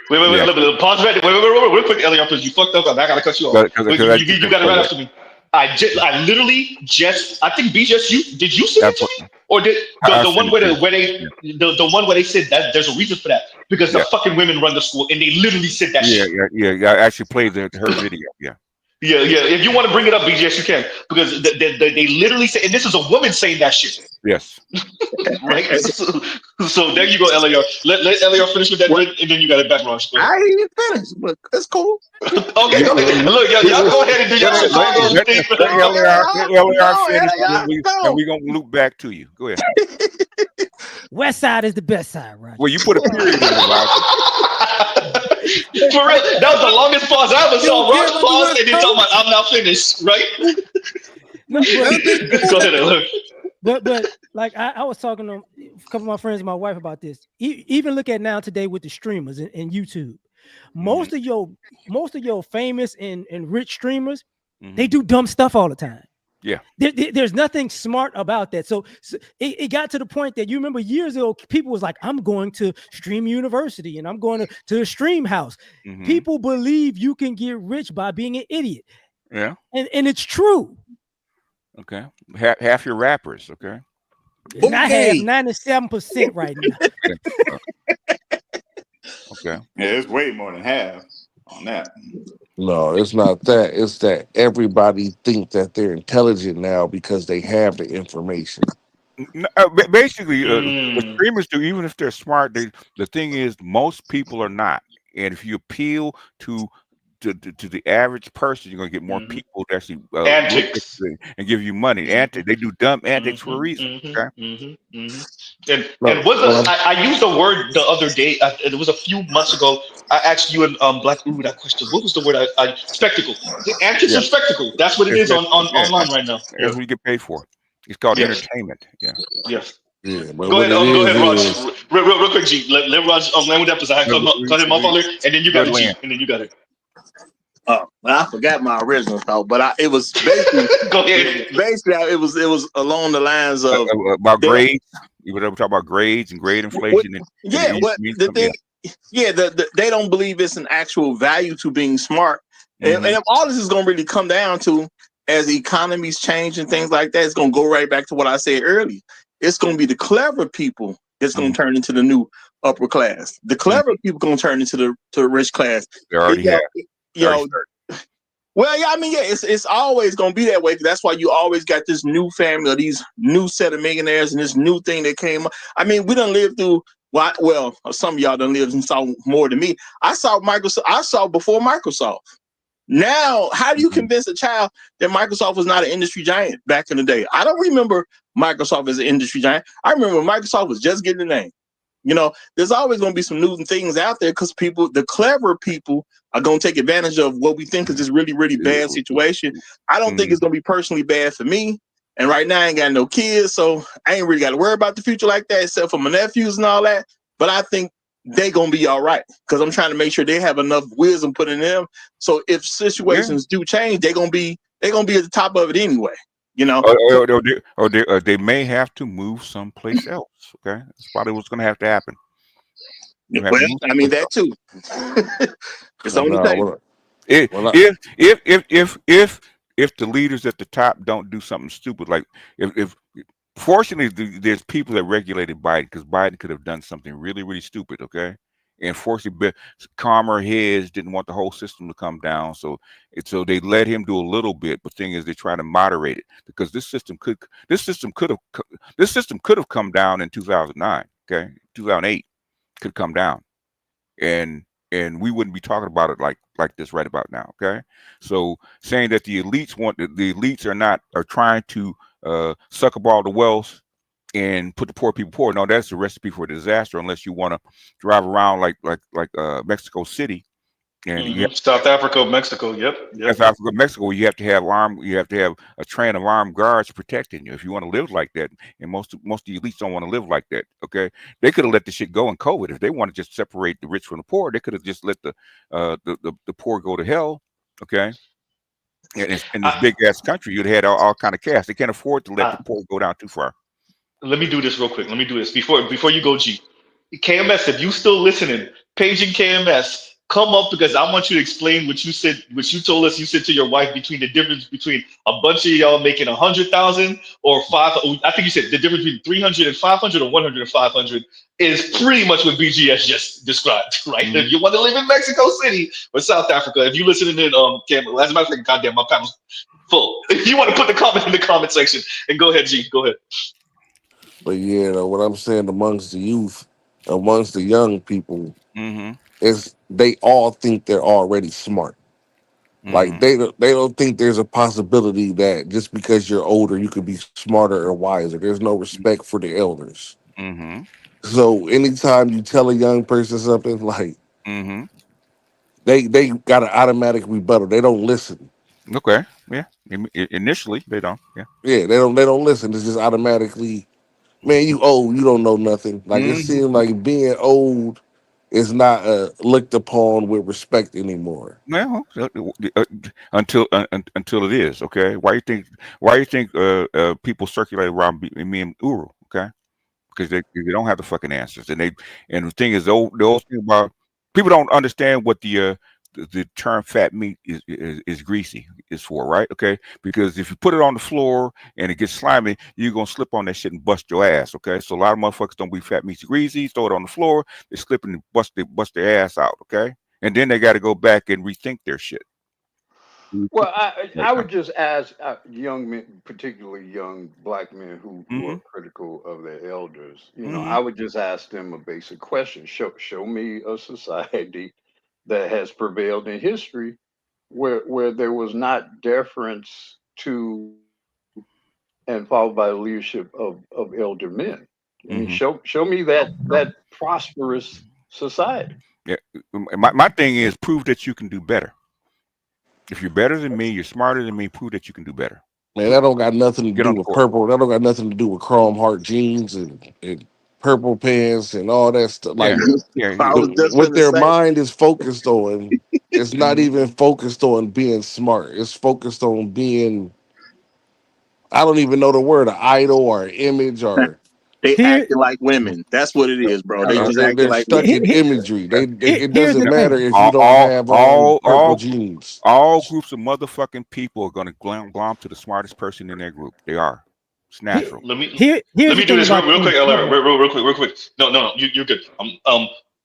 Wait, pause right. Wait, real quick, Eliar, because you fucked up. I gotta cut you off. You got it right after me. I literally just, I think BJ, did you say that to me, or did the one where the one where they said that there's a reason for that, because the fucking women run the school, and they literally said that shit. Yeah. I actually played her video. Yeah. If you want to bring it up, BJ, you can, because they literally say, and this is a woman saying that shit. Yes. Right. So there you go, Eliar. Let Eliar finish with that, and then you got it back, Raj. I ain't even finished, but that's cool. Okay, go ahead. Look, y'all go ahead and do your Chicago thing. Eliar finish, and we're gonna loop back to you. Go ahead. West side is the best side, Roger. Well, you put a period in it, Roger. For real, that was the longest pause I ever saw. Raj pause and then talking about I'm not finished, right? No, go ahead, Eliar. But like I was talking to a couple of my friends and my wife about this. Even look at now today with the streamers and YouTube. Most of your famous and rich streamers, they do dumb stuff all the time. Yeah. There's nothing smart about that. So it got to the point that, you remember years ago, people was like, I'm going to Stream University and I'm going to a stream house. People believe you can get rich by being an idiot. Yeah. And it's true. Okay. Half your rappers, okay? And I have 97% right now. Okay. Yeah, it's way more than half on that. No, it's not that. It's that everybody think that they're intelligent now because they have the information. Basically, what streamers do, even if they're smart, the thing is, most people are not. And if you appeal to the average person, you're going to get more people to actually antics and give you money. They do dumb antics for a reason. Okay. And I used the word the other day. It was a few months ago. I asked you and Black Guru that question. What was the word? Spectacle. The antics of spectacle. That's what it is online right now. That's what you get paid for. It's called entertainment. Yeah. Yes. Yeah, go ahead, Raj. Real quick, G. Let Raj land with that, because I cut him off earlier, and then you got it, G, and then you got it. Well, I forgot my original thought, but it was basically go ahead. Basically, it was along the lines of about grades. You were talking about grades and grade inflation. They don't believe it's an actual value to being smart, and if all this is going to really come down to, as the economies change and things like that, it's going to go right back to what I said earlier. It's going to be the clever people that's going to turn into the new upper class. The clever people going to turn into the rich class. They already have. Well, yeah, I mean, it's always gonna be that way. That's why you always got this new family or these new set of millionaires and this new thing that came up. I mean, we done lived through. Well, some of y'all done lived and saw more than me. I saw Microsoft. I saw before Microsoft. Now, how do you convince a child that Microsoft was not an industry giant back in the day? I don't remember Microsoft as an industry giant. I remember Microsoft was just getting the name. There's always going to be some new things out there, because the clever people are going to take advantage of what we think is this really, really bad situation. I don't think it's going to be personally bad for me. And right now I ain't got no kids, so I ain't really got to worry about the future like that, except for my nephews and all that. But I think they gonna be all right because I'm trying to make sure they have enough wisdom put in them. So if situations do change, they gonna be at the top of it anyway. You know, or they may have to move someplace else. Okay, that's probably what's going to have to happen. Well, I mean that too. It's on the table. If the leaders at the top don't do something stupid, like if fortunately there's people that regulated Biden because Biden could have done something really, really stupid. Okay. And fortunately, calmer heads didn't want the whole system to come down, so they let him do a little bit. But the thing is, they try to moderate it because this system could have come down in 2009. Okay, 2008 could come down, and we wouldn't be talking about it like this right about now. Okay, so saying that the elites are trying to suck up all the wealth and put the poor people poor. No, that's a recipe for disaster unless you want to drive around like Mexico City and you have South Africa, Mexico. Yep. South Africa, Mexico. You have to have a train of armed guards protecting you if you want to live like that. And most of the elites don't want to live like that. Okay, they could have let the shit go in COVID if they want to just separate the rich from the poor. They could have just let the poor go to hell. Okay. In this big ass country, you'd had all kind of chaos. They can't afford to let the poor go down too far. Let me do this real quick. Let me do this before you go, G. KMS, if you still listening, paging KMS, come up because I want you to explain what you said, what you told us you said to your wife between the difference between a bunch of y'all making 100,000 or five. I think you said the difference between 300 and 500 or 100 and 500 is pretty much what BGS just described, right? Mm-hmm. If you want to live in Mexico City or South Africa, if you listening in KMS, as a matter of fact, goddamn, my panel's full. If you want to put the comment in the comment section and go ahead, G, go ahead. But yeah, what I'm saying amongst the youth, amongst the young people, is they all think they're already smart. Like they don't think there's a possibility that just because you're older, you could be smarter or wiser. There's no respect for the elders. So anytime you tell a young person something, like they got an automatic rebuttal. They don't listen. Okay, yeah. Initially, they don't. Yeah, yeah. They don't listen. It's just automatically, man, you old. You don't know nothing. Like it seems like being old is not looked upon with respect anymore. Well, until it is. Okay, why you think people circulate around me and Uru? Okay, because they don't have the fucking answers, and the thing is, the old thing about people don't understand what the term fat meat is greasy is for, right? Okay, because if you put it on the floor and it gets slimy, you're gonna slip on that shit and bust your ass. Okay, so a lot of motherfuckers don't believe fat meat's greasy. Throw it on the floor, they slip and bust their ass out. Okay, and then they got to go back and rethink their shit. Well, I would just ask young men, particularly young black men who are critical of their elders. You know, I would just ask them a basic question: show me a society that has prevailed in history where there was not deference to and followed by the leadership of elder men. I mean, show me that prosperous society. Yeah, my thing is prove that you can do better. If you're better than me, you're smarter than me, prove that you can do better. Man, that don't got nothing to do with purple. That don't got nothing to do with chrome heart jeans and purple pants and all that stuff. Like what their mind is focused on, it's not even focused on being smart. It's focused on being, I don't even know the word, an idol or an image or. They acting like women. That's what it is, bro. They just acting like stuck in imagery. It doesn't matter if you don't have purple jeans. All groups of motherfucking people are gonna glom to the smartest person in their group. They are. It's natural. Let me do this real quick, real quick. No, you're good.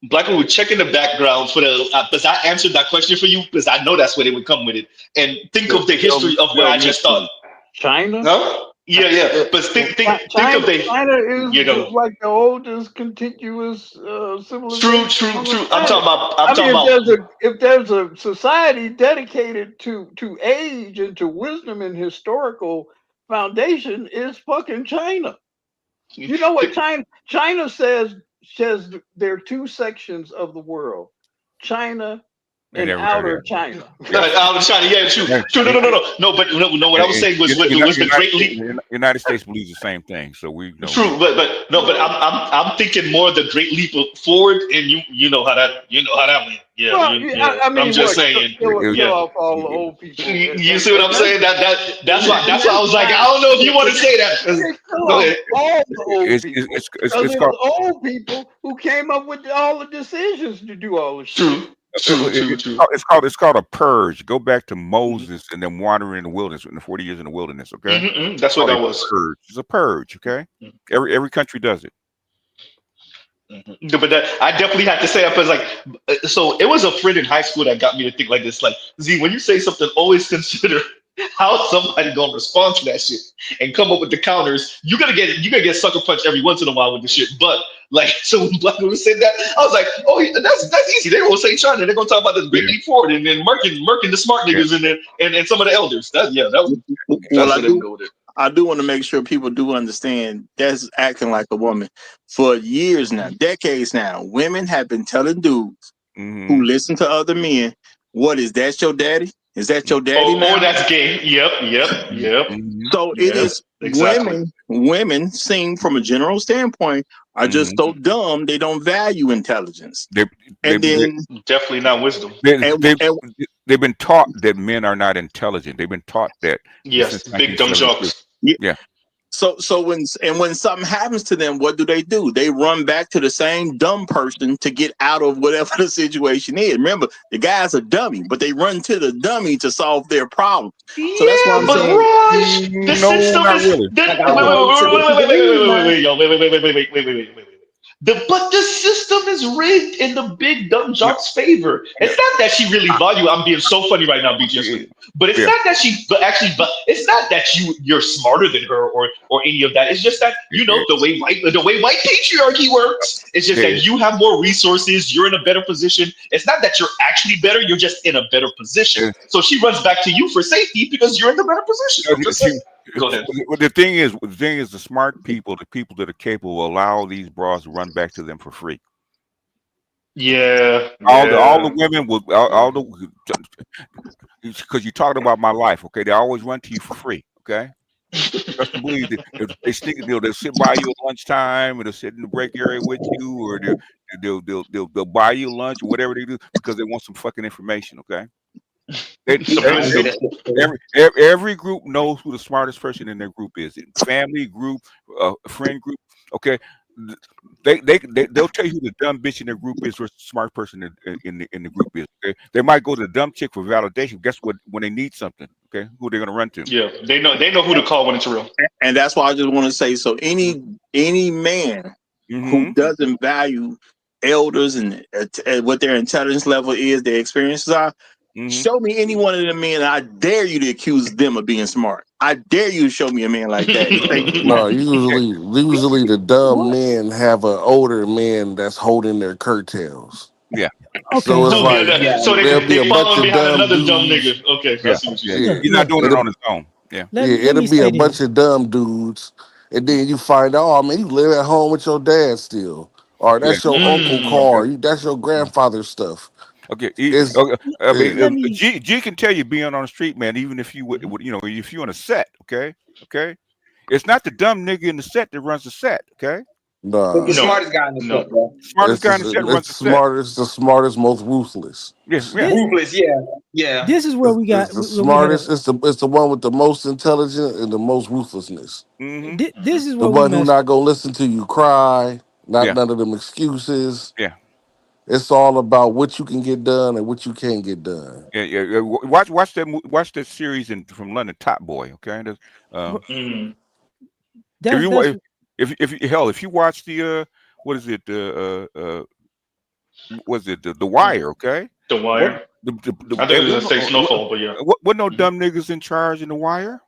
Black people, check in the background for the because I answered that question for you because I know that's where they would come with it. And think of the history of what I just thought. China? Huh? Yeah. But think of the China is like the oldest contiguous civilization. True. I'm talking about. If there's a society dedicated to age and to wisdom and historical foundation, is fucking China. You know what China says there are two sections of the world: China in outer China. Out of China, yeah, true. No, but no. What I was saying was the Great Leap. United States believes the same thing, so we know. True, but I'm thinking more the Great Leap forward, and you know how that went. Yeah, Well, I mean, I'm just saying. Kill off all the old people. You see what I'm saying? That's why I was like, I don't know if you want to say that. Go ahead. All the old people. It's called old people who came up with all the decisions to do all the shit. True. It's called a purge. Go back to Moses and then wandering in the wilderness, in the 40 years in the wilderness. Okay, that's what that was. Purge. It's a purge. Okay, every country does it. But I definitely had to say that because, like, so it was a friend in high school that got me to think like this. Like, Z, when you say something, always consider how somebody gonna respond to that shit and come up with the counters. You're gonna get sucker punched every once in a while with the shit. But like, so when Black women said that, I was like, oh, yeah, that's easy. They're gonna say China. They're gonna talk about the Great Leap Forward and then murking the smart niggas and some of the elders. I do want to make sure people do understand that's acting like a woman. For years now, decades now, women have been telling dudes who listen to other men, what is that your daddy? Is that your daddy now? Oh, that's gay. Yep. So it is exactly. Women seem from a general standpoint are just so dumb they don't value intelligence. They're definitely not wisdom. They've been taught that men are not intelligent. They've been taught that. Yes, big dumb jokes. Yeah. So when something happens to them, what do? They run back to the same dumb person to get out of whatever the situation is. Remember, the guy's a dummy, but they run to the dummy to solve their problem. So that's what I'm saying. Raj, the system is wait. But the system is rigged in the big dumb jock's favor. It's not that she really value. I'm being so funny right now, BJ. But it's not that it's not that you're smarter than her or any of that. It's just that the way white patriarchy works. It's just that you have more resources. You're in a better position. It's not that you're actually better. You're just in a better position. So she runs back to you for safety because you're in the better position. Go ahead. The thing is, the smart people, the people that are capable, will allow these bras to run back to them for free. Yeah. All the women will, because you're talking about my life, okay? They always run to you for free, okay? Just to believe that they stick, they'll sit by you at lunchtime, or they'll sit in the break area with you, or they'll buy you lunch or whatever they do because they want some fucking information, okay? Every group knows who the smartest person in their group is. Family group, friend group. Okay, they'll tell you who the dumb bitch in their group is versus the smart person in the group is. Okay, they might go to the dumb chick for validation. Guess what? When they need something, okay, who they're gonna run to? Yeah, they know who to call when it's real. And that's why I just want to say, so any man who doesn't value elders and what their intelligence level is, their experiences are. Show me any one of them men. I dare you to accuse them of being smart. I dare you to show me a man like that. No, usually the dumb men have an older man that's holding their curtails. Yeah. Okay. So it's like so there'll be a bunch of dumb dumb dudes. nigga. Okay, I see what you're saying. He's not doing it on his own. Yeah. It'll be a bunch of dumb dudes, and then you find out, oh man, you live at home with your dad still, or that's your uncle car, that's your grandfather's stuff. Okay, I mean, G can tell you being on the street, man. Even if you would, if you're on a set, okay, it's not the dumb nigga in the set that runs the set, okay. The smartest guy in the set, bro. Smartest guy in the set runs the set. The smartest, most ruthless. Ruthless, yeah. This is where we got the smartest. It's the one with the most intelligence and the most ruthlessness. This is the one who's not gonna listen to you cry. None of them excuses. Yeah. It's all about what you can get done and what you can't get done. Yeah. Watch that series from London, Top Boy. Okay. If you watch the The Wire? Okay. The Wire. I think it was a Snowfall, but yeah. What no dumb niggas in charge in The Wire?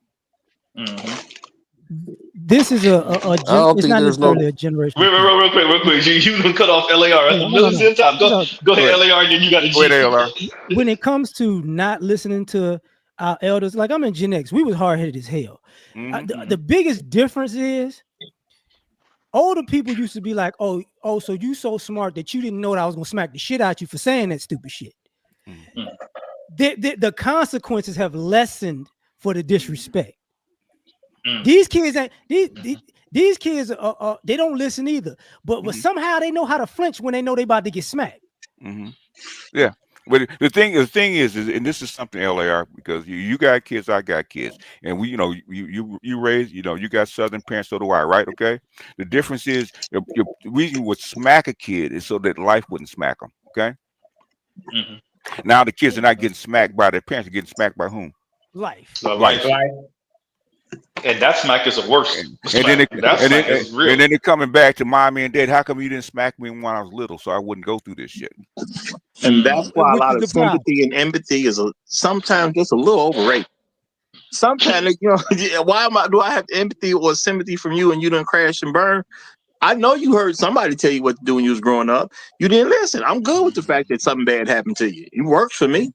This is it's not necessarily a generation. Real quick. You can cut off LAR. Go ahead, LAR, and then you got to G. LAR. When it comes to not listening to our elders, like I'm in Gen X, we was hard-headed as hell. The biggest difference is older people used to be like, oh, so you so smart that you didn't know that I was gonna smack the shit out you for saying that stupid shit. the consequences have lessened for the disrespect. These kids ain't these kids are they don't listen either, but somehow they know how to flinch when they know they about to get smacked. Yeah. But the thing is, and this is something LAR, because you got kids, I got kids, and we, you raised, you got Southern parents, so do I, right? Okay. The difference is the reason we would smack a kid is so that life wouldn't smack them. Okay. Now the kids are not getting smacked by their parents; they're getting smacked by whom? Life. And that smack is a worse. And then they're coming back to mommy and dad. How come you didn't smack me when I was little, so I wouldn't go through this shit? And that's why a lot of sympathy and empathy is sometimes just a little overrated. Sometimes, why do I have empathy or sympathy from you and you didn't crash and burn? I know you heard somebody tell you what to do when you was growing up. You didn't listen. I'm good with the fact that something bad happened to you. It works for me.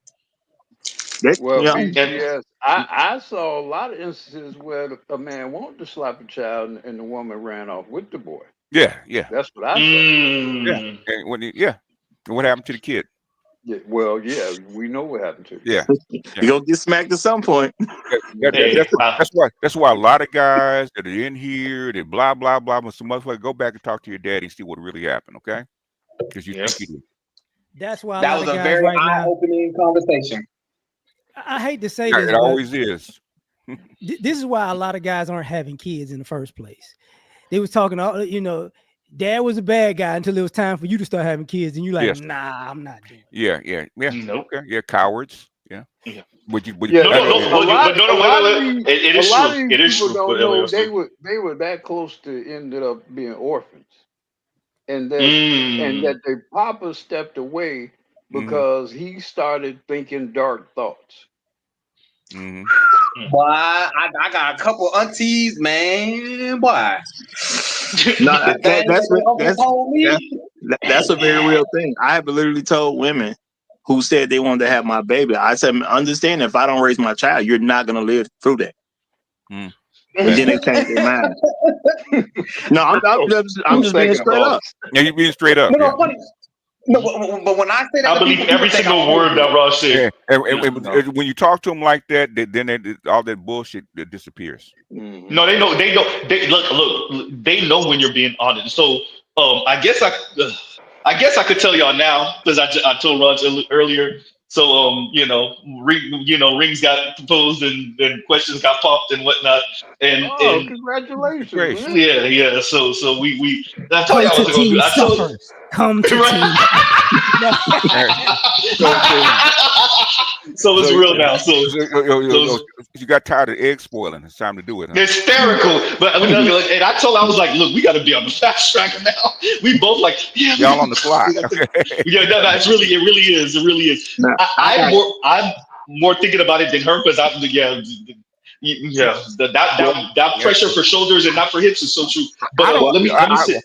Well, BGS, I saw a lot of instances where a man wanted to slap a child and the woman ran off with the boy. Yeah. That's what I saw. Yeah. And what happened to the kid? Yeah, well, yeah, we know what happened to him. Yeah. You gonna get smacked at some point. That's why a lot of guys that are in here, they blah blah blah, but some motherfucker, go back and talk to your daddy and see what really happened, okay? Because you think you did. That's why that was a very eye-opening conversation. I hate to say this, it always is. This is why a lot of guys aren't having kids in the first place. They was talking, dad was a bad guy until it was time for you to start having kids, and you like, nah, I'm not doing it. Yeah. Nope. Okay. Yeah, cowards. Yeah. It is true. Don't know they were that close to ended up being orphans, and that their papa stepped away because he started thinking dark thoughts. Boy, I got a couple aunties, man. Boy, no, that's a very real thing. I have literally told women who said they wanted to have my baby. I said, understand, if I don't raise my child, you're not gonna live through that. And then they changed their mind. No, I'm just being straight up. Yeah, you're being straight up. No, but when I say that, I believe every single word that Ross said. And when you talk to them like that, then all that bullshit disappears. No, they know. They look. They know when you're being honest. So, I guess I could tell y'all now because I told Ross earlier. So, rings got proposed and questions got popped and whatnot. And congratulations! Yeah. So we. That's all y'all was going to do. Come to team. So it's real now. So you got tired of egg spoiling. It's time to do it. Huh? Hysterical. But and I told her, I was like, look, we got to be on the fast track now. We both like, y'all on the clock. Yeah, no, it really is. No, I'm more thinking about it than her because that pressure for shoulders and not for hips is so true. But let me say,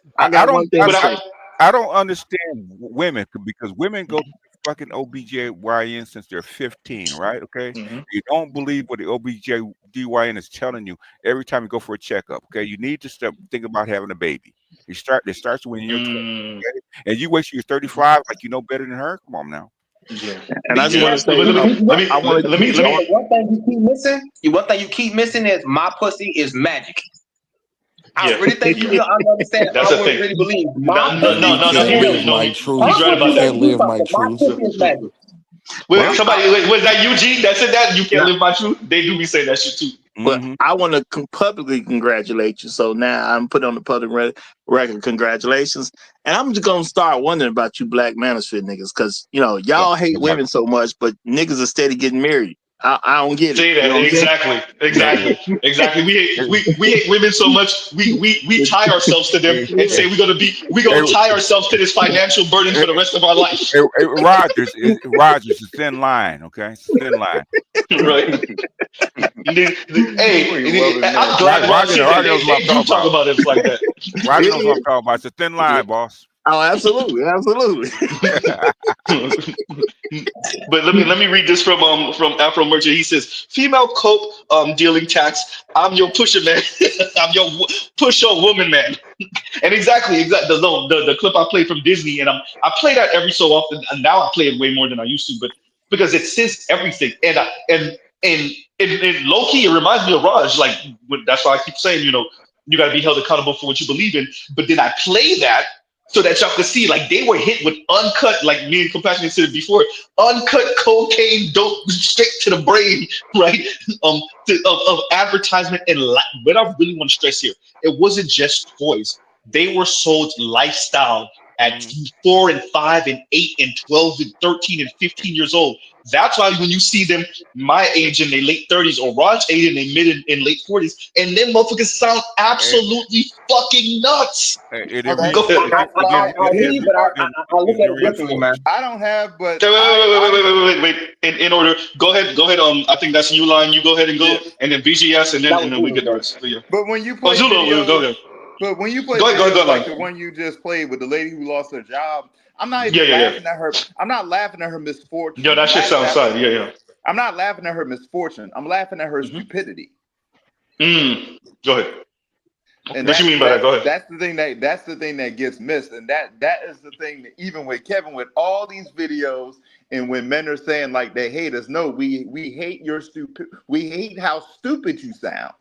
I don't understand women because women go to fucking OBGYN since they're 15, right? Okay. You don't believe what the OBGYN is telling you every time you go for a checkup. Okay. You need to think about having a baby. It starts when you're 20, okay? And you wait till you're 35 like you know better than her. Come on now. Yeah. And I just want to say, one thing you keep missing. One thing you keep missing is my pussy is magic. I really think you understand. That's I really believe. No. He's right about that. Can't live my truth. Was that Eugene that said that? You can't live my truth. They do be saying that shit too. But I want to publicly congratulate you. So now I'm put on the public record. Congratulations. And I'm just gonna start wondering about you Black Manosphere niggas, because y'all hate women so much, but niggas are steady getting married. I don't get it. Say that exactly. We hate women so much. We tie ourselves to them and say we're gonna tie ourselves to this financial burden for the rest of our life. Rogers, it's a thin line. Okay, it's a thin line. Right. I'm glad Roger do talk about it like that. Roger knows what I'm talking about. It's a thin line, boss. Oh, absolutely. But let me read this from Afro Merchant. He says, "Female cope dealing tax. I'm your pusher man. I'm your pusher woman man." And exactly the clip I played from Disney, and I play that every so often. And now I play it way more than I used to. But because it says everything. And low key, it reminds me of Raj. Like that's why I keep saying, you got to be held accountable for what you believe in. But then I play that so that y'all could see, like they were hit with uncut, like me and Compassion said before, uncut cocaine dope straight to the brain, right? Of advertisement and what I really want to stress here, it wasn't just toys. They were sold lifestyle at 4 and 5 and 8 and 12 and 13 and 15 years old. That's why when you see them my age in their late 30s or Raj age in their mid and late 40s, and them motherfuckers sound absolutely fucking nuts. Go ahead. I look at it differently, man. I don't have, but wait. In order, go ahead. I think that's you line. You go ahead and go, and then BGS, and then we get the rest. But when you play Zulu, go ahead. But when you play go ahead, like the one you just played with the lady who lost her job, I'm not even laughing at her. I'm not laughing at her misfortune. Yo, that shit sounds sad. Yeah. I'm not laughing at her misfortune. I'm laughing at her stupidity. Go ahead. And what you mean by that? Go ahead. That's the thing that gets missed, and that is the thing that even with Kevin, with all these videos, and when men are saying like they hate us, no, we hate your stupid. We hate how stupid you sound.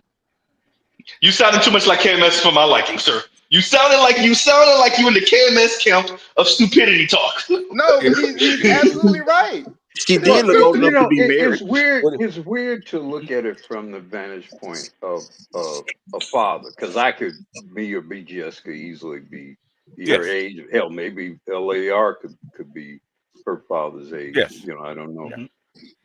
You sounded too much like KMS for my liking, sir. You sounded like you in the KMS camp of stupidity talk. No, he's absolutely right. She did look old enough to be married. It's weird. It's weird to look at it from the vantage point of a father, because me or BGS could easily be your age. Hell, maybe LAR could be her father's age. Yes. I don't know.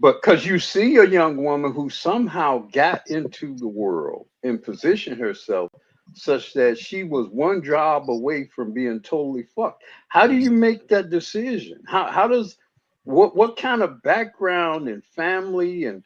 But because you see a young woman who somehow got into the world and positioned herself such that she was one job away from being totally fucked. How do you make that decision? How does what kind of background and family and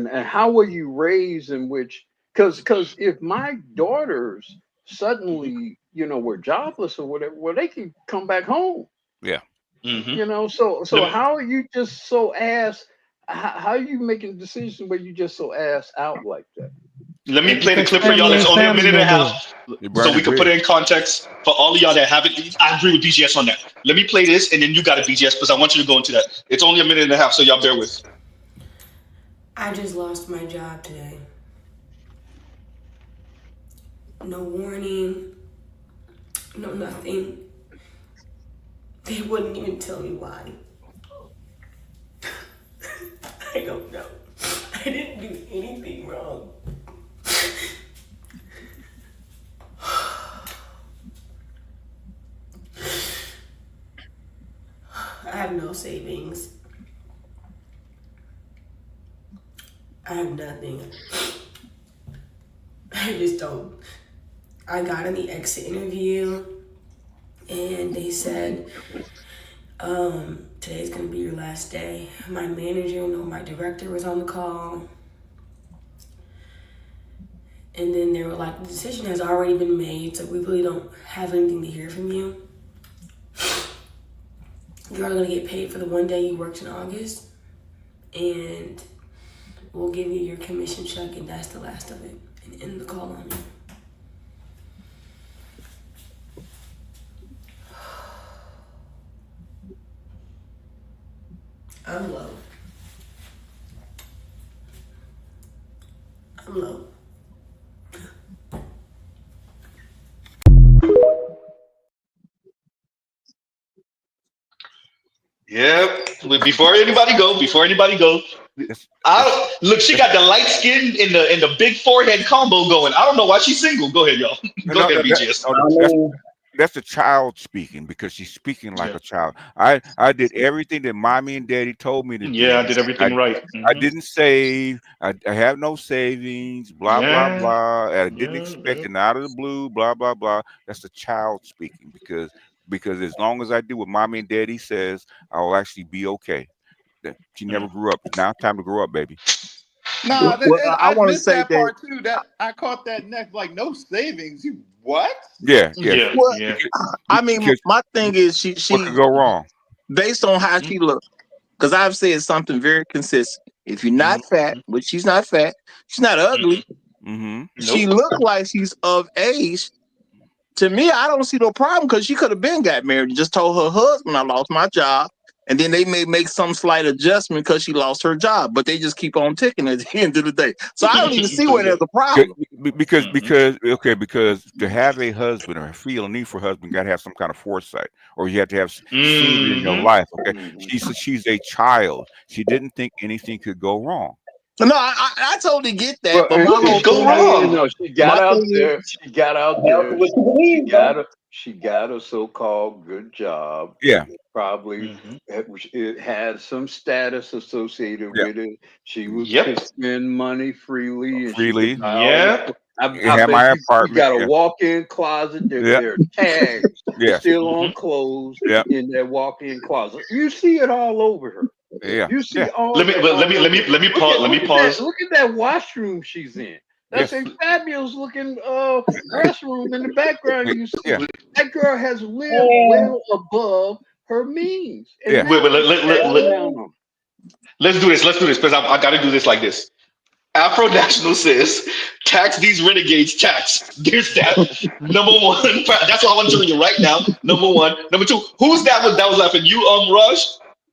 how were you raised in which because if my daughters suddenly were jobless or whatever, well, they can come back home. Yeah. So how are you just so ass? How are you making decisions where you just so ass out like that? Let me play the clip for y'all. It's only a minute and a half, so we can put it in context for all of y'all that haven't. I agree with BGS on that. Let me play this, and then you got it, BGS, because I want you to go into that. It's only a minute and a half, so y'all bear with. I just lost my job today. No warning, no nothing. They wouldn't even tell me why. I don't know. I didn't do anything wrong. I have no savings. I have nothing. I just don't. I got in the exit interview and they said, today's gonna be your last day. My manager and my director was on the call. And then they were like, the decision has already been made, so we really don't have anything to hear from you. You're only gonna get paid for the one day you worked in August, and we'll give you your commission check, and that's the last of it, and end the call on you. I'm low. I'm low. Yeah. Before anybody go, look, she got the light skin and the big forehead combo going. I don't know why she's single. Go ahead, y'all. Go ahead, BGS. That's a child speaking, because she's speaking like a child. I did everything that mommy and daddy told me to do. Yeah, I did everything right. I didn't save. I have no savings, blah, blah, blah. I didn't expect it out of the blue, blah, blah, blah. That's the child speaking, because as long as I do what mommy and daddy says, I will actually be okay. She never grew up. Now it's time to grow up, baby. No, I missed that part too. That I caught that next, like, no savings. You what? Yeah. I mean, my thing is she what could go wrong based on how she looks. Because I've said something very consistent. If you're not fat, which she's not fat, she's not ugly. She looked like she's of age. To me, I don't see no problem, because she could have been got married and just told her husband, I lost my job. And then they may make some slight adjustment because she lost her job, but they just keep on ticking at the end of the day. So I don't even see where there's a problem. Because to have a husband or feel a need for a husband, got to have some kind of foresight, or you have to have seen it in your life. Okay, she's a child. She didn't think anything could go wrong. No, I totally get that, but my what whole could go thing wrong? is, No, she got out there. She got out there. She got a so-called good job. Yeah. Probably it had some status associated with it. She was Yep. could spend money freely, and Freely. she could buy all the, I have bet my you apartment. got a walk-in closet. There are tags still on clothes in that walk-in closet. You see it all over her. Yeah. You see all. Let me pause. Look at that washroom she's in. That's a fabulous looking restroom in the background. You see, that girl has lived well above her means. And let's do this. Let's do this because I got to do this like this. Afro National says, tax these renegades, tax. There's that. Number one. That's all I'm telling you right now. Number one. Number two. Who's that was laughing? You, Rush?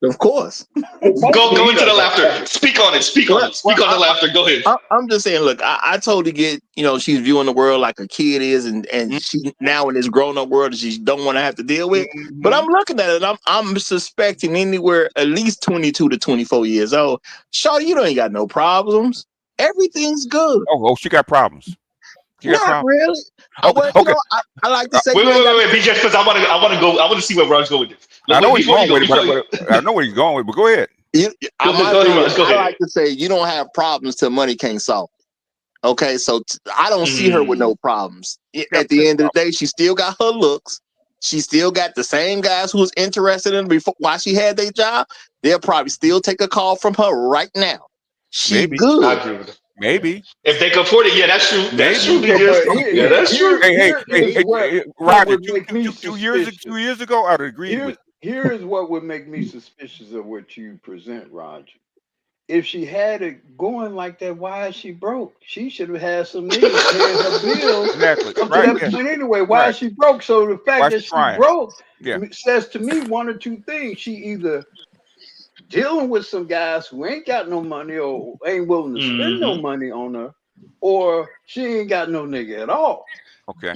Of course. Go into the laughter. Speak on it. Speak on it. Speak on the laughter. Go ahead. I'm just saying, look, I totally get, she's viewing the world like a kid is, and she now in this grown-up world that she don't want to have to deal with. But I'm looking at it, and I'm suspecting anywhere at least 22 to 24 years old. Shawty, you ain't got no problems. Everything's good. Oh, she got problems. Not really. Okay. I like to say. Wait, BJ, because I want to see where Rod's going with this. I know where he's going with it, I know where he's going with it, but go ahead. I like to say you don't have problems till money can't solve it. Okay, so I don't see her with no problems. At the end of the day, she still got her looks. She still got the same guys who was interested in her before while she had their job. They'll probably still take a call from her right now. She good. I agree with it. Maybe if they can afford it, that's true. That's true. That's true. Hey, Roger, 2 years ago, I'd agree with. Here is what would make me suspicious of what you present, Roger. If she had it going like that, why is she broke? She should have had some niggas paying her bills. Exactly. Up to that point anyway. Why is she broke? So the fact that she broke says to me one or two things. She either dealing with some guys who ain't got no money or ain't willing to spend no money on her, or she ain't got no nigga at all. Okay.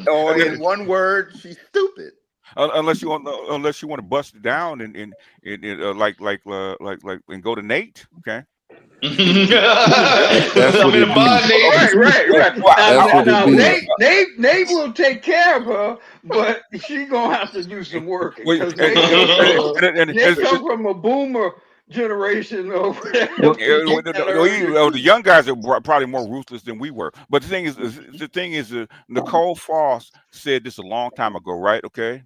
Or in one word, she's stupid. Unless you want to bust it down and go to Nate. Okay. That's what it right. Nate will take care of her, but she gonna have to do some work. Because Nate come from a boomer generation over there. The young guys are probably more ruthless than we were. But the thing is, Nicole Frost said this a long time ago, right? Okay.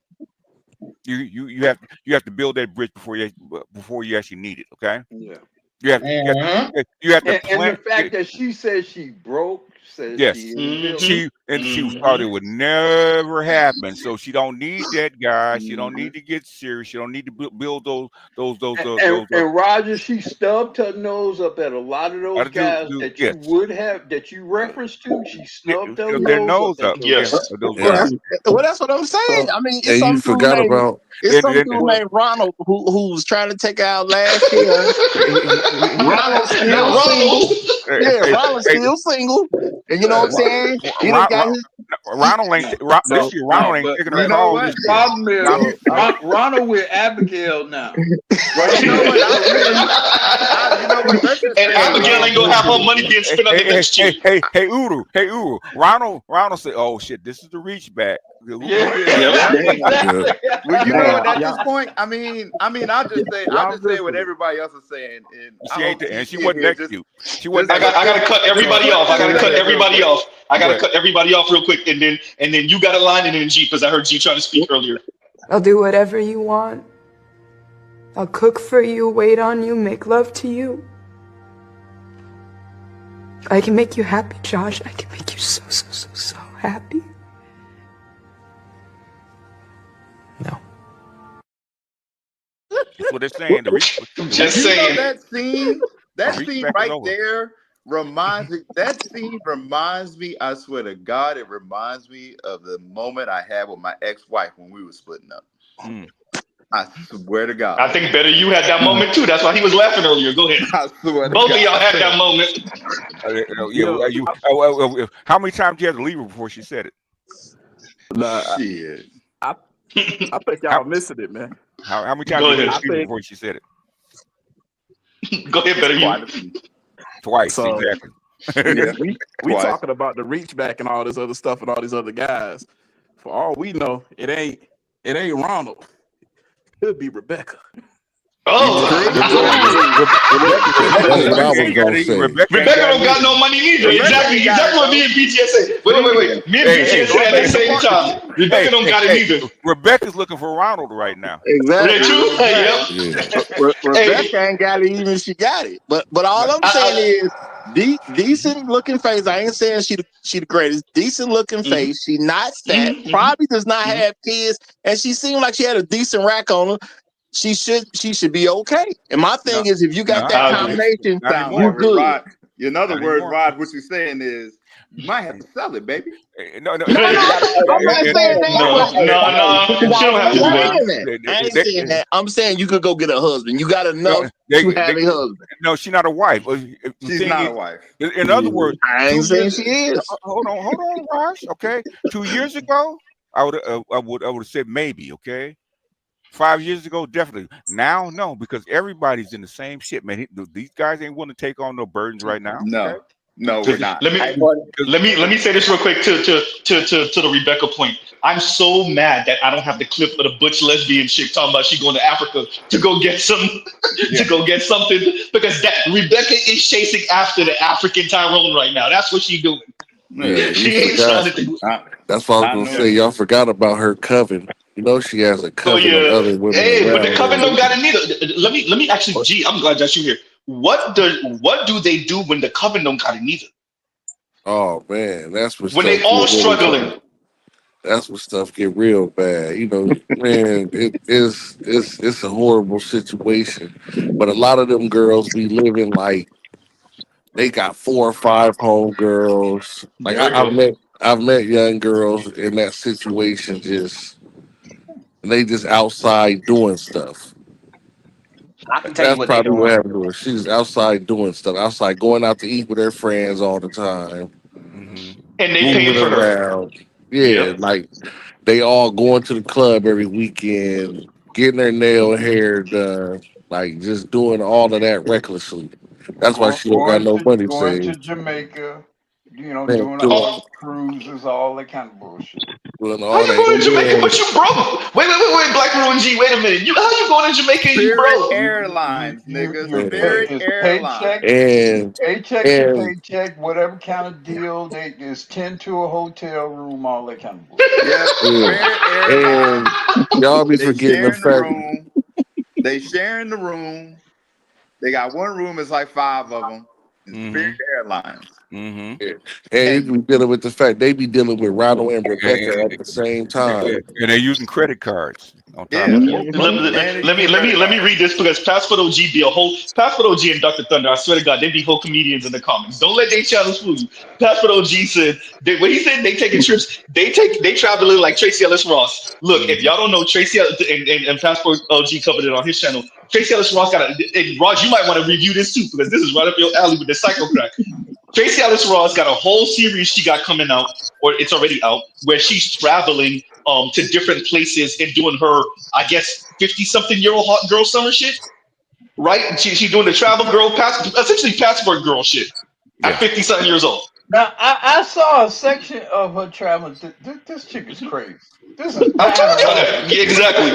You have to build that bridge before you actually need it. Okay. Yeah. You have to plan. And the fact that she says she broke, says she thought it would never happen. So she don't need that guy. She don't need to get serious. She don't need to build those. And Roger, she stubbed her nose up at a lot of those guys that you referenced to. She snubbed their nose up. Yes. Well, that's what I'm saying. I mean, it's some dude named Ronald who's trying to take out last year. Ronald's still single. Yeah, Ronald's still single. And you know what I'm saying? Ronald ain't taking a call. The problem is Ronald with Abigail now. Right? You know what? And Abigail ain't gonna have her money being spent on the next year. Hey, Uru. Ronald said, "Oh shit, this is the reach back." Well, you know what? At this point, I mean, I'll just say what everybody else is saying. And she wasn't next to you. I gotta cut everybody off. I gotta cut everybody off real quick, and then you got a line, and then G, because I heard G trying to speak earlier. I'll do whatever you want. I'll cook for you, wait on you, make love to you. I can make you happy, Josh. I can make you so happy. No. That's what they're saying. Just saying. That scene right there reminds me, I swear to God, it reminds me of the moment I had with my ex-wife when we were splitting up. I swear to God. I think Better You had that moment too. That's why he was laughing earlier. Go ahead. I swear to Both God. of y'all had that moment. How many times did you have to leave her before she said it? Shit. I think y'all missing it, man. How many times did you have to leave her before she said it? Go ahead, Better You. Twice, So, exactly. Yeah, we talking about the reach back and all this other stuff and all these other guys. For all we know, it ain't Ronald. Could be Rebecca. Rebecca don't got no money neither. Exactly what me and BTS say. Wait. Me and BTS say at the same time. Rebecca don't got it either. Rebecca's looking for Ronald right now. Exactly. True. Yep. Rebecca ain't got it, even if she got it. But all I'm saying is decent looking face. I ain't saying she the greatest. Decent looking face. She not fat. Probably does not have kids, and she seemed like she had a decent rack on her. She should be okay. And my thing is, if you got that combination, you're good. Rod, in other words, Rod, what you're saying is you might have to sell it, baby. No. I'm not saying that. She don't have to do that. I ain't saying that. I'm saying you could go get a husband. You got enough to have a husband. No, she's not a wife. She's not a wife. In other words, I ain't saying she is. Hold on, Raj. Okay, 2 years ago, I would have said maybe. Okay. 5 years ago, definitely. Now, no, because everybody's in the same shit, man. These guys ain't willing to take on no burdens right now. No, we're not. Let me say this real quick to the Rebecca point. I'm so mad that I don't have the clip of the butch lesbian chick talking about she going to Africa to go get something because that Rebecca is chasing after the African Tyrone right now. That's what she's doing. Yeah, she ain't trying to do. That's what I was gonna say. Y'all forgot about her coven. You know she has a coven of other women. Hey, but the coven don't got it neither. Let me actually. Gee, I'm glad that you here. What do they do when the coven don't got it neither? Oh man, that's when they all struggling. That's when stuff get real bad. You know, man, it's a horrible situation. But a lot of them girls be living like they got 4 or 5 homegirls. Like I've met young girls in that situation and they just outside doing stuff. I can tell you what they're doing. What happened to her. She's outside doing stuff, outside going out to eat with her friends all the time. And they paying for her. Yeah, like they all going to the club every weekend, getting their nail and hair done, like just doing all of that recklessly. That's why she don't got no money Going to saved. Jamaica, doing all the cruises, all that kind of bullshit. How you going to Jamaica but you broke? Wait, Black Ruin G, wait a minute. How you going to Jamaica and you broke? Airlines, nigga. Spirit Airlines. Paycheck to paycheck, whatever kind of deal, they just tend to a hotel room, all that kind of bullshit. And y'all be forgetting the fact. They sharing the room. They got one room, it's like 5 of them. Spirit Airlines. And you be dealing with the fact they be dealing with Ronald and Rebecca at the same time, and they're using credit cards. On top of that. Let me read this because Passport OG be a whole Passport OG and Dr. Thunder. I swear to God, they be whole comedians in the comments. Don't let their channels fool you. Passport OG said when he said they taking trips, they traveling like Tracy Ellis Ross. Look, if y'all don't know Tracy and Passport OG covered it on his channel. Tracy Ellis Ross got and Raj, you might want to review this too because this is right up your alley with the psycho crack. Tracy Ellis Ross got a whole series she got coming out, or it's already out, where she's traveling to different places and doing her, I guess, 50-something-year-old hot girl summer shit, right? She's doing the travel girl, essentially passport girl shit at 50-something years old. Now, I saw a section of her traveling. This chick is crazy. This is exactly.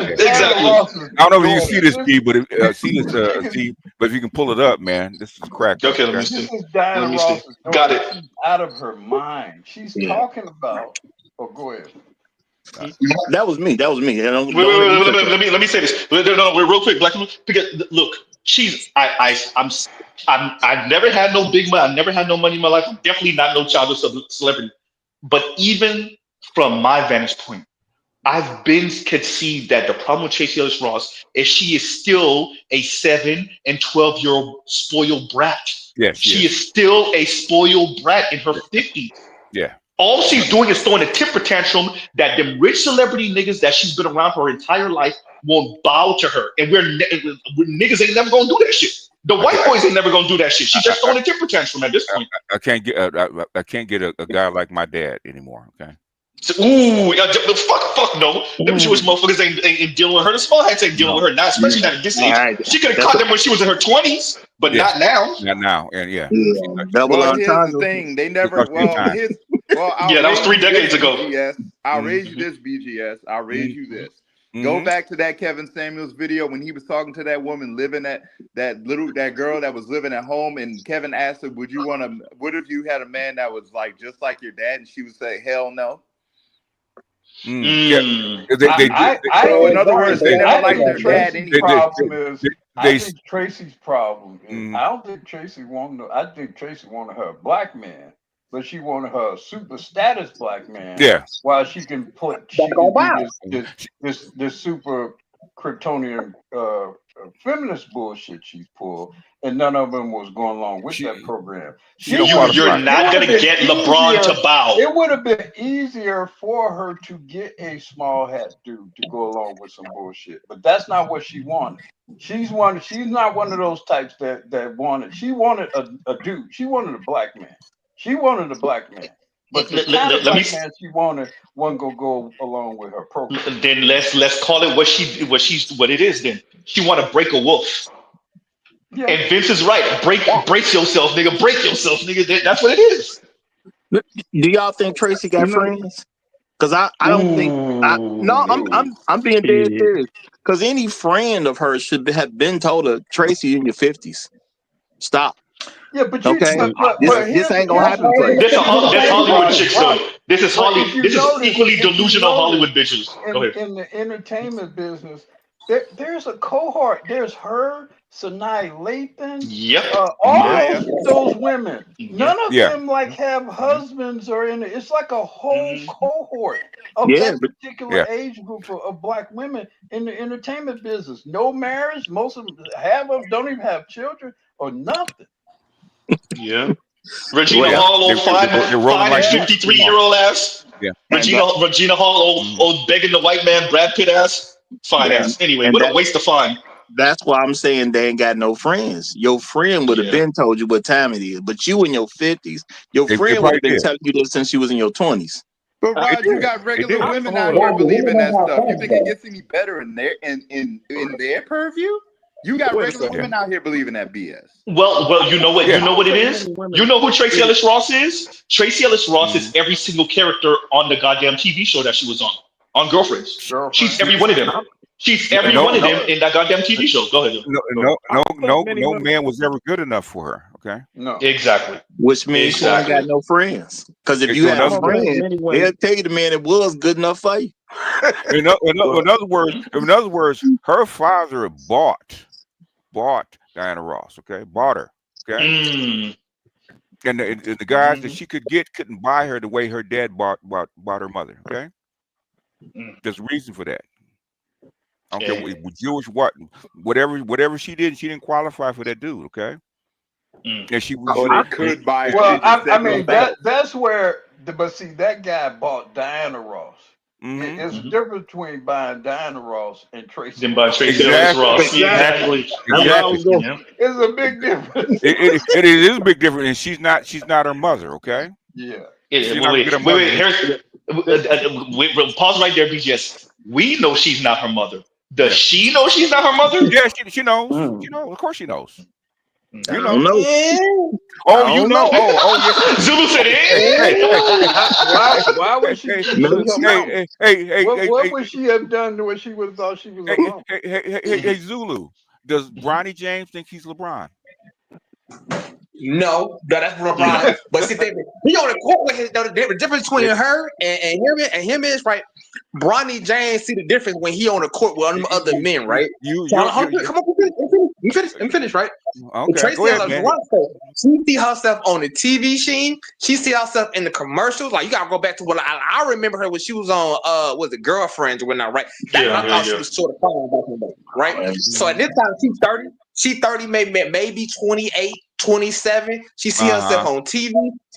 I don't know if you can see this, G, but but if you can pull it up, man, this is crack. Okay, let me see. This is Diana Ross's daughter. Got it. She's out of her mind. She's talking about. Oh, go ahead. That was me. Let me say this. No, real quick, Black. Because look, I've never had no big money. I've never had no money in my life. I'm definitely not no child of celebrity. But even from my vantage point, I've been conceived that the problem with Tracy Ellis Ross is she is still a 7 and 12-year-old spoiled brat. Yes, she is still a spoiled brat in her 50s. Yeah. All she's doing is throwing a temper tantrum that them rich celebrity niggas that she's been around her entire life won't bow to her, and we're niggas ain't never gonna do that shit. The white boys ain't never gonna do that shit. She's just throwing a temper tantrum at this point. I can't get a guy like my dad anymore. Okay. So, fuck no. Them Jewish motherfuckers ain't dealing with her. The small hats ain't dealing with her now, especially not at this age. She could have caught them when she was in her 20s, but not now. Not now, and Well, here's the thing: they never. That was 3 decades ago. BGS. I'll raise you this, BGS. I'll raise you this. Go back to that Kevin Samuels video when he was talking to that woman living that girl that was living at home, and Kevin asked her, "What if you had a man that was like just like your dad?" And she would say, "Hell no." Yeah. So in other words, they never liked their dad anyway. I think Tracy's problem is I don't think Tracy wanted. I think Tracy wanted her a black man, but she wanted her a super status black man. Yeah. While she can this super Kryptonian feminist bullshit she's pulled, and none of them was going along with that program. You're not gonna get LeBron to bow. It would have been easier for her to get a small hat dude to go along with some bullshit, but that's not what she wanted. She's not one of those types that wanted. She wanted a dude. She wanted a black man. She wanted a black man. But the kind of black man she wanted wasn't gonna go along with her program. Then let's call it what it is. Then she want to break a wolf. Yeah. And Vince is right. Break yourself, nigga. Break yourself, nigga. That's what it is. Do y'all think Tracy got friends? Because I don't think. I'm being dead serious. Because any friend of hers should have been told her, Tracy, in your 50s, stop. Yeah, but this ain't gonna happen. This Hollywood chicks though. This is equally delusional Hollywood bitches. Go ahead. In the entertainment business, there's a cohort. There's her, Sanaa Lathan, all those women. None of them have husbands or in it. It's like a whole cohort of that particular age group of black women in the entertainment business. No marriage. Most of them don't even have children or nothing. Yeah. Regina Hall, old fine 53-year-old ass. Yeah. Regina Hall, old begging the white man, Brad Pitt ass. Fine ass. Anyway, what a waste of fine. That's why I'm saying they ain't got no friends. Your friend would have been told you what time it is, but you in your 50s, your friend would have been telling you this since you was in your 20s. But Rod, you got regular women out here believing that stuff. You think it gets any better in their purview? You got regular women out here believing that BS. Well, you know what? You know what it is? You know who Tracy Ellis Ross is? Tracy Ellis Ross is every single character on the goddamn TV show that she was on Girlfriends. She's every one of them. She's every one of them in that goddamn TV show. Go ahead. No man was ever good enough for her. Okay. No. Exactly. Which means she ain't got no friends. Because if you have friends, they'll tell you the man that was good enough for you. In other words, her father bought Diana Ross. Okay, bought her. Okay. And the guys that she could get couldn't buy her the way her dad bought her mother. Okay. There's a reason for that. I don't care Jewish whatever she did, she didn't qualify for that dude. Okay. And she could buy. Well, I mean that's where. But see, that guy bought Diana Ross. It's a difference between buying Diana Ross and Tracy. Then buying Tracy Ross. Exactly. It's a big difference. It is a big difference, and she's not her mother. Okay. Yeah. Wait. Pause right there, BGS. We know she's not her mother. Does she know she's not her mother? Yeah, she knows. She knows. Of course, she knows. You know. Oh, you know. Oh, yes. Zulu said it. Why would she? What would she have done when she would have thought she was alone? Hey, Zulu. Does Bronny James think he's LeBron? No, that's LeBron. But see, he on the court with his. The difference between her and him is right. Bronny James see the difference when he on the court with other men, right? Come on, I'm finished, right? Okay, Tracy Ellis Ross, she see herself on the TV scene. She see herself in the commercials. Like you gotta go back to what I remember her when she was on was it Girlfriends or whatnot, right? That's what I thought she was sort of following back in the day, right? So at this time she's 30. She 30, maybe 28, 27. She see herself on TV.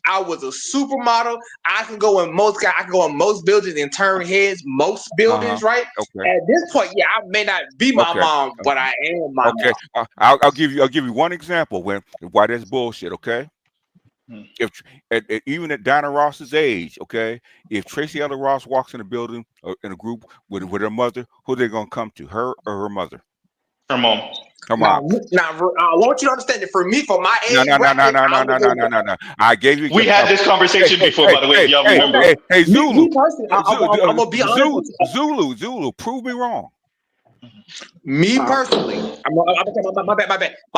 I was a supermodel. I can go in most buildings and turn heads, most buildings, right? Okay. At this point, yeah, I may not be my mom, but I am my mom. I'll give you one example why that's bullshit. Okay. If even at Diana Ross's age, okay, if Tracy Ellis Ross walks in a building or in a group with her mother, who they gonna come to, her or her mother? Her mom. Her mom. Now, I want you to understand that for me, for my age, no. I gave you. We had this conversation before, by the way. If y'all remember. Hey, Zulu. I'm gonna be honest. Zulu, prove me wrong. Me personally, my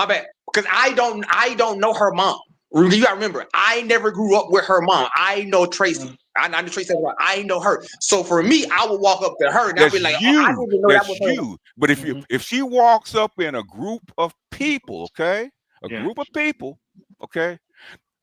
bad. Because I don't know her mom. You gotta remember, I never grew up with her mom. I know Tracy. I know Tracy. I know her. So for me, I would walk up to her and I'd be like, you. I didn't know that was her. But if she walks up in a group of people, okay, group of people, okay,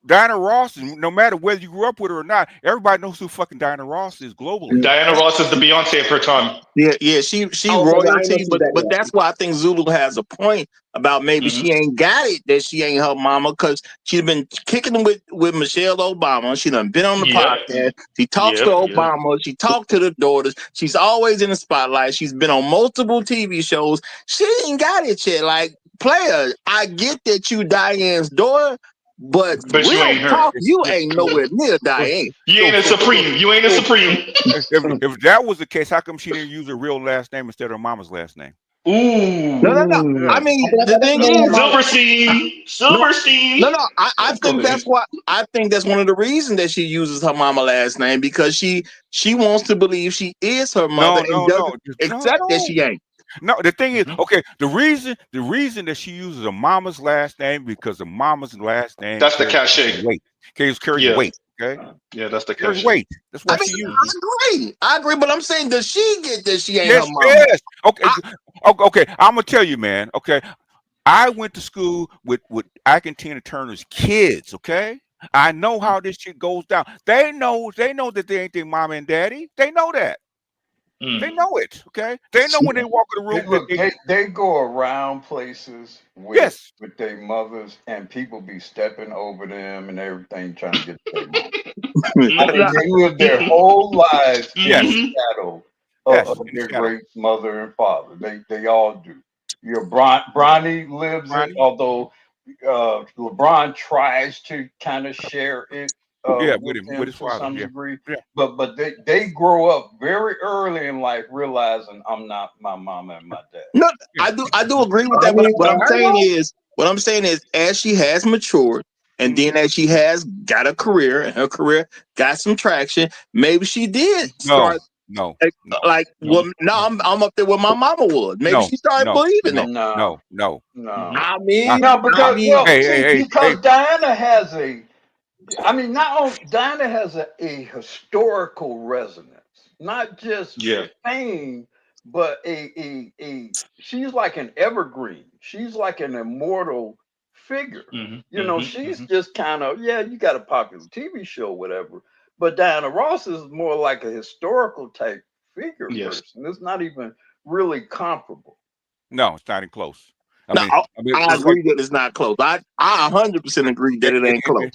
Diana Ross, no matter whether you grew up with her or not, everybody knows who fucking Diana Ross is globally. Diana Ross is the Beyonce of her time. Yeah, she royalty, but that's why I think Zulu has a point about maybe she ain't got it, that she ain't her mama, because she's been kicking with Michelle Obama. She done been on the podcast. She talks to Obama. She talked to the daughters. She's always in the spotlight. She's been on multiple TV shows. She ain't got it yet. Like, player, I get that you Diane's daughter, but you ain't her. You ain't nowhere near Diane. You ain't a supreme. You ain't a supreme. If that was the case, how come she didn't use her real last name instead of her mama's last name? Ooh. No. I mean, the thing is, Silverstein. No. I think that's why. I think that's one of the reasons that she uses her mama last name, because she wants to believe she is her mother and doesn't accept that she ain't. No, the thing is, okay, the reason that she uses a mama's last name, because the mama's last name, that's the cachet. Weight. Okay, it's carrying weight. Okay. Yeah, that's the cachet. Carries weight. That's what she uses. I agree, but I'm saying, does she get that she ain't her mama? Yes. Okay. I'm gonna tell you, man. Okay, I went to school with Ike and Tina Turner's kids. Okay, I know how this shit goes down. They know that they ain't their mama and daddy. They know that. They know it, okay? They know when they walk in the room. They go around places with their mothers, and people be stepping over them and everything, trying to get their mom. They live their whole lives in the shadow of their great mother and father. They all do. Bronny lives it, although LeBron tries to kind of share it. With his father, to some degree, but they grow up very early in life realizing I'm not my mama and my dad. No, I do agree with that. What I'm saying is, as she has matured, and then as she has got a career, and her career got some traction, maybe she did start. No. I'm up there where my mama was. Maybe she started believing it. No. I mean, because Diana has Diana has a historical resonance, not just fame, but she's like an evergreen. She's like an immortal figure. She's just kind of, you got a popular TV show, whatever. But Diana Ross is more like a historical type figure person. It's not even really comparable. No, it's not even close. I agree that it's not close. I 100% agree that it ain't close.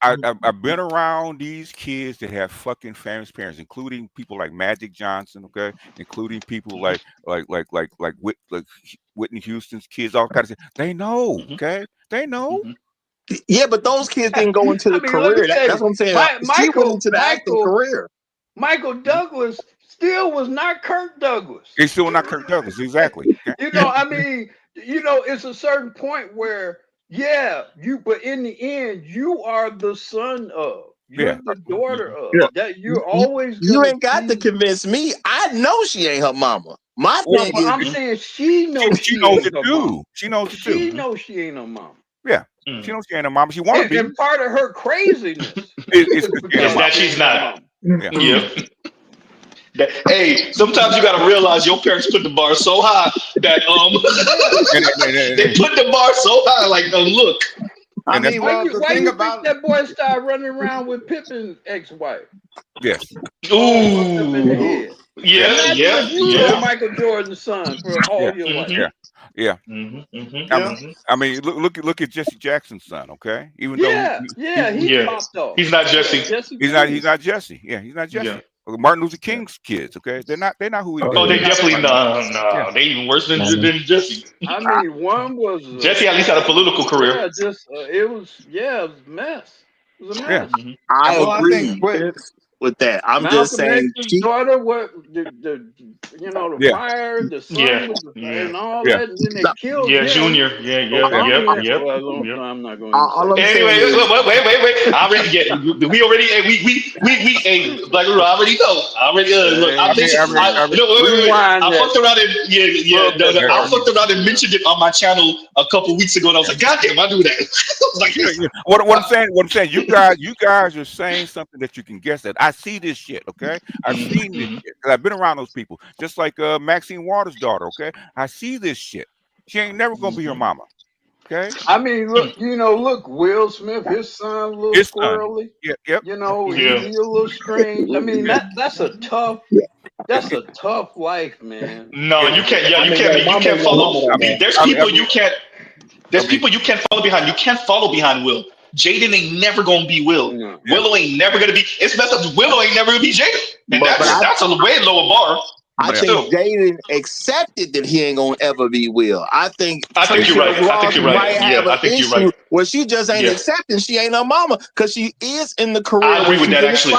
I've been around these kids that have fucking famous parents, including people like Magic Johnson, okay, including people like Whitney Houston's kids, all kinds of. They know, okay, they know. Yeah, but those kids didn't go into the career. That's what I'm saying. She went into the acting career. Michael Douglas still was not Kirk Douglas. He's still not Kirk Douglas, exactly. It's a certain point where, but in the end, you are the son of. You're the daughter of. That you're always. You ain't got to convince me. I know she ain't her mama. My thing is, I'm saying she knows. She knows it too. She knows it too. She knows she ain't her mama. Yeah. She knows she ain't her mama. She want to be. And part of her craziness is that she's not. Hey, sometimes you gotta realize your parents put the bar so high that they put the bar so high, like look. Why you think that boy started running around with Pippin's ex-wife? Yes. Ooh. Imagine if you were Michael Jordan's son for all your life. I mean, look at Jesse Jackson's son. Okay, even though he popped off. He's not Jesse. He's not Jesse. Yeah, he's not Jesse. Martin Luther King's kids. Okay, they're not who he. Oh, they definitely no. They even worse than Jesse. I mean, one was Jesse at least had a political career. Yeah, it was a mess. It was a mess. I agree with that. I'm Malcolm just saying. X's daughter, what the fire, the sun, was the fire, and all that, and then they killed him. Junior. Yep. I'm not going to say. Anyway, wait. I already get it. We already Black Rule. I already know. Look, I fucked around and I fucked around and mentioned it on my channel a couple weeks ago, and I was like, God damn, I do that. What I'm saying, you guys are saying something that you can guess at. I see this shit, okay? I've seen this shit. I've been around those people. Just like Maxine Waters' daughter, okay? I see this shit. She ain't never gonna be her mama. Okay. I mean, look, Will Smith, his son, a little squirrely. Yep. He a little strange. I mean, that's a tough life, man. No, you can't. Yeah, you can't follow. I mean, there's people you can't. There's people you can't follow behind. You can't follow behind Will. Jaden ain't never gonna be Will. Willow ain't never gonna be. It's messed up. Willow ain't never gonna be Jaden, and that's a way lower bar. I think Jaden accepted that he ain't gonna ever be Will. I think you're right. I think you're right. I think you're right. Well, she just ain't accepting. She ain't her mama because she is in the career. I agree with that actually.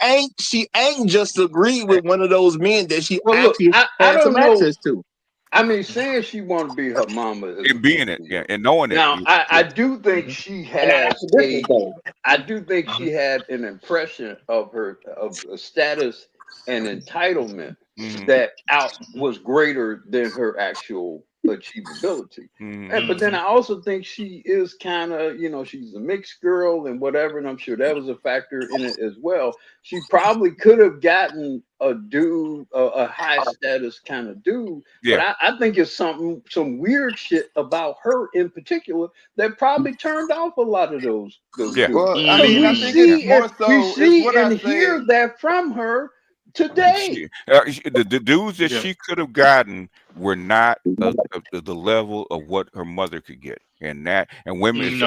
And she ain't just agreed with one of those men that she actually has some access to. I mean, saying she want to be her mama and being it, and knowing it. Now, I do think she had she had an impression of a status and entitlement that was greater than her actual achievability. But then I also think she is kind of, she's a mixed girl and whatever, and I'm sure that was a factor in it as well. She probably could have gotten a dude, a high status kind of dude, but I think it's some weird shit about her in particular that probably turned off a lot of those dudes. Well, I mean, I think it's more so we see and hear that from her today. The dudes that she could have gotten were not the level of what her mother could get, and women.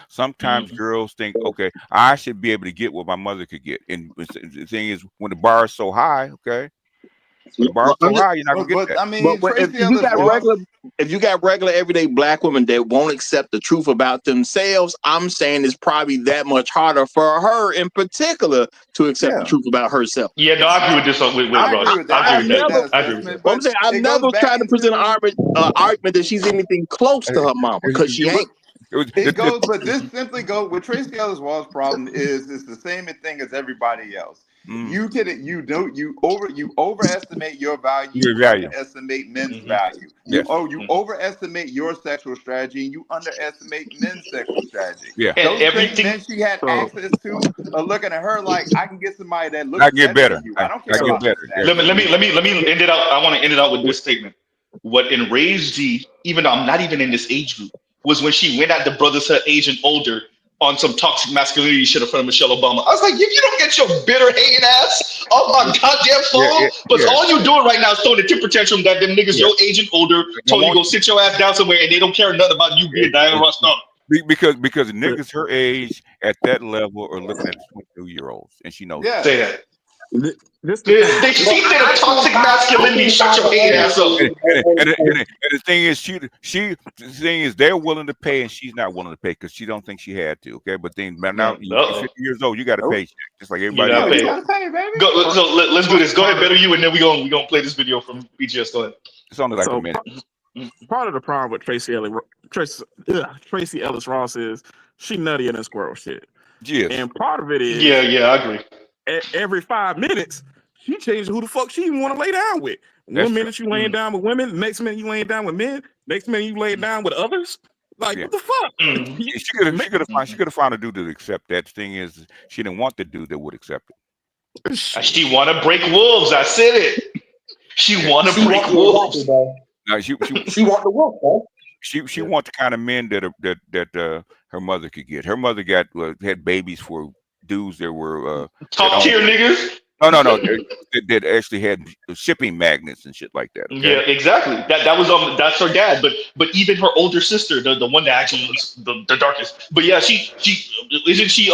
Sometimes girls think, okay, I should be able to get what my mother could get. And the thing is, when the bar is so high, okay, when the bar is so high, you're not gonna get that. I mean, if you got regular everyday Black women that won't accept the truth about themselves, I'm saying it's probably that much harder for her in particular to accept the truth about herself. Yeah, no, I agree with this. I agree with that. I agree with that. I'm never trying to present an argument that she's anything close to her mama because she ain't. But this simply goes with Tracy Ellis Ross' problem is it's the same thing as everybody else. You overestimate your value, you underestimate men's value. You overestimate your sexual strategy and you underestimate men's sexual strategy. Those everything men she had access to are looking at her like, I can get somebody that looks better than you. I don't care about that. Let me end it out. I want to end it out with this statement. What enraged me, even though I'm not even in this age group, was when she went at the brothers her age and older on some toxic masculinity shit in front of Michelle Obama. I was like, if you don't get your bitter hating ass off my goddamn phone, but all you're doing right now is throwing a temper tantrum that them niggas your age and older told you go sit your ass down somewhere and they don't care nothing about you being Diana Ross. Because niggas her age at that level are looking at 22-year-olds, and she knows. Say that. They see that toxic masculinity. Shut your hate ass up. And the thing is, they're willing to pay, and she's not willing to pay because she don't think she had to. Okay, but then now you're 50 years old, you got to pay just like everybody else. You gotta pay, baby. So let's do this. Go ahead, better you, and then we gonna play this video from BGS. Go ahead. It's only like a minute. Part of the problem with Tracy Ellis Ross is she nutty in that squirrel shit. Yes. And part of it is I agree. Every 5 minutes, she changes who the fuck she even want to lay down with. One minute you laying down with women, next minute you laying down with men, next minute you laying down with others. Like what the fuck? She could have found a dude to accept that. The thing is, she didn't want the dude that would accept it. She want to break wolves. I said it. She want to break wolves. No, she want the wolf, bro. She want the kind of men that her mother could get. Her mother had babies for dudes that were top tier niggas. No. That actually had shipping magnets and shit like that. Okay? Yeah, exactly. That was that's her dad, but even her older sister, the one that actually was the darkest. But yeah, she isn't she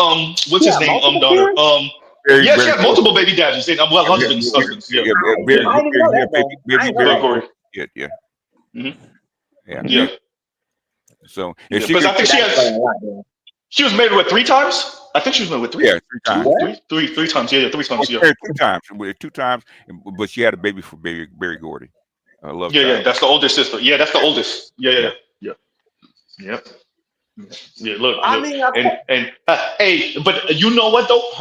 what's his name daughter Very, yeah, she very had good. multiple baby daddies and well husbands yeah. Very, very good. Yeah. Yeah. Yeah. So if she Because I could, think she was married 3 times. I think she was married yeah, 3 times. Three times. Yeah, 3 times. Yeah. Married 2 times. 2 times, but she had a baby for Barry Gordy. Love child. Yeah, that's the older sister. Yeah, that's the oldest. Yeah. Yep. Yeah, look, and hey, but you know what though?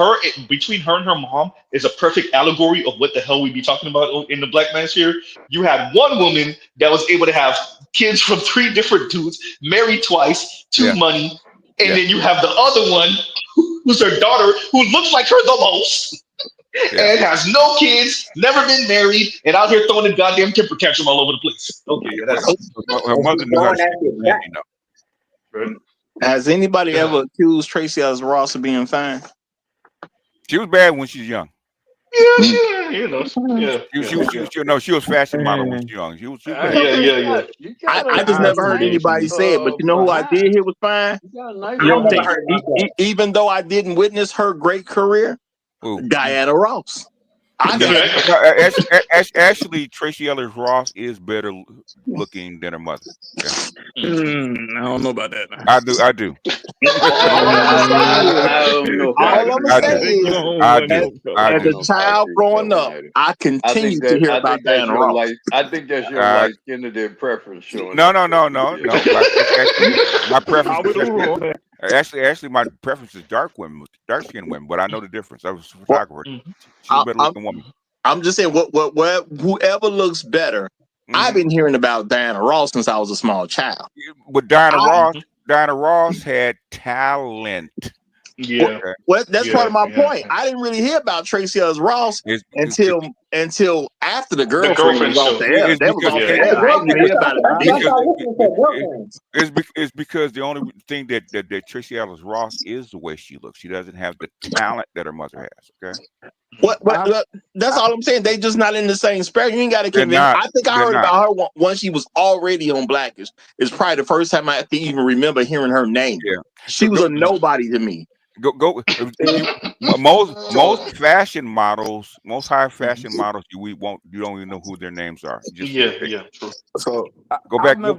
Between her and her mom is a perfect allegory of what the hell we be talking about in the Black Manosphere. You had one woman that was able to have kids from 3 different dudes, married twice, money, and then you have the other one who's her daughter, who looks like her the most, and has no kids, never been married, and out here throwing a goddamn temper tantrum all over the place. Okay, that's her mother knew how to speak, you know. Has anybody ever accused Tracy Ellis Ross of being fine? She was bad when she was young. Yeah, she was fashion model when she was young. She was bad. Yeah. I just never heard anybody say it, but you know who I did hear was fine? Even though I didn't witness her great career, Diana Ross. Actually, Tracy Ellis Ross is better looking than her mother. Okay? I don't know about that. I do. All I'm saying is, as a child growing up, I continue to hear about Diana Ross. I think that's your light skinned preference showing. No. My preference. Actually, my preference is dark skinned women, but I know the difference. I was a photographer. She's a better looking woman. I'm just saying, whoever looks better. I've been hearing about Diana Ross since I was a small child. But Diana Ross had talent. Yeah. Well, that's part of my point. I didn't really hear about Tracy Ellis Ross until after the girlfriend was off the air. That was off the air. I didn't hear about it. It's because the only thing that Tracy Ellis Ross is the way she looks. She doesn't have the talent that her mother has. Okay. That's all I'm saying. They just not in the same spectrum. You ain't got to convince. I think I heard about her when she was already on Blackish. It's probably the first time I can even remember hearing her name. Yeah, she was a nobody to me. Most fashion models, most high fashion models, you don't even know who their names are. True. So go back. Go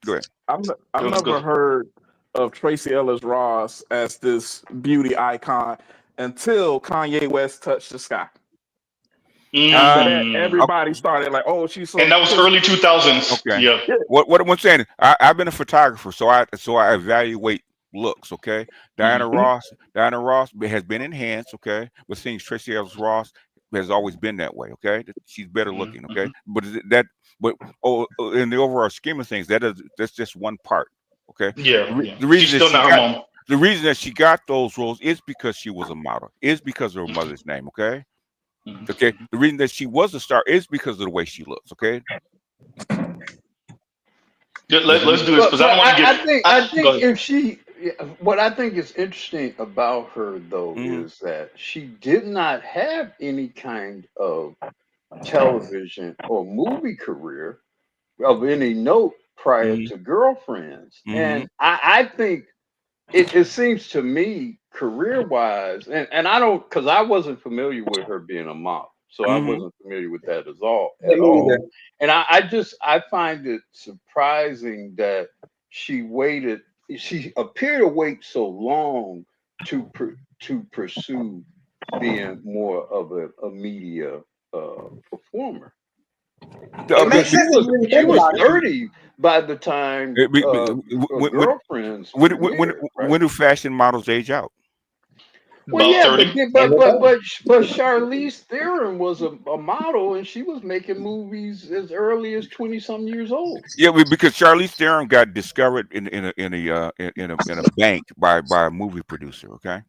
ahead. I've never heard of Tracy Ellis Ross as this beauty icon until Kanye West touched the sky. After that, everybody started like, "Oh, she's so." And that was early 2000s. Okay. Yeah. What I'm saying, I've been a photographer, so I evaluate looks. Okay. Diana Ross has been enhanced. Okay, but seeing Tracy Ellis Ross has always been that way. Okay, she's better looking. Okay, but in the overall scheme of things, that's just one part. Okay. Yeah. The reason she's still not her mom. The reason that she got those roles is because she was a model, is because of her mother's name, okay? Okay. The reason that she was a star is because of the way she looks, okay? Let's do this because I don't want to get. I think if she, what I think is interesting about her though is that she did not have any kind of television or movie career of any note prior to Girlfriends, and I think. It seems to me, career-wise, and I don't, because I wasn't familiar with her being a model, so I wasn't familiar with that at all. And I find it surprising that she appeared to wait so long to pursue being more of a media performer. She was 30 by the time Girlfriends. When do fashion models age out? Well, yeah, but Charlize Theron was a model, and she was making movies as early as 20-some years old. Yeah, because Charlize Theron got discovered in a bank by a movie producer. Okay.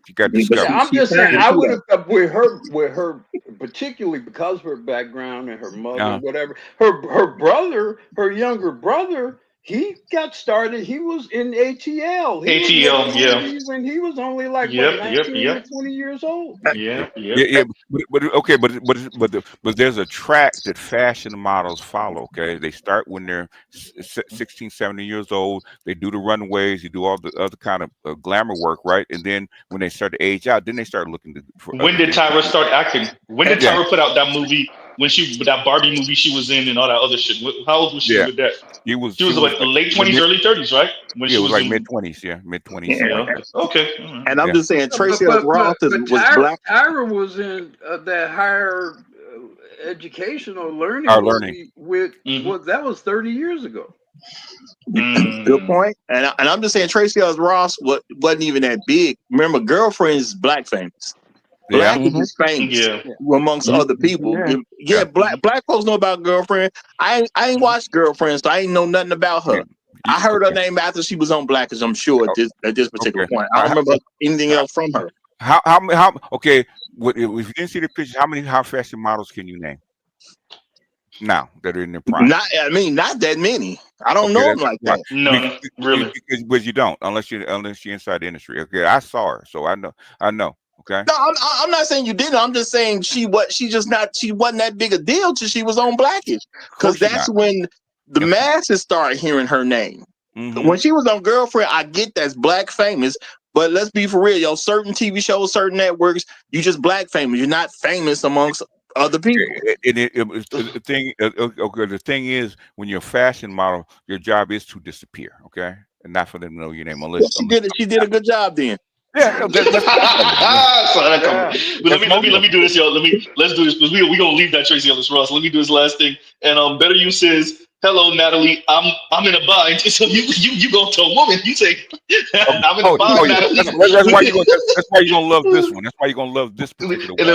She got discovered. I'm just saying, I would have with her, particularly because of her background and her mother, and whatever. Her younger brother, he got started. He was in ATL. When he was only like 19 or 20 years old. Yeah. But there's a track that fashion models follow. Okay, they start when they're 16, 17 years old. They do the runways. You do all the other kind of glamour work, right? And then when they start to age out, then they start looking for. When did Tyra start acting? When did Tyra put out that movie? When that Barbie movie she was in and all that other shit. How old was she with that? She was like late 20s, early 30s, right? When it was like mid 20s, mid 20s. Yeah. Okay. And I'm just saying, Tracy Ellis Ross was black. Tyra was in that higher educational learning. With that was 30 years ago. Good point. And I'm just saying, Tracy Ellis Ross wasn't even that big. Remember, Girlfriends is black famous. Black is famous amongst other people. Black folks know about Girlfriend. I ain't watched Girlfriend, so I ain't know nothing about her. I heard her name after she was on Blackish, I'm sure, at this particular point. I don't remember anything else from her. Okay, if you didn't see the pictures, how fashion models can you name now that are in their prime? Not that many. I don't know them like that. No, really. Because you don't, unless you're inside the industry. Okay, I saw her, so I know. Okay. No, I'm not saying you didn't. I'm just saying she wasn't that big a deal till she was on Blackish, because that's when the masses started hearing her name. When she was on Girlfriend, I get that's black famous, but let's be for real, certain TV shows, certain networks, you just black famous. You're not famous amongst other people. The thing is, when you're a fashion model, your job is to disappear. Okay, and not for them to know your name. Unless she did a good job then. Yeah, let me do this, y'all. Let's do this because we gonna leave that Tracy Ellis Ross. Let me do this last thing. And Better You says, "Hello, Natalie. I'm in a bind." So you go to a woman. You say, "I'm in a bind, Natalie." That's why you're gonna love this one. That's why you're gonna love this particular one.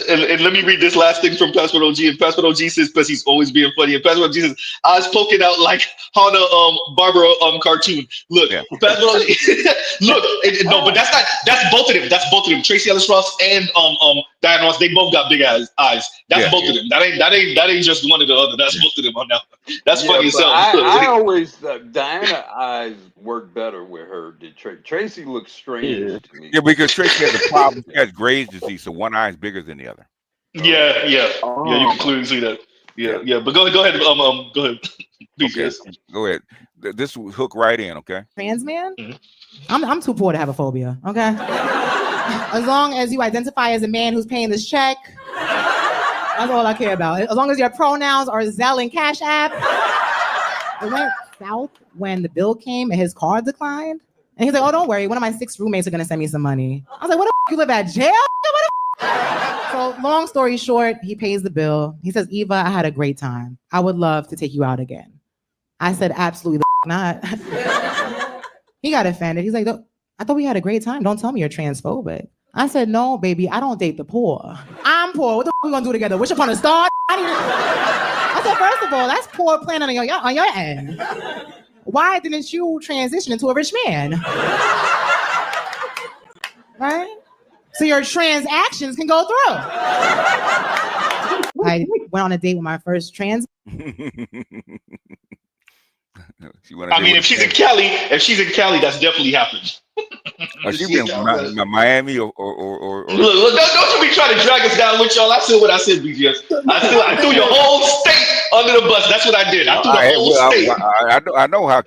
And let me read this last thing from Passport OG. And Passport OG says, because he's always being funny. And Passport OG says, "Eyes poking out like on a Barbara cartoon." Look, Passport OG. Look, no, but that's both of them. That's both of them. Tracy Ellis Ross and Diana Ross. They both got big eyes. That's both of them. That ain't just one or the other. That's both of them on that. That's funny as hell. I always Diana eyes work better with her than Tracy looks strange to me. Yeah, because Tracy has a problem. She has Graves' disease, so one eye is bigger than the other. Yeah. You can clearly see that. Yeah. But go ahead. Go ahead. Okay, go ahead. This will hook right in. Okay. Trans man. I'm too poor to have a phobia. Okay. As long as you identify as a man who's paying this check, that's all I care about. As long as your pronouns are Zelle and Cash App. It went south when the bill came and his card declined. And he's like, "Oh, don't worry. One of my 6 roommates are going to send me some money." I was like, "What the f***? You live at jail?" So long story short, he pays the bill. He says, "Eva, I had a great time. I would love to take you out again." I said, "Absolutely not." He got offended. He's like, "I thought we had a great time. Don't tell me you're transphobic." I said, "No, baby, I don't date the poor. I'm poor. What the f*** we gonna do together? Wish upon a star?" I said, "First of all, that's poor planning on your end. Why didn't you transition into a rich man?" Right? So your transactions can go through. I went on a date with my first trans. If she's in Cali, that's definitely happened. She's in Miami or Look, don't you be trying to drag us down with y'all. I said what I said, BGS. I threw your whole state under the bus. That's what I did. I threw the whole state. I know how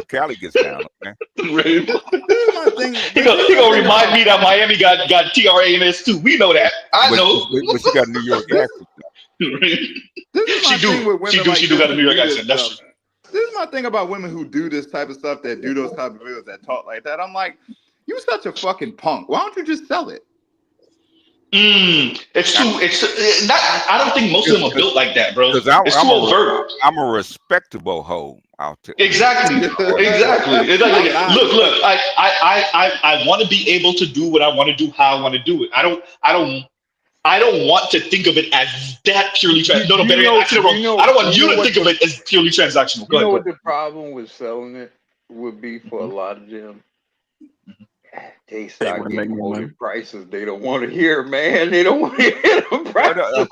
Cali gets down. Okay? He gonna remind me that Miami got TRANS too. We know that. I know. But she got New York accent. She do got a New York accent. That's true. This is my thing about women who do this type of stuff, that do those type of videos, that talk like that. I'm like, you such a fucking punk. Why don't you just sell it? It's not. I don't think most of them are built like that, bro. It's too overt. I'm a respectable hoe out there. Exactly. Look. I want to be able to do what I want to do, how I want to do it. I don't want to think of it as that purely transactional. I don't want you to think of it as purely transactional. You know what the problem with selling it would be for a lot of them? They start getting quoted prices they don't want to hear, man. They don't want to hear the prices.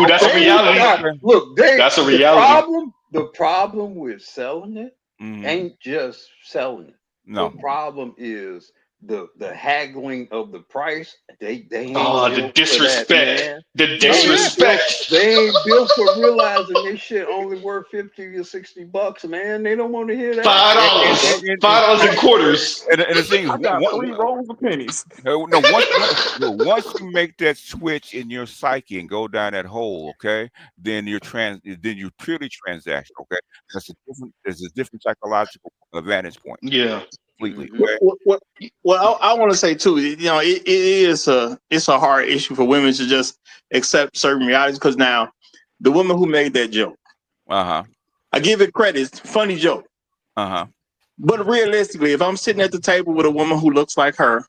That's a reality. Look, that's a reality. the problem with selling it ain't just selling it. No. The problem is the haggling of the price. They ain't the disrespect. for that, man. The disrespect. They ain't built for realizing this shit only worth $50 or $60, man. They don't want to hear that. $5 in quarters. And the thing is, I got 3 rolls of pennies. No, once you make that switch in your psyche and go down that hole, okay, then you're purely transactional, okay. There's a different psychological vantage point. Yeah. Completely. Okay? Well, I want to say too, it's a hard issue for women to just accept certain realities, because now the woman who made that joke, I give it credit, it's a funny joke. But realistically, if I'm sitting at the table with a woman who looks like her,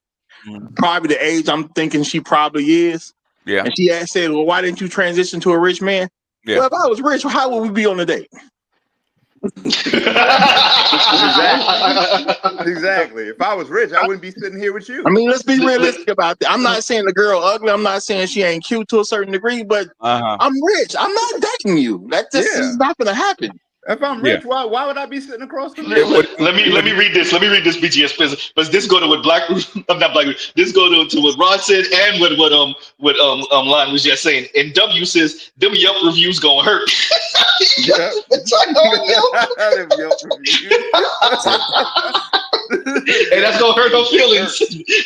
probably the age I'm thinking she probably is, and she said, well, why didn't you transition to a rich man? Well, if I was rich, how would we be on a date? Exactly. If I was rich, I wouldn't be sitting here with you. I mean, let's be realistic about that. I'm not saying the girl ugly. I'm not saying she ain't cute to a certain degree, but I'm rich. I'm not dating you. That just is not going to happen. If I'm rich, why would I be sitting across the Let me read this. Let me read this, BGS. But this go to what This go to what Rod said and what Line was just saying. And W says them Yelp reviews gonna hurt. And that's gonna hurt her feelings.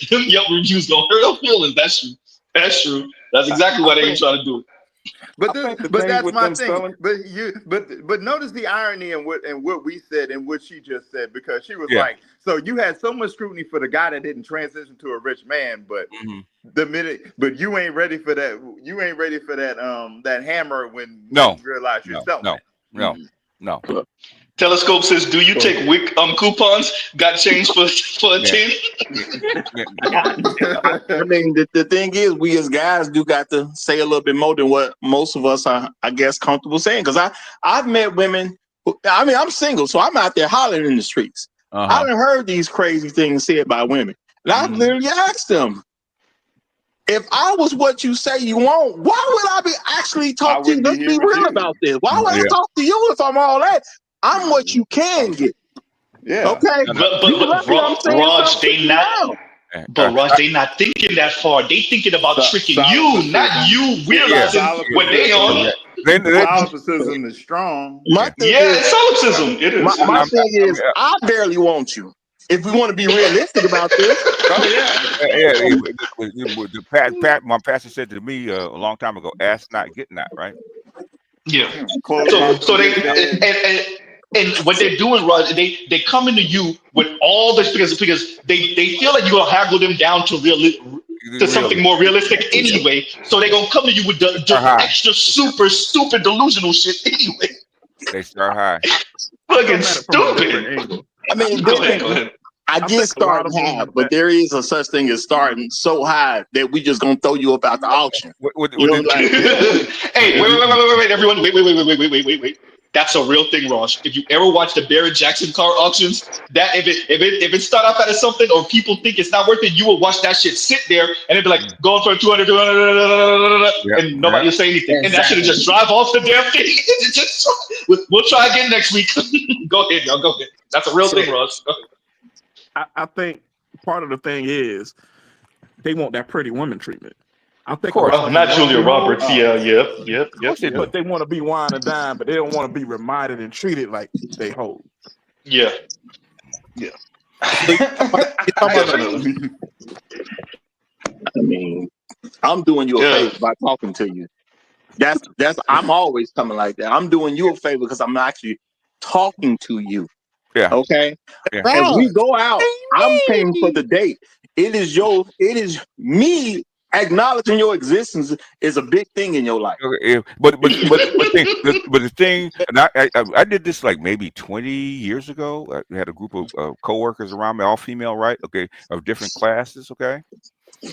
Them Yelp reviews gonna hurt her feelings. That's true. That's true. That's exactly why they ain't trying to do it. But that's my thing. But notice the irony in what we said and what she just said, because she was like, so you had so much scrutiny for the guy that didn't transition to a rich man, but but you ain't ready for that. You ain't ready for that that hammer when you realize you're selling. No. Telescope says, do you take WIC coupons? Got change for a 10? I mean, the thing is, we as guys do got to say a little bit more than what most of us are, I guess, comfortable saying. Because I've met women, I'm single, so I'm out there hollering in the streets. I've heard these crazy things said by women. And I literally asked them, if I was what you say you want, why would I be actually talking to you? Let's be real about this. Why would I talk to you if I'm all that? I'm what you can get. Yeah. Okay. But Raj, they not. But Raj, they not thinking that far. They thinking about tricking you, not you realizing what they on. Solipsism is strong. Solipsism. It is. My thing is, I barely want you. If we want to be realistic about this. My pastor said to me a long time ago, ask not, get not, right? Yeah. So they and what they're doing, Rod, they come into you with all this because they feel like you're gonna haggle them down to something more realistic anyway. So they're gonna come to you with the extra super stupid delusional shit anyway. They start high. Fucking stupid. I mean, go ahead. I get starting high, but there is a such thing as starting so high that we just gonna throw you up out the auction. Hey, wait, everyone, wait. That's a real thing, Ross. If you ever watch the Barrett Jackson car auctions, that if it start off at something or people think it's not worth it, you will watch that shit sit there and it'd be like going for 200, and nobody will say anything. And that shit just drive off the damn thing. We'll try again next week. Go ahead, y'all. Go ahead. That's a real thing, Ross. I think part of the thing is they want that pretty woman treatment. I think not Julia Roberts. Yep. But they want to be wine and dine, but they don't want to be reminded and treated like they hold. Yeah. I mean, I'm doing you a favor by talking to you. That's I'm always coming like that. I'm doing you a favor because I'm actually talking to you. Yeah. Okay. Yeah. As we go out, I'm paying for the date. It is me acknowledging your existence is a big thing in your life. Okay, but the thing, and I did this like maybe 20 years ago. I had a group of coworkers around me, all female, right? Okay, of different classes. Okay,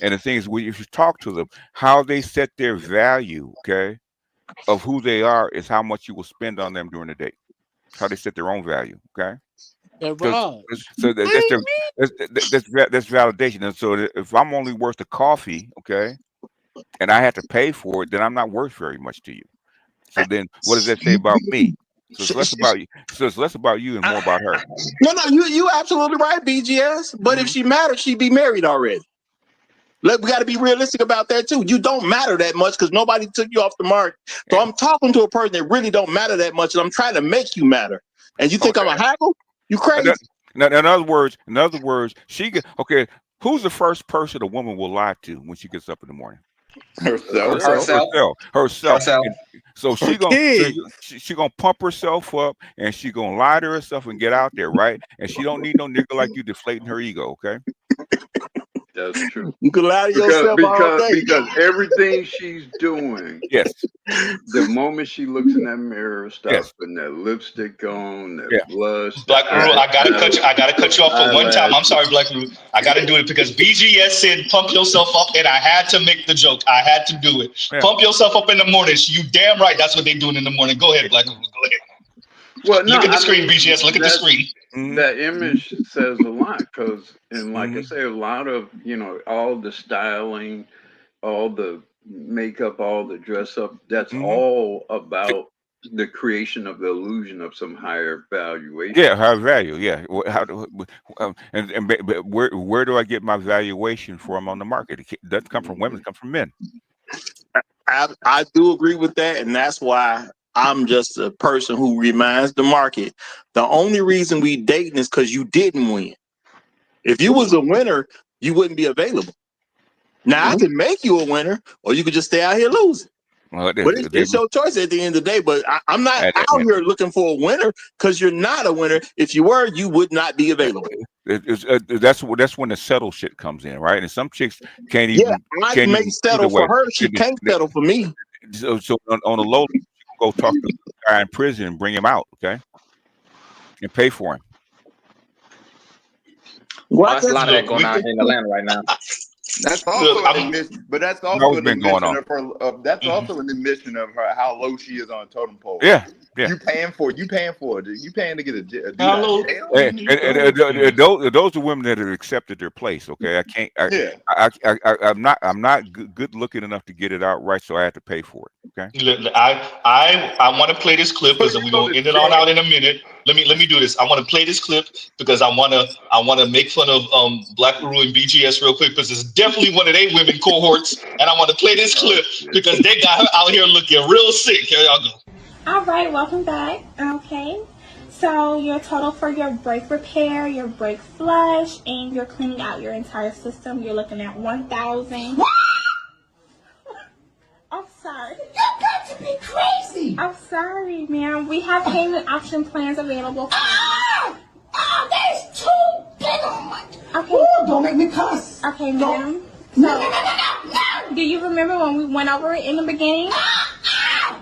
and the thing is, when you talk to them, how they set their value, okay, of who they are is how much you will spend on them during the day. How they set their own value. Okay. So that's validation. And so if I'm only worth a coffee, okay, and I have to pay for it, then I'm not worth very much to you. So then what does that say about me? So it's less about you. So it's less about you and more about her. No, you absolutely right, BGS. But if she mattered, she'd be married already. We got to be realistic about that too. You don't matter that much because nobody took you off the mark. So I'm talking to a person that really don't matter that much, and I'm trying to make you matter. And you think I'm a haggle? You crazy? Now, in other words, okay. Who's the first person a woman will lie to when she gets up in the morning? Herself. And so she gonna pump herself up, and she gonna lie to herself and get out there, right? And she don't need no nigga like you deflating her ego, okay? That's true. You can lie to yourself all day. Because everything she's doing, yes. The moment she looks in that mirror, starts putting that lipstick on, that blush. Black Rule, I gotta cut you off for one time. I'm sorry, Black Rule. I gotta do it because BGS said pump yourself up, and I had to make the joke. I had to do it. Yeah. Pump yourself up in the morning. You damn right. That's what they doing in the morning. Go ahead, Black Rule. Go ahead. Well, look at the screen, BGS. Look at the screen. That image says a lot because, and like I say, a lot of, all the styling, all the makeup, all the dress up, that's all about the creation of the illusion of some higher valuation. Yeah, higher value. Yeah. But where do I get my valuation from on the market? It doesn't come from women; it comes from men. I do agree with that, and that's why I'm just a person who reminds the market. The only reason we dating is because you didn't win. If you was a winner, you wouldn't be available. Now I can make you a winner, or you could just stay out here losing. Well, but it's your choice at the end of the day. But I'm not out here looking for a winner because you're not a winner. If you were, you would not be available. That's when the settle shit comes in, right? And some chicks can't even. Yeah, I may settle for her. She can't settle for me. So on the low, go talk to the guy in prison and bring him out, okay? And pay for him. Well, that's a lot of that going on in Atlanta right now. That's also an admission, but that's also an admission of that's also an admission of her how low she is on a totem pole. Yeah. You paying for it. You paying to get a dude and those are women that have accepted their place. Okay, I can't. I'm not good looking enough to get it out right, so I have to pay for it. Okay. I want to play this clip because we're gonna end it on out in a minute. Let me do this. I want to play this clip because I want to make fun of Black Guru and BGS real quick because it's definitely one of their women cohorts, and I want to play this clip because they got her out here looking real sick. Here y'all go. All right, welcome back. Okay, so your total for your brake repair, your brake flush, and you're cleaning out your entire system, you're looking at $1,000. I'm sorry. You got to be crazy. I'm sorry, ma'am. We have payment option plans available. That's too big on my. Okay. Ooh, don't make me cuss. Okay, ma'am. No. Do you remember when we went over it in the beginning?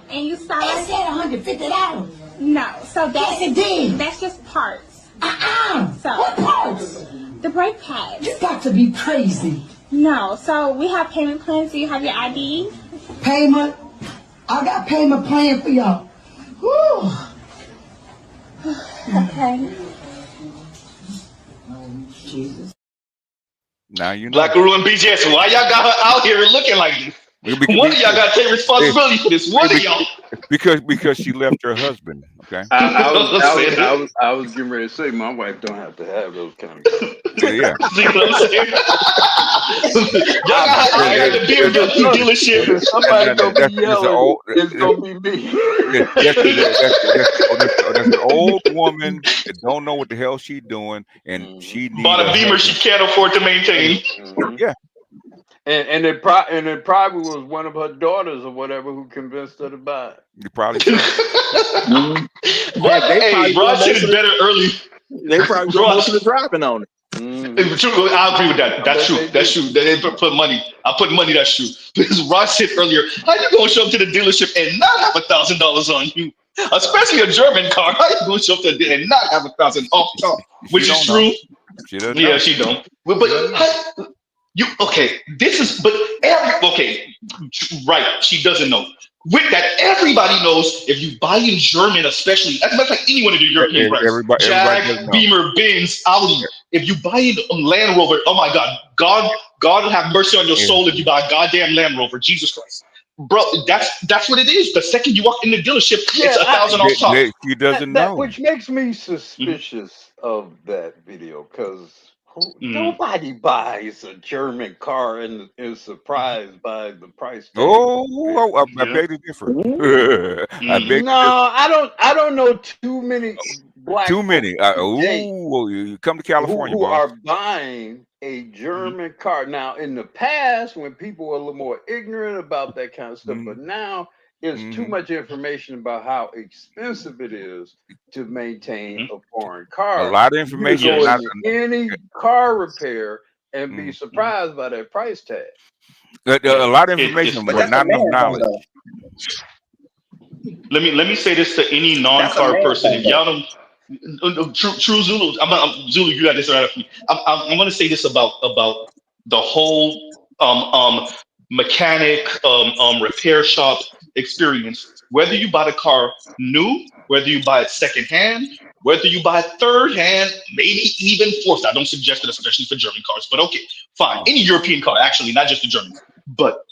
And you saw it said $150. No, so that's yes, it did. That's just parts. So what parts? The brake pads. You got to be crazy. No, so we have payment plans. Do you have your ID? Payment. I got payment plan for y'all. Whew. Okay. Jesus. Now you know. Black Guru and BGS, why y'all got her out here looking like this? One of y'all got to take responsibility for this. One of y'all. Because she left her husband. Okay. I was getting ready to say my wife don't have to have those kind of girls. Yeah. See what I'm saying? Y'all got her out here at the beer dealership. Somebody gonna be yelling. It's gonna be me. That's an old woman that don't know what the hell she's doing, and she bought a Beamer she can't afford to maintain. Yeah. And it probably was one of her daughters or whatever who convinced her to buy it. You probably. But hey, Rod said it better early. They probably do most of the driving on it. I agree with that. That's true. That's true. They put money. I put money. That's true. Because Rod said earlier, how you gonna show up to the dealership and not have $1,000 on you? Especially a German car. How you gonna show up there and not have $1,000 off top? Which is true. She doesn't yeah, know. she don't. But right, she doesn't know. With that, everybody knows if you buy in German, especially, as much like any one of the European brands, Jag, Beamer, Benz, Audi, if you buy in Land Rover, oh my God, God have mercy on your soul if you buy a goddamn Land Rover, Jesus Christ. Bro, that's what it is. The second you walk in the dealership, it's 1,000 off top. He doesn't know. Which makes me suspicious of that video, because nobody buys a German car and is surprised by the price tag. Oh, I beg to differ. No, I don't know too many black Too many. today You come to California, who boss. are buying a German car. Now, in the past, when people were a little more ignorant about that kind of stuff, but now it's too much information about how expensive it is to maintain a foreign car. A lot of information. You can go into any car repair and be surprised by that price tag. A lot of information, but not enough knowledge. Let me say this to any non-car person. If y'all don't, true Zulu, Zulu, you got this right after me. I'm going to say this about the whole mechanic repair shop experience. Whether you buy the car new, whether you buy it secondhand, whether you buy third hand, maybe even fourth. I don't suggest it, especially for German cars, but okay, fine. Any European car, actually, not just the German. But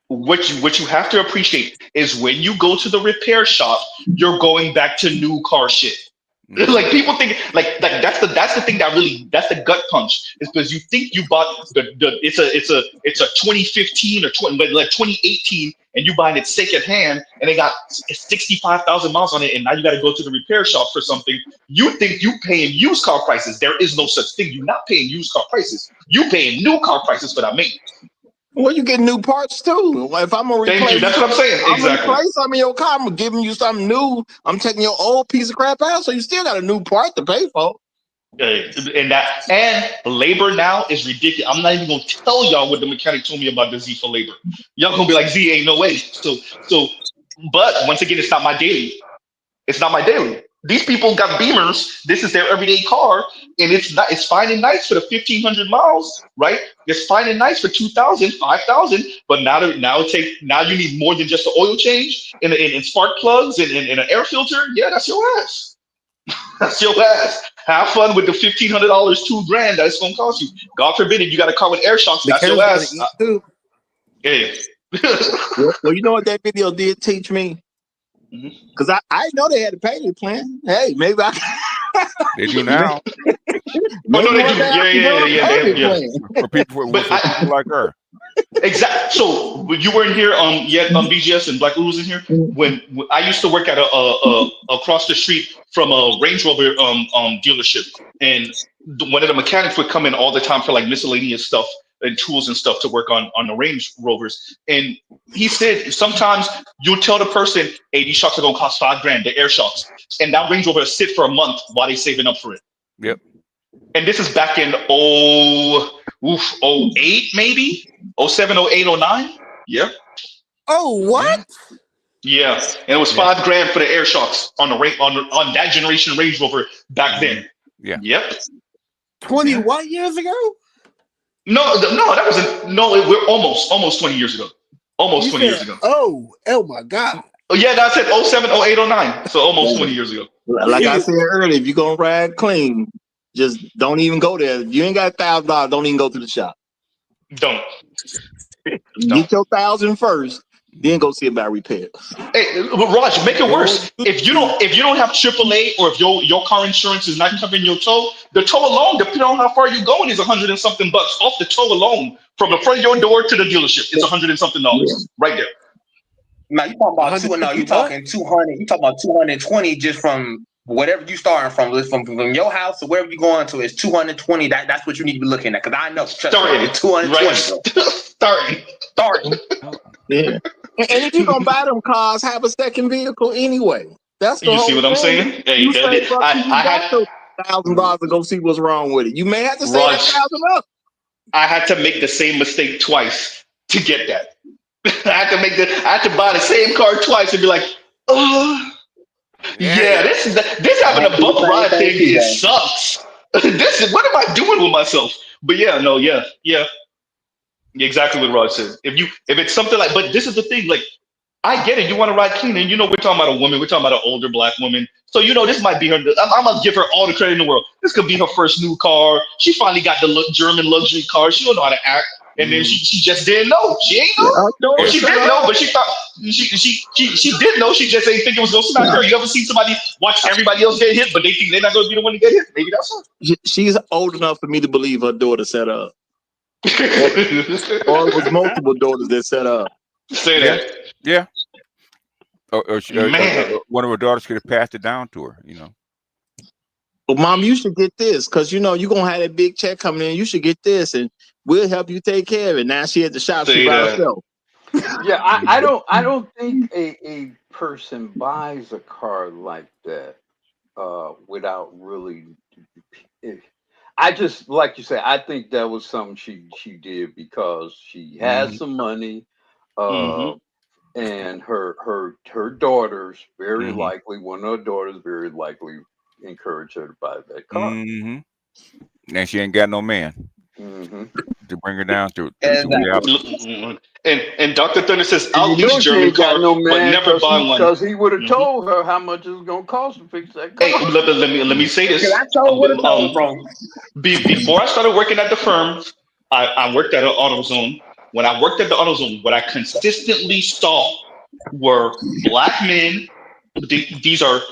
what you have to appreciate is when you go to the repair shop, you're going back to new car shit. Like people think like that's the thing that really, that's the gut punch, is because you think you bought it's a 2015 or 2018 and you buying it second hand and they got 65,000 miles on it, and now you got to go to the repair shop for something. You think you paying used car prices. There is no such thing. You're not paying used car prices. You paying new car prices for that maintenance. Well, you get new parts too. If I'm gonna replace, thank you. That's what I'm saying. I'm exactly. gonna replace something in your car. I'm giving you something new. I'm taking your old piece of crap out, so you still got a new part to pay for. And labor now is ridiculous. I'm not even gonna tell y'all what the mechanic told me about the Z for labor. Y'all gonna be like, Z ain't no way. So, but once again, it's not my daily. It's not my daily. These people got Beamers. This is their everyday car, and it's fine and nice for the 1,500 miles, right? It's fine and nice for 2,000, 5,000. But now you need more than just the oil change and spark plugs and an air filter. Yeah, that's your ass. That's your ass. Have fun with the $1,500, $2,000 that it's gonna cost you. God forbid if you got a car with air shocks, that's your ass. Yeah. Well, you know what that video did teach me? Because I didn't know they had a payment plan. Hey, maybe I They do now. No, they do. Yeah. For people like her. Exactly. So you weren't here yet on BGS and Black Lulu's in here. When I used to work at across the street from a Range Rover dealership, and one of the mechanics would come in all the time for like miscellaneous stuff and tools and stuff to work on the Range Rovers. And he said sometimes you tell the person, hey, these shocks are gonna cost $5,000, the air shocks, and that Range Rover sit for a month while they saving up for it. Yep. And this is back in 08 maybe, 07, 08, 09. Yeah. Oh, what? Yeah, and it was $5,000 for the air shocks on on that generation Range Rover back then. Yeah. Yep. 21 years ago? No, that wasn't. No, we're almost 20 years ago. Almost 20 years ago. Oh my God. Oh yeah, that's it. 07, 08, 09. So almost 20 years ago. Like I said earlier, if you're gonna ride clean, just don't even go there. If you ain't got $1,000, don't even go to the shop. Don't. Get your 1,000 first, then go see about repairs. Hey, Raj, make it worse. If you don't have AAA, or if your car insurance is not covering your tow, the tow alone, depending on how far you're going, is $100 and something off the tow alone from the front of your door to the dealership. It's $100 and something right there. Now you talking about you talking 200. You talking about 220 just from whatever you starting from your house to wherever you going to is 220. That's what you need to be looking at, because I know starting 220. Starting. Yeah. And if you're gonna buy them cars, have a second vehicle anyway. That's the you whole see what I'm thing. saying? Hey, I had $1,000 to go see what's wrong with it. You may have to say that 1,000 up. I had to make the same mistake twice to get that. I had to buy the same car twice and be like, this having a bump ride thing, it sucks. What am I doing with myself? But yeah. Exactly what Rod said. If it's something like, but this is the thing, like, I get it. You want to ride clean, and we're talking about a woman. We're talking about an older Black woman. So this might be her. I'm gonna give her all the credit in the world. This could be her first new car. She finally got the German luxury car. She don't know how to act. And then she just didn't know. She ain't know. Or she did know, but she thought she did know. She just ain't think it was gonna smack her. You ever seen somebody watch everybody else get hit, but they think they're not gonna be the one to get hit? Maybe that's her. She's old enough for me to believe her daughter set her up. Or it was multiple daughters that set her up. Say that. Yeah. Or one of her daughters could have passed it down to her, you know. Well, Mom, you should get this because you know you're gonna have that big check coming in. You should get this, and we'll help you take care of it. Now she at the shop, she by herself. Yeah, I don't think a person buys a car like that without really. I just like you say. I think that was something she did because she has some money, and her daughters very likely, one of her daughters very likely encouraged her to buy that car. And she ain't got no man to bring her down to reality. And Dr. Thunder says, I'll lease German car, but never buy one. Because he would have told her how much it was going to cost to fix that car. Hey, let me say this. Before I started working at the firm, I worked at an AutoZone. When I worked at the AutoZone, what I consistently saw were black men. These are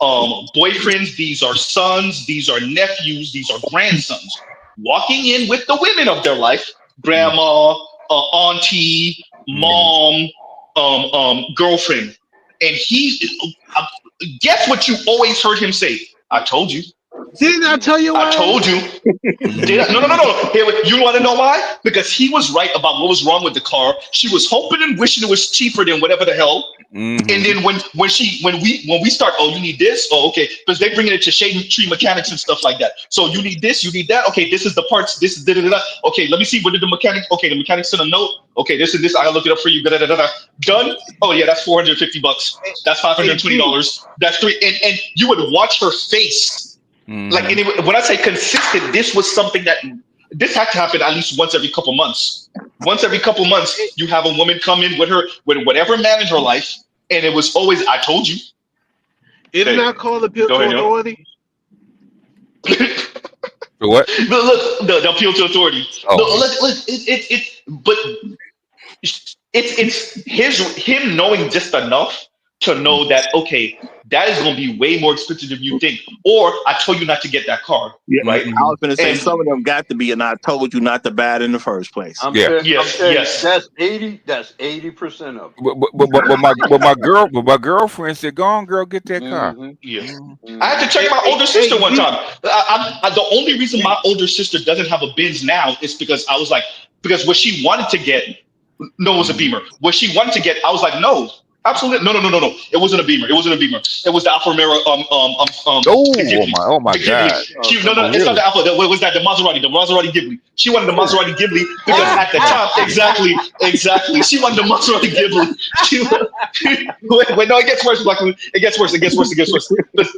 boyfriends, these are sons, these are nephews, these are grandsons, walking in with the women of their life, grandma, auntie, mom, girlfriend. And guess what you always heard him say? I told you. Didn't I tell you why? I told you. No. Here, you want to know why? Because he was right about what was wrong with the car. She was hoping and wishing it was cheaper than whatever the hell. And then when we start, oh, you need this, oh, okay, because they bring it to shade tree mechanics and stuff like that. So you need this, you need that. Okay, this is the parts. This is da-da-da-da. Okay, let me see. What did the mechanic? Okay, the mechanic sent a note. Okay, this is this. I'll look it up for you. Da-da-da-da-da. Done. Oh yeah, that's $450. That's $520. That's $3. And you would watch her face. Like anyway, when I say consistent, this was something that this had to happen at least once every couple months. Once every couple months, you have a woman come in with her with whatever man in her life, and it was always, I told you. It did not call the appeal to authority. For what? Look, the appeal to authority. Oh. But it's him knowing just enough to know that, okay, that is going to be way more expensive than you think. Or I told you not to get that car. Yeah, right? I was going to say some of them got to be, and I told you not to buy it in the first place. Yes. That's 80% of it. But my girlfriend said, "Go on, girl, get that car." I had to check my older sister one time. The only reason my older sister doesn't have a Benz now is because I was like, because what she wanted to get, no, it was a Beamer. What she wanted to get, I was like, no. Absolutely, no. It wasn't a Beamer. It was the Alfa Romeo. Oh my God! No, it's not the Alfa. What was that? The Maserati. The Maserati Ghibli. She wanted the Maserati Ghibli because at the time, exactly. She wanted the Maserati Ghibli. Wait, no, it gets worse. It gets worse.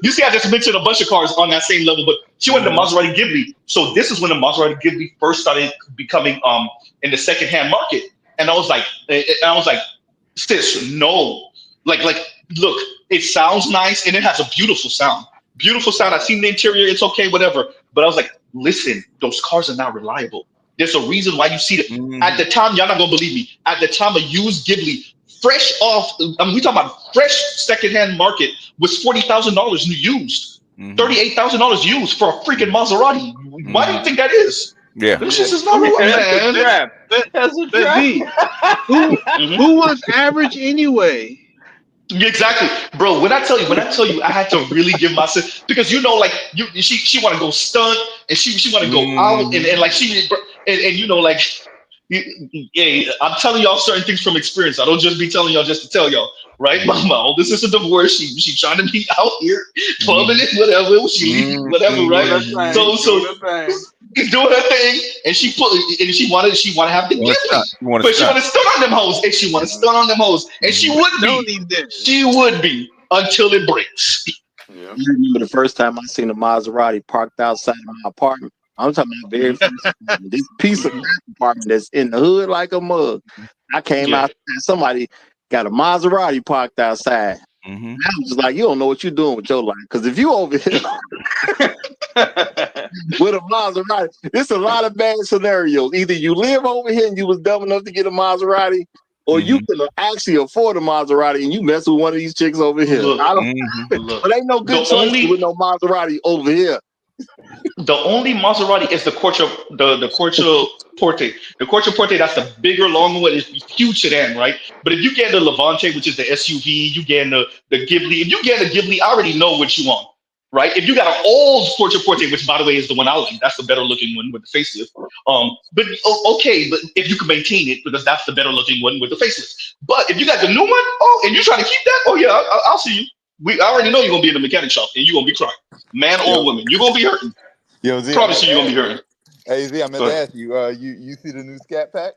You see, I just mentioned a bunch of cars on that same level, but she wanted the Maserati Ghibli. So this is when the Maserati Ghibli first started becoming in the secondhand market, and I was like, sis, no. Like, look, it sounds nice and it has a beautiful sound. I've seen the interior, it's okay, whatever. But I was like, listen, those cars are not reliable. There's a reason why you see it. At the time, y'all not gonna believe me. At the time, a used Ghibli, fresh off, we talking about fresh secondhand market, was $40,000 used. $38,000 used for a freaking Maserati. Why do you think that is? Yeah. This is not right, man. That's a trap. Who wants average anyway? Exactly, bro. When I tell you, I had to really give myself, because like she want to go stunt and she want to go out and like and like, yeah, I'm telling y'all certain things from experience. I don't just be telling y'all just to tell y'all, right? My older sister divorced. She trying to be out here clubbing it, whatever. Whatever, right? So. Doing her thing, and she wanted to have the Ghibli, but she want to stun on them hoes, and she would be until it breaks. Yeah. You remember the first time I seen a Maserati parked outside of my apartment? I'm talking about very first this piece of apartment that's in the hood like a mug. I came out, somebody got a Maserati parked outside. I was just like, you don't know what you're doing with your life, because if you over here With a Maserati. It's a lot of bad scenarios. Either you live over here and you was dumb enough to get a Maserati, or you can actually afford a Maserati and you mess with one of these chicks over here. Look, I don't. But ain't no good choice with no Maserati over here. The only Maserati is the Corsa Porte. The Corsa Porte, that's the bigger, longer one. It's huge sedan, right? But if you get the Levante, which is the SUV, you get the Ghibli. If you get the Ghibli, I already know what you want, right? If you got an old Corsa Porte, which by the way is the one I like, that's the better looking one with the facelift. But okay, but if you can maintain it, because that's the better looking one with the facelift. But if you got the new one, and you're trying to keep that, I'll see you. I already know you're gonna be in the mechanic shop and you're gonna be crying, man or woman. You're gonna be hurting. Yo, Z, Promise you're gonna be hurting. Hey Z, I meant to ask you. You see the new Scat Pack?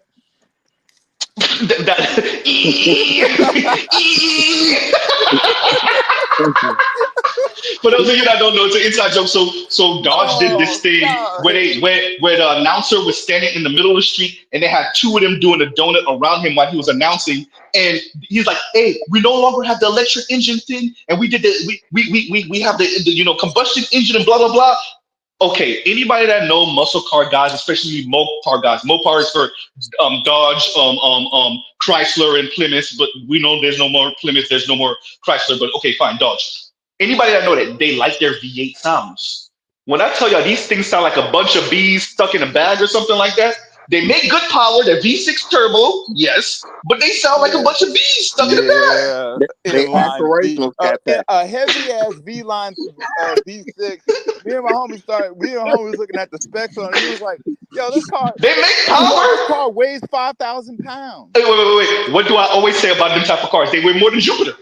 For those of you that don't know, it's an inside joke. So Dodge did this thing where the announcer was standing in the middle of the street and they had two of them doing a donut around him while he was announcing. And he's like, "Hey, we no longer have the electric engine thing, and we did we have the combustion engine and blah blah blah." Okay, anybody that know muscle car guys, especially Mopar guys, Mopar is for Dodge, Chrysler, and Plymouth, but we know there's no more Plymouth, there's no more Chrysler, but okay, fine, Dodge. Anybody that know that they like their V8 sounds. When I tell y'all these things sound like a bunch of bees stuck in a bag or something like that, they make good power. They're V6 turbo, yes, but they sound like a bunch of bees stuck in a bag. They aspirational. A heavy ass V-line V6. Me and my homie was looking at the specs on it. He was like, "Yo, this car. They make power. This car weighs 5,000 pounds." Hey, wait. What do I always say about them type of cars? They weigh more than Jupiter.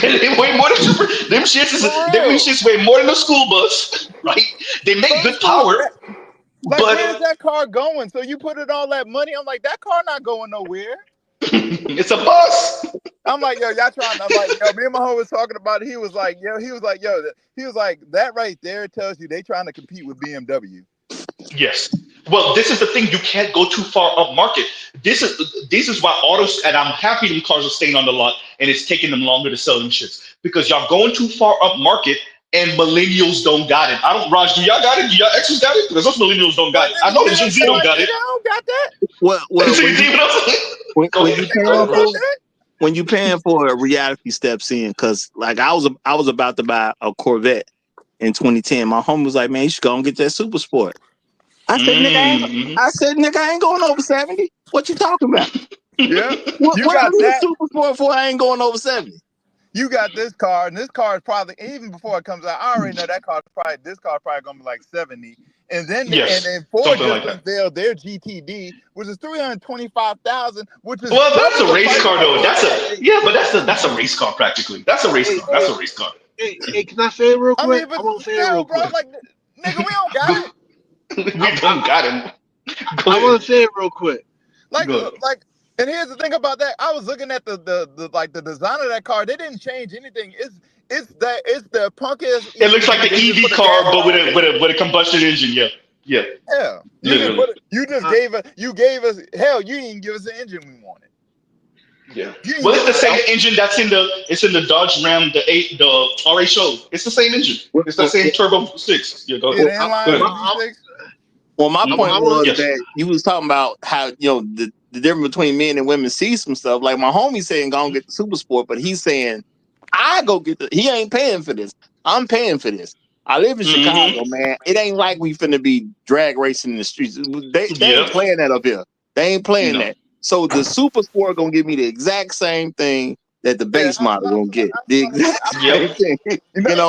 They weigh more than Jupiter. Them shits weigh more than a school bus, right? They make good power. Like, but where's that car going? So you put it all that money. I'm like, that car not going nowhere. It's a bus. I'm like, yo, y'all trying to, like, yo, me and my homie was talking about it. He was like, that right there tells you they trying to compete with BMW. Yes. Well, this is the thing. You can't go too far up market. This is why autos, and I'm happy them cars are staying on the lot and it's taking them longer to sell them shits. Because y'all going too far up market and millennials don't got it. Raj, do y'all got it? Do y'all exes got it? Because those millennials don't got it. I know the Gen Z don't got it. I don't got that. When you paying for a reality steps in, because like I was about to buy a Corvette in 2010. My homie was like, "Man, you should go and get that Super Sport." I said, "Nigga, I ain't going over 70. What you talking about?" Yeah, what I need a Super Sport for? I ain't going over 70. You got this car, and this car is probably, even before it comes out, I already know this car probably gonna be like 70. And then Ford just unveiled their GTD, which is 325,000, which is that's a race car though. That's a race car practically. That's a race car. That's a race car. Hey, can I say it real quick? I want to say it real quick. Like, nigga, we don't got it. We don't got it. I want to say it real quick. And here's the thing about that. I was looking at the design of that car. They didn't change anything. It's the punkiest. It looks like the EV car, but with a combustion engine. Yeah. You gave us hell. You didn't give us the engine we wanted. Yeah. Well, it's the same engine that's in the Dodge Ram, the RA show. It's the same engine. It's the same turbo 6. Yeah, go ahead. Well, my point was that you was talking about how the difference between men and women see some stuff. Like my homie saying, "Go and get the Super Sport," but he's saying, "I go get he ain't paying for this. I'm paying for this. I live in Chicago, man. It ain't like we finna be drag racing in the streets. They ain't playing that up here. They ain't playing that. So the Super Sport gonna give me the exact same thing that the base model gonna get. The exact same thing.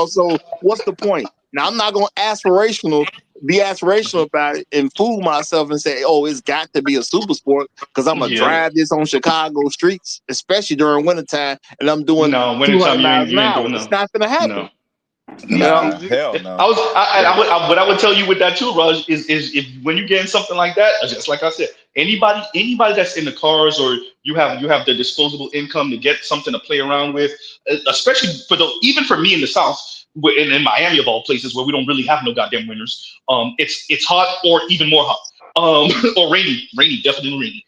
So what's the point? Now I'm not gonna be aspirational about it and fool myself and say, "Oh, it's got to be a Super Sport because I'm gonna drive this on Chicago streets, especially during wintertime, and I'm doing 200 miles an hour." It's not gonna happen. Hell no. What I would tell you with that too, Raj, is if when you're getting something like that, just like I said, anybody that's in the cars or you have the disposable income to get something to play around with, especially even for me in the South. In Miami of all places where we don't really have no goddamn winters, it's hot or even more hot, or rainy, definitely rainy.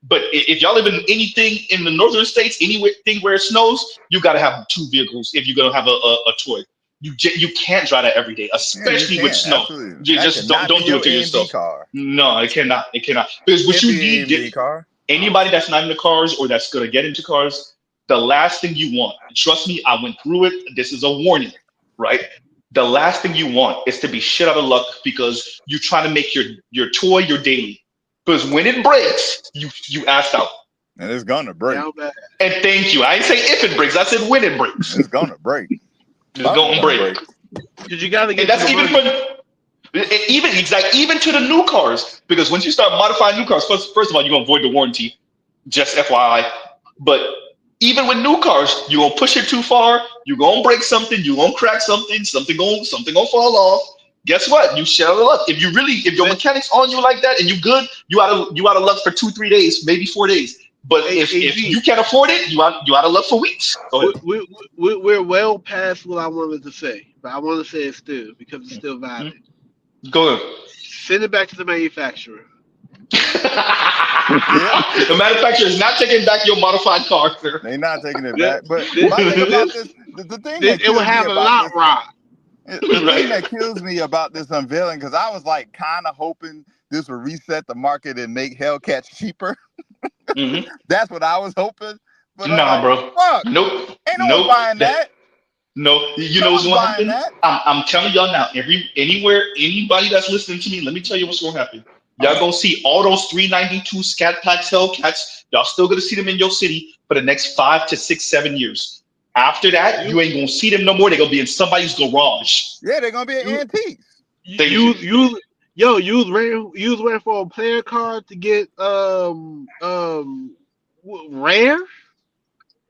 But if y'all live in anything in the northern states, anything where it snows, you got to have 2 vehicles if you're gonna have a toy. You can't drive that every day, especially with snow. Absolutely. You That just cannot don't be do your it to yourself. AMV car. No, it cannot. It cannot. Because what Can't you be an need, AMV car. anybody that's not into cars or that's gonna get into cars, the last thing you want, trust me, I went through it. This is a warning, right? The last thing you want is to be shit out of luck because you're trying to make your toy your daily. Because when it breaks, you asked out. And it's gonna break. And thank you. I didn't say if it breaks. I said when it breaks. It's gonna break. It's gonna break. Because you gotta get. And that's even even to the new cars. Because once you start modifying new cars, first of all, you're gonna void the warranty. Just FYI. But even with new cars, you're gonna push it too far. You're gonna break something. You're gonna crack something. Something gonna fall off. Guess what? You share the luck. If your mechanic's on you like that and you good, you out of luck for 2-3 days, maybe 4 days. But if you can't afford it, you out of luck for weeks. We're well past what I wanted to say, but I want to say it still because it's still valid. Go ahead. Send it back to the manufacturer. The manufacturer is not taking back your modified car, sir. They're not taking it back. But my thing about this, the thing that it will have a lot rot. The thing that kills me about this unveiling, because I was like kind of hoping this would reset the market and make Hellcats cheaper. That's what I was hoping. But nah, bro. Fuck. Nope. Ain't no one buying that. No, you know what's going to happen? I'm telling y'all now. Anybody that's listening to me, let me tell you what's going to happen. Y'all gonna see all those 392 Scat Packs, Hellcats. Y'all still gonna see them in your city for the next 5 to 6, 7 years. After that, you ain't gonna see them no more. They're gonna be in somebody's garage. Yeah, they're gonna be antiques. You was waiting for a player card to get rare.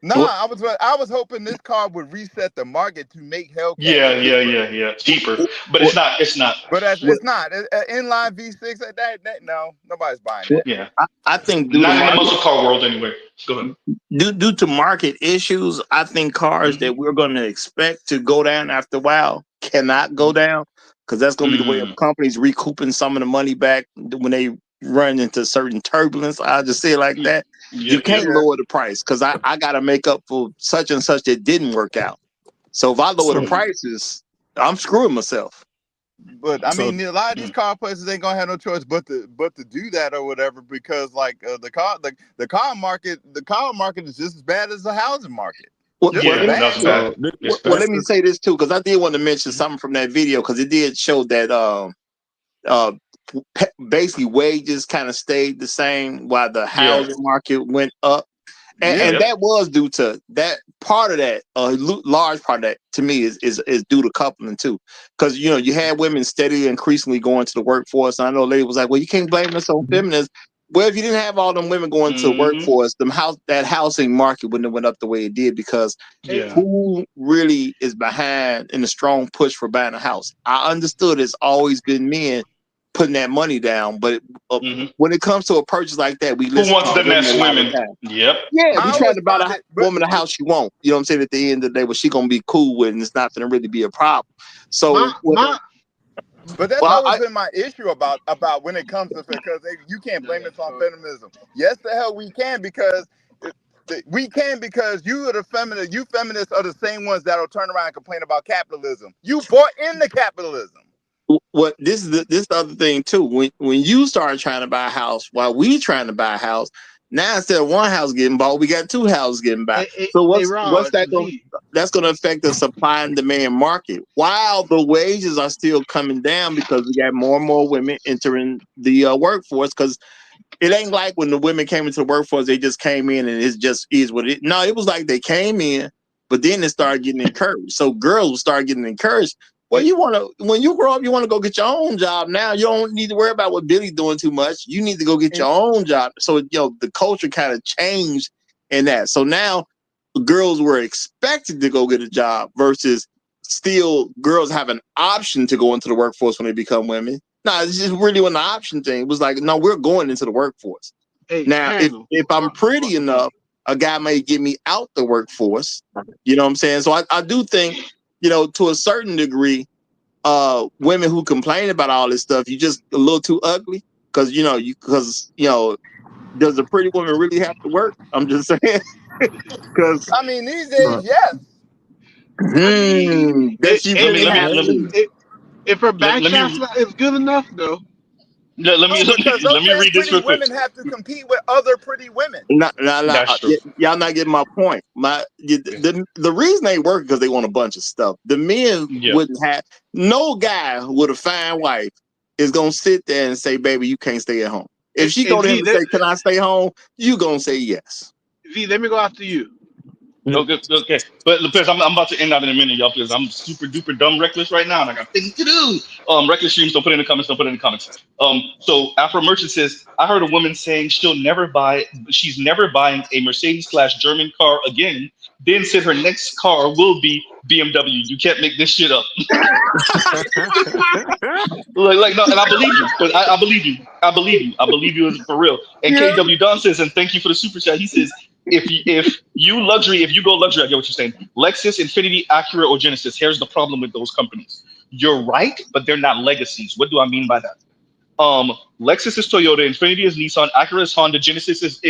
No, I was hoping this card would reset the market to make Hellcat. Yeah, cheaper. But it's not. But it's not. Inline V6 that no, nobody's buying it. Yeah, I think not in the muscle car world anyway. Go ahead. Due to market issues, I think cars that we're going to expect to go down after a while cannot go down because that's going to be the way of companies recouping some of the money back when they run into certain turbulence. I'll just say it like that. You can't lower the price because I got to make up for such and such that didn't work out. So if I lower the prices, I'm screwing myself. But I mean, a lot of these car places ain't gonna have no choice but to do that or whatever because like the car market is just as bad as the housing market. Well, let me say this too because I did want to mention something from that video because it did show that basically wages kind of stayed the same while the housing market went up. And that was due to that part of that, large part of that to me is due to coupling too. Because, you had women steadily increasingly going to the workforce. And I know a lady was like, well, you can't blame us on feminists. Well, if you didn't have all them women going to the workforce, that housing market wouldn't have went up the way it did because who really is behind in a strong push for buying a house? I understood it's always been men putting that money down, but when it comes to a purchase like that, we listen. Who wants the best women? Yep. Yeah, we try to buy a woman a house she won't. You know what I'm saying? At the end of the day, what she gonna be cool with, and it's not gonna really be a problem. So, but that's always been my issue about when it comes to because you can't blame this on feminism. Yes, the hell we can because you are the feminist. You feminists are the same ones that'll turn around and complain about capitalism. You bought into capitalism. What this is the other thing too. When you start trying to buy a house while we trying to buy a house, now instead of one house getting bought, we got two houses getting bought. So what's that going? That's going to affect the supply and demand market. While the wages are still coming down because we got more and more women entering the workforce. Because it ain't like when the women came into the workforce, they just came in and it just is what it. No, it was like they came in, but then they started getting encouraged. So girls will start getting encouraged. Well, when you grow up, you want to go get your own job. Now you don't need to worry about what Billy's doing too much. You need to go get your own job. So the culture kind of changed in that. So now girls were expected to go get a job versus still girls have an option to go into the workforce when they become women. No, it's just really an option thing. It was like, no, we're going into the workforce. Now, if I'm pretty enough, a guy may get me out the workforce. You know what I'm saying? So I do think, to a certain degree, women who complain about all this stuff, you just a little too ugly because does a pretty woman really have to work? I'm just saying because I mean these days, yes. Does she really have to? If her back cast is good enough, though. Because those let me same read this pretty real quick. women have to compete with other pretty women. No, That's true. y'all not getting my point. The reason they work because they want a bunch of stuff. The men wouldn't have. No guy with a fine wife is gonna sit there and say, "Baby, you can't stay at home." If she go to him and say, "Can I stay home?" You gonna say yes. V, let me go after you. Okay, but because I'm about to end out in a minute, y'all, because I'm super duper dumb reckless right now, and I got things to do. Reckless streams, don't put it in the comments. Don't put it in the comments. So Afro Merchant says, I heard a woman saying she's never buying a Mercedes/German car again. Then said her next car will be BMW. You can't make this shit up. No, and I believe you, but I believe you. I believe you for real. And KW Don says, and thank you for the super chat. He says, if you go luxury, I get what you're saying. Lexus, Infiniti, Acura, or Genesis. Here's the problem with those companies. You're right, but they're not legacies. What do I mean by that? Lexus is Toyota, Infiniti is Nissan, Acura is Honda, Genesis is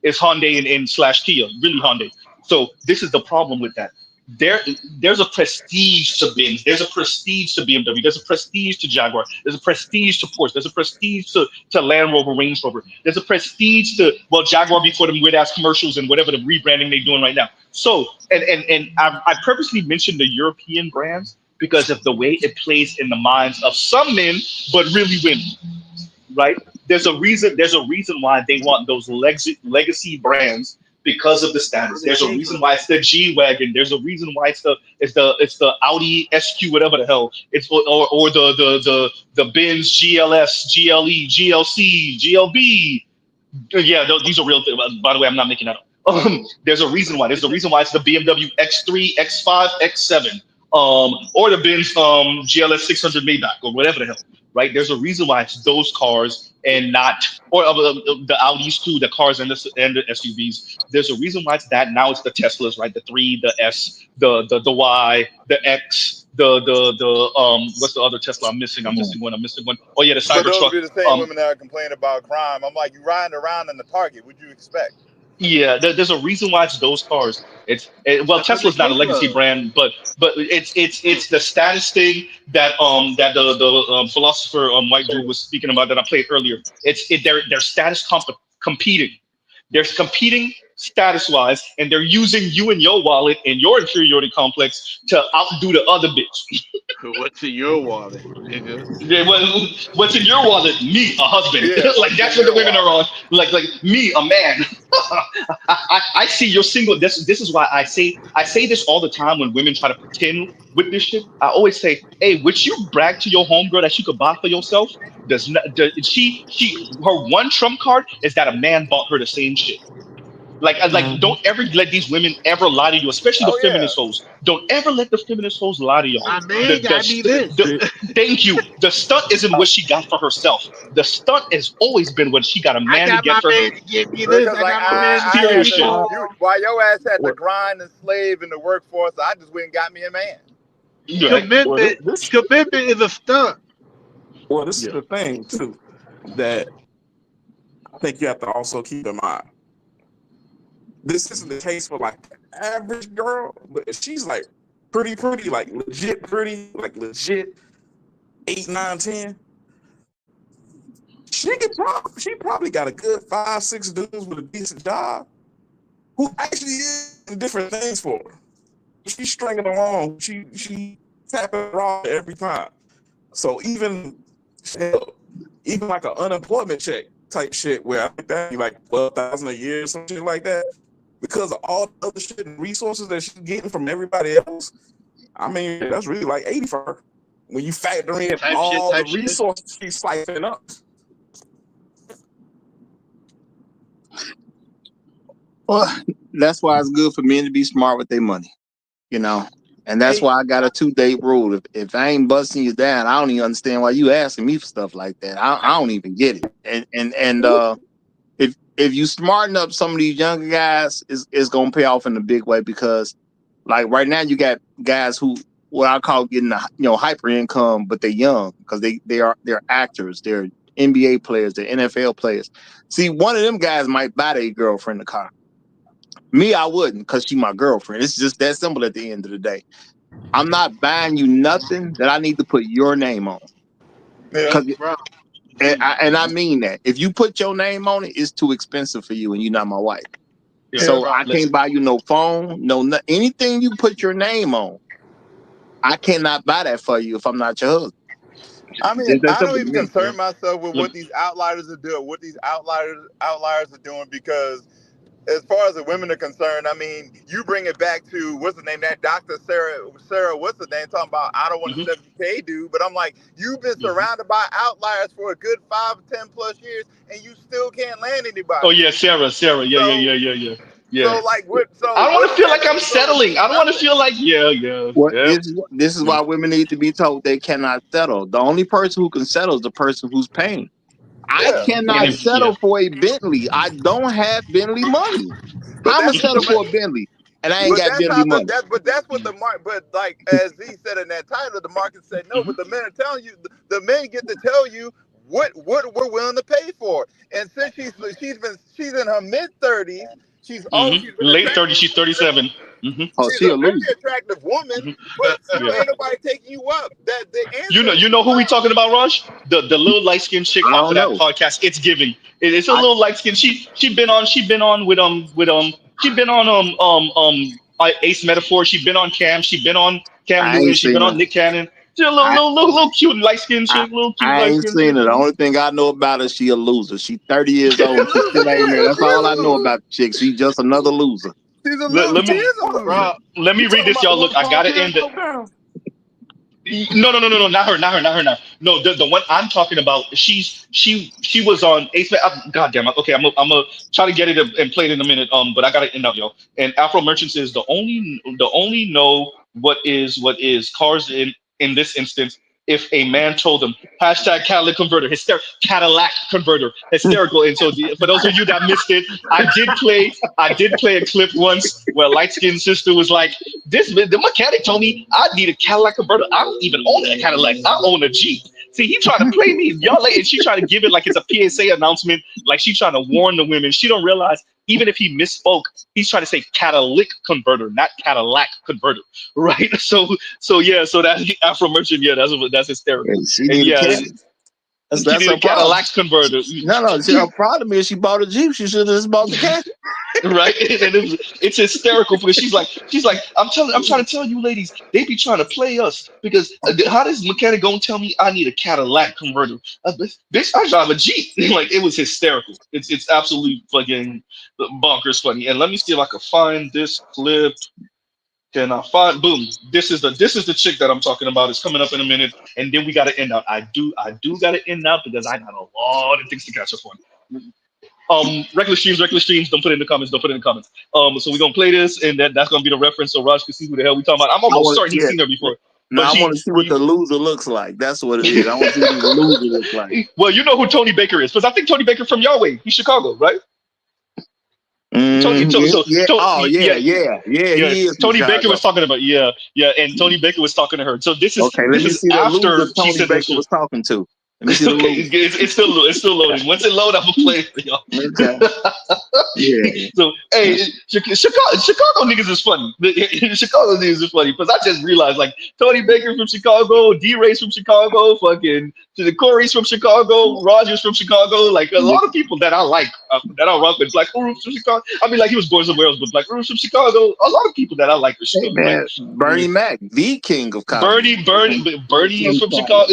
Hyundai and slash Kia, really Hyundai. So this is the problem with that. There's a prestige to Benz, there's a prestige to BMW, there's a prestige to Jaguar, there's a prestige to Porsche, there's a prestige to Land Rover, Range Rover, there's a prestige to Jaguar before them weird ass commercials and whatever the rebranding they're doing right now. So and I purposely mentioned the European brands because of the way it plays in the minds of some men, but really women, right? There's a reason why they want those legacy brands because of the status. There's a reason why it's the G-Wagon. There's a reason why it's the Audi SQ, whatever the hell. It's or the Benz GLS, GLE, GLC, GLB. Yeah, these are real. By the way, I'm not making that up. There's a reason why. There's a reason why it's the BMW X3, X5, X7, or the Benz GLS 600 Maybach or whatever the hell. Right? There's a reason why it's those cars and not, or the Audis too, the cars and the SUVs. There's a reason why it's that. Now it's the Teslas, right? The 3, the S, the Y, the X, the what's the other Tesla I'm missing? I'm missing one. Oh yeah, the But those Cybertruck. be the same women that are complaining about crime. I'm like, you riding around in the Target. What'd you expect? Yeah, there's a reason why it's those cars. Tesla's not a legacy brand, but it's the status thing that the philosopher white dude was speaking about that I played earlier. They're status competing. They're competing status wise, and they're using you and your wallet and your inferiority complex to outdo the other bitch. What's in your wallet, nigga? Yeah, what's in your wallet? Me, a husband. Yeah, like that's what the women are on. Like me, a man. I see you're single. This is why I say this all the time when women try to pretend with this shit. I always say, hey, would you brag to your homegirl that you could buy for yourself? Her one trump card is that a man bought her the same shit. Like don't ever let these women ever lie to you, especially the feminist hoes. Don't ever let the feminist hoes lie to y'all. My man got me this. Thank you. The stunt isn't what she got for herself. The stunt has always been what she got a man to get for her. I got my man to give me this. I got my man to give me this. While your ass had to grind and slave in the workforce, I just went and got me a man. Commitment is a stunt. Well, this is the thing too that I think you have to also keep in mind. This isn't the case for like the average girl, but if she's like pretty, like legit pretty, like legit 8, 9, 10, she probably got a good 5, 6 dudes with a decent job who actually is different things for her. She's stringing along, she tapping raw every time. So even like an unemployment check type shit where I think that be like $12,000 a year or something like that. Because of all the other shit and resources that she's getting from everybody else, I mean, that's really like 80 for her. When you factor in all the resources she's siphoning up. Well, that's why it's good for men to be smart with their money, you know. And that's why I got a 2-date rule. If I ain't busting you down, I don't even understand why you asking me for stuff like that. I don't even get it. And if you smarten up some of these younger guys, it's gonna pay off in a big way because, like right now, you got guys who what I call getting hyper income, but they're young because they're actors, they're NBA players, they're NFL players. See, one of them guys might buy their girlfriend a car. Me, I wouldn't, because she's my girlfriend. It's just that simple at the end of the day. I'm not buying you nothing that I need to put your name on. Yeah. And I mean that. If you put your name on it, it's too expensive for you, and you're not my wife. Yeah. So I can't buy you no phone, anything you put your name on. I cannot buy that for you if I'm not your husband. I mean, I don't even concern myself with what these outliers are doing, what these outliers are doing, because as far as the women are concerned, I mean, you bring it back to, what's the name, that Dr. Sarah, what's the name, talking about, I don't want a 70K dude, but I'm like, you've been surrounded by outliers for a good 5, 10 plus years, and you still can't land anybody. Oh yeah, Sarah, yeah. So like, I don't want to feel like I'm settling. I don't want to feel like, This is why women need to be told they cannot settle. The only person who can settle is the person who's paying. I cannot settle for a Bentley. I don't have Bentley money. How am I settle for a Bentley? And I ain't got Bentley money. That's what the market. But like as Z said in that title, the market said no. But the men are telling you, the men get to tell you what we're willing to pay for. And since she's in her mid-30s, she's late 30s. She's 37. Oh, she's a very attractive woman, but still ain't nobody taking you up. That the answer. You know who we talking about, Raj? The little light skinned chick off of that podcast. It's Giving. It's a little light skin. She been on Ace Metaphor. She been on Cam. She been on Cam Newton. She been on Nick Cannon. She's a little cute light skin chick. I ain't seen her. The only thing I know about her, she a loser. She 30 years old. She still ain't there. That's all I know about the chick. She's just another loser. She's a loser. Let me read this, y'all. Look, I gotta end it. No, not her. No, the one I'm talking about. She was on Ace. God damn it. Okay, I'm gonna try to get it and play it in a minute. But I gotta end up, yo. And Afro Merchants is the only know what is cars in this instance. If a man told them hashtag catalytic converter, Cadillac converter, hysterical. And so for those of you that missed it, I did play a clip once where light skinned sister was like, the mechanic told me I need a Cadillac converter. I don't even own a Cadillac. I own a Jeep. See, he trying to play me, y'all. And she trying to give it like it's a PSA announcement, like she trying to warn the women. She don't realize even if he misspoke, he's trying to say catalytic converter, not Cadillac converter, right? So that Afro Merchant, that's hysterical. That's her Cadillac converter. No. Her problem is she bought a Jeep. She should have just bought the Cadillac. Right, and it's hysterical because she's like, I'm trying to tell you ladies, they be trying to play us because how does mechanic gonna tell me I need a Cadillac converter? Bitch, I drive a Jeep. Like, it was hysterical. It's absolutely fucking bonkers funny. And let me see if I can find this clip. Can I find? Boom! This is the chick that I'm talking about. It's coming up in a minute, and then we got to end out. I do got to end out because I got a lot of things to catch up on. Regular streams. Don't put it in the comments. So we're gonna play this, and that's gonna be the reference so Raj can see who the hell we talking about. I'm almost certain he's seen her before. No, I want to see what the loser looks like. That's what it is. I want to see what the loser looks like. Well, you know who Tony Baker is, because I think Tony Baker from Yahweh. He's Chicago, right? Tony Baker was talking about and Tony Baker was talking to her. So this is okay. Let me see after Tony she said Baker was talking to. Let me see the it's still loading. Once it loads, I'm gonna play it for y'all. Okay. Yeah. So hey, Chicago niggas is funny. Chicago niggas is funny because I just realized like Tony Baker from Chicago, D-Ray's from Chicago, fucking Corey's from Chicago, Rogers from Chicago. Like a lot of people that I like that I rock with. Black Uru's from Chicago. I mean, like he was born somewhere else, but Black Uru's from Chicago. A lot of people that I like are still man, like, Bernie Mac, the king of comedy. Bernie is from Chicago.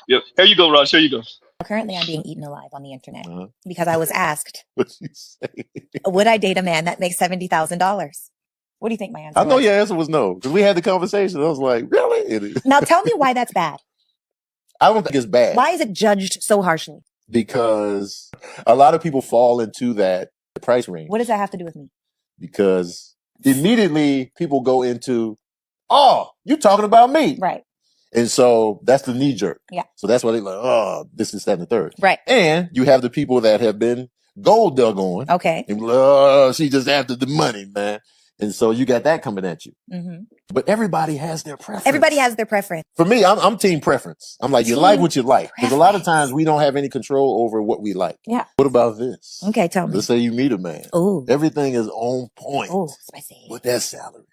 Yep. Here you go, Raj. Here you go. Currently, I'm being eaten alive on the internet because I was asked, would I date a man that makes $70,000? What do you think my answer was? I know your answer was no, because we had the conversation. I was like, really? Now tell me why that's bad. I don't think it's bad. Why is it judged so harshly? Because a lot of people fall into that price range. What does that have to do with me? Because immediately people go into, oh, you're talking about me. Right. And so that's the knee jerk. Yeah. So that's why they're like, oh, this is that and the third. Right. And you have the people that have been gold dug on. Okay. And she just after the money, man. And so you got that coming at you. Mm-hmm. But everybody has their preference. Everybody has their preference. For me, I'm team preference. I'm like, you like what you like. Because a lot of times we don't have any control over what we like. Yeah. What about this? Okay, tell me. Let's say you meet a man. Ooh. Everything is on point. Oh, spicy. With that salary.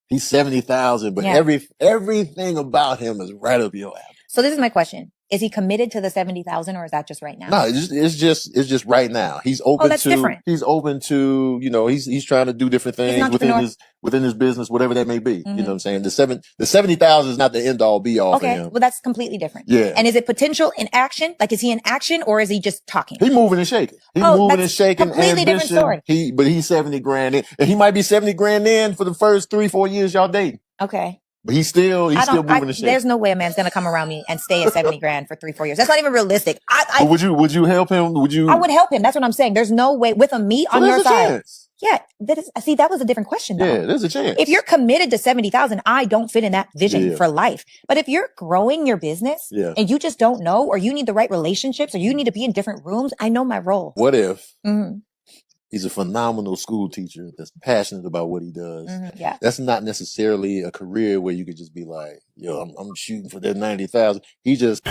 He's 70,000, but Yeah. everything about him is right up your alley. So this is my question. Is he committed to the 70,000 or is that just right now? No, it's just right now. He's open that's to different. he's open to, he's trying to do different things within his business, whatever that may be. Mm-hmm. You know what I'm saying? The 70,000 is not the end all be all for him. Well, that's completely different. Yeah. And is it potential in action? Like, is he in action or is he just talking? He moving and shaking. He's moving and shaking. Completely different story. But he's 70 grand in. And he might be 70 grand in for the first 3-4 years y'all dating. Okay. But he's still moving and shaking. There's no way a man's gonna come around me and stay at 70 grand for 3-4 years. That's not even realistic. But would you help him? I would help him. That's what I'm saying. There's no way with me on your side. Chance. Yeah. That was a different question though. Yeah, there's a chance. If you're committed to 70,000, I don't fit in that vision for life. But if you're growing your business and you just don't know, or you need the right relationships, or you need to be in different rooms, I know my role. What if Mm-hmm. he's a phenomenal school teacher that's passionate about what he does? Mm-hmm. Yeah. That's not necessarily a career where you could just be like, yo, I'm shooting for that 90,000. He just.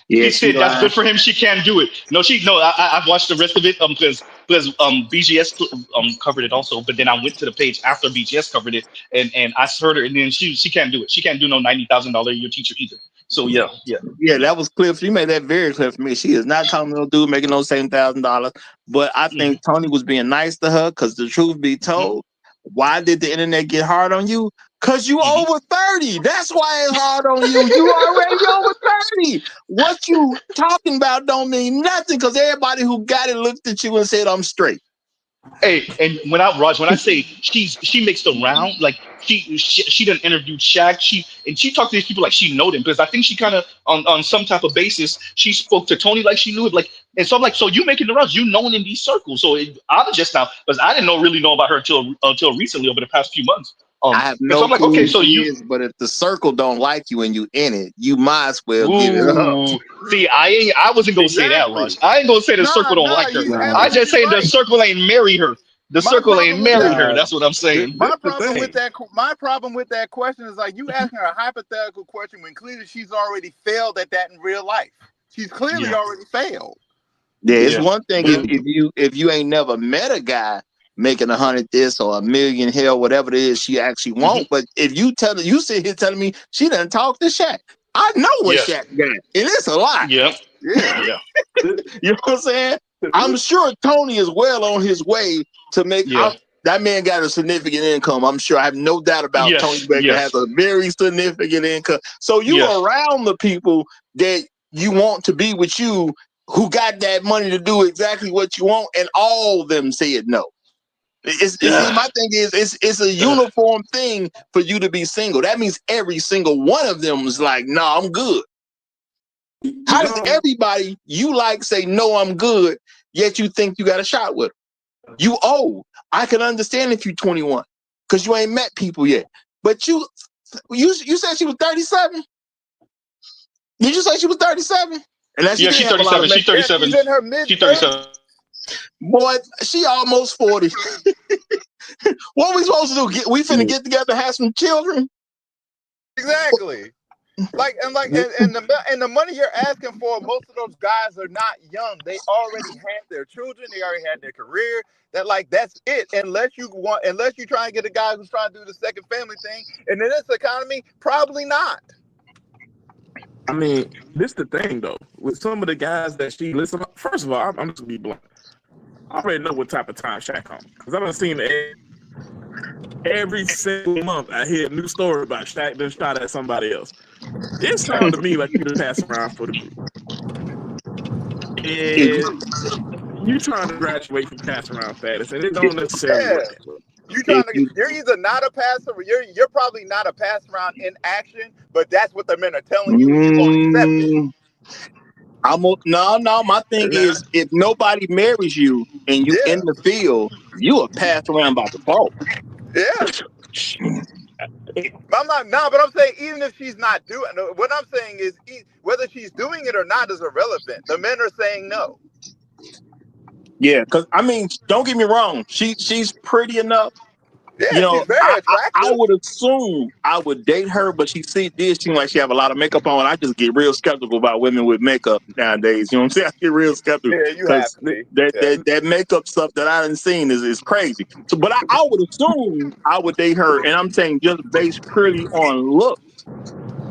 Yeah, he said that's good for him. She can't do it. I've watched the rest of it because BGS covered it also. But then I went to the page after BGS covered it, and I heard her, and then she can't do it. She can't do no $90,000 a year teacher either. So yeah. That was clear. She made that very clear for me. She is not talking to no dude making no $7,000. But I think Tony was being nice to her because the truth be told, why did the internet get hard on you? Because you over 30. That's why it's hard on you. You already over 30. What you talking about don't mean nothing because everybody who got it looked at you and said, I'm straight. Hey, and when I say she makes the round, like she done interviewed Shaq. She talked to these people like she know them because I think she kind of on some type of basis she spoke to Tony like she knew it. Like, and so I'm like, so you making the rounds, you known in these circles. So I'm just now because I didn't really know about her until recently over the past few months. I have no so I'm like, clue okay, so who she is, but if the circle don't like you and you in it, you might as well give it up. See, I wasn't gonna say that, Rush. I ain't gonna say the circle don't like her. I just say the circle ain't marry her. The circle ain't marry her. That's what I'm saying. My problem with that question is like you asking her a hypothetical question when clearly she's already failed at that in real life. She's clearly already failed. Yeah, it's one thing if you ain't never met a guy making 100 this or $1 million hell, whatever it is she actually want. But if you sit here telling me she doesn't talk to Shaq, I know what Shaq got, and it's a lot. Yeah. You know what I'm saying? I'm sure Tony is well on his way to make. That man got a significant income. I'm sure. I have no doubt about Tony Baker has a very significant income. So you around the people that you want to be with you, who got that money to do exactly what you want, and all of them said no. My thing is, it's a uniform thing for you to be single. That means every single one of them is like, no, I'm good. How does everybody you like say, no, I'm good, yet you think you got a shot with them? You old. I can understand if you're 21 because you ain't met people yet. But you said she was 37? Did you say she was 37? She's 37. She's 37. She's in her mid. She's 37. Boy, she almost 40. What we supposed to do? We finna get together, have some children? Exactly. And the money you're asking for, most of those guys are not young. They already had their children. They already had their career. That's it. Unless you try and get a guy who's trying to do the second family thing, and in this economy, probably not. I mean, this the thing though. With some of the guys that she listen, first of all, I'm just gonna be blunt. I already know what type of time Shaq on because I've seen every single month. I hear a new story about Shaq that shot at somebody else. It sounded to me like you just pass around for the group. And you trying to graduate from pass around status, and it don't necessarily work that way. You're either not a passer, or you're probably not a pass around in action, but that's what the men are telling you. You won't accept it. No. My thing is, if nobody marries you and you in the field, you are passed around by default. Yeah. But I'm saying even if she's not doing, what I'm saying is whether she's doing it or not is irrelevant. The men are saying no. Yeah, because I mean, don't get me wrong, she's pretty enough. Yeah, You know, she's very I attractive. would assume I would date her, but did seem like she have a lot of makeup on. I just get real skeptical about women with makeup nowadays. You know what I'm saying? I get real skeptical Yeah, you have because to be. that makeup stuff that I done seen is crazy. So, but I would assume I would date her, and I'm saying just based purely on look.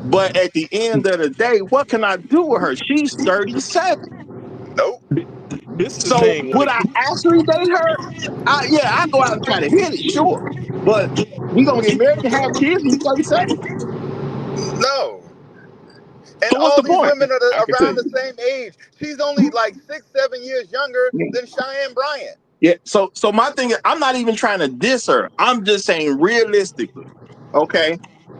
But at the end of the day, what can I do with her? She's 37. Nope. This is the So thing. would I actually date her? Yeah, I go out and try to hit it, sure. But we gonna get married and have kids and you 37? No. And So what's all the these point? women are I can tell around the you. same age. She's only like 6-7 years younger than Cheyenne Bryant. Yeah. So my thing is, I'm not even trying to diss her. I'm just saying realistically, okay?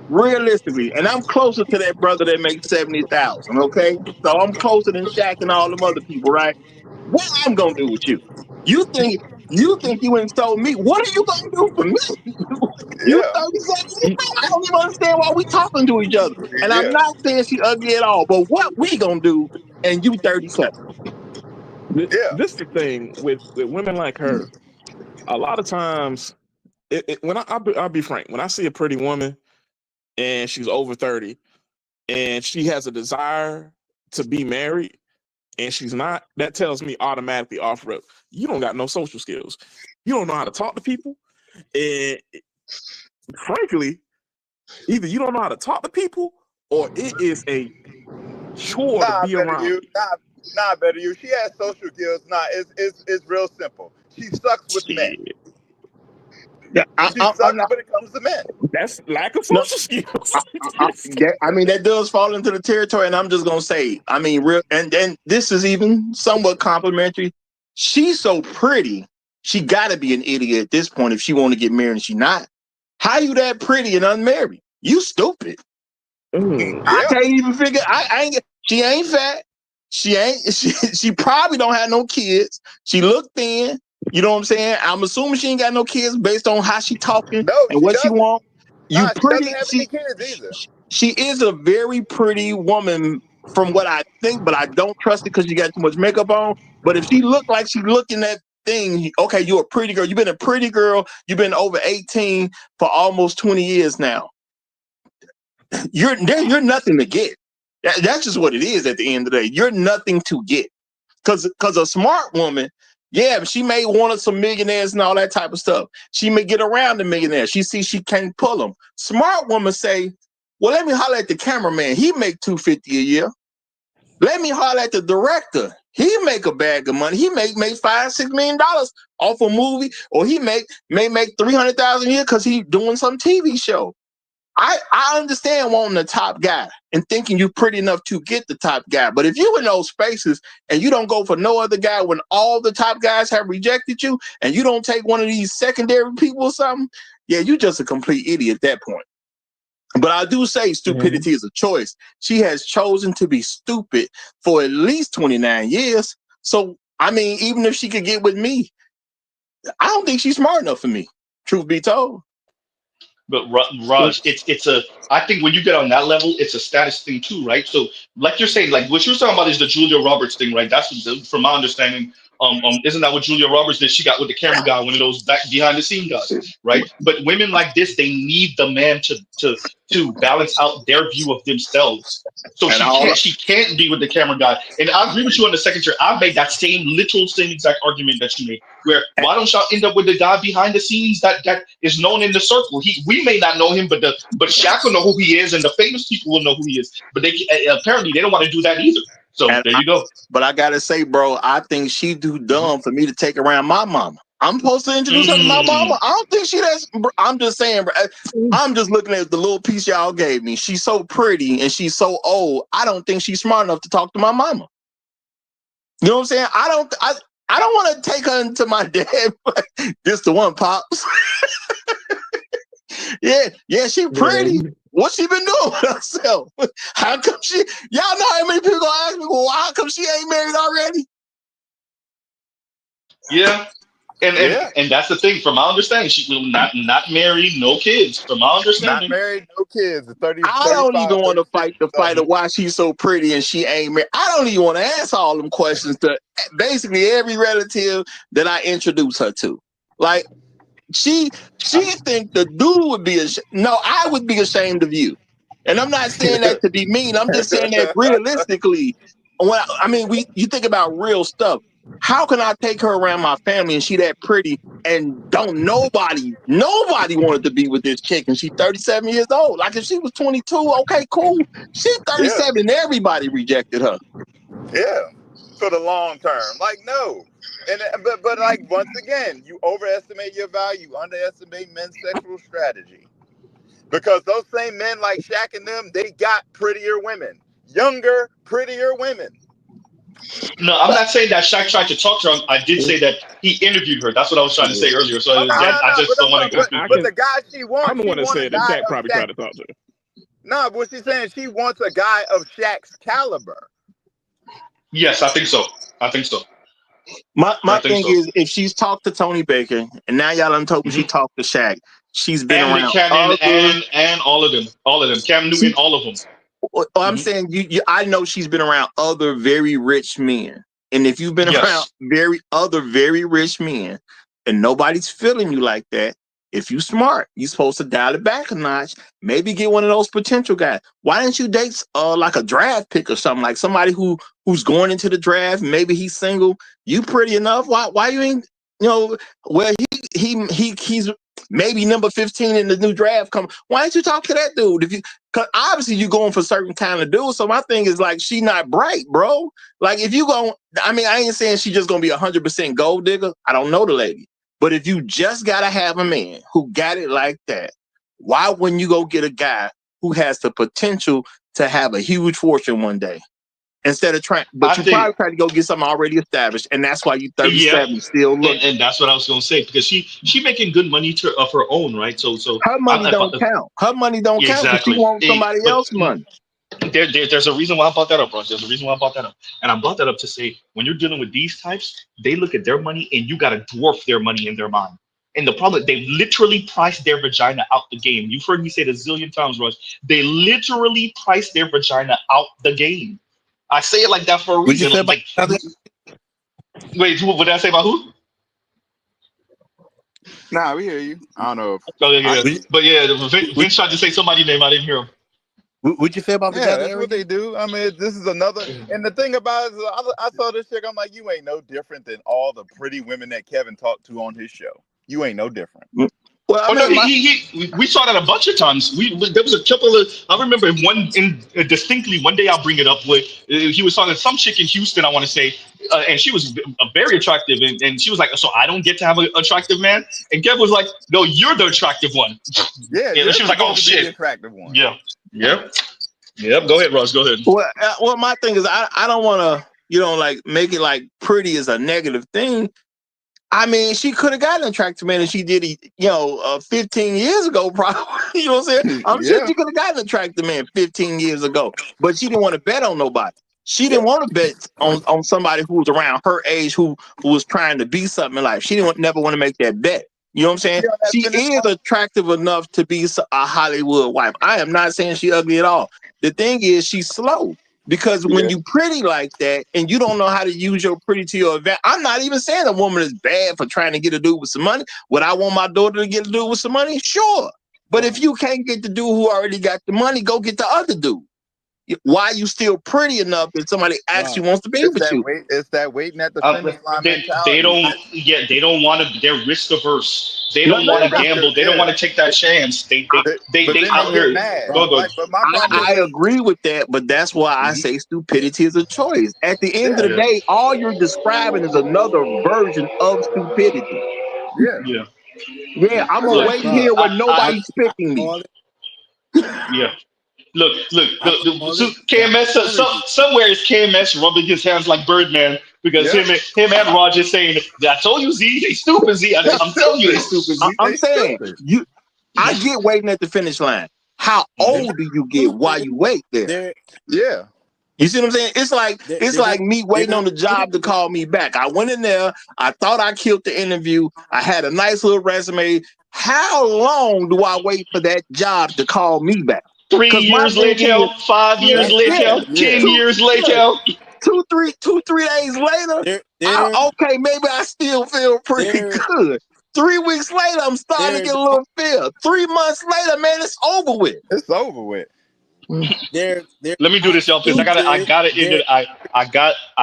Realistically, and I'm closer to that brother that makes 70,000. Okay, so I'm closer than Shaq and all them other people, right? What I'm gonna do with you? You think you ain't told me? What are you gonna do for me? You 37 years old. I don't even understand why we talking to each other. And I'm Yeah. not saying she ugly at all, but what we gonna do? And you 37. Yeah. This is the thing with women like her. A lot of times, when I'll be frank, when I see a pretty woman and she's over 30 and she has a desire to be married and she's not, that tells me automatically off rip, you don't got no social skills. You don't know how to talk to people. And frankly, either you don't know how to talk to people or it is a chore to Nah, be better around you. you. Nah, better you. She has social skills. Nah, it's real simple. She sucks with men. Yeah, She I'm sucks not. when it comes to men. That's lack of No, social skills. I mean, that does fall into the territory, and I'm just gonna say, I mean, real, and this is even somewhat complimentary. She's so pretty, she got to be an idiot at this point if she want to get married and she not. How you that pretty and unmarried? You stupid. I can't even figure. I ain't. She ain't fat. She ain't. She probably don't have no kids. She look thin. You know what I'm saying? I'm assuming she ain't got no kids based on how she talking No, and she what she doesn't. want. You Nah, she doesn't pretty. have any kids either. She is a very pretty woman from what I think, but I don't trust it because she got too much makeup on. But if she looked like she looking at thing, okay, you're a pretty girl. You've been a pretty girl. You've been over 18 for almost 20 years now. You're nothing to get. That's just what it is at the end of the day. You're nothing to get. Because a smart woman, yeah, she may want some millionaires and all that type of stuff. She may get around the millionaires. She sees she can't pull them. Smart woman say, well, let me holler at the cameraman. He make $250 a year. Let me holler at the director. He make a bag of money. He make $5-6 million off a movie, or he may make $300,000 a year because he doing some TV show. I understand wanting the top guy and thinking you're pretty enough to get the top guy. But if you in those spaces and you don't go for no other guy when all the top guys have rejected you and you don't take one of these secondary people or something, yeah, you just a complete idiot at that point. But I do say stupidity is a choice. She has chosen to be stupid for at least 29 years. So, I mean, even if she could get with me, I don't think she's smart enough for me, truth be told. But Raj, I think when you get on that level, it's a status thing too, right? So, like you're saying, like what you're talking about is the Julia Roberts thing, right? From my understanding. Isn't that what Julia Roberts did? She got with the camera guy, one of those back behind the scene guys, right? But women like this, they need the man to balance out their view of themselves. So And she can't be with the camera guy. And I agree with you on the second tier. I made that same exact argument that you made. Where why don't y'all end up with the guy behind the scenes that is known in the circle? We may not know him, but Shaq will know who he is, and the famous people will know who he is. But they apparently they don't want to do that either. So there you go. But I gotta say, bro, I think she too dumb for me to take around my mama. I'm supposed to introduce her to my mama. I don't think she does. I'm just saying, bro. I'm just looking at the little piece y'all gave me. She's so pretty and she's so old. I don't think she's smart enough to talk to my mama. You know what I'm saying? I don't want to take her into my dad. This the one, pops. yeah, she pretty. What she been doing with herself? How come y'all know how many people gonna ask me, well, how come she ain't married already? Yeah. And that's the thing. From my understanding, she will not married, no kids. From my Not understanding, married, no kids. 30, I don't even want to fight the fight something. of why she's so pretty and she ain't married. I don't even want to answer all them questions to basically every relative that I introduce her to. Like, she think the dude would be no, I would be ashamed of you. And I'm not saying that to be mean. I'm just saying that realistically. You think about real stuff. How can I take her around my family and she that pretty and don't nobody wanted to be with this chick and she's 37 years old? Like, if she was 22, okay, cool. She's 37 and everybody rejected her. Yeah, for the long term. Like, no. And but like, once again, you overestimate your value, you underestimate men's sexual strategy. Because those same men like Shaq and them, they got prettier women. Younger, prettier women. No, I'm not saying that Shaq tried to talk to her. I did say that he interviewed her. That's what I was trying to say earlier. So I just don't want to confuse. But the guy she wants, I'm the one that said that Shaq probably tried to talk to her. No, but she's saying she wants a guy of Shaq's caliber. Yes, I think so. My thing is, if she's talked to Tony Baker, and now y'all done told me she talked to Shaq, she's been and around Nick Cannon and all of them, Cam Newton, all of them. I'm saying I know she's been around other very rich men, and if you've been around very rich men, and nobody's feeling you like that, if you smart, you're supposed to dial it back a notch. Maybe get one of those potential guys. Why didn't you date like a draft pick or something, like somebody who's going into the draft? Maybe he's single. You pretty enough. Why you ain't? Well, he's maybe number 15 in the new draft. Why don't you talk to that dude? Because obviously you're going for certain kind of dude. So my thing is, like, she not bright, bro. Like, if you go, I ain't saying she's just gonna be 100% gold digger. I don't know the lady. But if you just gotta have a man who got it like that, why wouldn't you go get a guy who has the potential to have a huge fortune one day? Instead of trying, but you probably try to go get something already established, and that's why you 37 still looking. And that's what I was gonna say, because she making good money of her own, right? So her money don't count. Her money don't count because she wants somebody else's money. There's a reason why I brought that up, Ross. There's a reason why I brought that up. And I brought that up to say, when you're dealing with these types, they look at their money and you got to dwarf their money in their mind. And the problem, they literally price their vagina out the game. You've heard me say it a zillion times, Ross. They literally price their vagina out the game. I say it like that for a reason. Wait, what did I say about who? Nah, we hear you. I don't know. But Vince tried to say somebody's name. I didn't hear him. What'd you say about vagina? That's what they do. This is another. And the thing about it is, I saw this chick. I'm like, you ain't no different than all the pretty women that Kevin talked to on his show. You ain't no different. Well, we saw that a bunch of times. There was a couple of. I remember distinctly one day. I'll bring it up with. He was talking to some chick in Houston, I want to say, and she was very attractive, and she was like, "So I don't get to have an attractive man?" And Kev was like, "No, you're the attractive one." Yeah, and she was like, "Oh shit, the attractive one." Yeah. Go ahead, Ross. Go ahead. Well, my thing is, I don't want to, like, make it like pretty is a negative thing. She could have gotten an attractive man, and she did it, 15 years ago, probably. You know what I'm saying? I'm sure she could have gotten an attractive man 15 years ago, but she didn't want to bet on nobody. She didn't want to bet on somebody who was around her age who was trying to be something in life. She didn't never want to make that bet. You know what I'm saying? She is attractive enough to be a Hollywood wife. I am not saying she's ugly at all. The thing is, she's slow. Because when you pretty like that and you don't know how to use your pretty to your advantage, I'm not even saying a woman is bad for trying to get a dude with some money. Would I want my daughter to get a dude with some money? Sure. But if you can't get the dude who already got the money, go get the other dude. Why you still pretty enough that somebody actually wants to be with you? It's that waiting at the finish line mentality. They don't want to. They're risk averse. They don't want to gamble. They don't want to take that chance. They out here. I agree with that, but that's why I say stupidity is a choice. At the end of the day, all you're describing is another version of stupidity. Yeah. I'm gonna wait here when nobody's picking me. Yeah. Look, KMS, somewhere is KMS rubbing his hands like Birdman because him and Roger saying, I told you, Z, they stupid, Z. I'm telling you, they stupid, Z. I'm saying, I get waiting at the finish line. How old do you get while you wait there? Yeah. You see what I'm saying? It's like me waiting on the job to call me back. I went in there. I thought I killed the interview. I had a nice little resume. How long do I wait for that job to call me back? 3 years later, 5 years later, 10 years later. 2-3 days later, okay, maybe I still feel pretty good. 3 weeks later, I'm starting to get a little feel. 3 months later, man, it's over with. It's over with. Let me do this, y'all, because I gotta end it. I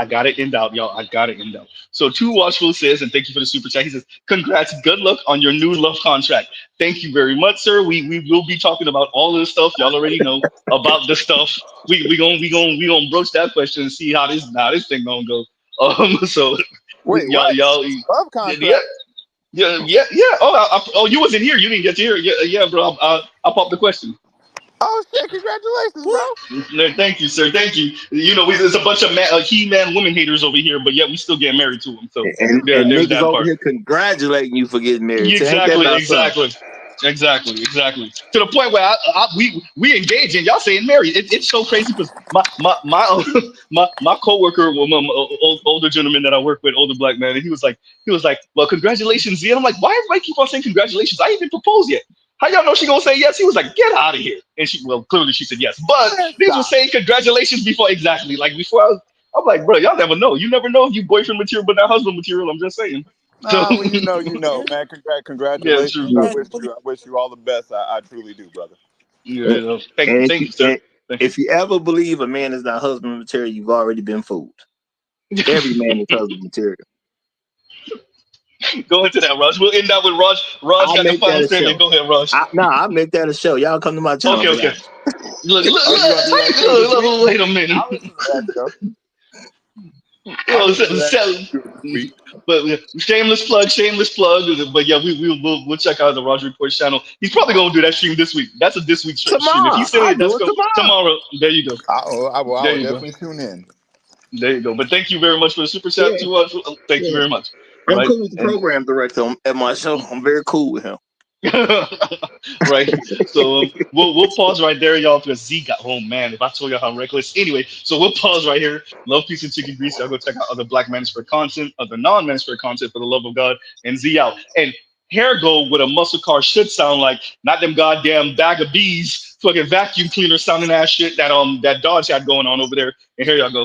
gotta end out, y'all. I gotta end out. So Too Watchful says, and thank you for the super chat. He says, "Congrats, good luck on your new love contract." Thank you very much, sir. We will be talking about all of the stuff y'all already know about the stuff. We gonna broach that question and see how this thing gonna go. So wait, y'all love contract. Yeah. Oh, you wasn't here. You didn't get to hear it. Yeah, bro. I popped the question. Oh shit! Congratulations, bro. No, thank you, sir. Thank you. You know, there's a bunch of he-man woman haters over here, but yet we still get married to them. So and there's niggas that over part. here congratulating you for getting married. Exactly. To the point where we engage in y'all saying married. It's so crazy because my coworker, older gentleman that I work with, older black man, and he was like, well, congratulations, Z. And I'm like, why everybody keep on saying congratulations? I ain't even proposed yet. How y'all know she gonna say yes? He was like, get out of here. And clearly she said yes. But these were saying congratulations before I'm like, bro, y'all never know. You never know if you boyfriend material, but not husband material. I'm just saying. Nah, when you know, man. Congratulations. Yeah, I wish you all the best. I truly do, brother. Yeah, thank you, sir. If you ever believe a man is not husband material, you've already been fooled. Every man is husband material. Go into that, Raj. We'll end up with Raj. Raj got the final statement. Go ahead, Raj. I'll make that a show. Y'all come to my channel. Okay. Look, wait a minute. But shameless plug. But yeah, we'll check out the Raj Report channel. He's probably gonna do that stream this week. That's a this week stream. If he's saying that's tomorrow. There you go. I will definitely tune in. There you go. But thank you very much for the super chat to us. Thank you very much. I'm cool with the program director at my show. I'm very cool with him. Right. So we'll pause right there, y'all, because Z got man, if I told you how reckless. Anyway, so we'll pause right here. Love, peace, and chicken grease. Y'all go check out other Black Manosphere content, other non-Manosphere content, for the love of God, and Z out. And here go what a muscle car should sound like, not them goddamn bag of bees, fucking vacuum cleaner sounding ass shit that Dodge had going on over there. And here y'all go.